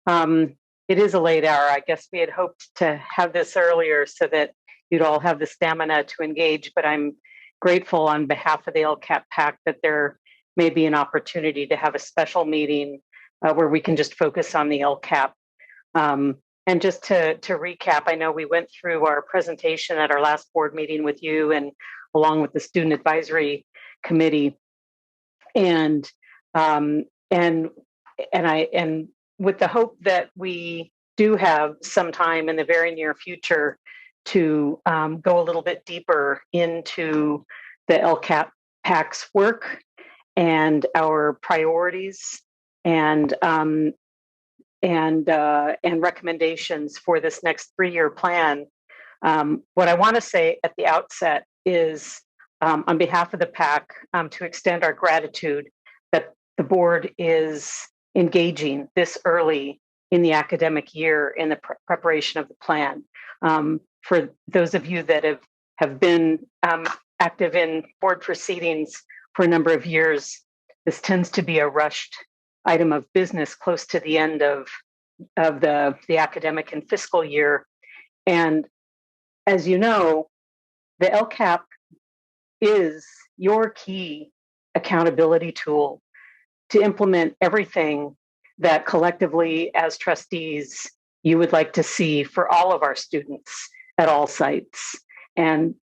It is a late hour. I guess we had hoped to have this earlier so that you'd all have the stamina to engage, but I'm grateful on behalf of the LCAP PAC that there may be an opportunity to have a special meeting where we can just focus on the LCAP. And just to recap, I know we went through our presentation at our last board meeting with you and along with the Student Advisory Committee. And with the hope that we do have some time in the very near future to go a little bit deeper into the LCAP PAC's work and our priorities and recommendations for this next 3-year plan. What I want to say at the outset is, on behalf of the PAC, to extend our gratitude that the board is engaging this early in the academic year in the preparation of the plan. For those of you that have been active in board proceedings for a number of years, this tends to be a rushed item of business close to the end of the academic and fiscal year. And as you know, the LCAP is your key accountability tool to implement everything that collectively as trustees you would like to see for all of our students at all sites. And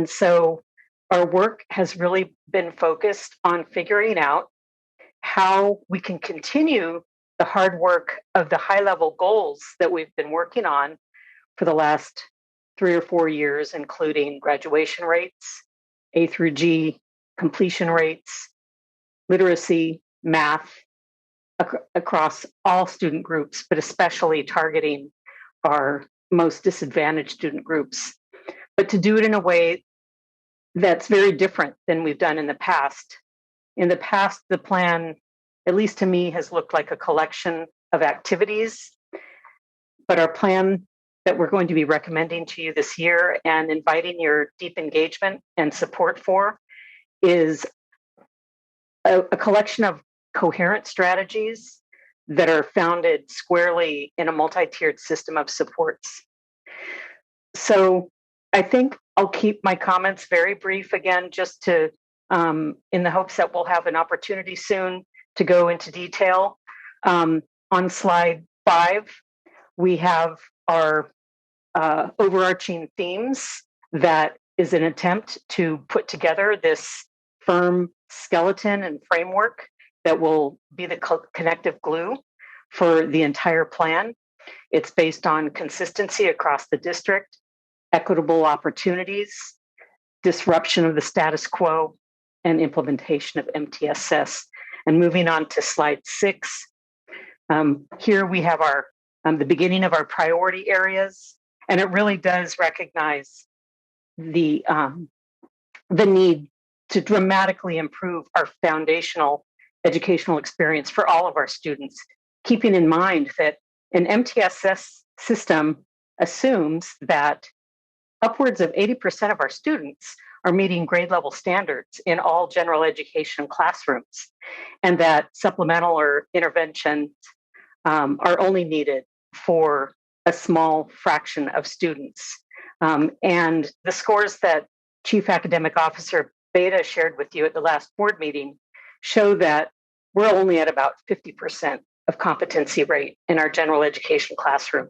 so our work has really been focused on figuring out how we can continue the hard work of the high-level goals that we've been working on for the last 3 or 4 years, including graduation rates, A through G completion rates, literacy, math, across all student groups, but especially targeting our most disadvantaged student groups. But to do it in a way that's very different than we've done in the past. In the past, the plan, at least to me, has looked like a collection of activities, but our plan that we're going to be recommending to you this year and inviting your deep engagement and support for is a collection of coherent strategies that are founded squarely in a multi-tiered system of supports. So I think I'll keep my comments very brief again, just to, in the hopes that we'll have an opportunity soon to go into detail. On slide 5, we have our overarching themes that is an attempt to put together this firm skeleton and framework that will be the connective glue for the entire plan. It's based on consistency across the district, equitable opportunities, disruption of the status quo, and implementation of MTSS. And moving on to slide 6, here we have our the beginning of our priority areas, and it really does recognize the need to dramatically improve our foundational educational experience for all of our students, keeping in mind that an MTSS system assumes that upwards of 80% of our students are meeting grade level standards in all general education classrooms, and that supplemental or interventions are only needed for a small fraction of students. And the scores that Chief Academic Officer Beta shared with you at the last board meeting show that we're only at about 50% of competency rate in our general education classroom.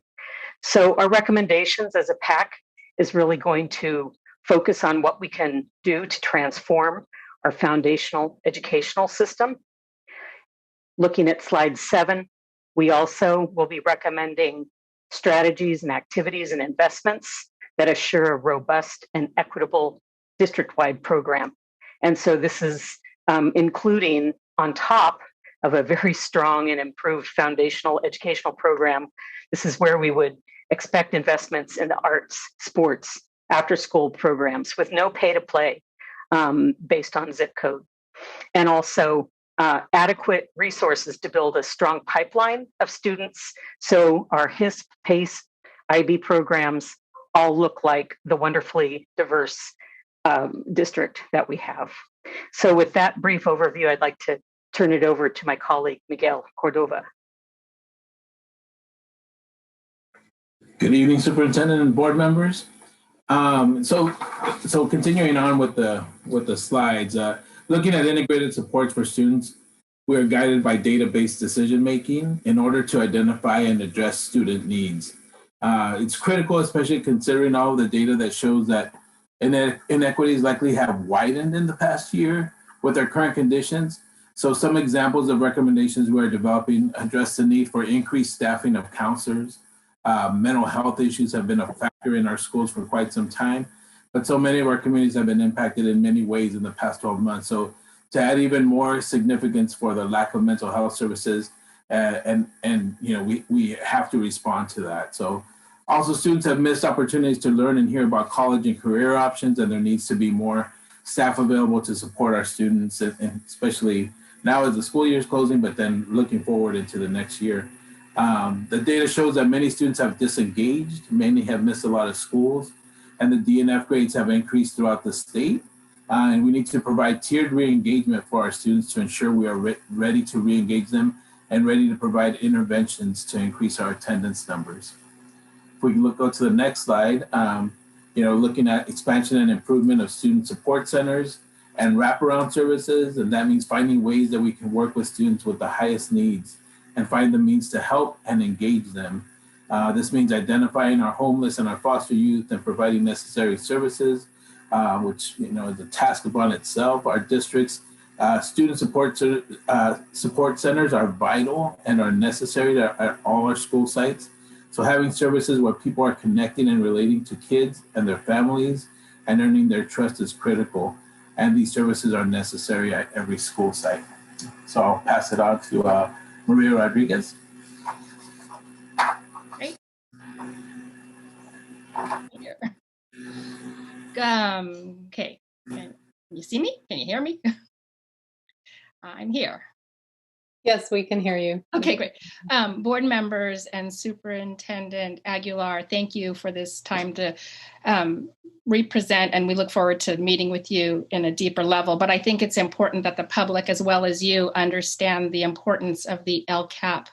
So our recommendations as a PAC is really going to focus on what we can do to transform our foundational educational system. Looking at slide 7, we also will be recommending strategies and activities and investments that assure a robust and equitable district-wide program. And so this is including on top of a very strong and improved foundational educational program. This is where we would expect investments in the arts, sports, after-school programs with no pay to play based on zip code. And also adequate resources to build a strong pipeline of students. So our HISP, PACE, IB programs all look like the wonderfully diverse district that we have. So with that brief overview, I'd like to turn it over to my colleague, Miguel Cordova. Good evening, Superintendent and board members. So continuing on with the slides, looking at integrated supports for students, we are guided by data-based decision-making in order to identify and address student needs. It's critical, especially considering all of the data that shows that inequities likely have widened in the past year with our current conditions. So some examples of recommendations we're developing address the need for increased staffing of counselors. Mental health issues have been a factor in our schools for quite some time, but so many of our communities have been impacted in many ways in the past 12 months. So to add even more significance for the lack of mental health services, and you know, we have to respond to that. So also students have missed opportunities to learn and hear about college and career options, and there needs to be more staff available to support our students, and especially now as the school year is closing, but then looking forward into the next year. The data shows that many students have disengaged, many have missed a lot of schools, and the DNF grades have increased throughout the state. And we need to provide tiered re-engagement for our students to ensure we are ready to re-engage them and ready to provide interventions to increase our attendance numbers. If we can go to the next slide, you know, looking at expansion and improvement of student support centers and wraparound services, and that means finding ways that we can work with students with the highest needs and find the means to help and engage them. This means identifying our homeless and our foster youth and providing necessary services. which is a task upon itself. Our district's student support centers are vital and are necessary at all our school sites. So having services where people are connecting and relating to kids and their families and earning their trust is critical. And these services are necessary at every school site. So I'll pass it on to Maria Rodriguez. Great. Here. Okay, can you see me? Can you hear me? I'm here. Yes, we can hear you. Okay, great. Board members and Superintendent Aguilar, thank you for this time to represent, and we look forward to meeting with you in a deeper level. But I think it's important that the public, as well as you, understand the importance of the LCAP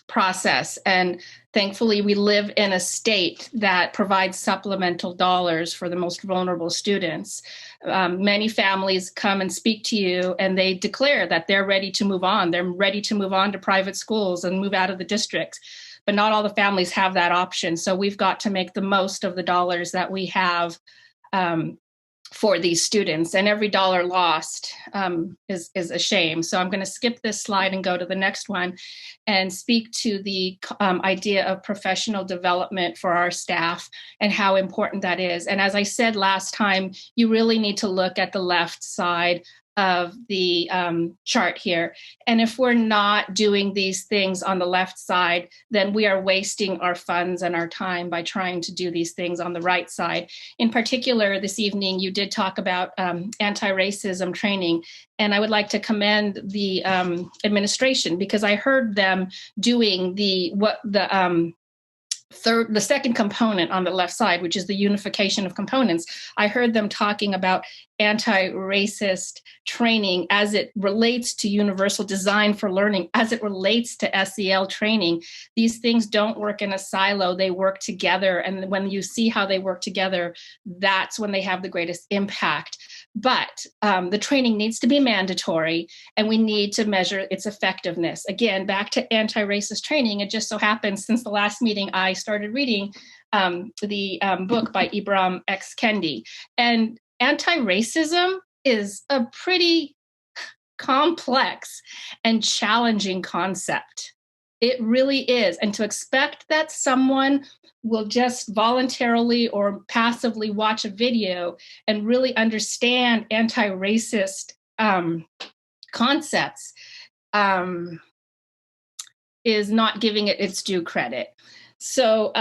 process. And thankfully, we live in a state that provides supplemental dollars for the most vulnerable students. Many families come and speak to you and they declare that they're ready to move on. They're ready to move on to private schools and move out of the district. But not all the families have that option. So we've got to make the most of the dollars that we have for these students, and every dollar lost is a shame. So I'm going to skip this slide and go to the next one and speak to the idea of professional development for our staff and how important that is. And as I said last time, you really need to look at the left side of the chart here. And if we're not doing these things on the left side, then we are wasting our funds and our time by trying to do these things on the right side. In particular, this evening, you did talk about anti-racism training. And I would like to commend the administration, because I heard them doing the second component on the left side, which is the unification of components. I heard them talking about anti-racist training as it relates to universal design for learning, as it relates to SEL training. These things don't work in a silo, they work together. And when you see how they work together, that's when they have the greatest impact. But the training needs to be mandatory, and we need to measure its effectiveness. Again, back to anti-racist training, it just so happens since the last meeting, I started reading the book by Ibram X. Kendi. And anti-racism is a pretty complex and challenging concept. It really is. And to expect that someone will just voluntarily or passively watch a video and really understand anti-racist concepts is not giving it its due credit. So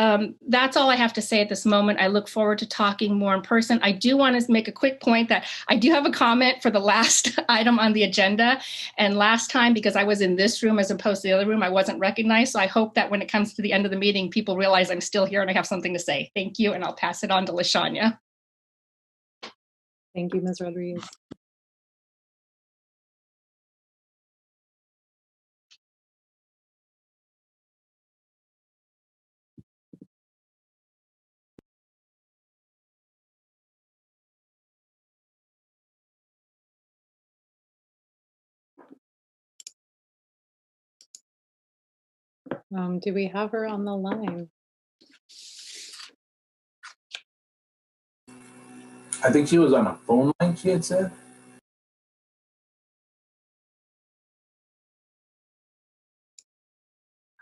that's all I have to say at this moment. I look forward to talking more in person. I do want to make a quick point that I do have a comment for the last item on the agenda. And last time, because I was in this room as opposed to the other room, I wasn't recognized. So I hope that when it comes to the end of the meeting, people realize I'm still here and I have something to say. Thank you. And I'll pass it on to LaShanya. Thank you, Ms. Rodriguez. Do we have her on the line? I think she was on a phone line, she had said.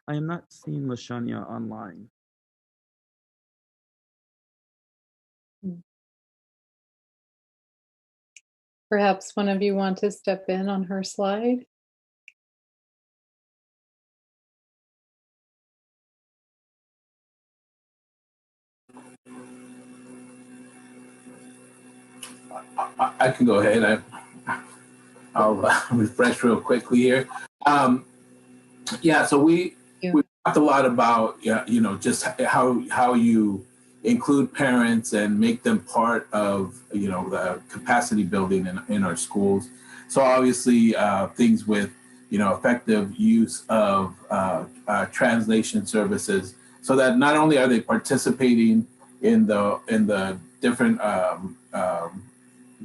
I am not seeing LaShanya online. Perhaps one of you want to step in on her slide? I can go ahead. I'll refresh real quickly here. So we talked a lot about just how you include parents and make them part of the capacity building in our schools. So obviously things with effective use of translation services, so that not only are they participating in the different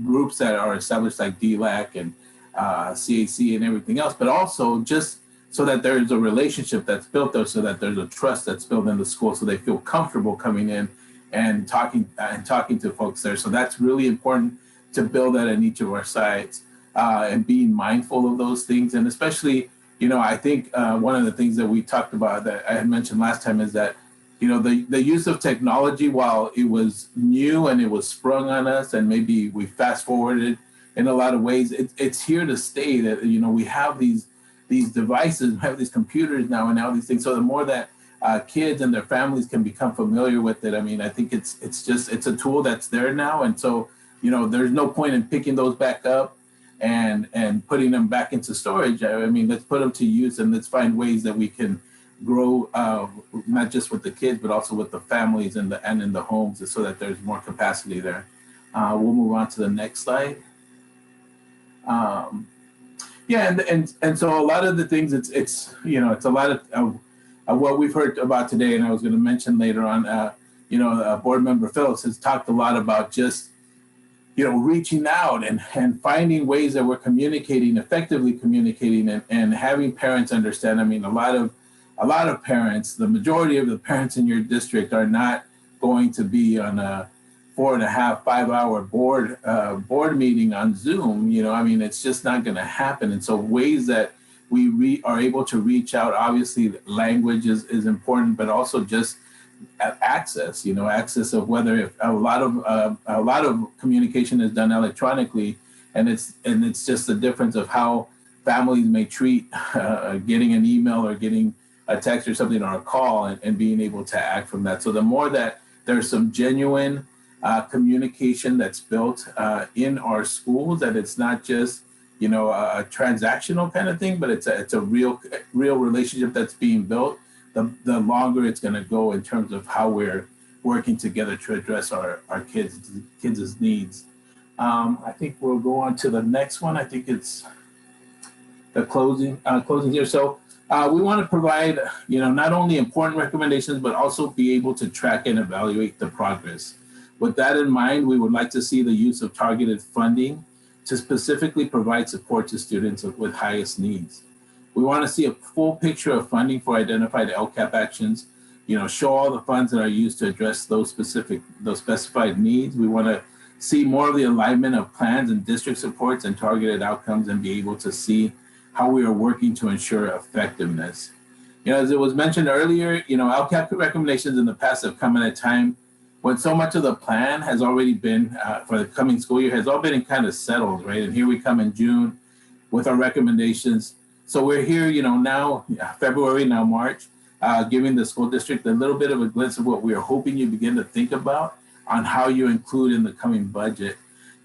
groups that are established like DLAC and CAC and everything else, but also just so that there is a relationship that's built there, so that there's a trust that's built in the school, so they feel comfortable coming in and talking to folks there. So that's really important to build that in each of our sites, and being mindful of those things. And especially, I think one of the things that we talked about that I had mentioned last time is that, the use of technology, while it was new and it was sprung on us, and maybe we fast forwarded in a lot of ways, it's here to stay. That we have these devices, we have these computers now, and all these things. So the more that kids and their families can become familiar with it, I think it's a tool that's there now, and so there's no point in picking those back up and putting them back into storage. Let's put them to use, and let's find ways that we can grow, not just with the kids, but also with the families and in the homes, so that there's more capacity there. We'll move on to the next slide. And so a lot of the things, it's a lot of what we've heard about today, and I was going to mention later on. Board Member Phillips has talked a lot about just reaching out and finding ways that we're effectively communicating, and having parents understand. A lot of parents, the majority of the parents in your district, are not going to be on a 4.5, 5-hour board meeting on Zoom. It's just not going to happen. And so ways that we are able to reach out, obviously language is important, but also just access, access of whether if a lot of communication is done electronically, and it's just the difference of how families may treat getting an email or getting a text or something, or a call, and being able to act from that. So the more that there's some genuine communication that's built in our schools, that it's not just a transactional kind of thing, but it's a real relationship that's being built, the longer it's going to go in terms of how we're working together to address our kids' needs. I think we'll go on to the next one. I think it's the closing here. So we want to provide, not only important recommendations, but also be able to track and evaluate the progress. With that in mind, we would like to see the use of targeted funding to specifically provide support to students with highest needs. We want to see a full picture of funding for identified LCAP actions, show all the funds that are used to address those specified needs. We want to see more of the alignment of plans and district supports and targeted outcomes, and be able to see how we are working to ensure effectiveness. As it was mentioned earlier, LCAP recommendations in the past have come at a time when so much of the plan has already been, for the coming school year, has all been kind of settled, right? And here we come in June with our recommendations. So we're here, now February, now March, giving the school district a little bit of a glimpse of what we are hoping you begin to think about on how you include in the coming budget.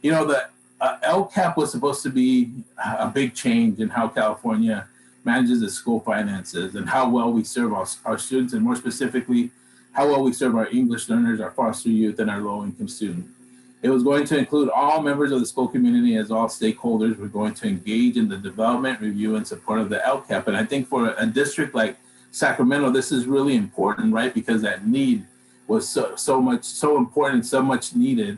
The LCAP was supposed to be a big change in how California manages its school finances and how well we serve our students, and more specifically, how well we serve our English learners, our foster youth, and our low-income students. It was going to include all members of the school community as all stakeholders were going to engage in the development, review, and support of the LCAP. And I think for a district like Sacramento, this is really important, right? Because that need was so important, so much needed.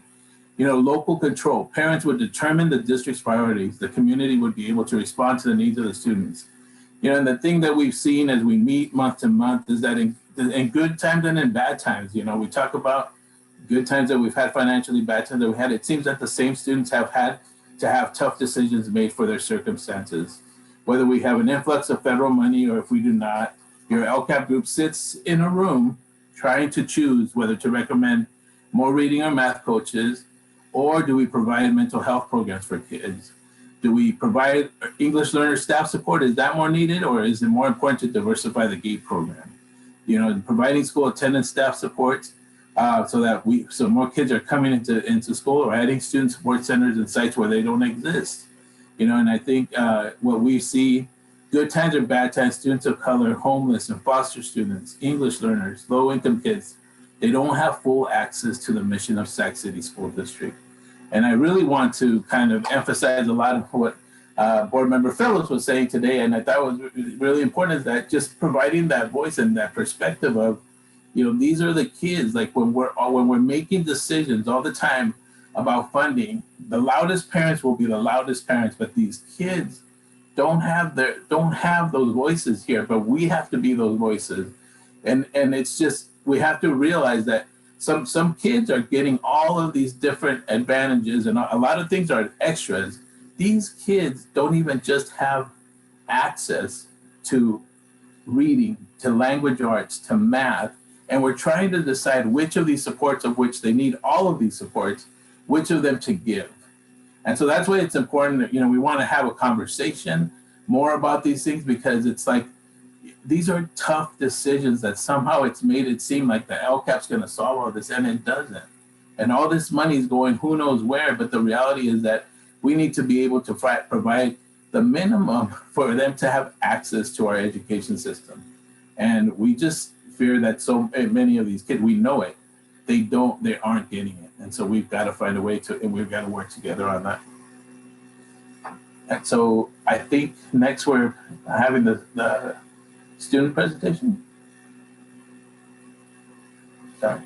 Local control. Parents would determine the district's priorities. The community would be able to respond to the needs of the students. And the thing that we've seen as we meet month to month is that in good times and in bad times, we talk about good times that we've had financially, bad times that we had. It seems that the same students have had to have tough decisions made for their circumstances. Whether we have an influx of federal money or if we do not, your LCAP group sits in a room trying to choose whether to recommend more reading or math coaches, or do we provide mental health programs for kids? Do we provide English learner staff support? Is that more needed, or is it more important to diversify the GATE program? Providing school attendance staff supports so more kids are coming into school, or adding student support centers and sites where they don't exist. And I think what we see, good times or bad times, students of color, homeless and foster students, English learners, low-income kids, they don't have full access to the mission of Sac City School District. And I really want to kind of emphasize a lot of what Board Member Phillips was saying today, and I thought was really important, is that just providing that voice and that perspective of, these are the kids. Like when we're making decisions all the time about funding, the loudest parents will be the loudest parents, but these kids don't have those voices here, but we have to be those voices. And it's just, we have to realize that some kids are getting all of these different advantages, and a lot of things are extras. These kids don't even just have access to reading, to language arts, to math, and we're trying to decide which of these supports, of which they need all of these supports, which of them to give. And so that's why it's important that, we want to have a conversation more about these things, because it's like, these are tough decisions that somehow it's made it seem like the LCAP's going to solve all this, and it doesn't. And all this money is going who knows where, but the reality is that we need to be able to provide the minimum for them to have access to our education system. And we just fear that so many of these kids, we know it, they aren't getting it. And so we've got to find a way and we've got to work together on that. And so I think next we're having the student presentation. Sorry.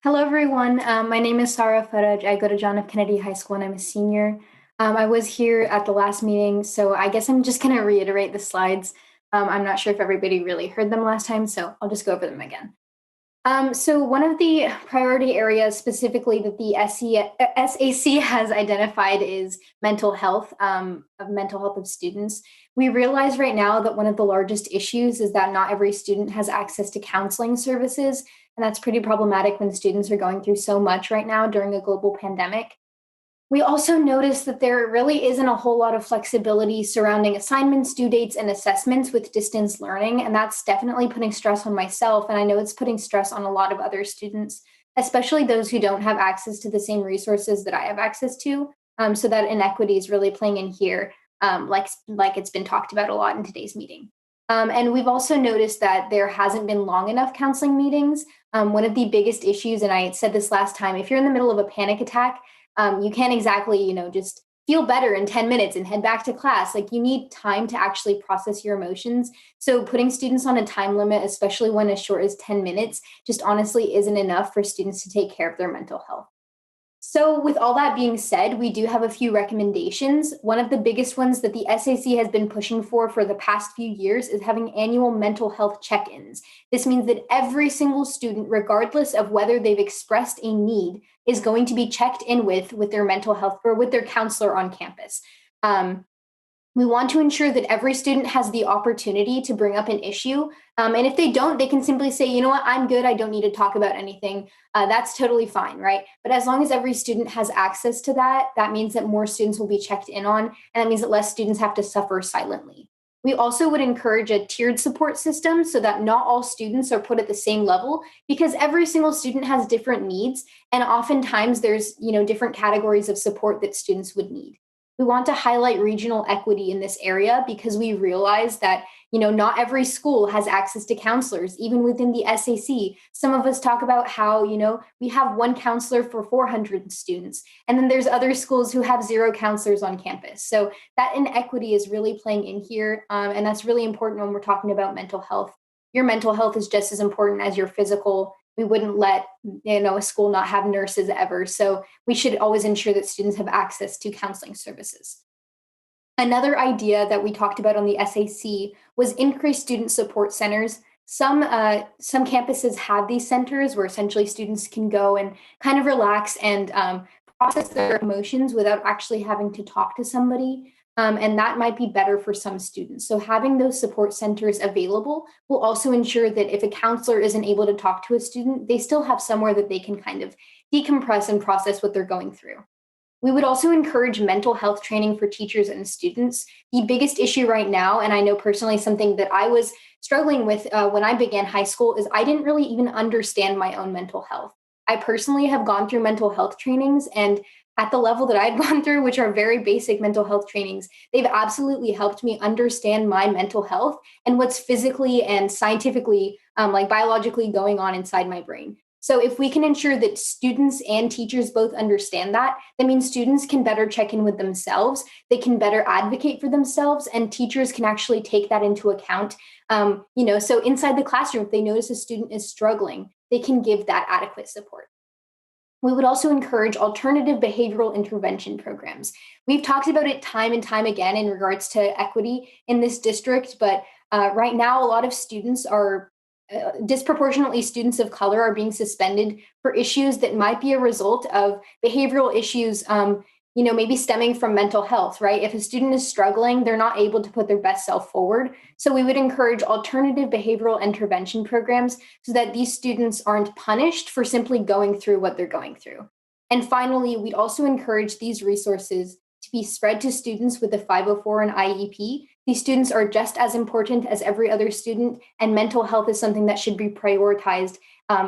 Hello, everyone. My name is Sarah Faraj. I go to John F. Kennedy High School and I'm a senior. I was here at the last meeting, so I guess I'm just going to reiterate the slides. I'm not sure if everybody really heard them last time, so I'll just go over them again. So one of the priority areas specifically that the SAC has identified is mental health of students. We realize right now that one of the largest issues is that not every student has access to counseling services, and that's pretty problematic when students are going through so much right now during a global pandemic. We also noticed that there really isn't a whole lot of flexibility surrounding assignments, due dates, and assessments with distance learning, and that's definitely putting stress on myself, and I know it's putting stress on a lot of other students, especially those who don't have access to the same resources that I have access to, so that inequity is really playing in here, like it's been talked about a lot in today's meeting. And we've also noticed that there hasn't been long enough counseling meetings. One of the biggest issues, and I said this last time, if you're in the middle of a panic attack, you can't exactly, just feel better in 10 minutes and head back to class. Like, you need time to actually process your emotions. So putting students on a time limit, especially when as short as 10 minutes, just honestly isn't enough for students to take care of their mental health. So with all that being said, we do have a few recommendations. One of the biggest ones that the SAC has been pushing for the past few years is having annual mental health check-ins. This means that every single student, regardless of whether they've expressed a need, is going to be checked in with their mental health or with their counselor on campus. We want to ensure that every student has the opportunity to bring up an issue. And if they don't, they can simply say, you know what, I'm good. I don't need to talk about anything. That's totally fine, right? But as long as every student has access to that, that means that more students will be checked in on, and that means that less students have to suffer silently. We also would encourage a tiered support system so that not all students are put at the same level, because every single student has different needs. And oftentimes there's, different categories of support that students would need. We want to highlight regional equity in this area because we realize that, not every school has access to counselors, even within the SAC. Some of us talk about how, we have one counselor for 400 students, and then there's other schools who have 0 counselors on campus. So that inequity is really playing in here, and that's really important when we're talking about mental health. Your mental health is just as important as your physical. We wouldn't let, a school not have nurses ever. So we should always ensure that students have access to counseling services. Another idea that we talked about on the SAC was increased student support centers. Some campuses have these centers where essentially students can go and kind of relax and process their emotions without actually having to talk to somebody. And that might be better for some students. So having those support centers available will also ensure that if a counselor isn't able to talk to a student, they still have somewhere that they can kind of decompress and process what they're going through. We would also encourage mental health training for teachers and students. The biggest issue right now, and I know personally something that I was struggling with when I began high school, is I didn't really even understand my own mental health. I personally have gone through mental health trainings, and at the level that I've gone through, which are very basic mental health trainings, they've absolutely helped me understand my mental health and what's physically and scientifically, biologically going on inside my brain. So if we can ensure that students and teachers both understand that means students can better check in with themselves, they can better advocate for themselves, and teachers can actually take that into account. So inside the classroom, if they notice a student is struggling, they can give that adequate support. We would also encourage alternative behavioral intervention programs. We've talked about it time and time again in regards to equity in this district, but right now a lot of students are disproportionately students of color are being suspended for issues that might be a result of behavioral issues, maybe stemming from mental health, right? If a student is struggling, they're not able to put their best self forward. So we would encourage alternative behavioral intervention programs so that these students aren't punished for simply going through what they're going through. And finally, we'd also encourage these resources to be spread to students with a 504 and IEP. These students are just as important as every other student, and mental health is something that should be prioritized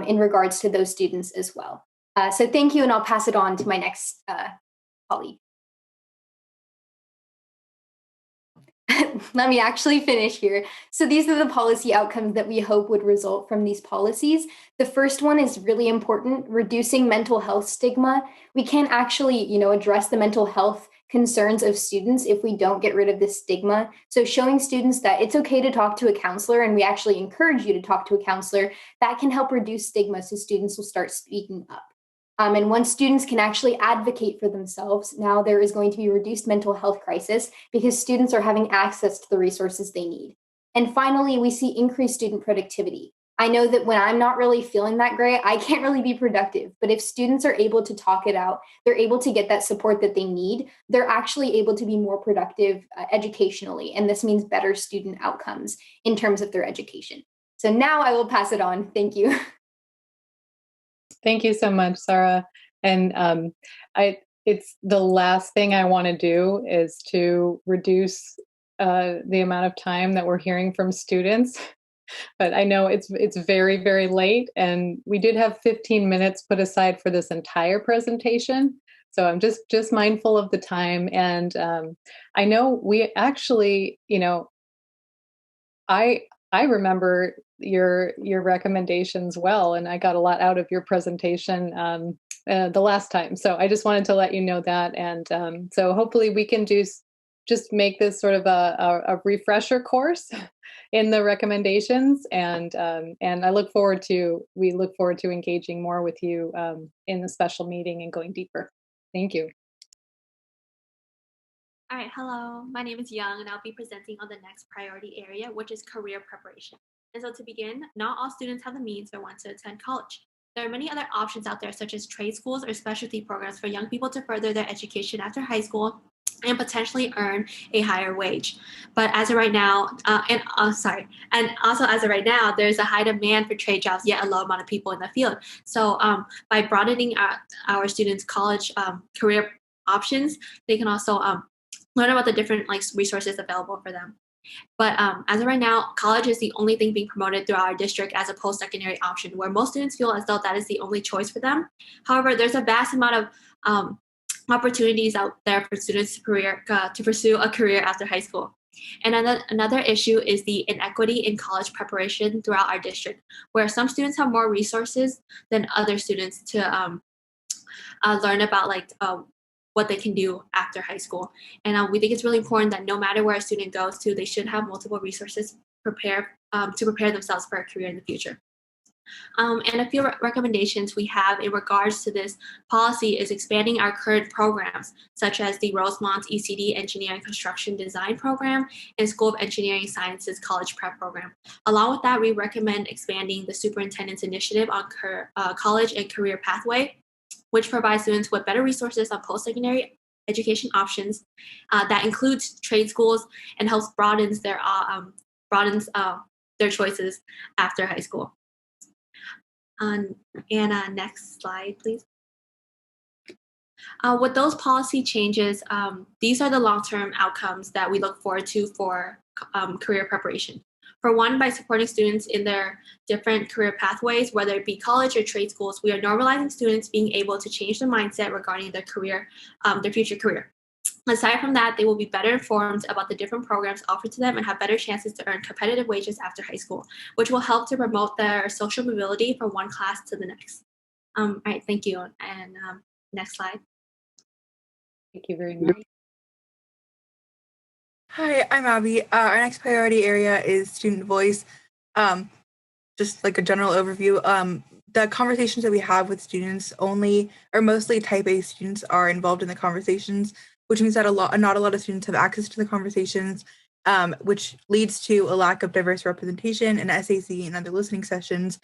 in regards to those students as well. So thank you, and I'll pass it on to my next colleague. Let me actually finish here. So these are the policy outcomes that we hope would result from these policies. The first one is really important, reducing mental health stigma. We can't actually, address the mental health concerns of students if we don't get rid of this stigma. So showing students that it's okay to talk to a counselor, and we actually encourage you to talk to a counselor, that can help reduce stigma so students will start speaking up. And once students can actually advocate for themselves, now there is going to be a reduced mental health crisis because students are having access to the resources they need. And finally, we see increased student productivity. I know that when I'm not really feeling that great, I can't really be productive. But if students are able to talk it out, they're able to get that support that they need, they're actually able to be more productive educationally. And this means better student outcomes in terms of their education. So now I will pass it on. Thank you. Thank you so much, Sarah. And it's the last thing I want to do is to reduce the amount of time that we're hearing from students. But I know it's very, very late, and we did have 15 minutes put aside for this entire presentation. So I'm just mindful of the time. And I know we actually, I remember your recommendations well, and I got a lot out of your presentation the last time. So I just wanted to let you know that. And so hopefully we can just make this sort of a refresher course in the recommendations. And we look forward to engaging more with you in the special meeting and going deeper. Thank you. All right, hello, my name is Young, and I'll be presenting on the next priority area, which is career preparation. And so to begin, not all students have the means or want to attend college. There are many other options out there, such as trade schools or specialty programs for young people to further their education after high school and potentially earn a higher wage. But as of right now, and also as of right now, there's a high demand for trade jobs, yet a low amount of people in the field. So by broadening our students' college career options, they can also learn about the different resources available for them. But as of right now, college is the only thing being promoted throughout our district as a post-secondary option, where most students feel as though that is the only choice for them. However, there's a vast amount of opportunities out there for students to pursue a career after high school. And another issue is the inequity in college preparation throughout our district, where some students have more resources than other students to learn about what they can do after high school. And we think it's really important that no matter where a student goes to, they should have multiple resources to prepare themselves for a career in the future. And a few recommendations we have in regards to this policy is expanding our current programs, such as the Rosemont ECD Engineering Construction Design Program and School of Engineering Sciences College Prep Program. Along with that, we recommend expanding the Superintendent's Initiative on College and Career Pathway, which provides students with better resources on post-secondary education options that includes trade schools and helps broadens their choices after high school. Next slide, please. With those policy changes, these are the long-term outcomes that we look forward to for career preparation. For one, by supporting students in their different career pathways, whether it be college or trade schools, we are normalizing students being able to change their mindset regarding their career, their future career. Aside from that, they will be better informed about the different programs offered to them and have better chances to earn competitive wages after high school, which will help to promote their social mobility from one class to the next. All right, thank you. And next slide. Thank you very much. Hi, I'm Abby. Our next priority area is student voice. Just like a general overview, the conversations that we have with students mostly type A students are involved in the conversations, which means that not a lot of students have access to the conversations, which leads to a lack of diverse representation in SAC and other listening sessions.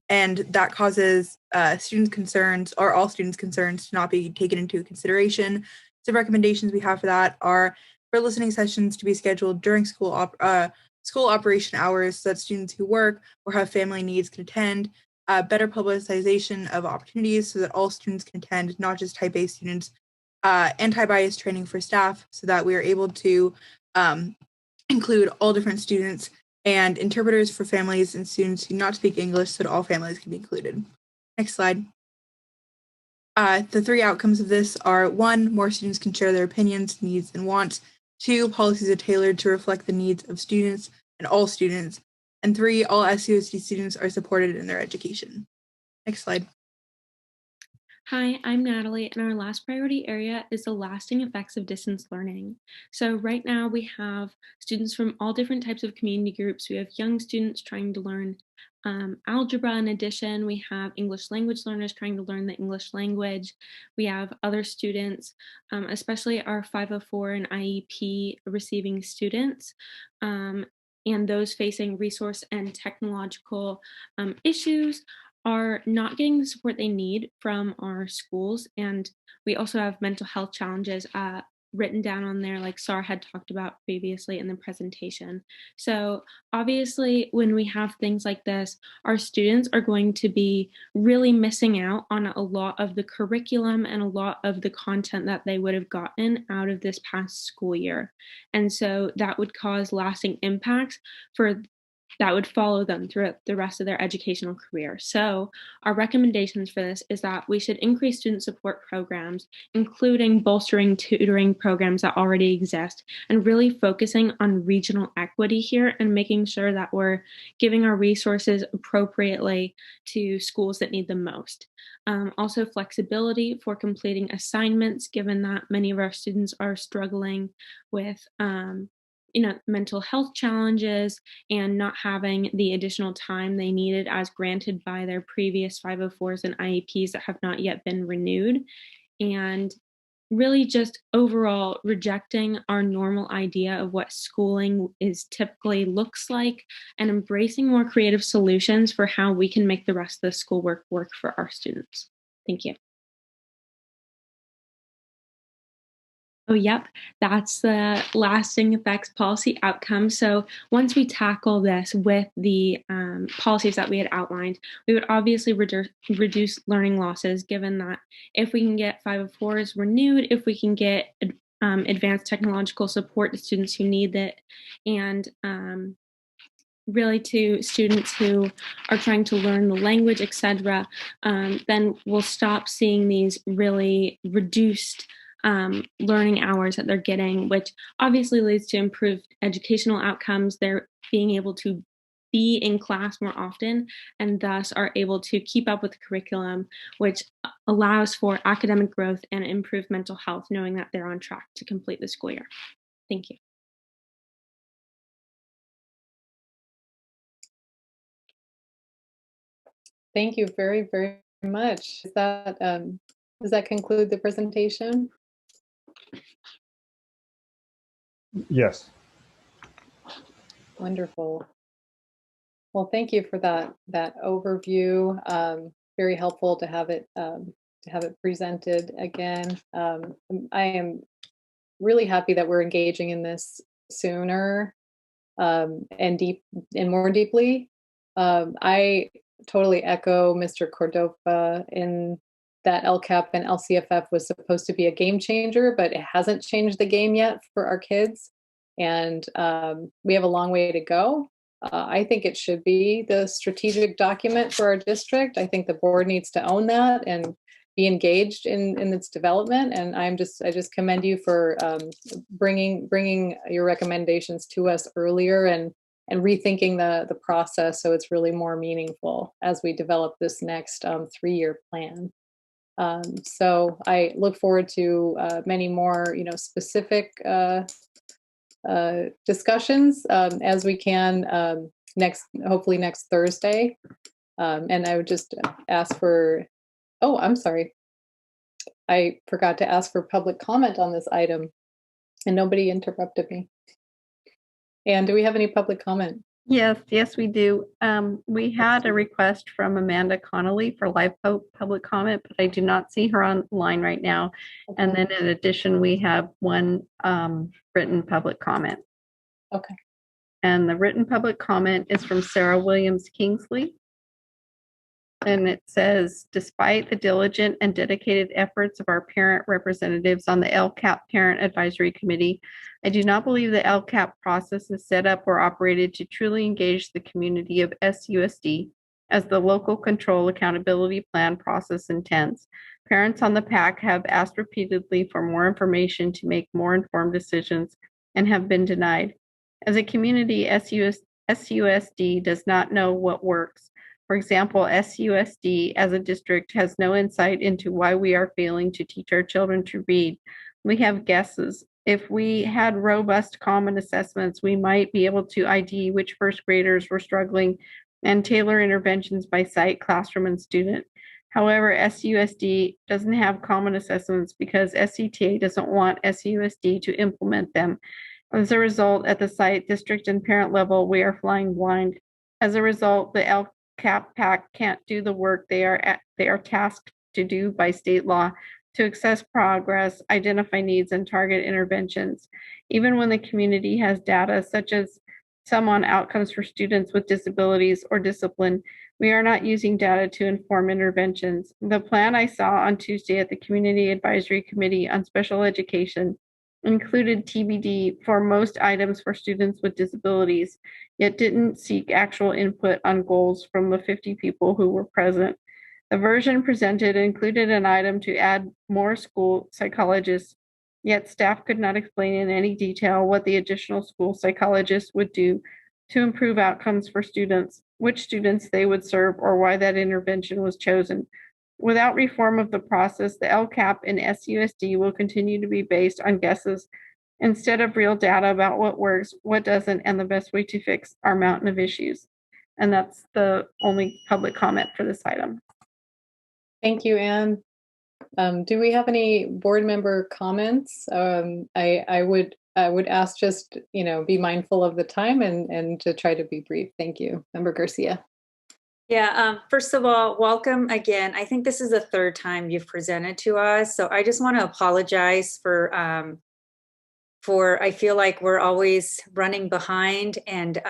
And that causes students' concerns, or all students' concerns, to not be taken into consideration. Some recommendations we have for that are for listening sessions to be scheduled during school operation hours so that students who work or have family needs can attend, better publicization of opportunities so that all students can attend, not just type A students, anti-bias training for staff so that we are able to include all different students, and interpreters for families and students who do not speak English so that all families can be included. Next slide. The 3 outcomes of this are: 1, more students can share their opinions, needs, and wants. 2, policies are tailored to reflect the needs of students and all students. And 3, all SUSD students are supported in their education. Next slide. Hi, I'm Natalie, and our last priority area is the lasting effects of distance learning. So right now we have students from all different types of community groups. We have young students trying to learn algebra and addition. We have English language learners trying to learn the English language. We have other students, especially our 504 and IEP receiving students, and those facing resource and technological issues are not getting the support they need from our schools. And we also have mental health challenges written down on there, like Sarah had talked about previously in the presentation. So obviously, when we have things like this, our students are going to be really missing out on a lot of the curriculum and a lot of the content that they would have gotten out of this past school year. And so that would cause lasting impacts that would follow them throughout the rest of their educational career. So our recommendations for this is that we should increase student support programs, including bolstering tutoring programs that already exist, and really focusing on regional equity here and making sure that we're giving our resources appropriately to schools that need them most. Also flexibility for completing assignments, given that many of our students are struggling with mental health challenges and not having the additional time they needed as granted by their previous 504s and IEPs that have not yet been renewed. And really just overall rejecting our normal idea of what schooling is typically looks like and embracing more creative solutions for how we can make the rest of the schoolwork work for our students. Thank you. Oh, yep, that's the lasting effects policy outcome. So once we tackle this with the policies that we had outlined, we would obviously reduce learning losses, given that if we can get 504s renewed, if we can get advanced technological support to students who need it, and really to students who are trying to learn the language, etc., then we'll stop seeing these really reduced learning hours that they're getting, which obviously leads to improved educational outcomes. They're being able to be in class more often and thus are able to keep up with the curriculum, which allows for academic growth and improved mental health, knowing that they're on track to complete the school year. Thank you. Thank you very, very much. Does that conclude the presentation? Yes. Wonderful. Well, thank you for that overview. Very helpful to have it presented again. I am really happy that we're engaging in this sooner and more deeply. I totally echo Mr. Cordova in that LCAP and LCFF was supposed to be a game changer, but it hasn't changed the game yet for our kids. And we have a long way to go. I think it should be the strategic document for our district. I think the board needs to own that and be engaged in its development. And I just commend you for bringing your recommendations to us earlier and rethinking the process so it's really more meaningful as we develop this next 3-year plan. So I look forward to many more, specific discussions as we can hopefully next Thursday. And I would just ask for, oh, I'm sorry. I forgot to ask for public comment on this item and nobody interrupted me. And do we have any public comment? Yes, we do. We had a request from Amanda Connolly for live public comment, but I do not see her online right now. And then in addition, we have one written public comment. Okay. And the written public comment is from Sarah Williams Kingsley. And it says, despite the diligent and dedicated efforts of our parent representatives on the LCAP Parent Advisory Committee, I do not believe the LCAP process is set up or operated to truly engage the community of SUSD as the local control accountability plan process intends. Parents on the PAC have asked repeatedly for more information to make more informed decisions and have been denied. As a community, SUSD does not know what works. For example, SUSD as a district has no insight into why we are failing to teach our children to read. We have guesses. If we had robust common assessments, we might be able to ID which first graders were struggling and tailor interventions by site, classroom, and student. However, SUSD doesn't have common assessments because SCTA doesn't want SUSD to implement them. As a result, at the site, district, and parent level, we are flying blind. As a result, the LCAP PAC can't do the work they are tasked to do by state law to assess progress, identify needs, and target interventions. Even when the community has data such as some on outcomes for students with disabilities or discipline, we are not using data to inform interventions. The plan I saw on Tuesday at the Community Advisory Committee on Special Education included TBD for most items for students with disabilities, yet didn't seek actual input on goals from the 50 people who were present. The version presented included an item to add more school psychologists, yet staff could not explain in any detail what the additional school psychologists would do to improve outcomes for students, which students they would serve, or why that intervention was chosen. Without reform of the process, the LCAP and SUSD will continue to be based on guesses instead of real data about what works, what doesn't, and the best way to fix our mountain of issues. And that's the only public comment for this item. Thank you, Anne. Do we have any board member comments? I would ask just, be mindful of the time and to try to be brief. Thank you. Member Garcia. Yeah, first of all, welcome again. I think this is the third time you've presented to us. So I just want to apologize for I feel like we're always running behind and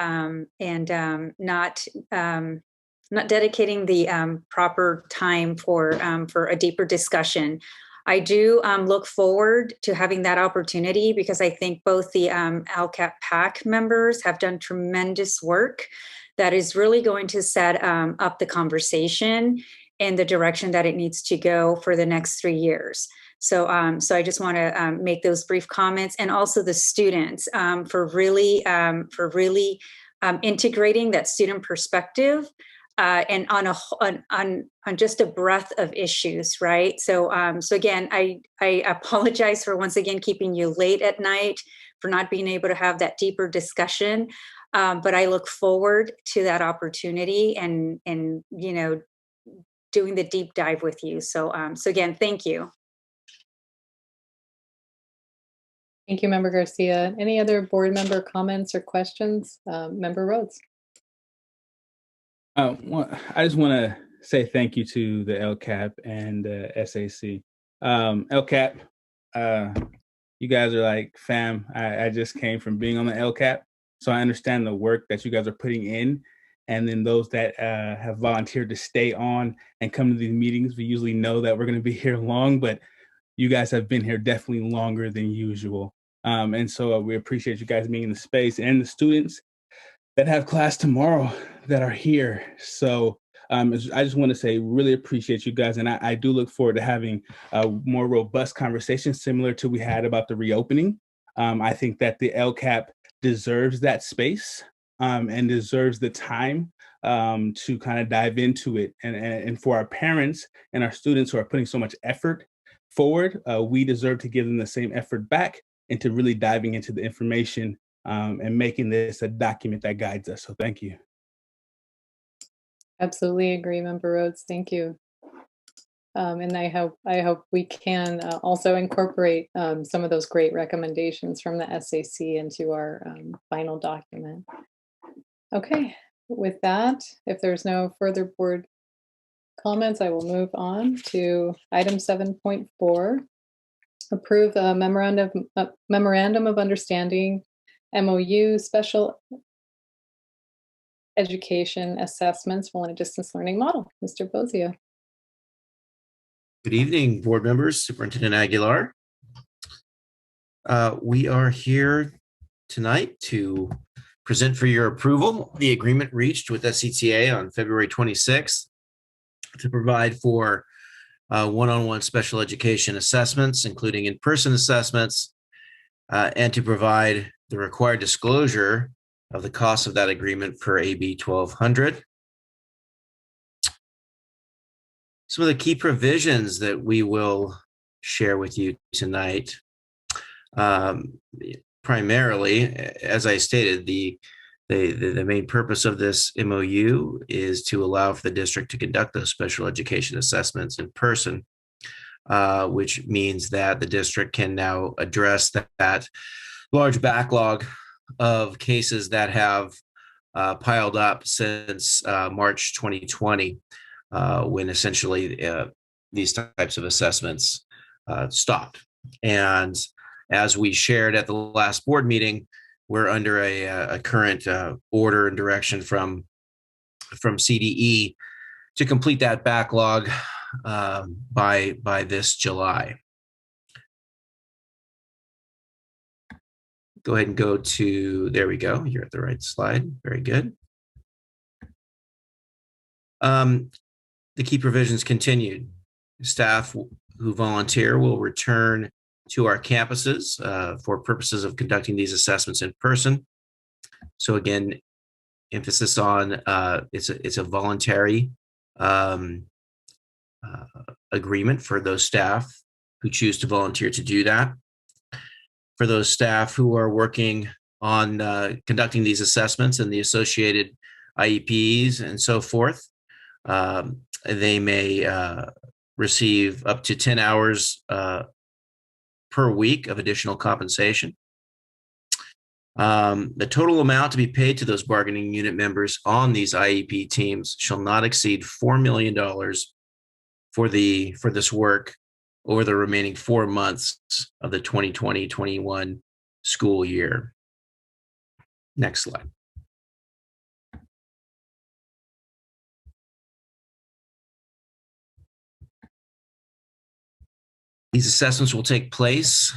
not dedicating the proper time for a deeper discussion. I do look forward to having that opportunity because I think both the LCAP PAC members have done tremendous work that is really going to set up the conversation in the direction that it needs to go for the next 3 years. So I just want to make those brief comments, and also the students for really integrating that student perspective and on just a breadth of issues, right? So again, I apologize for once again keeping you late at night for not being able to have that deeper discussion. But I look forward to that opportunity and doing the deep dive with you. So again, thank you. Thank you, Member Garcia. Any other board member comments or questions? Member Rhodes. I just want to say thank you to the LCAP and SAC. LCAP, you guys are like fam. I just came from being on the LCAP. So I understand the work that you guys are putting in. And then those that have volunteered to stay on and come to these meetings, we usually know that we're going to be here long, but you guys have been here definitely longer than usual. And so we appreciate you guys being in the space, and the students that have class tomorrow that are here. So I just want to say, really appreciate you guys. And I do look forward to having a more robust conversation similar to we had about the reopening. I think that the LCAP deserves that space and deserves the time to kind of dive into it. And for our parents and our students who are putting so much effort forward, we deserve to give them the same effort back into really diving into the information and making this a document that guides us. So thank you. Absolutely agree, Member Rhodes. Thank you. And I hope we can also incorporate some of those great recommendations from the SAC into our final document. Okay, with that, if there's no further board comments, I will move on to item 7.4. Approve a memorandum of understanding, MOU, special education assessments for a distance learning model. Mr. Bozio. Good evening, board members, Superintendent Aguilar. We are here tonight to present for your approval the agreement reached with SCTA on February 26th to provide for one-on-one special education assessments, including in-person assessments, and to provide the required disclosure of the cost of that agreement per AB 1200. Some of the key provisions that we will share with you tonight, primarily, as I stated, the main purpose of this MOU is to allow for the district to conduct those special education assessments in person, which means that the district can now address that large backlog of cases that have piled up since March 2020. When essentially these types of assessments stopped. And as we shared at the last board meeting, we're under a current order and direction from CDE to complete that backlog by this July. Go ahead and go to, there we go, you're at the right slide, very good. The key provisions continued. Staff who volunteer will return to our campuses for purposes of conducting these assessments in person. So again, emphasis on it's a voluntary agreement for those staff who choose to volunteer to do that. For those staff who are working on conducting these assessments and the associated IEPs and so forth, they may receive up to 10 hours per week of additional compensation. The total amount to be paid to those bargaining unit members on these IEP teams shall not exceed $4 million for this work over the remaining 4 months of the 2020-21 school year. Next slide. These assessments will take place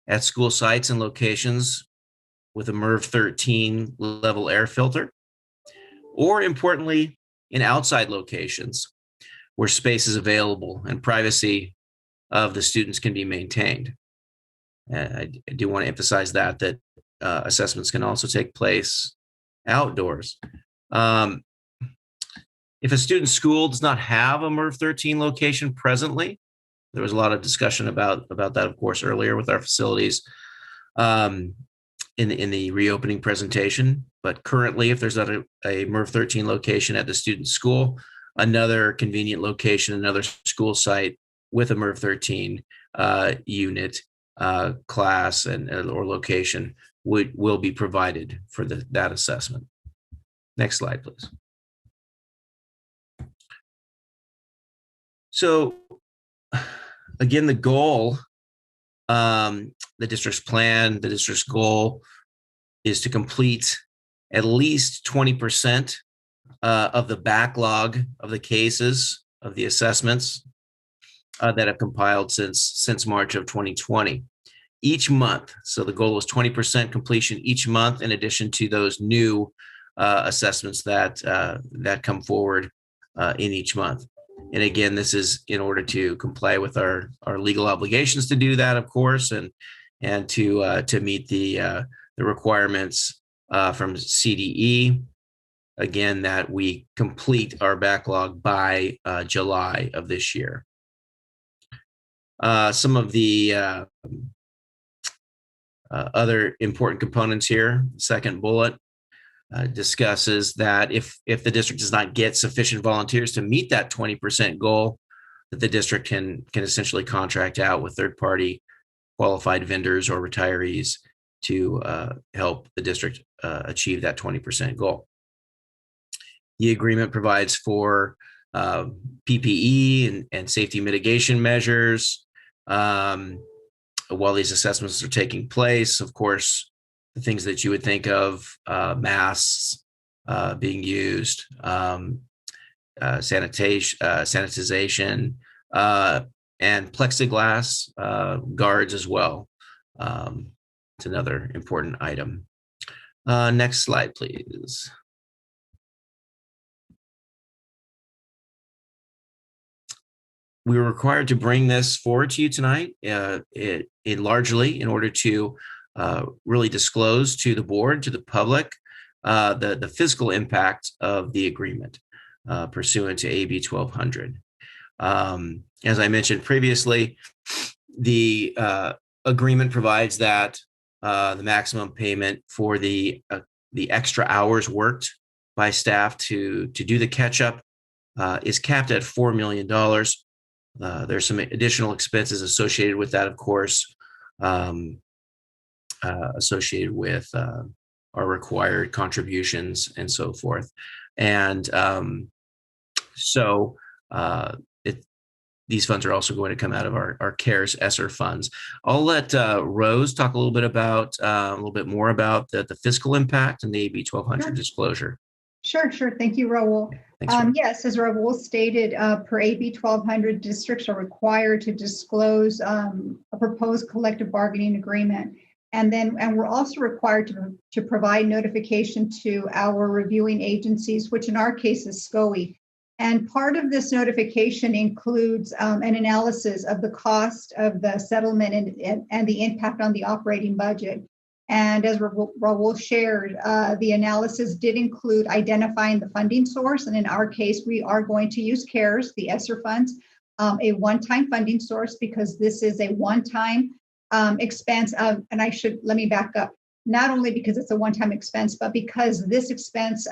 at school sites and locations with a MERV 13 level air filter, or importantly, in outside locations where space is available and privacy of the students can be maintained. I do want to emphasize that assessments can also take place outdoors. If a student's school does not have a MERV 13 location presently, there was a lot of discussion about that, of course, earlier with our facilities in the reopening presentation. But currently, if there's not a MERV 13 location at the student's school, another convenient location, another school site with a MERV 13 unit, class, or location will be provided for that assessment. Next slide, please. So, again, the goal, the district's plan, the district's goal is to complete at least 20% of the backlog of the cases of the assessments that have compiled since March of 2020. Each month, so the goal is 20% completion each month, in addition to those new assessments that come forward in each month. And again, this is in order to comply with our legal obligations to do that, of course, and to meet the requirements from CDE. Again, that we complete our backlog by July of this year. Some of the other important components here, second bullet, discusses that if the district does not get sufficient volunteers to meet that 20% goal, that the district can essentially contract out with third-party qualified vendors or retirees to help the district achieve that 20% goal. The agreement provides for PPE and safety mitigation measures while these assessments are taking place. Of course, the things that you would think of, masks being used, sanitization, and plexiglass guards as well. It's another important item. Next slide, please. We were required to bring this forward to you tonight, largely in order to really disclose to the board, to the public, the fiscal impact of the agreement pursuant to AB 1200. As I mentioned previously, the agreement provides that the maximum payment for the extra hours worked by staff to do the catch-up is capped at $4 million. There's some additional expenses associated with that, of course, associated with our required contributions and so forth. And these funds are also going to come out of our CARES ESSER funds. I'll let Rose talk a little bit more about the fiscal impact and the AB 1200 disclosure. Sure. Thank you, Raul. Yes, as Raul stated, per AB 1200, districts are required to disclose a proposed collective bargaining agreement. And we're also required to provide notification to our reviewing agencies, which in our case is SCOE. And part of this notification includes an analysis of the cost of the settlement and the impact on the operating budget. And as Raul shared, the analysis did include identifying the funding source. And in our case, we are going to use CARES, the ESSER funds, a one-time funding source, because this is a one-time expense of, and let me back up, not only because it's a one-time expense, but because this expense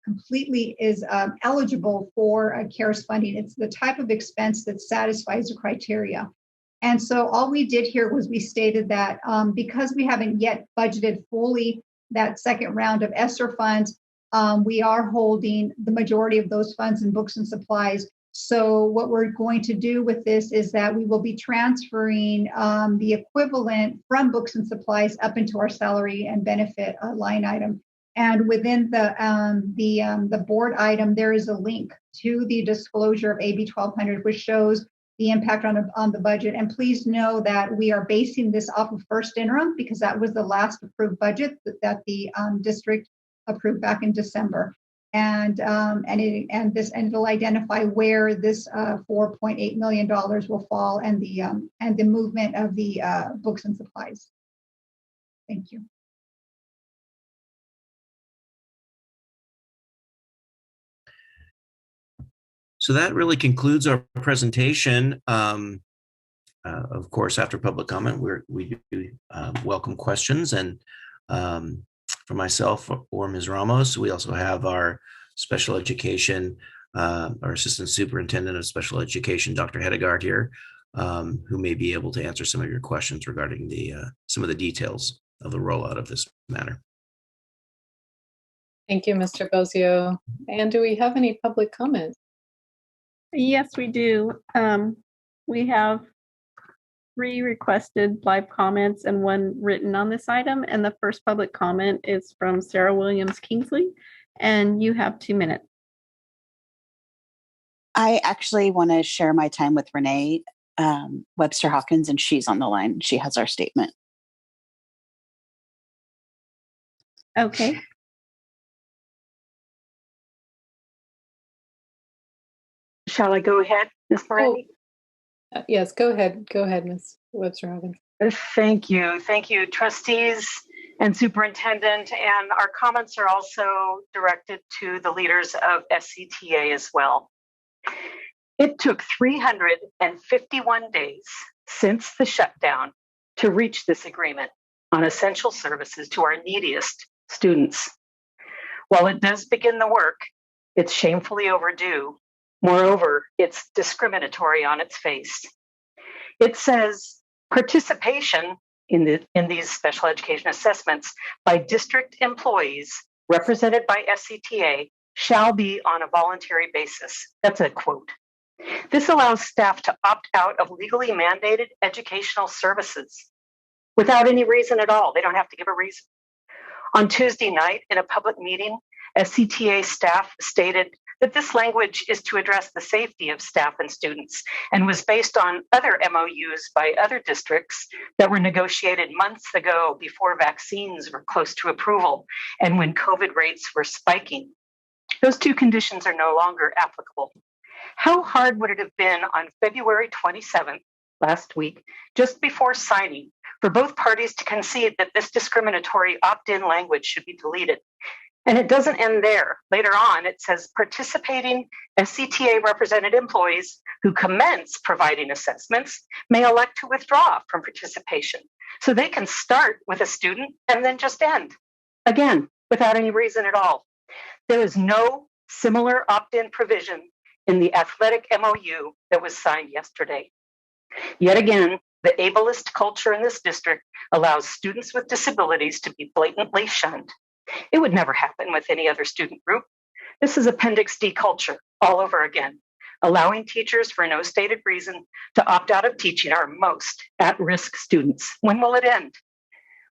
completely is eligible for CARES funding. It's the type of expense that satisfies the criteria. And so all we did here was we stated that because we haven't yet budgeted fully that second round of ESSER funds, we are holding the majority of those funds in books and supplies. So what we're going to do with this is that we will be transferring the equivalent from books and supplies up into our salary and benefit line item. And within the board item, there is a link to the disclosure of AB 1200, which shows the impact on the budget. And please know that we are basing this off of first interim because that was the last approved budget that the district approved back in December. And it'll identify where this $4.8 million will fall and the movement of the books and supplies. Thank you. So that really concludes our presentation. Of course, after public comment, we do welcome questions. And for myself or Ms. Ramos, we also have our special education, our assistant superintendent of special education, Dr. Hedegaard here, who may be able to answer some of your questions regarding some of the details of the rollout of this matter. Thank you, Mr. Bozio. And do we have any public comments? Yes, we do. We have 3 requested live comments and 1 written on this item. And the first public comment is from Sarah Williams Kingsley, and you have 2 minutes. I actually want to share my time with Renee Webster Hawkins, and she's on the line. She has our statement. Okay. Shall I go ahead, Ms. Moretti? Yes, go ahead. Go ahead, Ms. Webster-Hawkins. Thank you. Thank you, trustees and superintendent. And our comments are also directed to the leaders of SCTA as well. It took 351 days since the shutdown to reach this agreement on essential services to our neediest students. While it does begin the work, it's shamefully overdue. Moreover, it's discriminatory on its face. It says participation in these special education assessments by district employees represented by SCTA shall be on a voluntary basis. That's a quote. This allows staff to opt out of legally mandated educational services without any reason at all. They don't have to give a reason. On Tuesday night, in a public meeting, SCTA staff stated that this language is to address the safety of staff and students and was based on other MOUs by other districts that were negotiated months ago before vaccines were close to approval and when COVID rates were spiking. Those two conditions are no longer applicable. How hard would it have been on February 27th, last week, just before signing, for both parties to concede that this discriminatory opt-in language should be deleted? And it doesn't end there. Later on, it says participating SCTA represented employees who commence providing assessments may elect to withdraw from participation. So they can start with a student and then just end, again, without any reason at all. There is no similar opt-in provision in the athletic MOU that was signed yesterday. Yet again, the ableist culture in this district allows students with disabilities to be blatantly shunned. It would never happen with any other student group. This is Appendix D culture all over again, allowing teachers for no stated reason to opt out of teaching our most at-risk students. When will it end?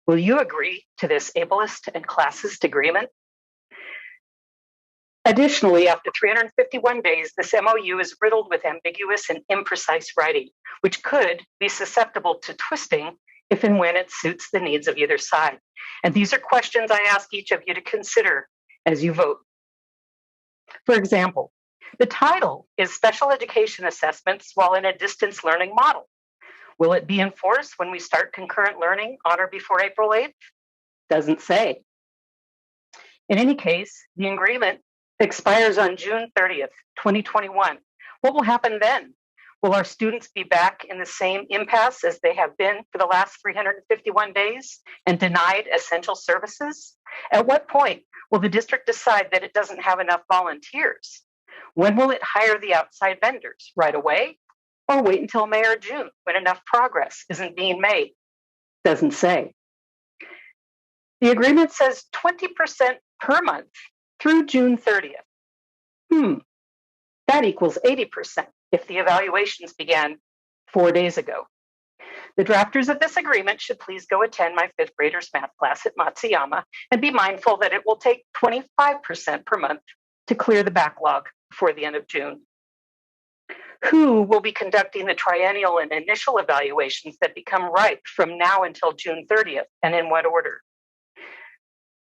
Will you agree to this ableist and classist agreement? Additionally, after 351 days, this MOU is riddled with ambiguous and imprecise writing, which could be susceptible to twisting if and when it suits the needs of either side. And these are questions I ask each of you to consider as you vote. For example, the title is Special Education Assessments while in a Distance Learning Model. Will it be enforced when we start concurrent learning on or before April 8th? Doesn't say. In any case, the agreement expires on June 30th, 2021. What will happen then? Will our students be back in the same impasse as they have been for the last 351 days and denied essential services? At what point will the district decide that it doesn't have enough volunteers? When will it hire the outside vendors? Right away? Or wait until May or June when enough progress isn't being made? Doesn't say. The agreement says 20% per month through June 30th. That equals 80% if the evaluations began 4 days ago. The drafters of this agreement should please go attend my fifth graders math class at Matsuyama and be mindful that it will take 25% per month to clear the backlog before the end of June. Who will be conducting the triennial and initial evaluations that become ripe from now until June 30th, and in what order?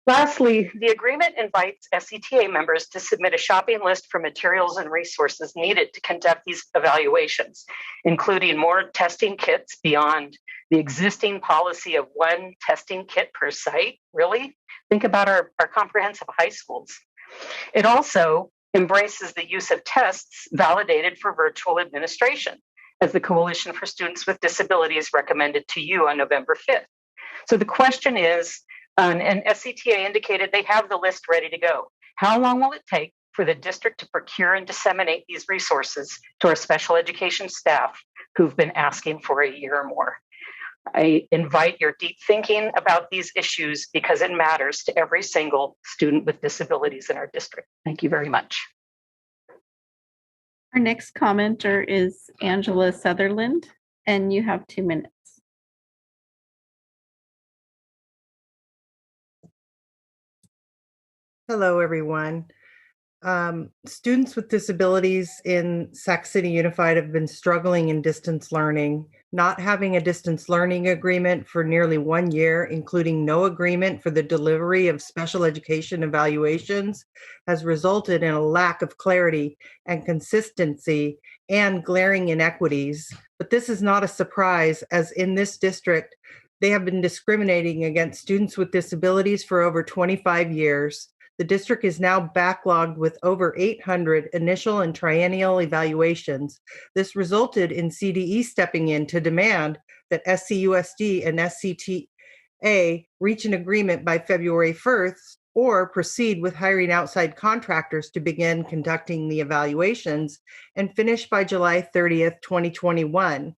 Lastly, the agreement invites SCTA members to submit a shopping list for materials and resources needed to conduct these evaluations, including more testing kits beyond the existing policy of one testing kit per site. Really? Think about our comprehensive high schools. It also embraces the use of tests validated for virtual administration, as the Coalition for Students with Disabilities recommended to you on November 5th. So the question is, and SCTA indicated they have the list ready to go. How long will it take for the district to procure and disseminate these resources to our special education staff who've been asking for a year or more? I invite your deep thinking about these issues because it matters to every single student with disabilities in our district. Thank you very much. Our next commenter is Angela Sutherland, and you have 2 minutes. Hello, everyone. Students with disabilities in Sac City Unified have been struggling in distance learning. Not having a distance learning agreement for nearly 1 year, including no agreement for the delivery of special education evaluations, has resulted in a lack of clarity and consistency and glaring inequities. But this is not a surprise, as in this district, they have been discriminating against students with disabilities for over 25 years. The district is now backlogged with over 800 initial and triennial evaluations. This resulted in CDE stepping in to demand that SCUSD and SCTA reach an agreement by February 1st or proceed with hiring outside contractors to begin conducting the evaluations and finish by July 30th, 2021.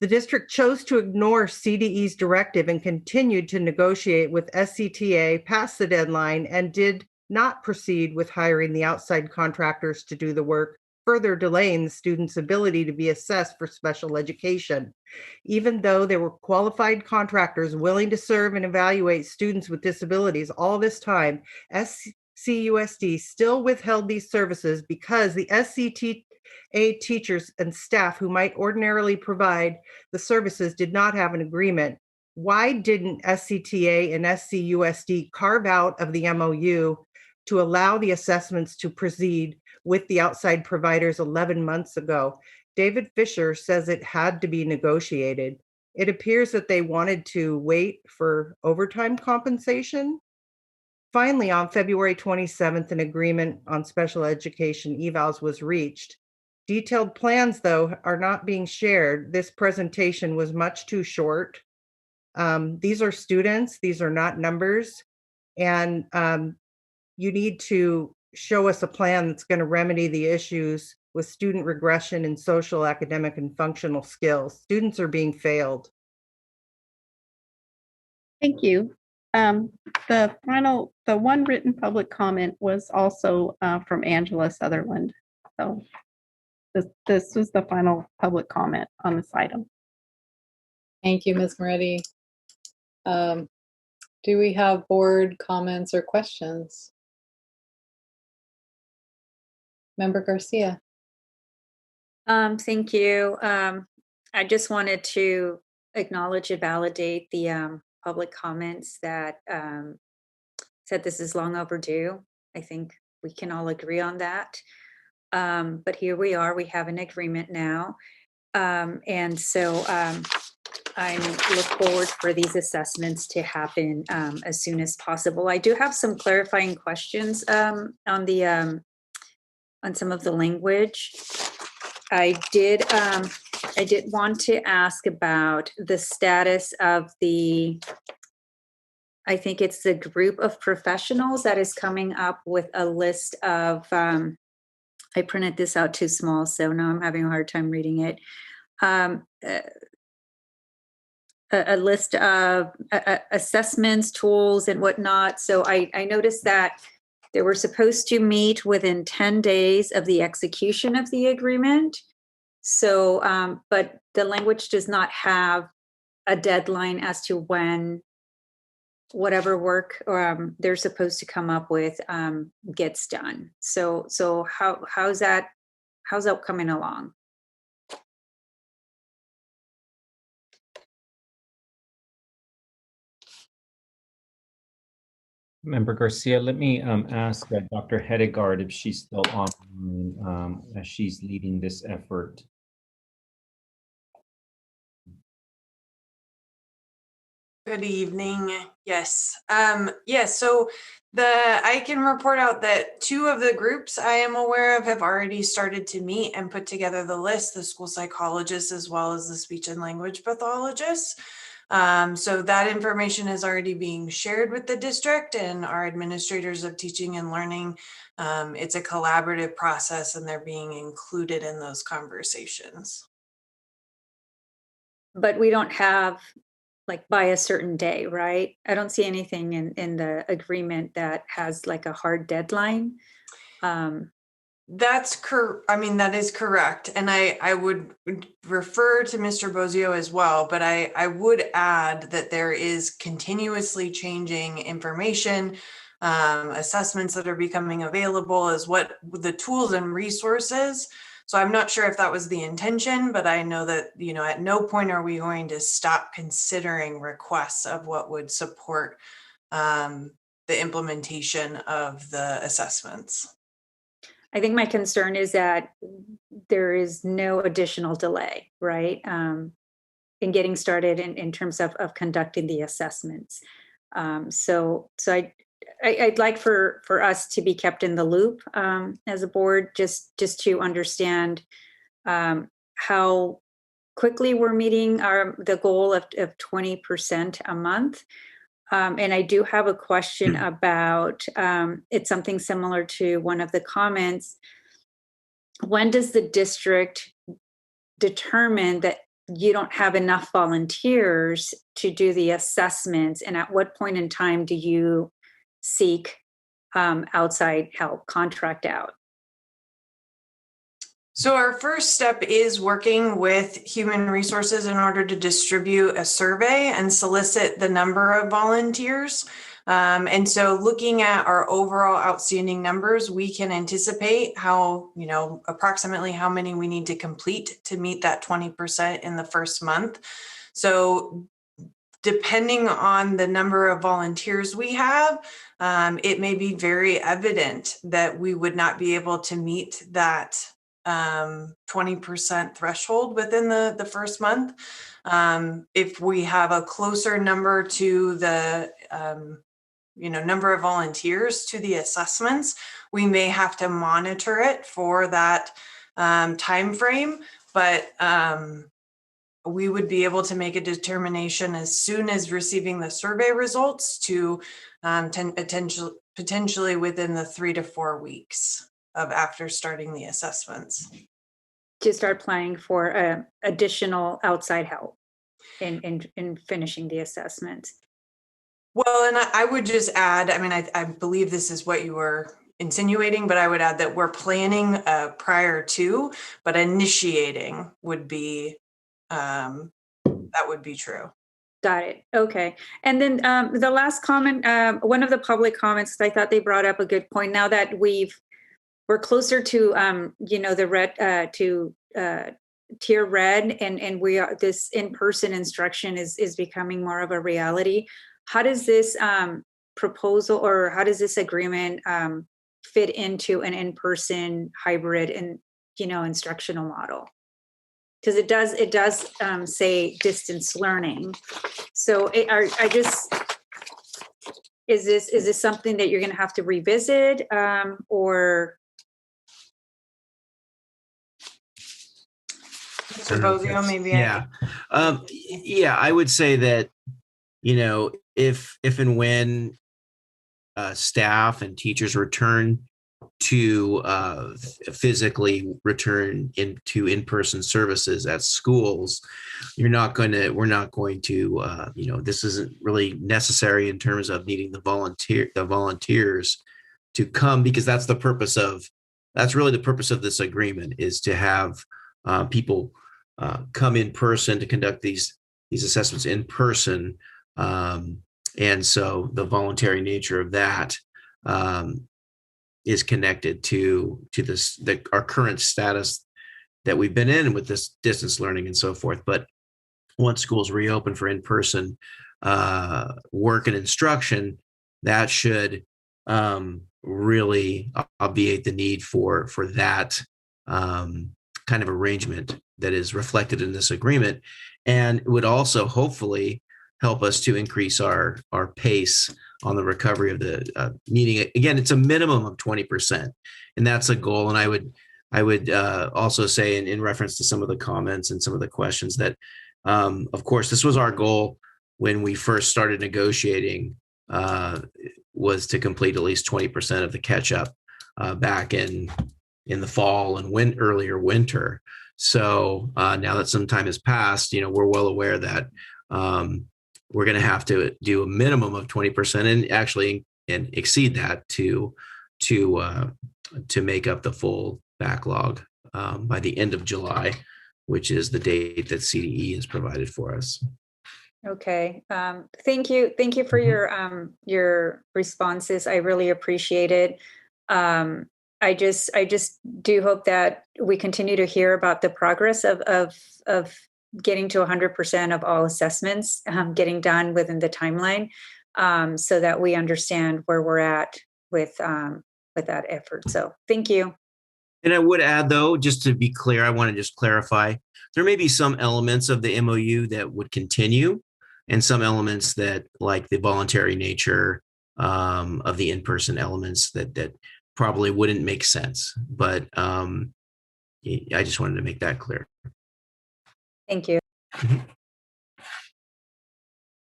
The district chose to ignore CDE's directive and continued to negotiate with SCTA past the deadline and did not proceed with hiring the outside contractors to do the work, further delaying the students' ability to be assessed for special education. Even though there were qualified contractors willing to serve and evaluate students with disabilities all this time, SCUSD still withheld these services because the SCTA teachers and staff who might ordinarily provide the services did not have an agreement. Why didn't SCTA and SCUSD carve out of the MOU to allow the assessments to proceed with the outside providers 11 months ago? David Fisher says it had to be negotiated. It appears that they wanted to wait for overtime compensation. Finally, on February 27th, an agreement on special education evals was reached. Detailed plans, though, are not being shared. This presentation was much too short. These are students, these are not numbers. And you need to show us a plan that's going to remedy the issues with student regression in social, academic, and functional skills. Students are being failed. Thank you. The one written public comment was also from Angela Sutherland. So this was the final public comment on this item. Thank you, Ms. Moretti. Do we have board comments or questions? Member Garcia. Thank you. I just wanted to acknowledge and validate the public comments that said this is long overdue. I think we can all agree on that. But here we are, we have an agreement now. And so I look forward for these assessments to happen as soon as possible. I do have some clarifying questions on some of the language. I did want to ask about the status of I think it's the group of professionals that is coming up with a list of, I printed this out too small, so now I'm having a hard time reading it. A list of assessments, tools, and whatnot. So I noticed that they were supposed to meet within 10 days of the execution of the agreement. So, but the language does not have a deadline as to when whatever work they're supposed to come up with gets done. So how's that coming along? Member Garcia, let me ask Dr. Hedegaard if she's still on as she's leading this effort. Good evening. Yes. Yes. So I can report out that 2 of the groups I am aware of have already started to meet and put together the list, the school psychologists as well as the speech and language pathologists. So that information is already being shared with the district and our administrators of teaching and learning. It's a collaborative process and they're being included in those conversations. But we don't have like by a certain day, right? I don't see anything in the agreement that has like a hard deadline. That's correct. I mean, that is correct. And I would refer to Mr. Bozio as well, but I would add that there is continuously changing information, assessments that are becoming available as what the tools and resources. So I'm not sure if that was the intention, but I know that, at no point are we going to stop considering requests of what would support the implementation of the assessments. I think my concern is that there is no additional delay, right? In getting started in terms of conducting the assessments. So I'd like for us to be kept in the loop as a board, just to understand how quickly we're meeting the goal of 20% a month. And I do have a question about, it's something similar to one of the comments. When does the district determine that you don't have enough volunteers to do the assessments? And at what point in time do you seek outside help, contract out? So our first step is working with Human Resources in order to distribute a survey and solicit the number of volunteers. And so looking at our overall outstanding numbers, we can anticipate how, approximately how many we need to complete to meet that 20% in the first month. So depending on the number of volunteers we have, it may be very evident that we would not be able to meet that 20% threshold within the first month. If we have a closer number to the number of volunteers to the assessments, we may have to monitor it for that time frame, but we would be able to make a determination as soon as receiving the survey results to potentially within the 3 to 4 weeks of after starting the assessments. To start applying for additional outside help in finishing the assessment. Well, and I would just add, I believe this is what you were insinuating, but I would add that we're planning prior to, but initiating would be, that would be true. Got it. Okay. And then the last comment, one of the public comments, I thought they brought up a good point. Now that we're closer to, the red, to tier red, and we are, this in-person instruction is becoming more of a reality. How does this proposal, or how does this agreement fit into an in-person hybrid and, instructional model? Because it does say distance learning. So is this something that you're going to have to revisit, or? Mr. Bozio, maybe. Yeah. Yeah, I would say that, if and when staff and teachers return to physically return into in-person services at schools, we're not going to, this isn't really necessary in terms of needing the volunteers to come, because that's really the purpose of this agreement, is to have people come in person to conduct these assessments in person. And so the voluntary nature of that is connected to our current status that we've been in with this distance learning and so forth. But once schools reopen for in-person work and instruction, that should really obviate the need for that kind of arrangement that is reflected in this agreement, and would also hopefully help us to increase our pace on the recovery of the meeting. Again, it's a minimum of 20%, and that's a goal. And I would also say, in reference to some of the comments and some of the questions, that of course this was our goal when we first started negotiating, was to complete at least 20% of the catch up back in the fall and earlier winter. So now that some time has passed, we're well aware that we're going to have to do a minimum of 20% and actually exceed that to make up the full backlog by the end of July, which is the date that CDE has provided for us. Okay. Thank you. Thank you for your responses. I really appreciate it. I just do hope that we continue to hear about the progress of getting to 100% of all assessments getting done within the timeline, so that we understand where we're at with that effort. So thank you. And I would add, though, just to be clear, I want to just clarify, there may be some elements of the MOU that would continue, and some elements that, like the voluntary nature of the in-person elements, that probably wouldn't make sense. But I just wanted to make that clear. Thank you.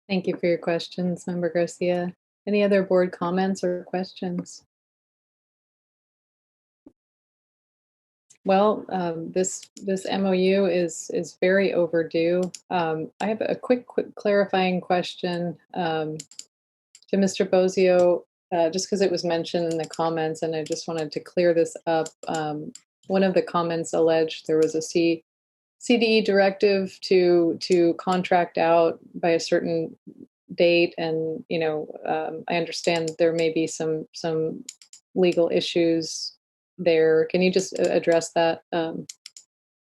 Thank you for your questions, Member Garcia. Any other board comments or questions? Well, this MOU is very overdue. I have a quick clarifying question to Mr. Bozio, just because it was mentioned in the comments, and I just wanted to clear this up. One of the comments alleged there was a CDE directive to contract out by a certain date, and I understand there may be some legal issues there. Can you just address that?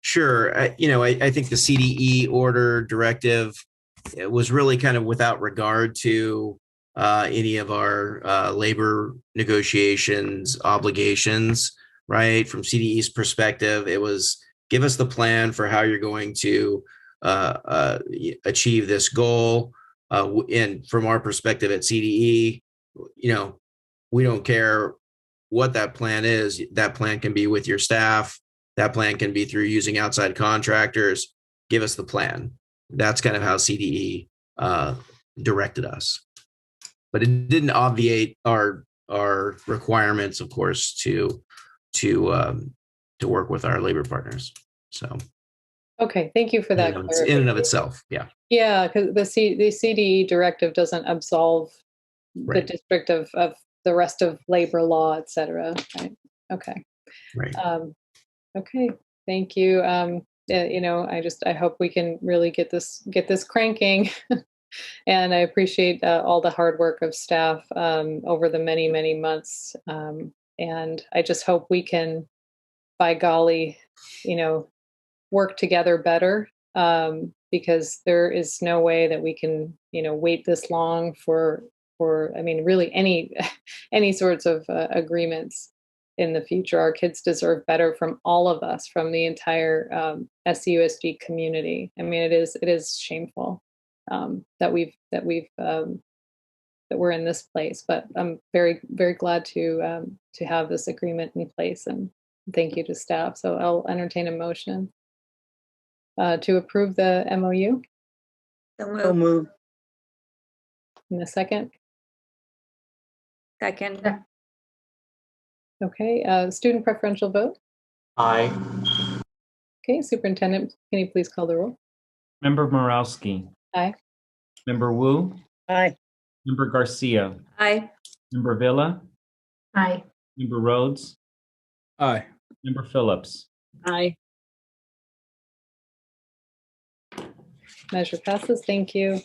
Sure. I think the CDE order directive, it was really kind of without regard to any of our labor negotiations obligations, right? From CDE's perspective, it was give us the plan for how you're going to achieve this goal. And from our perspective at CDE, we don't care what that plan is. That plan can be with your staff. That plan can be through using outside contractors. Give us the plan. That's kind of how CDE directed us. But it didn't obviate our requirements, of course, to work with our labor partners. So. Okay, thank you for that. In and of itself, yeah. Yeah, because the CDE directive doesn't absolve the district of the rest of labor law, et cetera. Right. Okay. Right. Okay. Thank you. I hope we can really get this cranking. And I appreciate all the hard work of staff over the many, many months. And I just hope we can, by golly, work together better, because there is no way that we can, wait this long for really any sorts of agreements in the future. Our kids deserve better from all of us, from the entire SUSG community. I mean, it is shameful that we're in this place, but I'm very, very glad to have this agreement in place, and thank you to staff. So I'll entertain a motion to approve the MOU. So move. In a second. Second. Okay, student preferential vote. Aye. Okay, Superintendent, can you please call the roll? Member Morowski. Aye. Member Wu. Aye. Member Garcia. Aye. Member Villa. Aye. Member Rhodes. Aye. Member Phillips. Aye. Measure passes. Thank you.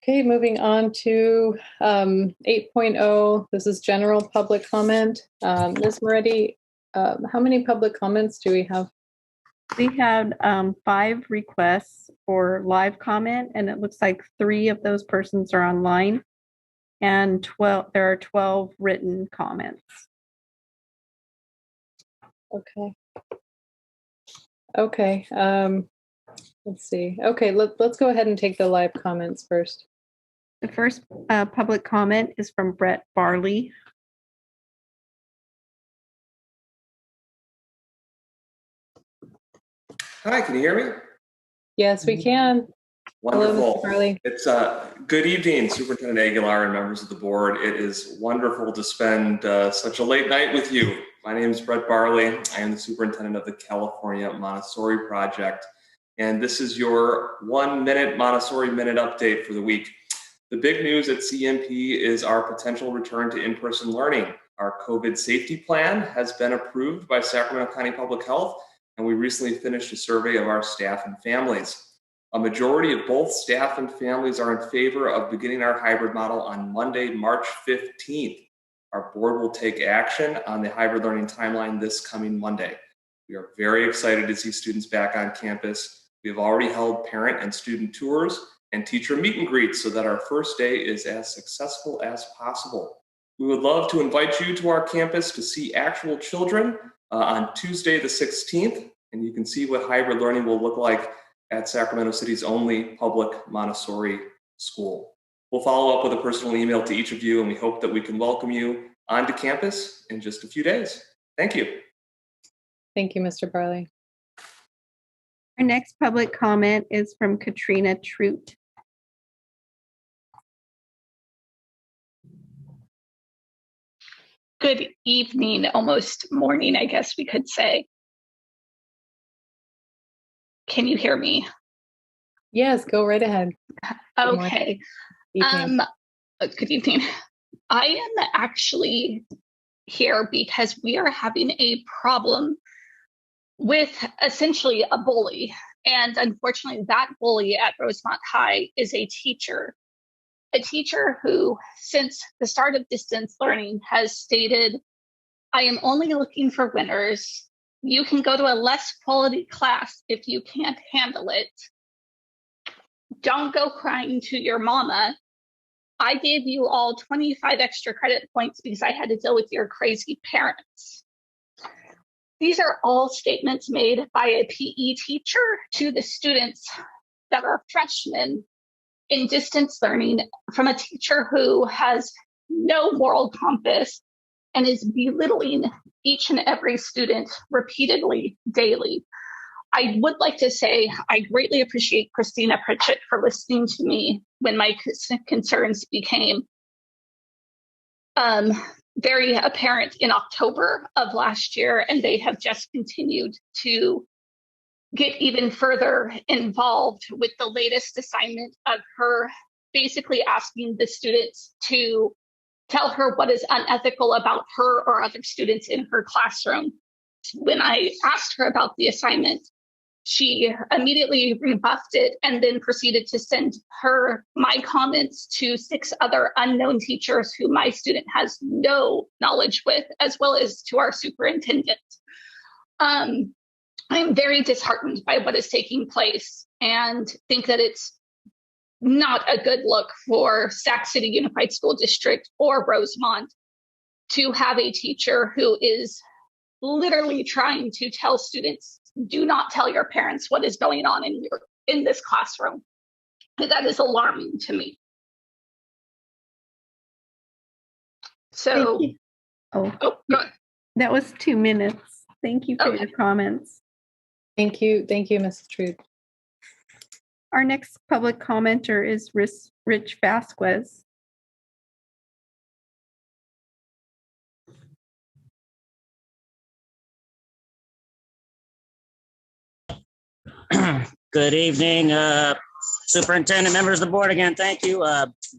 Okay, moving on to 8.0. This is general public comment. Ms. Moretti, how many public comments do we have? We had 5 requests for live comment, and it looks like 3 of those persons are online, and there are 12 written comments. Okay. Okay. Let's see. Okay, let's go ahead and take the live comments first. The first public comment is from Brett Barley. Hi, can you hear me? Yes, we can. Wonderful. Hello, Mr. Barley. It's good evening, Superintendent Aguilar and members of the board. It is wonderful to spend such a late night with you. My name is Brett Barley. I am the superintendent of the California Montessori Project, and this is your 1-minute Montessori Minute update for the week. The big news at CMP is our potential return to in-person learning. Our COVID safety plan has been approved by Sacramento County Public Health, and we recently finished a survey of our staff and families. A majority of both staff and families are in favor of beginning our hybrid model on Monday, March 15th. Our board will take action on the hybrid learning timeline this coming Monday. We are very excited to see students back on campus. We have already held parent and student tours and teacher meet and greets so that our first day is as successful as possible. We would love to invite you to our campus to see actual children on Tuesday the 16th, and you can see what hybrid learning will look like at Sacramento City's only public Montessori school. We'll follow up with a personal email to each of you, and we hope that we can welcome you onto campus in just a few days. Thank you. Thank you, Mr. Barley. Our next public comment is from Katrina Trout. Good evening, almost morning, I guess we could say. Can you hear me? Yes, go right ahead. Okay. Good evening. I am actually here because we are having a problem with essentially a bully. And unfortunately, that bully at Rosemont High is a teacher who, since the start of distance learning, has stated, I am only looking for winners. You can go to a less quality class if you can't handle it. Don't go crying to your mama. I gave you all 25 extra credit points because I had to deal with your crazy parents. These are all statements made by a PE teacher to the students that are freshmen in distance learning from a teacher who has no moral compass and is belittling each and every student repeatedly, daily. I would like to say I greatly appreciate Christina Pritchett for listening to me when my concerns became very apparent in October of last year, and they have just continued to get even further involved with the latest assignment of her basically asking the students to tell her what is unethical about her or other students in her classroom. When I asked her about the assignment, she immediately rebuffed it and then proceeded to send my comments to 6 other unknown teachers who my student has no knowledge with, as well as to our superintendent. I'm very disheartened by what is taking place and think that it's not a good look for Sac City Unified School District or Rosemont to have a teacher who is literally trying to tell students, do not tell your parents what is going on in this classroom. That is alarming to me. So, go ahead. That was 2 minutes. Thank you for your comments. Thank you, Mrs. Trude. Our next public commenter is Rich Vasquez. Good evening, superintendent, members of the board. Again, thank you.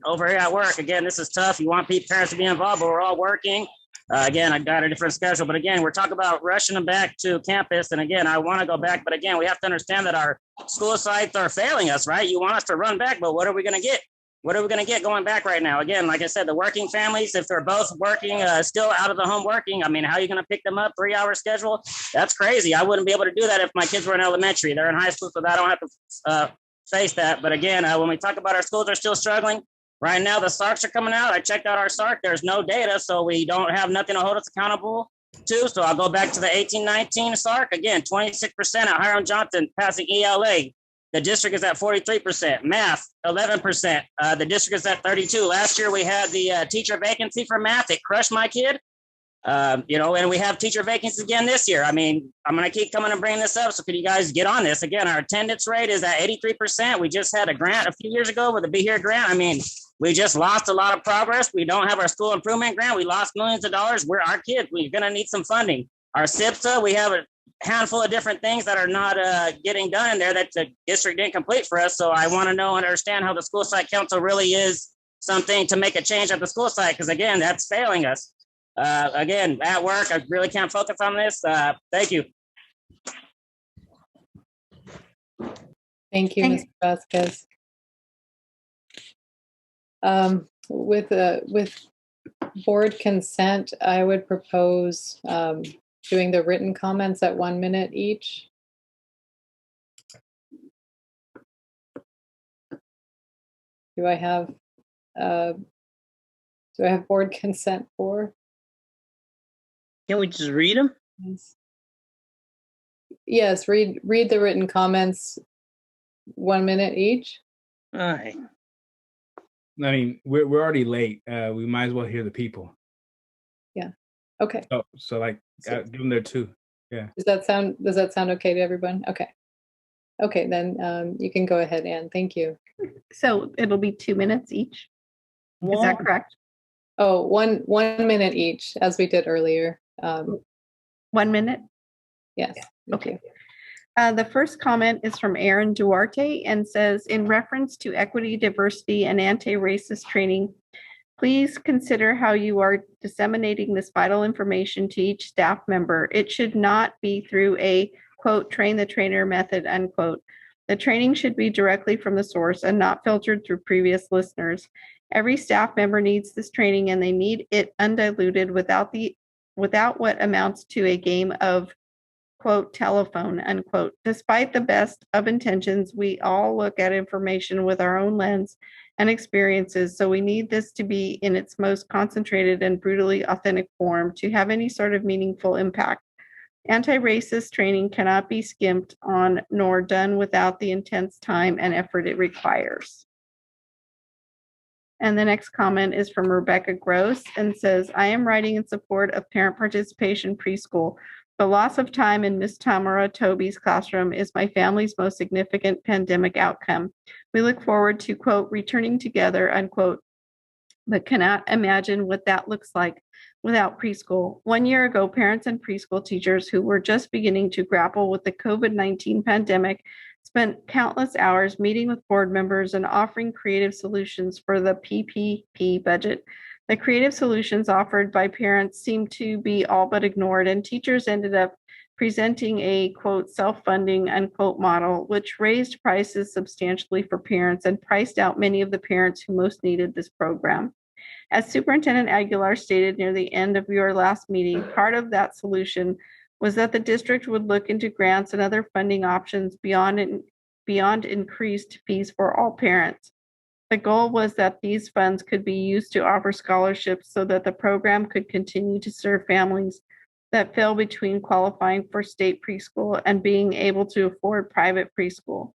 Over here at work, again, this is tough. You want parents to be involved, but we're all working. Again, I got a different schedule, but again, we're talking about rushing them back to campus. And again, I want to go back, but again, we have to understand that our school sites are failing us, right? You want us to run back, but what are we going to get? What are we going to get going back right now? Again, like I said, the working families, if they're both working, still out of the home working, I mean, how are you going to pick them up? 3-hour schedule? That's crazy. I wouldn't be able to do that if my kids were in elementary. They're in high school, so I don't have to face that. But again, when we talk about our schools are still struggling, right now the SARCs are coming out. I checked out our SARC. There's no data, so we don't have nothing to hold us accountable to. So I'll go back to the 18-19 SARC. Again, 26% at Hiram Johnson passing ELA. The district is at 43%. Math, 11%. The district is at 32%. Last year, we had the teacher vacancy for math. It crushed my kid. And we have teacher vacancies again this year. I mean, I'm going to keep coming and bringing this up. So could you guys get on this? Again, our attendance rate is at 83%. We just had a grant a few years ago with the Be Here grant. I mean, we just lost a lot of progress. We don't have our school improvement grant. We lost millions of dollars. We're our kids. We're going to need some funding. Our SIPSA, we have a handful of different things that are not getting done in there that the district didn't complete for us. So I want to know and understand how the school site council really is something to make a change at the school site. Because again, that's failing us. Again, at work, I really can't focus on this. Thank you. Thank you, Mr. Vasquez. With board consent, I would propose doing the written comments at 1 minute each. Do I have board consent for? Can we just read them? Yes, read the written comments 1 minute each. All right. I mean, we're already late. We might as well hear the people. Yeah. Okay. So give them their 2. Yeah. Does that sound okay to everyone? Okay. Okay, then you can go ahead, Anne. Thank you. So it'll be 2 minutes each. Is that correct? Oh, one minute each, as we did earlier. 1 minute? Yes. Okay. The first comment is from Aaron Duarte and says, in reference to equity, diversity, and anti-racist training, please consider how you are disseminating this vital information to each staff member. It should not be through a, quote, train the trainer method, unquote. The training should be directly from the source and not filtered through previous listeners. Every staff member needs this training and they need it undiluted without what amounts to a game of, quote, telephone, unquote. Despite the best of intentions, we all look at information with our own lens and experiences, so we need this to be in its most concentrated and brutally authentic form to have any sort of meaningful impact. Anti-racist training cannot be skimped on nor done without the intense time and effort it requires. And the next comment is from Rebecca Gross and says, I am writing in support of parent participation preschool. The loss of time in Ms. Tamara Toby's classroom is my family's most significant pandemic outcome. We look forward to, quote, returning together, unquote, but cannot imagine what that looks like without preschool. 1 year ago, parents and preschool teachers who were just beginning to grapple with the COVID-19 pandemic spent countless hours meeting with board members and offering creative solutions for the PPP budget. The creative solutions offered by parents seemed to be all but ignored, and teachers ended up presenting a, quote, self-funding, unquote, model, which raised prices substantially for parents and priced out many of the parents who most needed this program. As Superintendent Aguilar stated near the end of your last meeting, part of that solution was that the district would look into grants and other funding options beyond increased fees for all parents. The goal was that these funds could be used to offer scholarships so that the program could continue to serve families that fell between qualifying for state preschool and being able to afford private preschool.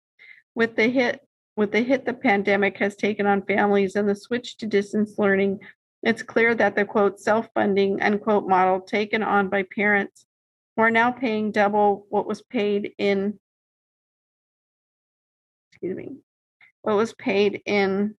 With the hit the pandemic has taken on families and the switch to distance learning, it's clear that the, quote, self-funding, unquote, model taken on by parents who are now paying double what was paid in, what was paid in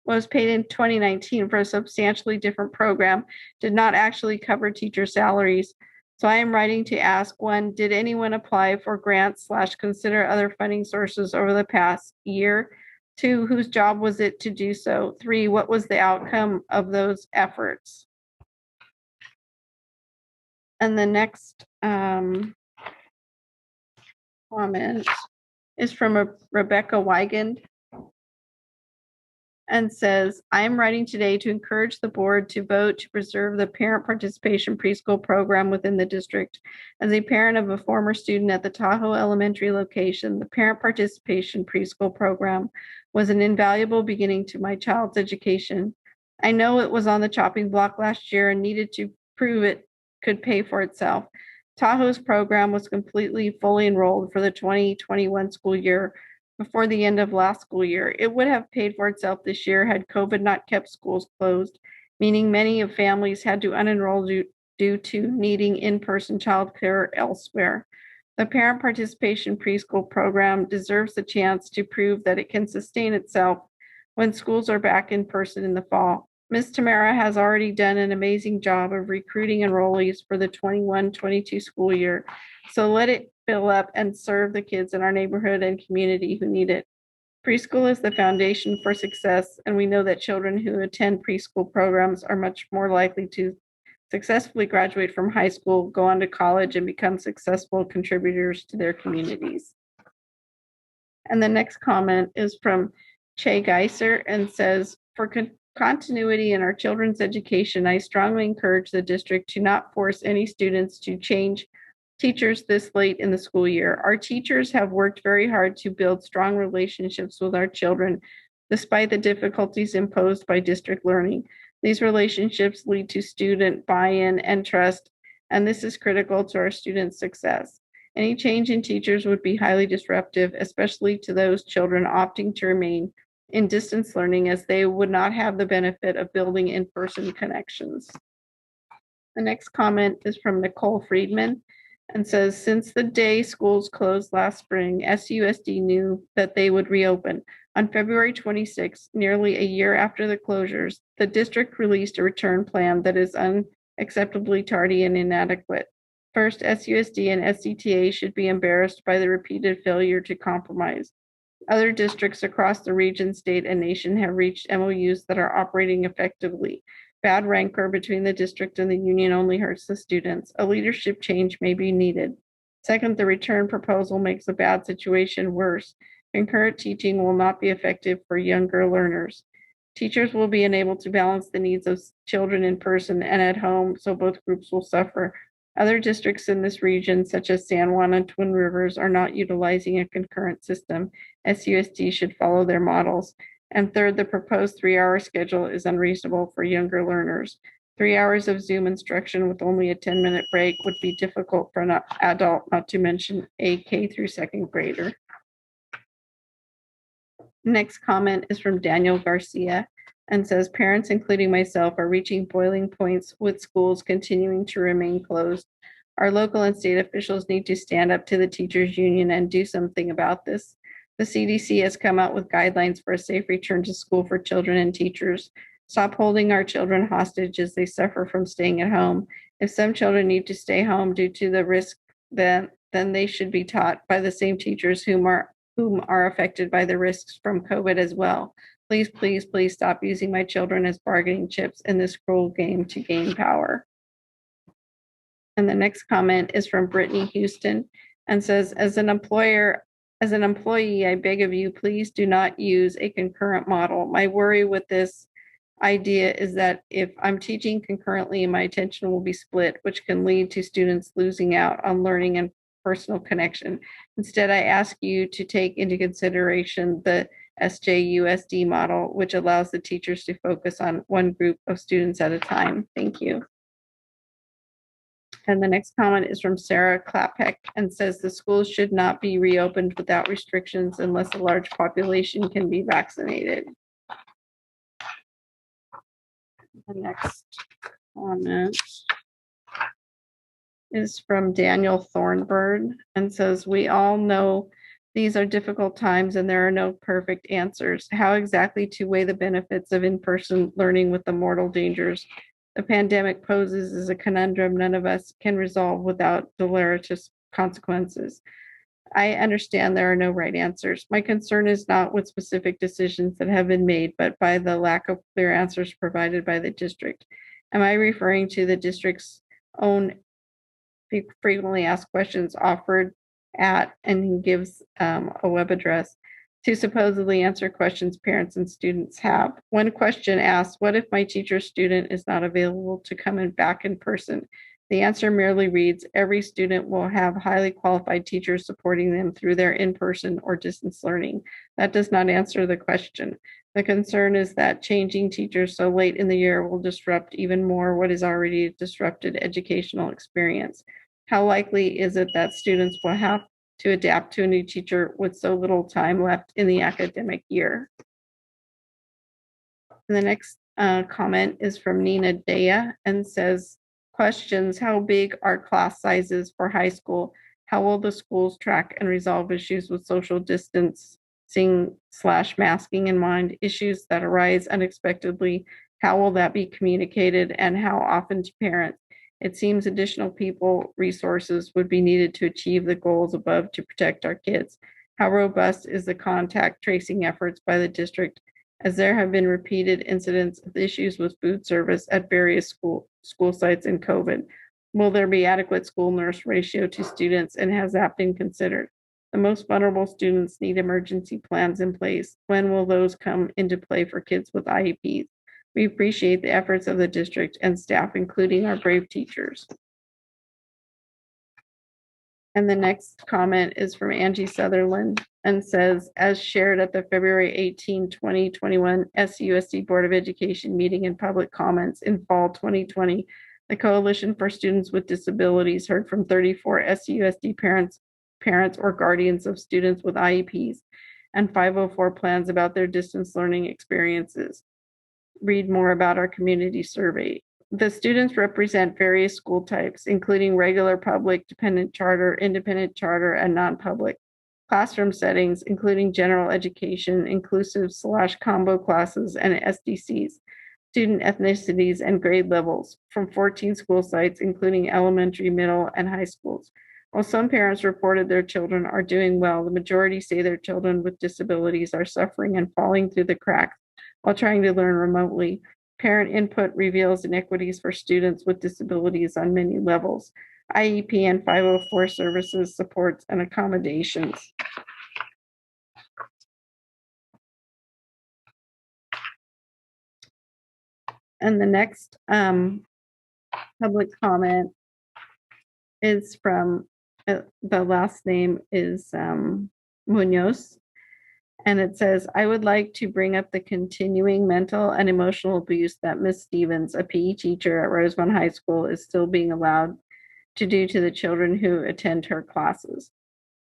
2019 for a substantially different program did not actually cover teacher salaries. So I am writing to ask, 1, did anyone apply for grants / consider other funding sources over the past year? 2, whose job was it to do so? 3, what was the outcome of those efforts? And the next comment is from Rebecca Weigand and says, I am writing today to encourage the board to vote to preserve the parent participation preschool program within the district. As a parent of a former student at the Tahoe Elementary location, the parent participation preschool program was an invaluable beginning to my child's education. I know it was on the chopping block last year and needed to prove it could pay for itself. Tahoe's program was fully enrolled for the 2021 school year before the end of last school year. It would have paid for itself this year had COVID not kept schools closed, meaning many of families had to unenroll due to needing in-person childcare elsewhere. The parent participation preschool program deserves the chance to prove that it can sustain itself when schools are back in person in the fall. Ms. Tamara has already done an amazing job of recruiting enrollees for the 21-22 school year, so let it fill up and serve the kids in our neighborhood and community who need it. Preschool is the foundation for success, and we know that children who attend preschool programs are much more likely to successfully graduate from high school, go on to college, and become successful contributors to their communities. And the next comment is from Che Geiser and says, for continuity in our children's education, I strongly encourage the district to not force any students to change teachers this late in the school year. Our teachers have worked very hard to build strong relationships with our children, despite the difficulties imposed by district learning. These relationships lead to student buy-in and trust, and this is critical to our students' success. Any change in teachers would be highly disruptive, especially to those children opting to remain in distance learning, as they would not have the benefit of building in-person connections. The next comment is from Nicole Friedman and says, since the day schools closed last spring, SUSD knew that they would reopen. On February 26, nearly a year after the closures, the district released a return plan that is unacceptably tardy and inadequate. First, SUSD and SCTA should be embarrassed by the repeated failure to compromise. Other districts across the region, state, and nation have reached MOUs that are operating effectively. Bad rancor between the district and the union only hurts the students. A leadership change may be needed. Second, the return proposal makes a bad situation worse. Concurrent teaching will not be effective for younger learners. Teachers will be unable to balance the needs of children in person and at home, so both groups will suffer. Other districts in this region, such as San Juan and Twin Rivers, are not utilizing a concurrent system. SUSD should follow their models. And third, the proposed 3-hour schedule is unreasonable for younger learners. 3 hours of Zoom instruction with only a 10-minute break would be difficult for an adult, not to mention a K through second grader. Next comment is from Daniel Garcia and says, parents, including myself, are reaching boiling points with schools continuing to remain closed. Our local and state officials need to stand up to the teachers union and do something about this. The CDC has come out with guidelines for a safe return to school for children and teachers. Stop holding our children hostage as they suffer from staying at home. If some children need to stay home due to the risk, then they should be taught by the same teachers whom are affected by the risks from COVID as well. Please, please, please stop using my children as bargaining chips in this cruel game to gain power. And the next comment is from Brittany Houston and says, as an employee, I beg of you, please do not use a concurrent model. My worry with this idea is that if I'm teaching concurrently, my attention will be split, which can lead to students losing out on learning and personal connection. Instead, I ask you to take into consideration the SJUSD model, which allows the teachers to focus on one group of students at a time. Thank you. And the next comment is from Sarah Klapek and says the schools should not be reopened without restrictions unless a large population can be vaccinated. The next comment is from Daniel Thornburn and says, we all know these are difficult times and there are no perfect answers. How exactly to weigh the benefits of in-person learning with the mortal dangers the pandemic poses is a conundrum none of us can resolve without deleterious consequences. I understand there are no right answers. My concern is not with specific decisions that have been made, but by the lack of clear answers provided by the district. Am I referring to the district's own frequently asked questions offered at, and he gives a web address to supposedly answer questions parents and students have. One question asks, what if my teacher student is not available to come back in person? The answer merely reads, every student will have highly qualified teachers supporting them through their in-person or distance learning. That does not answer the question. The concern is that changing teachers so late in the year will disrupt even more what is already a disrupted educational experience. How likely is it that students will have to adapt to a new teacher with so little time left in the academic year? And the next comment is from Nina Dea and says, questions, how big are class sizes for high school? How will the schools track and resolve issues with social distancing/masking in mind, issues that arise unexpectedly? How will that be communicated and how often to parents? It seems additional people resources would be needed to achieve the goals above to protect our kids. How robust is the contact tracing efforts by the district, as there have been repeated incidents of issues with food service at various school sites in COVID? Will there be adequate school nurse ratio to students, and has that been considered? The most vulnerable students need emergency plans in place. When will those come into play for kids with IEPs? We appreciate the efforts of the district and staff, including our brave teachers. And the next comment is from Angie Sutherland and says, as shared at the February 18, 2021 SUSD Board of Education meeting and public comments in fall 2020, the Coalition for Students with Disabilities heard from 34 SUSD parents or guardians of students with IEPs and 504 plans about their distance learning experiences. Read more about our community survey. The students represent various school types, including regular, public, dependent charter, independent charter, and non-public. classroom settings, including general education, inclusive/combo classes, and SDCs, student ethnicities, and grade levels from 14 school sites, including elementary, middle, and high schools. While some parents reported their children are doing well, the majority say their children with disabilities are suffering and falling through the cracks while trying to learn remotely. Parent input reveals inequities for students with disabilities on many levels. IEP and 504 services, supports, and accommodations. And the next public comment is from, the last name is Munoz. And it says, I would like to bring up the continuing mental and emotional abuse that Ms. Stevens, a PE teacher at Rosemont High School, is still being allowed to do to the children who attend her classes.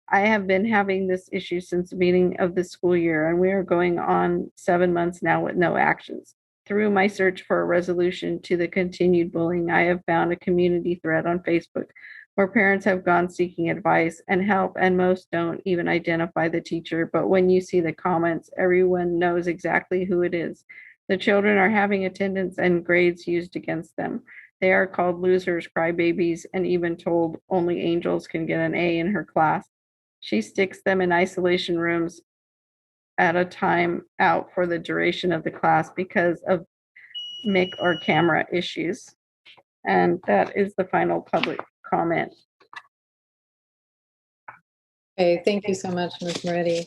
I have been having this issue since the beginning of the school year, and we are going on 7 months now with no actions. Through my search for a resolution to the continued bullying, I have found a community thread on Facebook where parents have gone seeking advice and help, and most don't even identify the teacher. But when you see the comments, everyone knows exactly who it is. The children are having attendance and grades used against them. They are called losers, crybabies, and even told only angels can get an A in her class. She sticks them in isolation rooms at a time out for the duration of the class because of mic or camera issues. And that is the final public comment. Okay, thank you so much, Ms. Moretti.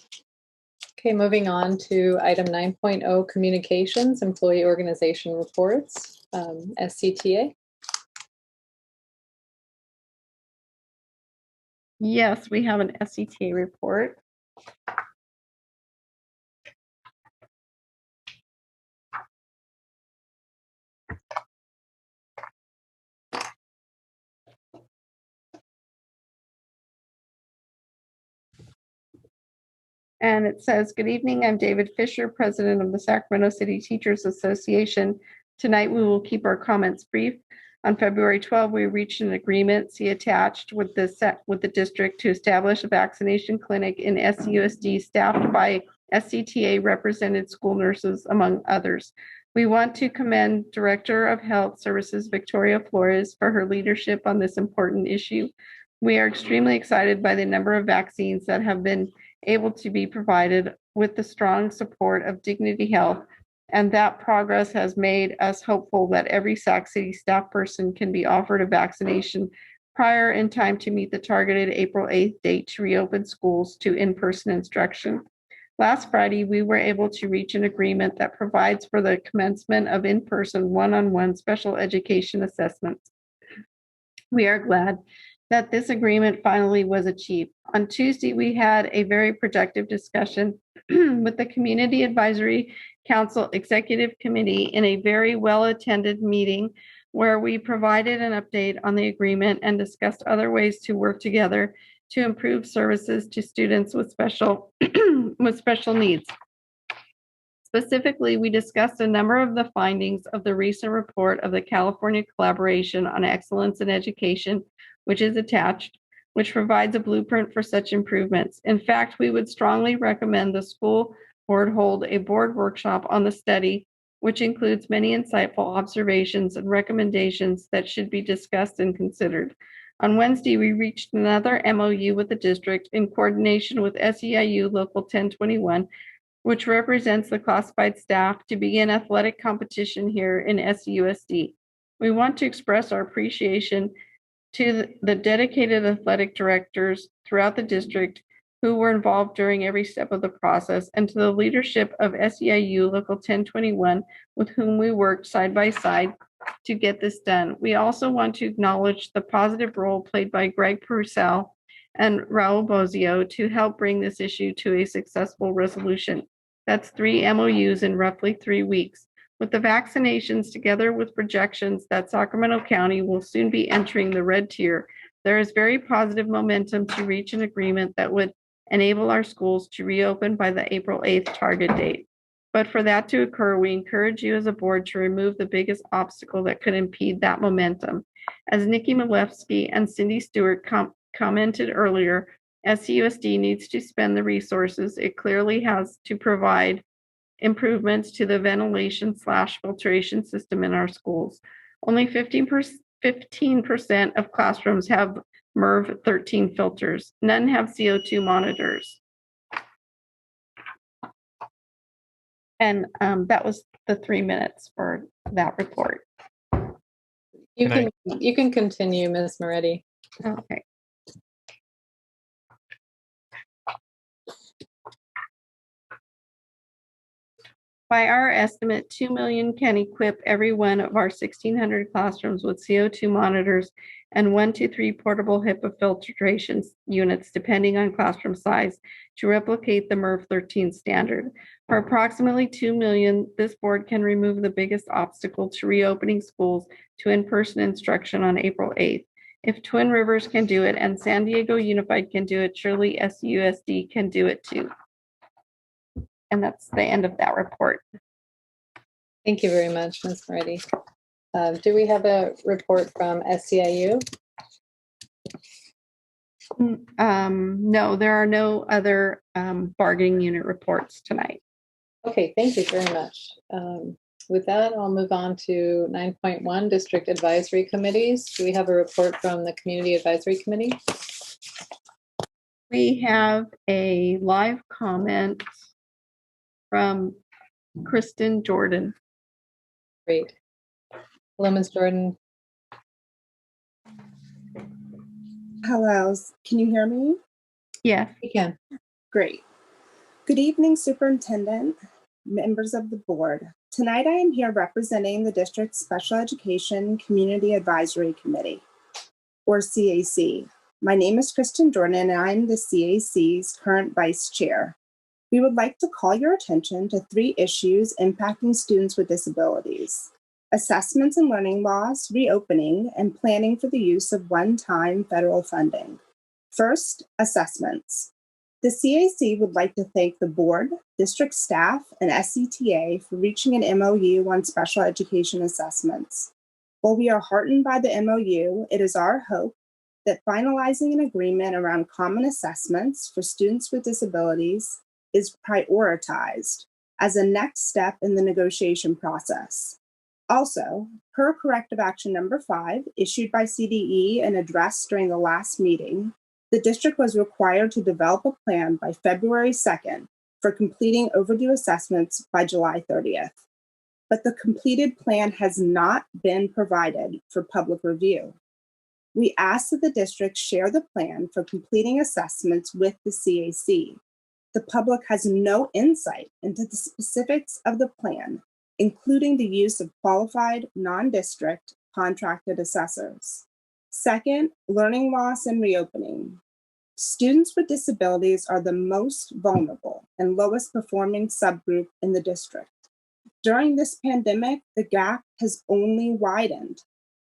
Okay, moving on to item 9.0, communications, employee organization reports, SCTA. Yes, we have an SCTA report. And it says, good evening, I'm David Fisher, president of the Sacramento City Teachers Association. Tonight, we will keep our comments brief. On February 12, we reached an agreement, see attached, with the district to establish a vaccination clinic in SCUSD staffed by SCTA represented school nurses, among others. We want to commend Director of Health Services, Victoria Flores, for her leadership on this important issue. We are extremely excited by the number of vaccines that have been able to be provided with the strong support of Dignity Health, and that progress has made us hopeful that every Sac City staff person can be offered a vaccination prior in time to meet the targeted April 8th date to reopen schools to in-person instruction. Last Friday, we were able to reach an agreement that provides for the commencement of in-person one-on-one special education assessments. We are glad that this agreement finally was achieved. On Tuesday, we had a very productive discussion with the Community Advisory Council Executive Committee in a very well-attended meeting where we provided an update on the agreement and discussed other ways to work together to improve services to students with special needs. Specifically, we discussed a number of the findings of the recent report of the California Collaboration on Excellence in Education, which is attached, which provides a blueprint for such improvements. In fact, we would strongly recommend the school board hold a board workshop on the study, which includes many insightful observations and recommendations that should be discussed and considered. On Wednesday, we reached another MOU with the district in coordination with SEIU Local 1021, which represents the classified staff, to begin athletic competition here in SUSD. We want to express our appreciation to the dedicated athletic directors throughout the district who were involved during every step of the process, and to the leadership of SEIU Local 1021, with whom we worked side by side to get this done. We also want to acknowledge the positive role played by Greg Purcell and Raul Bozio to help bring this issue to a successful resolution. That's 3 MOUs in roughly 3 weeks. With the vaccinations, together with projections that Sacramento County will soon be entering the red tier, there is very positive momentum to reach an agreement that would enable our schools to reopen by the April 8th target date. But for that to occur, we encourage you as a board to remove the biggest obstacle that could impede that momentum. As Nikki Malewski and Cindy Stewart commented earlier, SUSD needs to spend the resources it clearly has to provide improvements to the ventilation/filtration system in our schools. Only 15% of classrooms have MERV 13 filters. None have CO2 monitors. And that was the 3 minutes for that report. You can continue, Ms. Moretti. Okay. By our estimate, 2 million can equip every one of our 1,600 classrooms with CO2 monitors and 1 to 3 portable HEPA filtration units, depending on classroom size, to replicate the MERV 13 standard. For approximately 2 million, this board can remove the biggest obstacle to reopening schools to in-person instruction on April 8th. If Twin Rivers can do it and San Diego Unified can do it, surely SUSD can do it too. And that's the end of that report. Thank you very much, Ms. Moretti. Do we have a report from SEIU? No, there are no other bargaining unit reports tonight. Okay, thank you very much. With that, I'll move on to 9.1, District Advisory Committees. Do we have a report from the Community Advisory Committee? We have a live comment from Kristen Jordan. Great. Hello, Ms. Jordan. Hello, can you hear me? Yeah, we can. Great. Good evening, Superintendent, members of the board. Tonight I am here representing the district's Special Education Community Advisory Committee, or CAC. My name is Kristen Jordan and I'm the CAC's current vice chair. We would like to call your attention to 3 issues impacting students with disabilities: assessments and learning loss, reopening, and planning for the use of one-time federal funding. First, assessments. The CAC would like to thank the board, district staff, and SCTA for reaching an MOU on special education assessments. While we are heartened by the MOU, it is our hope that finalizing an agreement around common assessments for students with disabilities is prioritized as a next step in the negotiation process. Also, per corrective action number 5, issued by CDE and addressed during the last meeting, the district was required to develop a plan by February 2nd for completing overdue assessments by July 30th. But the completed plan has not been provided for public review. We ask that the district share the plan for completing assessments with the CAC. The public has no insight into the specifics of the plan, including the use of qualified, non-district contracted assessors. Second, learning loss and reopening. Students with disabilities are the most vulnerable and lowest performing subgroup in the district. During this pandemic, the gap has only widened.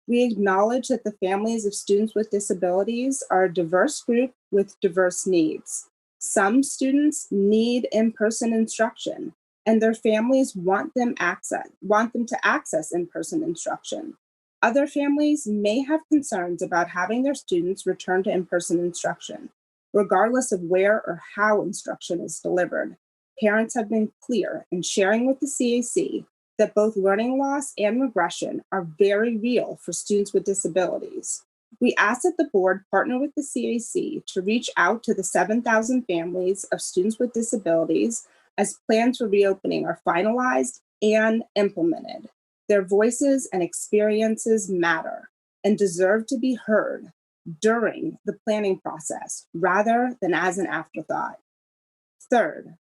We acknowledge that the families of students with disabilities are a diverse group with diverse needs. Some students need in-person instruction, and their families want them to access in-person instruction. Other families may have concerns about having their students return to in-person instruction, regardless of where or how instruction is delivered. Parents have been clear in sharing with the CAC that both learning loss and regression are very real for students with disabilities. We ask that the board partner with the CAC to reach out to the 7,000 families of students with disabilities as plans for reopening are finalized and implemented. Their voices and experiences matter and deserve to be heard during the planning process rather than as an afterthought. Third,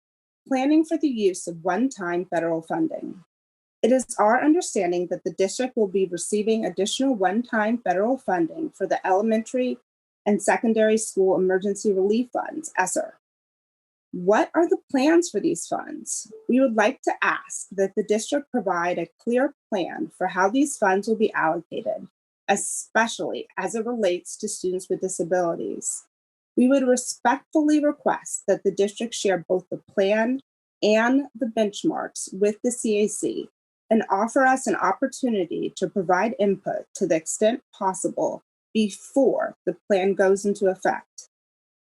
planning for the use of one-time federal funding. It is our understanding that the district will be receiving additional one-time federal funding for the elementary and secondary school emergency relief funds, ESSER. What are the plans for these funds? We would like to ask that the district provide a clear plan for how these funds will be allocated, especially as it relates to students with disabilities. We would respectfully request that the district share both the plan and the benchmarks with the CAC and offer us an opportunity to provide input to the extent possible before the plan goes into effect.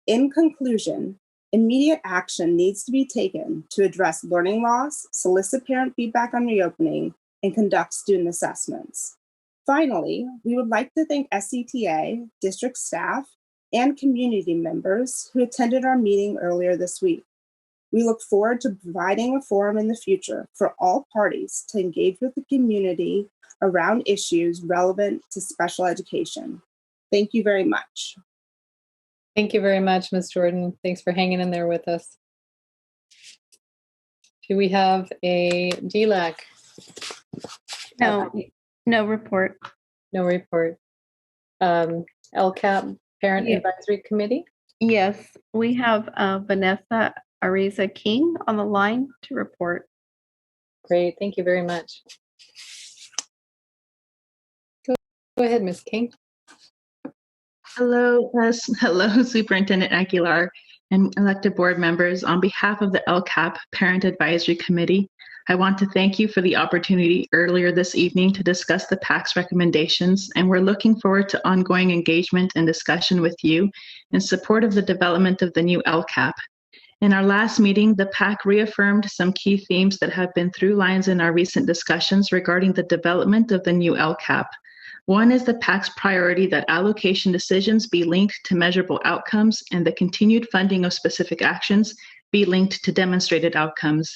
In conclusion, immediate action needs to be taken to address learning loss, solicit parent feedback on reopening, and conduct student assessments. Finally, we would like to thank SCTA, district staff, and community members who attended our meeting earlier this week. We look forward to providing a forum in the future for all parties to engage with the community around issues relevant to special education. Thank you very much. Thank you very much, Ms. Jordan. Thanks for hanging in there with us. Do we have a DLAC? No, no report. No report. LCAP Parent Advisory Committee? Yes, we have Vanessa Ariza King on the line to report. Great, thank you very much. Go ahead, Ms. King. Hello, hello, Superintendent Aguilar and elected board members. On behalf of the LCAP Parent Advisory Committee, I want to thank you for the opportunity earlier this evening to discuss the PAC's recommendations, and we're looking forward to ongoing engagement and discussion with you in support of the development of the new LCAP. In our last meeting, the PAC reaffirmed some key themes that have been through lines in our recent discussions regarding the development of the new LCAP. One is the PAC's priority that allocation decisions be linked to measurable outcomes and the continued funding of specific actions be linked to demonstrated outcomes.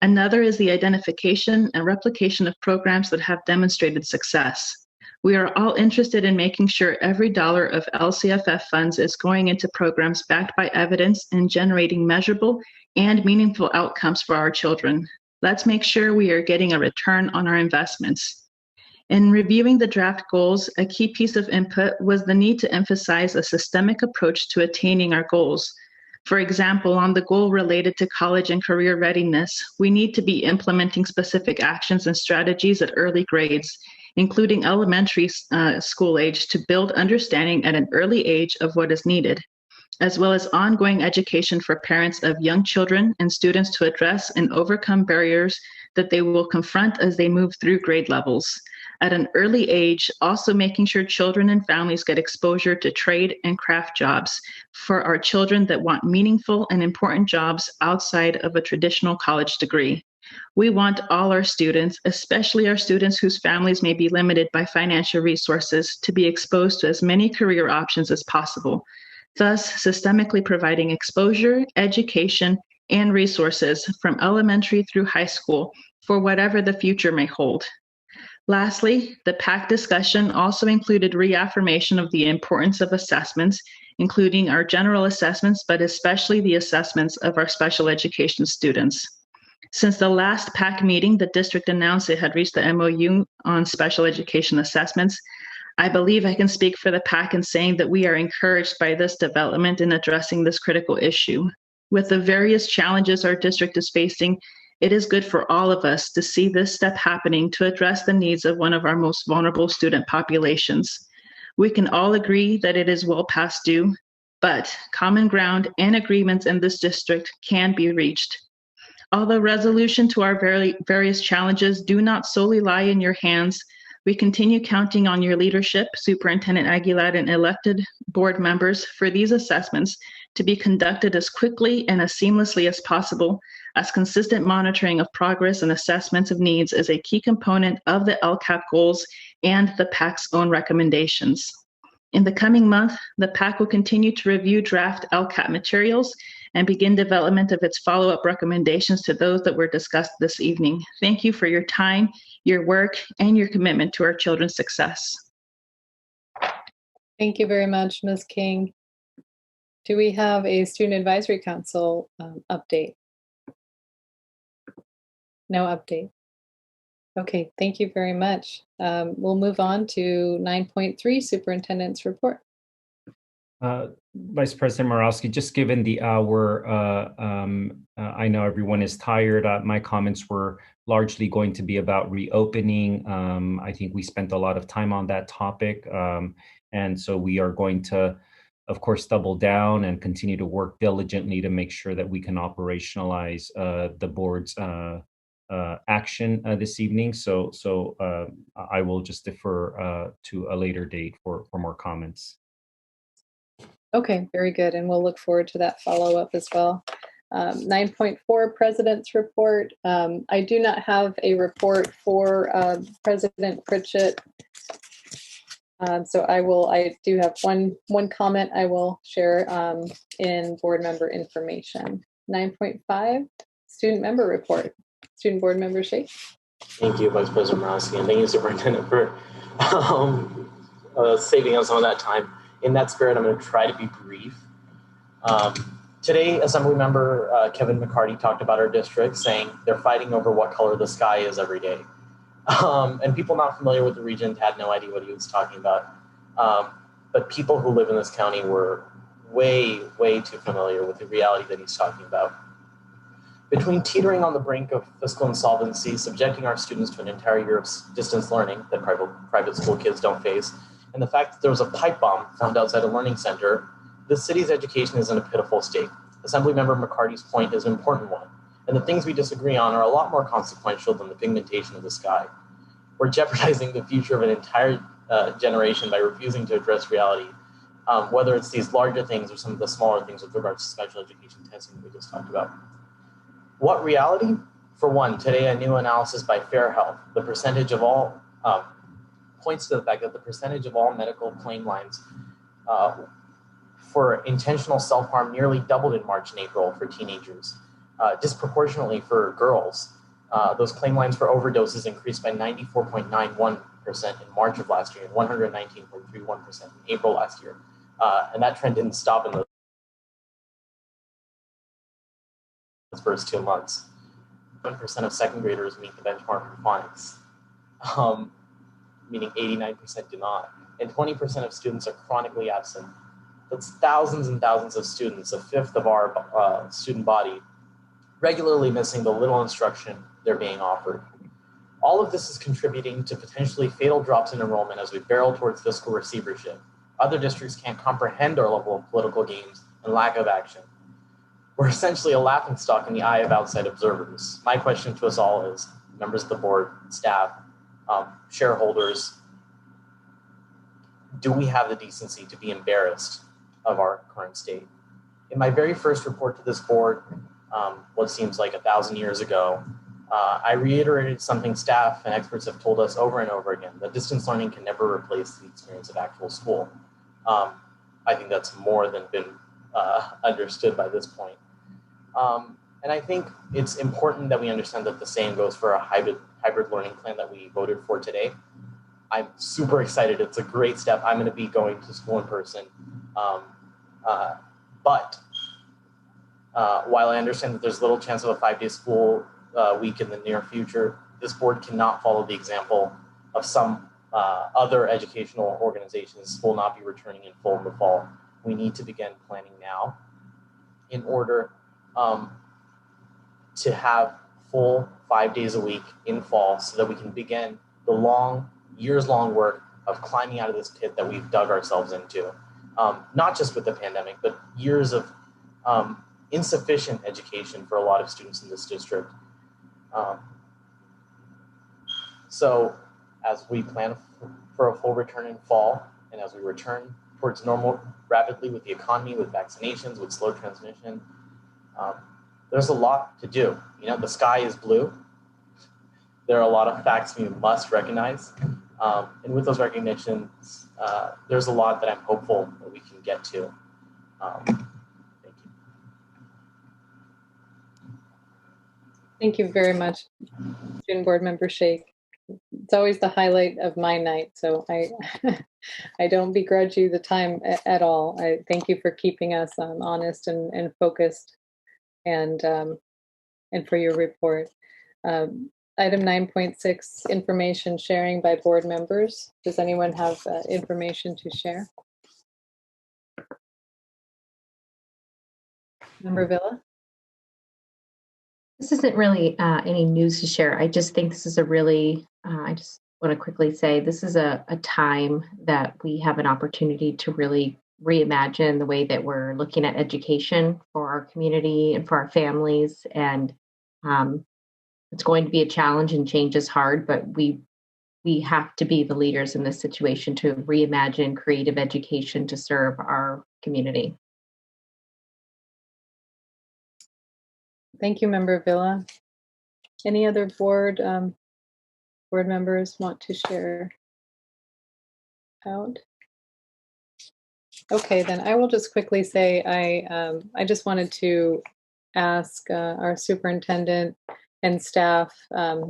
Another is the identification and replication of programs that have demonstrated success. We are all interested in making sure every dollar of LCFF funds is going into programs backed by evidence and generating measurable and meaningful outcomes for our children. Let's make sure we are getting a return on our investments. In reviewing the draft goals, a key piece of input was the need to emphasize a systemic approach to attaining our goals. For example, on the goal related to college and career readiness, we need to be implementing specific actions and strategies at early grades, including elementary school age, to build understanding at an early age of what is needed, as well as ongoing education for parents of young children and students to address and overcome barriers that they will confront as they move through grade levels. At an early age, also making sure children and families get exposure to trade and craft jobs for our children that want meaningful and important jobs outside of a traditional college degree. We want all our students, especially our students whose families may be limited by financial resources, to be exposed to as many career options as possible, thus systemically providing exposure, education, and resources from elementary through high school for whatever the future may hold. Lastly, the PAC discussion also included reaffirmation of the importance of assessments, including our general assessments, but especially the assessments of our special education students. Since the last PAC meeting, the district announced it had reached the MOU on special education assessments. I believe I can speak for the PAC in saying that we are encouraged by this development in addressing this critical issue. With the various challenges our district is facing, it is good for all of us to see this step happening to address the needs of one of our most vulnerable student populations. We can all agree that it is well past due, but common ground and agreements in this district can be reached. Although resolution to our various challenges do not solely lie in your hands, we continue counting on your leadership, Superintendent Aguilar, and elected board members for these assessments to be conducted as quickly and as seamlessly as possible, as consistent monitoring of progress and assessments of needs is a key component of the LCAP goals and the PAC's own recommendations. In the coming month, the PAC will continue to review draft LCAP materials and begin development of its follow-up recommendations to those that were discussed this evening. Thank you for your time, your work, and your commitment to our children's success. Thank you very much, Ms. King. Do we have a Student Advisory Council update? No update. Okay, thank you very much. We'll move on to 9.3, Superintendent's Report. Vice President Morawski, just given the hour, I know everyone is tired. My comments were largely going to be about reopening. I think we spent a lot of time on that topic. And so we are going to, of course, double down and continue to work diligently to make sure that we can operationalize the board's action this evening. So I will just defer to a later date for more comments. Okay, very good. And we'll look forward to that follow-up as well. 9.4 President's Report. I do not have a report for President Pritchett. So I do have one comment I will share in board member information. 9.5 Student Member Report. Student Board Member Sheikh. Thank you, Vice President Morosky, and thank you, Superintendent, for saving us some of that time. In that spirit, I'm going to try to be brief. Today, Assemblymember Kevin McCarty talked about our district, saying they're fighting over what color the sky is every day. And people not familiar with the region had no idea what he was talking about. But people who live in this county were way, way too familiar with the reality that he's talking about. Between teetering on the brink of fiscal insolvency, subjecting our students to an entire year of distance learning that private school kids don't face, and the fact that there was a pipe bomb found outside a learning center, the city's education is in a pitiful state. Assemblymember McCarty's point is an important one, and the things we disagree on are a lot more consequential than the pigmentation of the sky. We're jeopardizing the future of an entire generation by refusing to address reality, whether it's these larger things or some of the smaller things with regards to special education testing that we just talked about. What reality? For one, today a new analysis by Fair Health, the percentage of all, points to the fact that the percentage of all medical claim lines for intentional self-harm nearly doubled in March and April for teenagers. Disproportionately for girls, those claim lines for overdoses increased by 94.91% in March of last year and 119.31% in April last year. And that trend didn't stop in the first 2 months. 1% of second graders meet the benchmark for phonics, meaning 89% do not. And 20% of students are chronically absent. That's thousands and thousands of students, a fifth of our student body, regularly missing the little instruction they're being offered. All of this is contributing to potentially fatal drops in enrollment as we barrel towards fiscal receivership. Other districts can't comprehend our level of political games and lack of action. We're essentially a laughingstock in the eye of outside observers. My question to us all is, members of the board, staff, shareholders, do we have the decency to be embarrassed of our current state? In my very first report to this board, what seems like 1,000 years ago, I reiterated something staff and experts have told us over and over again, that distance learning can never replace the experience of actual school. I think that's more than been understood by this point. And I think it's important that we understand that the same goes for a hybrid learning plan that we voted for today. I'm super excited. It's a great step. I'm going to be going to school in person. But while I understand that there's little chance of a 5-day school week in the near future, this board cannot follow the example of some other educational organizations will not be returning in full in the fall. We need to begin planning now in order to have full 5 days a week in fall so that we can begin the years-long work of climbing out of this pit that we've dug ourselves into. Not just with the pandemic, but years of insufficient education for a lot of students in this district. So as we plan for a full return in fall, and as we return towards normal rapidly with the economy, with vaccinations, with slow transmission, there's a lot to do. You know, the sky is blue. There are a lot of facts we must recognize. And with those recognitions, there's a lot that I'm hopeful that we can get to. Thank you very much, Student Board Member Sheikh. It's always the highlight of my night, so I don't begrudge you the time at all. I thank you for keeping us honest and focused, and for your report. Item 9.6, information sharing by board members. Does anyone have information to share? Member Villa? This isn't really any news to share. I just think this is a really, I just want to quickly say, this is a time that we have an opportunity to really reimagine the way that we're looking at education for our community and for our families. And it's going to be a challenge, and change is hard, but we we have to be the leaders in this situation to reimagine creative education to serve our community. Thank you, Member Villa. Any other board members want to share out? Okay, then I will just quickly say I just wanted to ask our superintendent and staff, I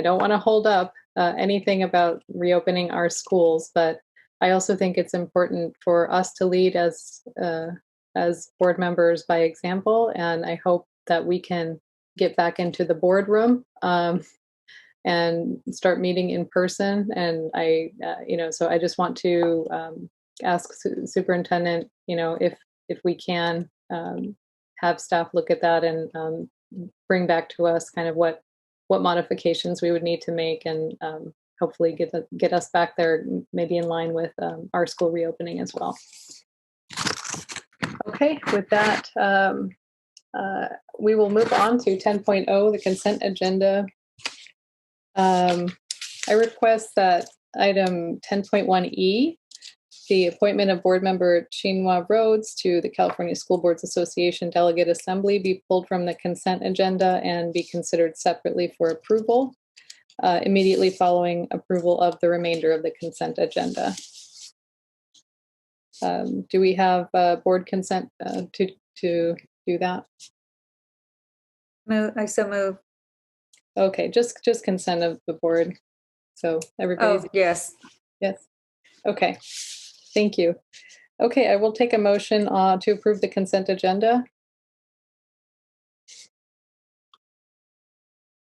don't want to hold up anything about reopening our schools, but I also think it's important for us to lead as board members by example, and I hope that we can get back into the boardroom and start meeting in person. And so I just want to ask superintendent, if we can have staff look at that and bring back to us kind of what modifications we would need to make, and hopefully get us back there, maybe in line with our school reopening as well. Okay, with that, we will move on to 10.0, the consent agenda. I request that item 10.1E, the appointment of board member Chinua Rhodes to the California School Boards Association Delegate Assembly, be pulled from the consent agenda and be considered separately for approval, immediately following approval of the remainder of the consent agenda. Do we have board consent to do that? I so move. Okay, just consent of the board. So everybody's. Oh, yes. Yes. Okay. Thank you. Okay, I will take a motion to approve the consent agenda.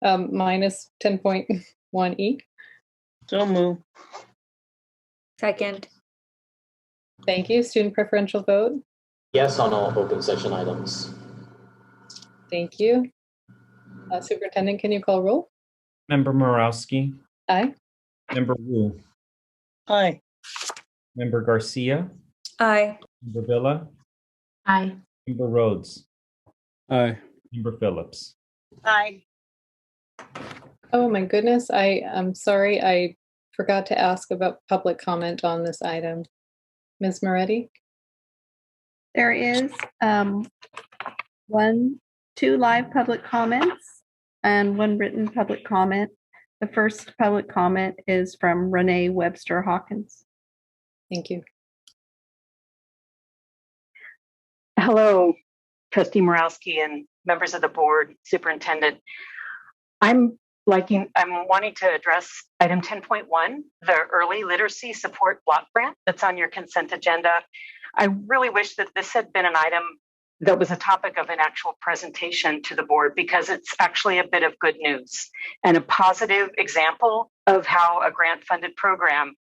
Minus 10.1E. So move. Second. Thank you. Student preferential vote. Yes on all open session items. Thank you. Superintendent, can you call roll? Member Morawski. Aye. Member Wu. Aye. Member Garcia. Aye. Member Villa. Aye. Member Rhodes. Aye. Member Phillips. Aye. Oh my goodness, I'm sorry, I forgot to ask about public comment on this item. Ms. Moretti? There is 2 live public comments and 1 written public comment. The first public comment is from Renee Webster Hawkins. Thank you. Hello, Trustee Morawski and members of the board, superintendent. I'm wanting to address item 10.1, the early literacy support block grant that's on your consent agenda. I really wish that this had been an item that was a topic of an actual presentation to the board, because it's actually a bit of good news and a positive example of how a grant-funded program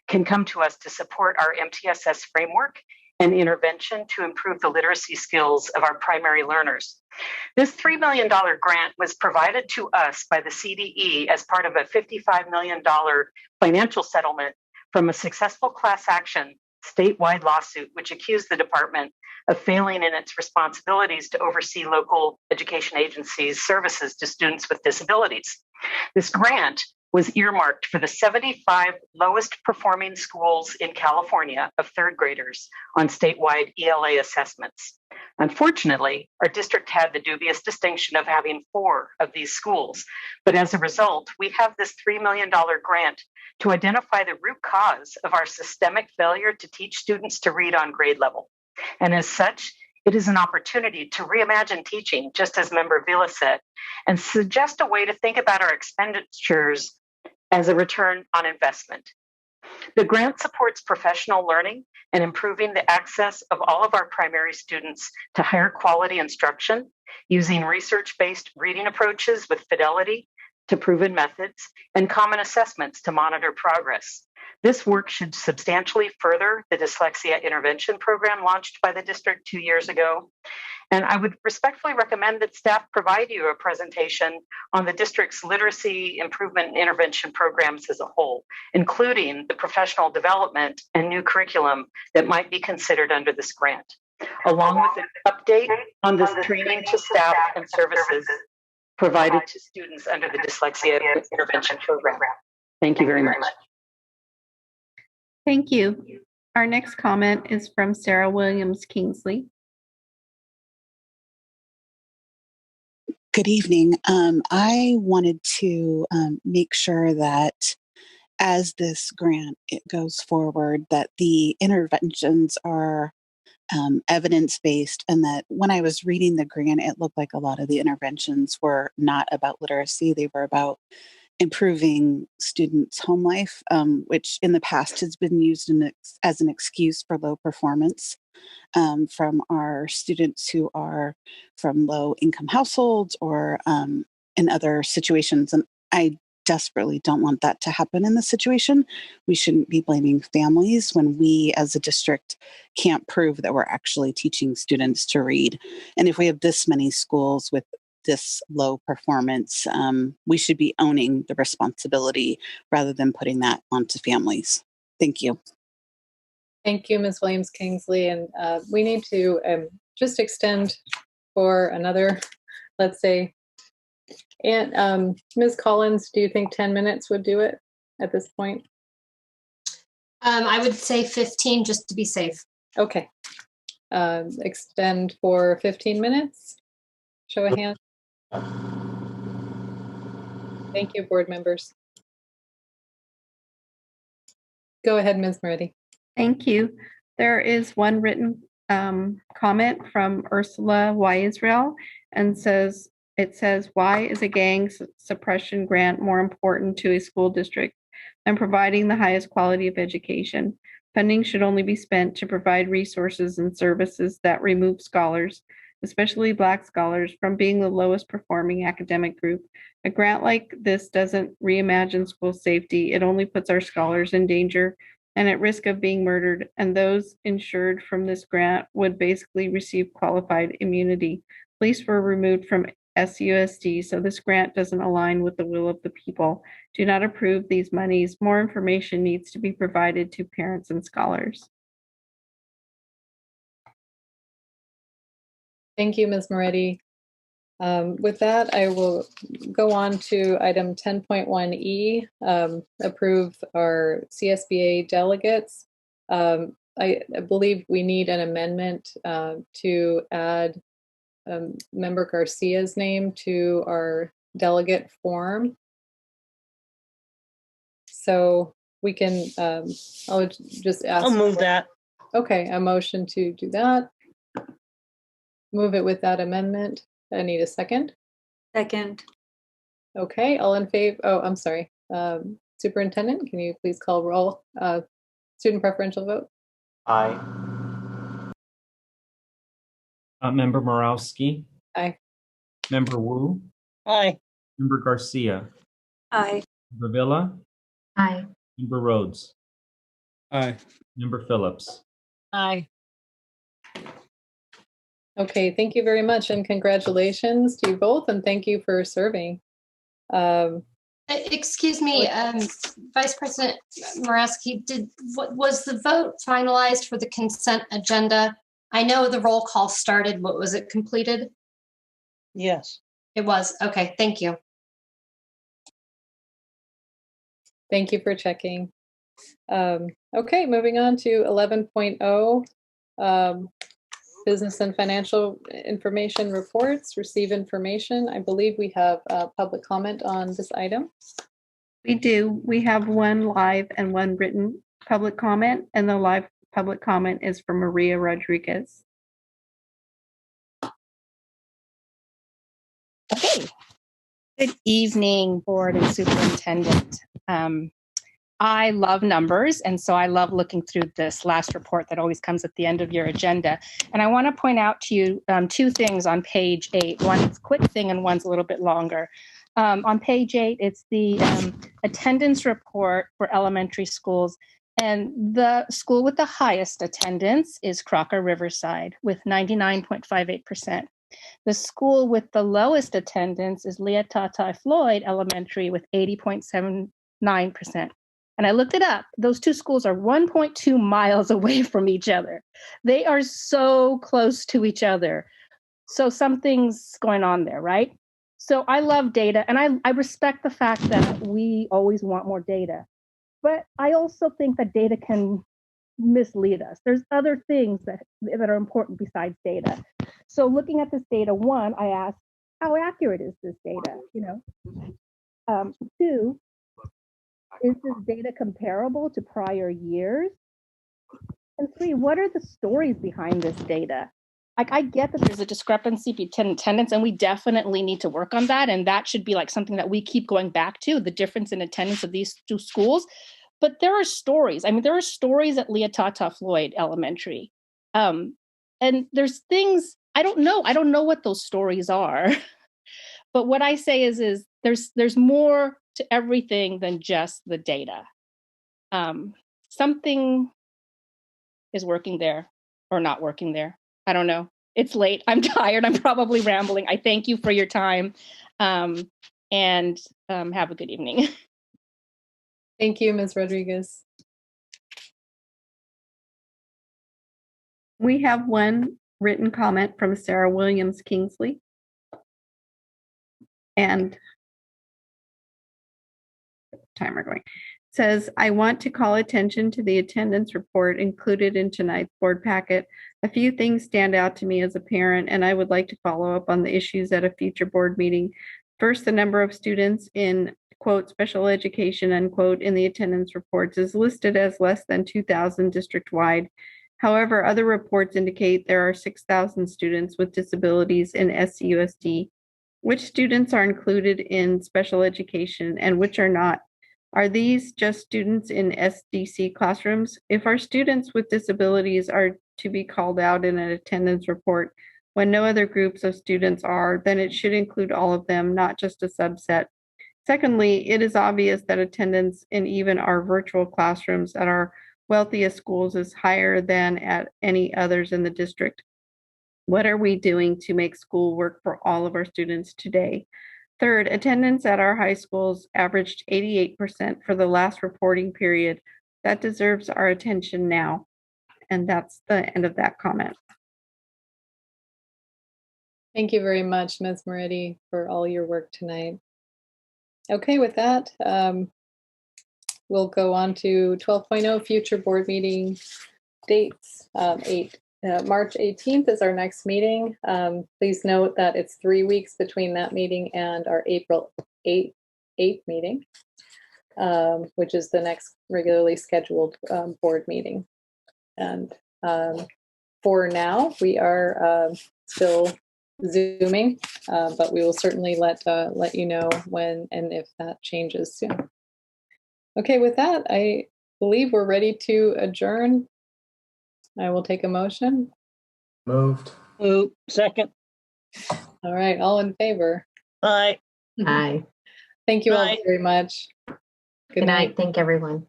can come to us to support our MTSS framework and intervention to improve the literacy skills of our primary learners. This $3 million grant was provided to us by the CDE as part of a $55 million financial settlement from a successful class action statewide lawsuit, which accused the department of failing in its responsibilities to oversee local education agencies' services to students with disabilities. This grant was earmarked for the 75 lowest performing schools in California of third graders on statewide ELA assessments. Unfortunately, our district had the dubious distinction of having 4 of these schools, but as a result, we have this $3 million grant to identify the root cause of our systemic failure to teach students to read on grade level. And as such, it is an opportunity to reimagine teaching, just as Member Villa said, and suggest a way to think about our expenditures as a return on investment. The grant supports professional learning and improving the access of all of our primary students to higher quality instruction using research-based reading approaches with fidelity to proven methods and common assessments to monitor progress. This work should substantially further the dyslexia intervention program launched by the district 2 years ago. And I would respectfully recommend that staff provide you a presentation on the district's literacy improvement and intervention programs as a whole, including the professional development and new curriculum that might be considered under this grant, along with an update on this training to staff and services provided to students under the dyslexia intervention program. Thank you very much. Thank you. Our next comment is from Sarah Williams Kingsley. Good evening. I wanted to make sure that as this grant it goes forward, that the interventions are evidence-based, and that when I was reading the grant, it looked like a lot of the interventions were not about literacy. They were about improving students' home life, which in the past has been used as an excuse for low performance from our students who are from low-income households or in other situations. And I desperately don't want that to happen in this situation. We shouldn't be blaming families when we as a district can't prove that we're actually teaching students to read. And if we have this many schools with this low performance, we should be owning the responsibility rather than putting that onto families. Thank you. Thank you, Ms. Williams Kingsley. And we need to just extend for another, let's say, and Ms. Collins, do you think 10 minutes would do it at this point? I would say 15 just to be safe. Okay. Extend for 15 minutes. Show of hands. Thank you, board members. Go ahead, Ms. Moretti. Thank you. There is one written comment from Ursula Y. Israel, and it says, why is a gang suppression grant more important to a school district than providing the highest quality of education? Funding should only be spent to provide resources and services that remove scholars, especially Black scholars, from being the lowest performing academic group. A grant like this doesn't reimagine school safety. It only puts our scholars in danger and at risk of being murdered, and those insured from this grant would basically receive qualified immunity. Police were removed from SUSD, so this grant doesn't align with the will of the people. Do not approve these monies. More information needs to be provided to parents and scholars. Thank you, Ms. Moretti. With that, I will go on to item 10.1E, approve our CSBA delegates. I believe we need an amendment to add Member Garcia's name to our delegate form. So we can, I'll just ask. I'll move that. Okay, a motion to do that. Move it with that amendment. I need a second. Second. Okay, all in favor? Oh, I'm sorry. Superintendent, can you please call roll? Student preferential vote? Aye. Member Morawski. Aye. Member Wu. Aye. Member Garcia. Aye. Member Villa. Aye. Member Rhodes. Aye. Member Phillips. Aye. Okay, thank you very much, and congratulations to you both, and thank you for serving. Excuse me, Vice President Morawski, was the vote finalized for the consent agenda? I know the roll call started, but was it completed? Yes. It was. Okay, thank you. Thank you for checking. Okay, moving on to 11.0. Business and financial information reports, receive information. I believe we have public comment on this item. We do. We have one live and one written public comment, and the live public comment is from Maria Rodriguez. Okay. Good evening, board and superintendent. I love numbers, and so I love looking through this last report that always comes at the end of your agenda. And I want to point out to you two things on page 8. One's a quick thing and one's a little bit longer. On page 8, it's the attendance report for elementary schools. And the school with the highest attendance is Crocker Riverside with 99.58%. The school with the lowest attendance is Leah Tata Floyd Elementary with 80.79%. And I looked it up. Those two schools are 1.2 miles away from each other. They are so close to each other. So something's going on there, right? So I love data, and I respect the fact that we always want more data. But I also think that data can mislead us. There's other things that are important besides data. So looking at this data, one, I asked, how accurate is this data? Two, is this data comparable to prior years? And three, what are the stories behind this data? Like, I get that there's a discrepancy between attendance, and we definitely need to work on that. And that should be like something that we keep going back to, the difference in attendance of these two schools. But there are stories. I mean, there are stories at Leah Tata Floyd Elementary. And there's things, I don't know what those stories are. But what I say is there's more to everything than just the data. Something is working there or not working there. I don't know. It's late. I'm tired. I'm probably rambling. I thank you for your time, and have a good evening. Thank you, Ms. Rodriguez. We have one written comment from Sarah Williams Kingsley. And timer going. Says, I want to call attention to the attendance report included in tonight's board packet. A few things stand out to me as a parent, and I would like to follow up on the issues at a future board meeting. First, the number of students in, quote, special education, unquote, in the attendance reports is listed as less than 2,000 district-wide. However, other reports indicate there are 6,000 students with disabilities in SCUSD. Which students are included in special education and which are not? Are these just students in SDC classrooms? If our students with disabilities are to be called out in an attendance report when no other groups of students are, then it should include all of them, not just a subset. Secondly, it is obvious that attendance in even our virtual classrooms at our wealthiest schools is higher than at any others in the district. What are we doing to make school work for all of our students today? Third, attendance at our high schools averaged 88% for the last reporting period. That deserves our attention now. And that's the end of that comment. Thank you very much, Ms. Moretti, for all your work tonight. Okay, with that, we'll go on to 12.0 future board meeting dates. March 18th is our next meeting. Please note that it's 3 weeks between that meeting and our April 8th meeting, which is the next regularly scheduled board meeting. And for now, we are still Zooming, but we will certainly let you know when and if that changes soon. Okay, with that, I believe we're ready to adjourn. I will take a motion. Moved. Second. All right, all in favor? Aye. Aye. Thank you all Aye. very much. Good night. Thank everyone.